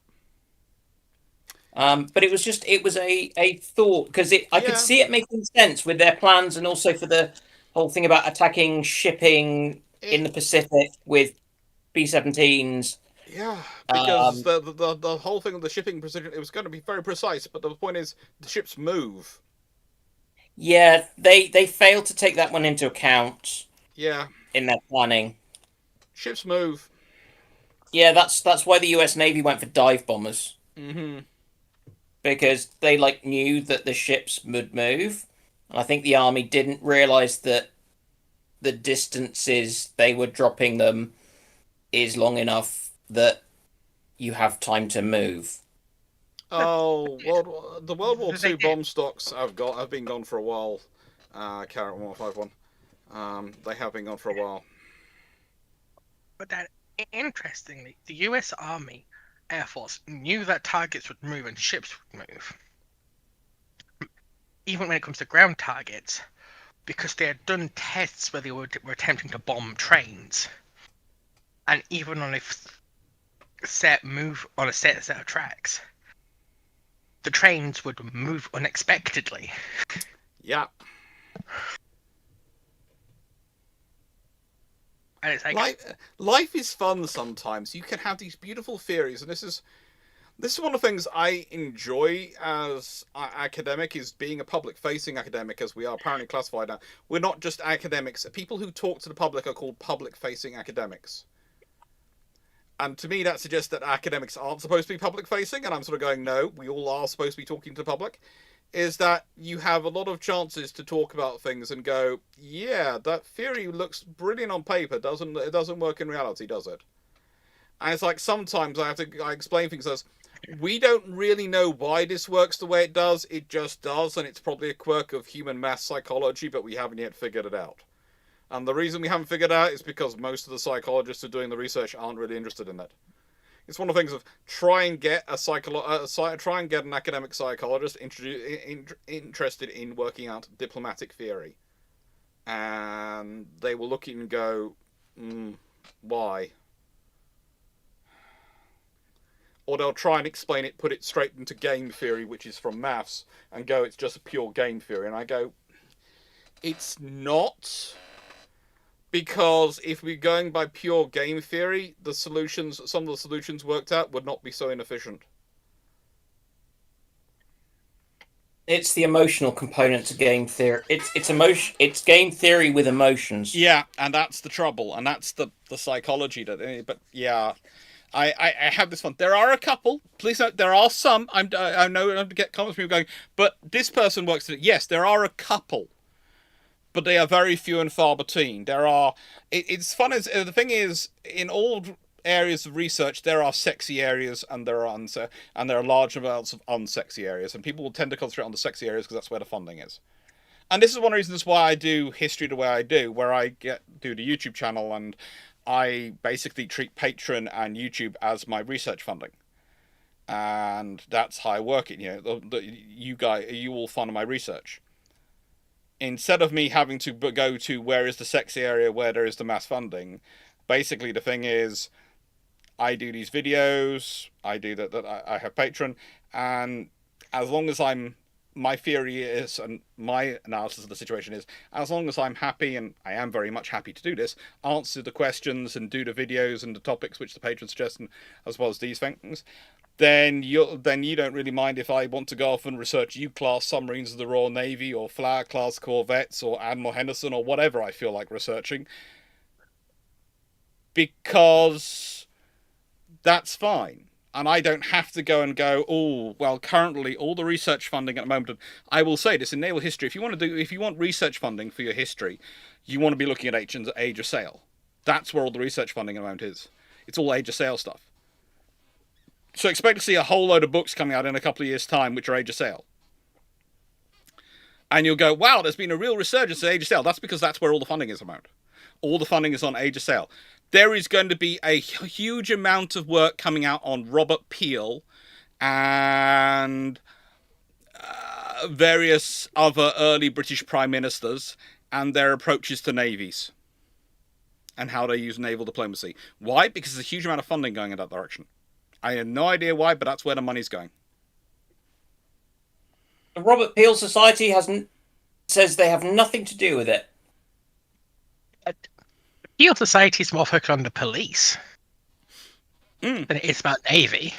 But it was a thought, because I could see it making sense with their plans, and also for the whole thing about attacking shipping in the Pacific with B-17s. Yeah, because the whole thing of the shipping precision, it was going to be very precise, but the point is the ships move. Yeah, they failed to take that one into account. Yeah. In their planning. Ships move. Yeah, that's why the US Navy went for dive bombers. Mm-hmm. Because they knew that the ships would move. And I think the Army didn't realise that the distances they were dropping them is long enough that you have time to move. Oh, the World War II bomb stocks have been gone for a while. Carrot 1151. They have been gone for a while. But then, interestingly, the US Army, Air Force knew that targets would move and ships would move. Even when it comes to ground targets, because they had done tests where they were attempting to bomb trains. And even on a set of tracks, the trains would move unexpectedly. Yeah. And it's like life is fun sometimes. You can have these beautiful theories, and this is one of the things I enjoy as academic, is being a public-facing academic, as we are apparently classified now. We're not just academics. People who talk to the public are called public-facing academics. And to me, that suggests that academics aren't supposed to be public-facing, and I'm sort of going, no, we all are supposed to be talking to the public. Is that you have a lot of chances to talk about things and go, yeah, that theory looks brilliant on paper, it doesn't work in reality, does it? And it's like, sometimes I explain things as, we don't really know why this works the way it does, it just does, and it's probably a quirk of human mass psychology, but we haven't yet figured it out. And the reason we haven't figured it out is because most of the psychologists who are doing the research aren't really interested in it. It's one of the things of try and get an academic psychologist interested in working out diplomatic theory, and they will look at you and go, why? Or they'll try and explain it, put it straight into game theory, which is from maths, and go, it's just a pure game theory. And I go, it's not. Because if we're going by pure game theory, some of the solutions worked out would not be so inefficient. It's the emotional component to game theory. It's game theory with emotions. Yeah, and that's the trouble, and that's the psychology that. But yeah, I have this one. There are a couple. Please note, there are some. I know I have to get comments from people going, but this person works at it. Yes, there are a couple. But they are very few and far between. It's fun as the thing is, in all areas of research, there are sexy areas and there are large amounts of unsexy areas, and people will tend to concentrate on the sexy areas because that's where the funding is. And this is one of the reasons why I do history the way I do, where I do the YouTube channel, and I basically treat Patreon and YouTube as my research funding. And that's how I work it. You all fund my research. Instead of me having to go to where is the sexy area, where there is the mass funding, basically the thing is, I do these videos, I have Patreon, and as long as my theory is, and my analysis of the situation is, as long as I'm happy, and I am very much happy to do this, answer the questions and do the videos and the topics which the patrons suggest, as well as these things, then you don't really mind if I want to go off and research U-class submarines of the Royal Navy or Flower-class corvettes or Admiral Henderson or whatever I feel like researching, because that's fine. And I don't have to go, oh, well, currently all the research funding at the moment. I will say this in naval history: if you want research funding for your history, you want to be looking at Age of Sail. That's where all the research funding at the moment is. It's all Age of Sail stuff. So expect to see a whole load of books coming out in a couple of years' time, which are Age of Sail. And you'll go, wow, there's been a real resurgence of Age of Sail. That's because that's where all the funding is about. All the funding is on Age of Sail. There is going to be a huge amount of work coming out on Robert Peel and various other early British prime ministers and their approaches to navies and how they use naval diplomacy. Why? Because there's a huge amount of funding going in that direction. I have no idea why, but that's where the money's going. The Robert Peel Society says they have nothing to do with it. Peel Society is more focused on the police than it is about Navy.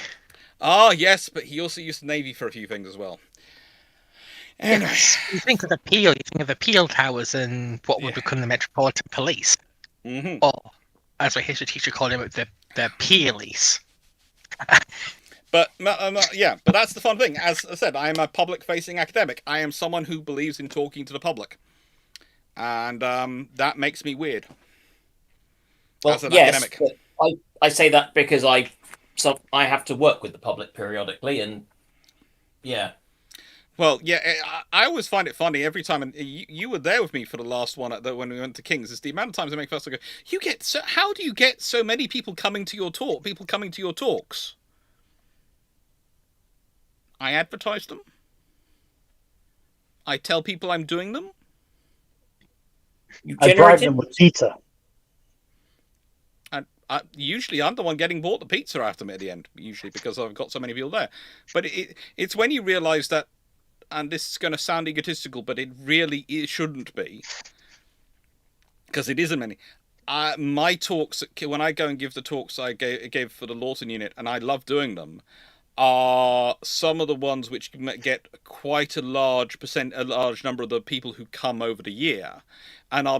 Ah, yes, but he also used the Navy for a few things as well. Anyway. Yes, you think of the Peel, you think of the Peel Towers and what would become the Metropolitan Police. Mm-hmm. Or, as my history teacher called them, the Peelies. But that's the fun thing. As I said, I am a public-facing academic. I am someone who believes in talking to the public, and that makes me weird. Well, as an yes, academic. but I say that because I have to work with the public periodically, and yeah. Well, yeah, I always find it funny every time, and you were there with me for the last one when we went to King's. Is the amount of times I make first go, how do you get so many people coming to your talks? I advertise them. I tell people I'm doing them. I bribe them with pizza. And usually I'm the one getting bought the pizza after me at the end, usually because I've got so many people there. But it's when you realise that, and this is going to sound egotistical, but it shouldn't be, because it isn't many. My talks, when I go and give the talks I gave for the Lawton unit, and I love doing them, are some of the ones which get quite a large number of the people who come over the year, and are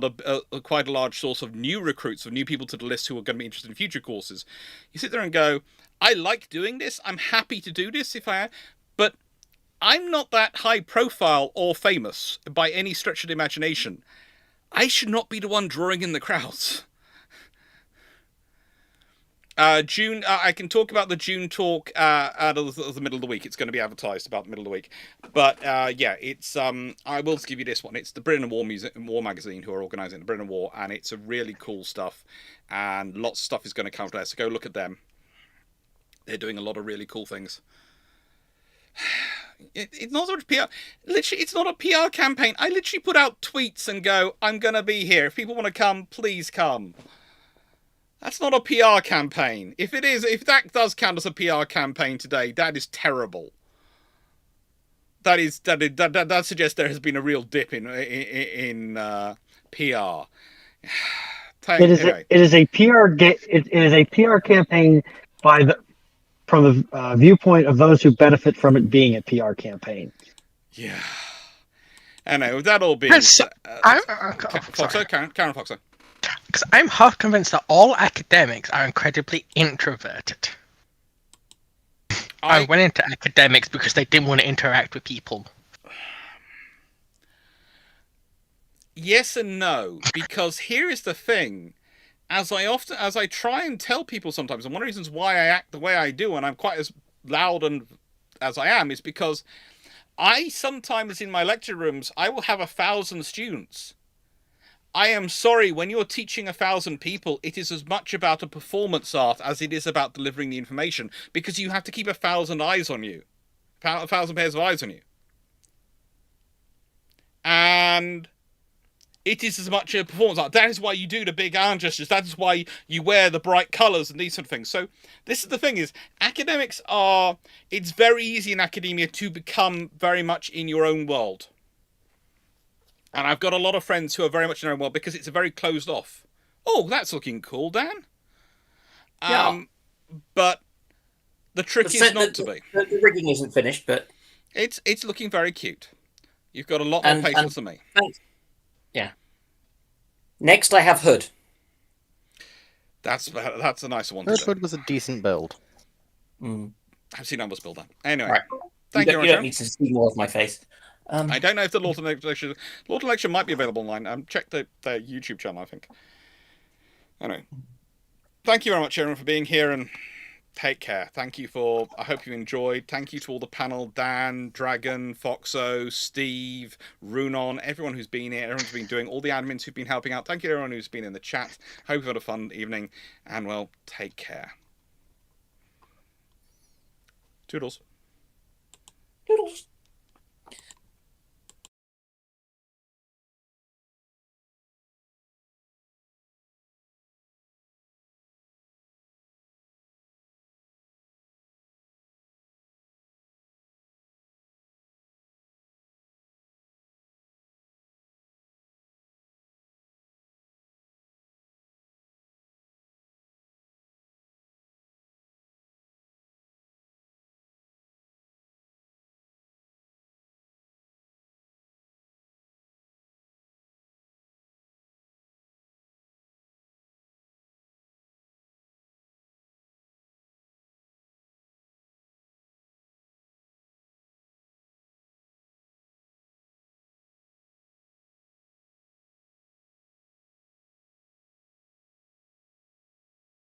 quite a large source of new recruits, of new people to the list who are going to be interested in future courses. You sit there and go, I like doing this, I'm happy to do this but I'm not that high profile or famous by any stretch of the imagination. I should not be the one drawing in the crowds. June, I can talk about the June talk out of the middle of the week. It's going to be advertised about the middle of the week. But it's I will give you this one. It's the Britain and War magazine who are organising the Britain and War, and it's a really cool stuff, and lots of stuff is going to come there. So go look at them. They're doing a lot of really cool things. It's not a PR. Literally, it's not a PR campaign. I literally put out tweets and go, "I'm going to be here. If people want to come, please come." That's not a PR campaign. If that does count as a PR campaign today, that is terrible. That suggests there has been a real dip in PR. It is a PR campaign from the viewpoint of those who benefit from it being a PR campaign. Yeah. I know. With that all being Karen Foxer. Because I'm half convinced that all academics are incredibly introverted. I went into academics because they didn't want to interact with people. Yes and no, because here is the thing. As I try and tell people sometimes, and one of the reasons why I act the way I do, and I'm quite as loud and as I am, is because I sometimes in my lecture rooms, I will have 1,000 students. I am sorry, when you're teaching 1,000 people, it is as much about a performance art as it is about delivering the information, because you have to keep 1,000 eyes on you. 1,000 pairs of eyes on you. And it is as much a performance art. That is why you do the big arm gestures. That is why you wear the bright colours and these sort of things. So this is the thing is, it's very easy in academia to become very much in your own world. And I've got a lot of friends who are very much in their own world because it's a very closed off. Oh, that's looking cool, Dan. Yeah. But The trick is not to be. The rigging isn't finished, but It's looking very cute. You've got a lot more patience than me. Thanks. Yeah. Next, I have Hood. That's a nicer one. Hood was a decent build. I've seen Amber's build that. Anyway, Right. thank you. You don't need to see more of my face. I don't know if the Lawton Lecture might be available online. Check their YouTube channel, I think. Anyway, thank you very much, everyone, for being here, and take care. Thank you I hope you enjoyed. Thank you to all the panel, Dan, Dragon, Foxo, Steve, Runon, everyone who's been here, everyone who's been doing, all the admins who've been helping out. Thank you to everyone who's been in the chat. Hope you've had a fun evening, and well, take care. Toodles. Toodles.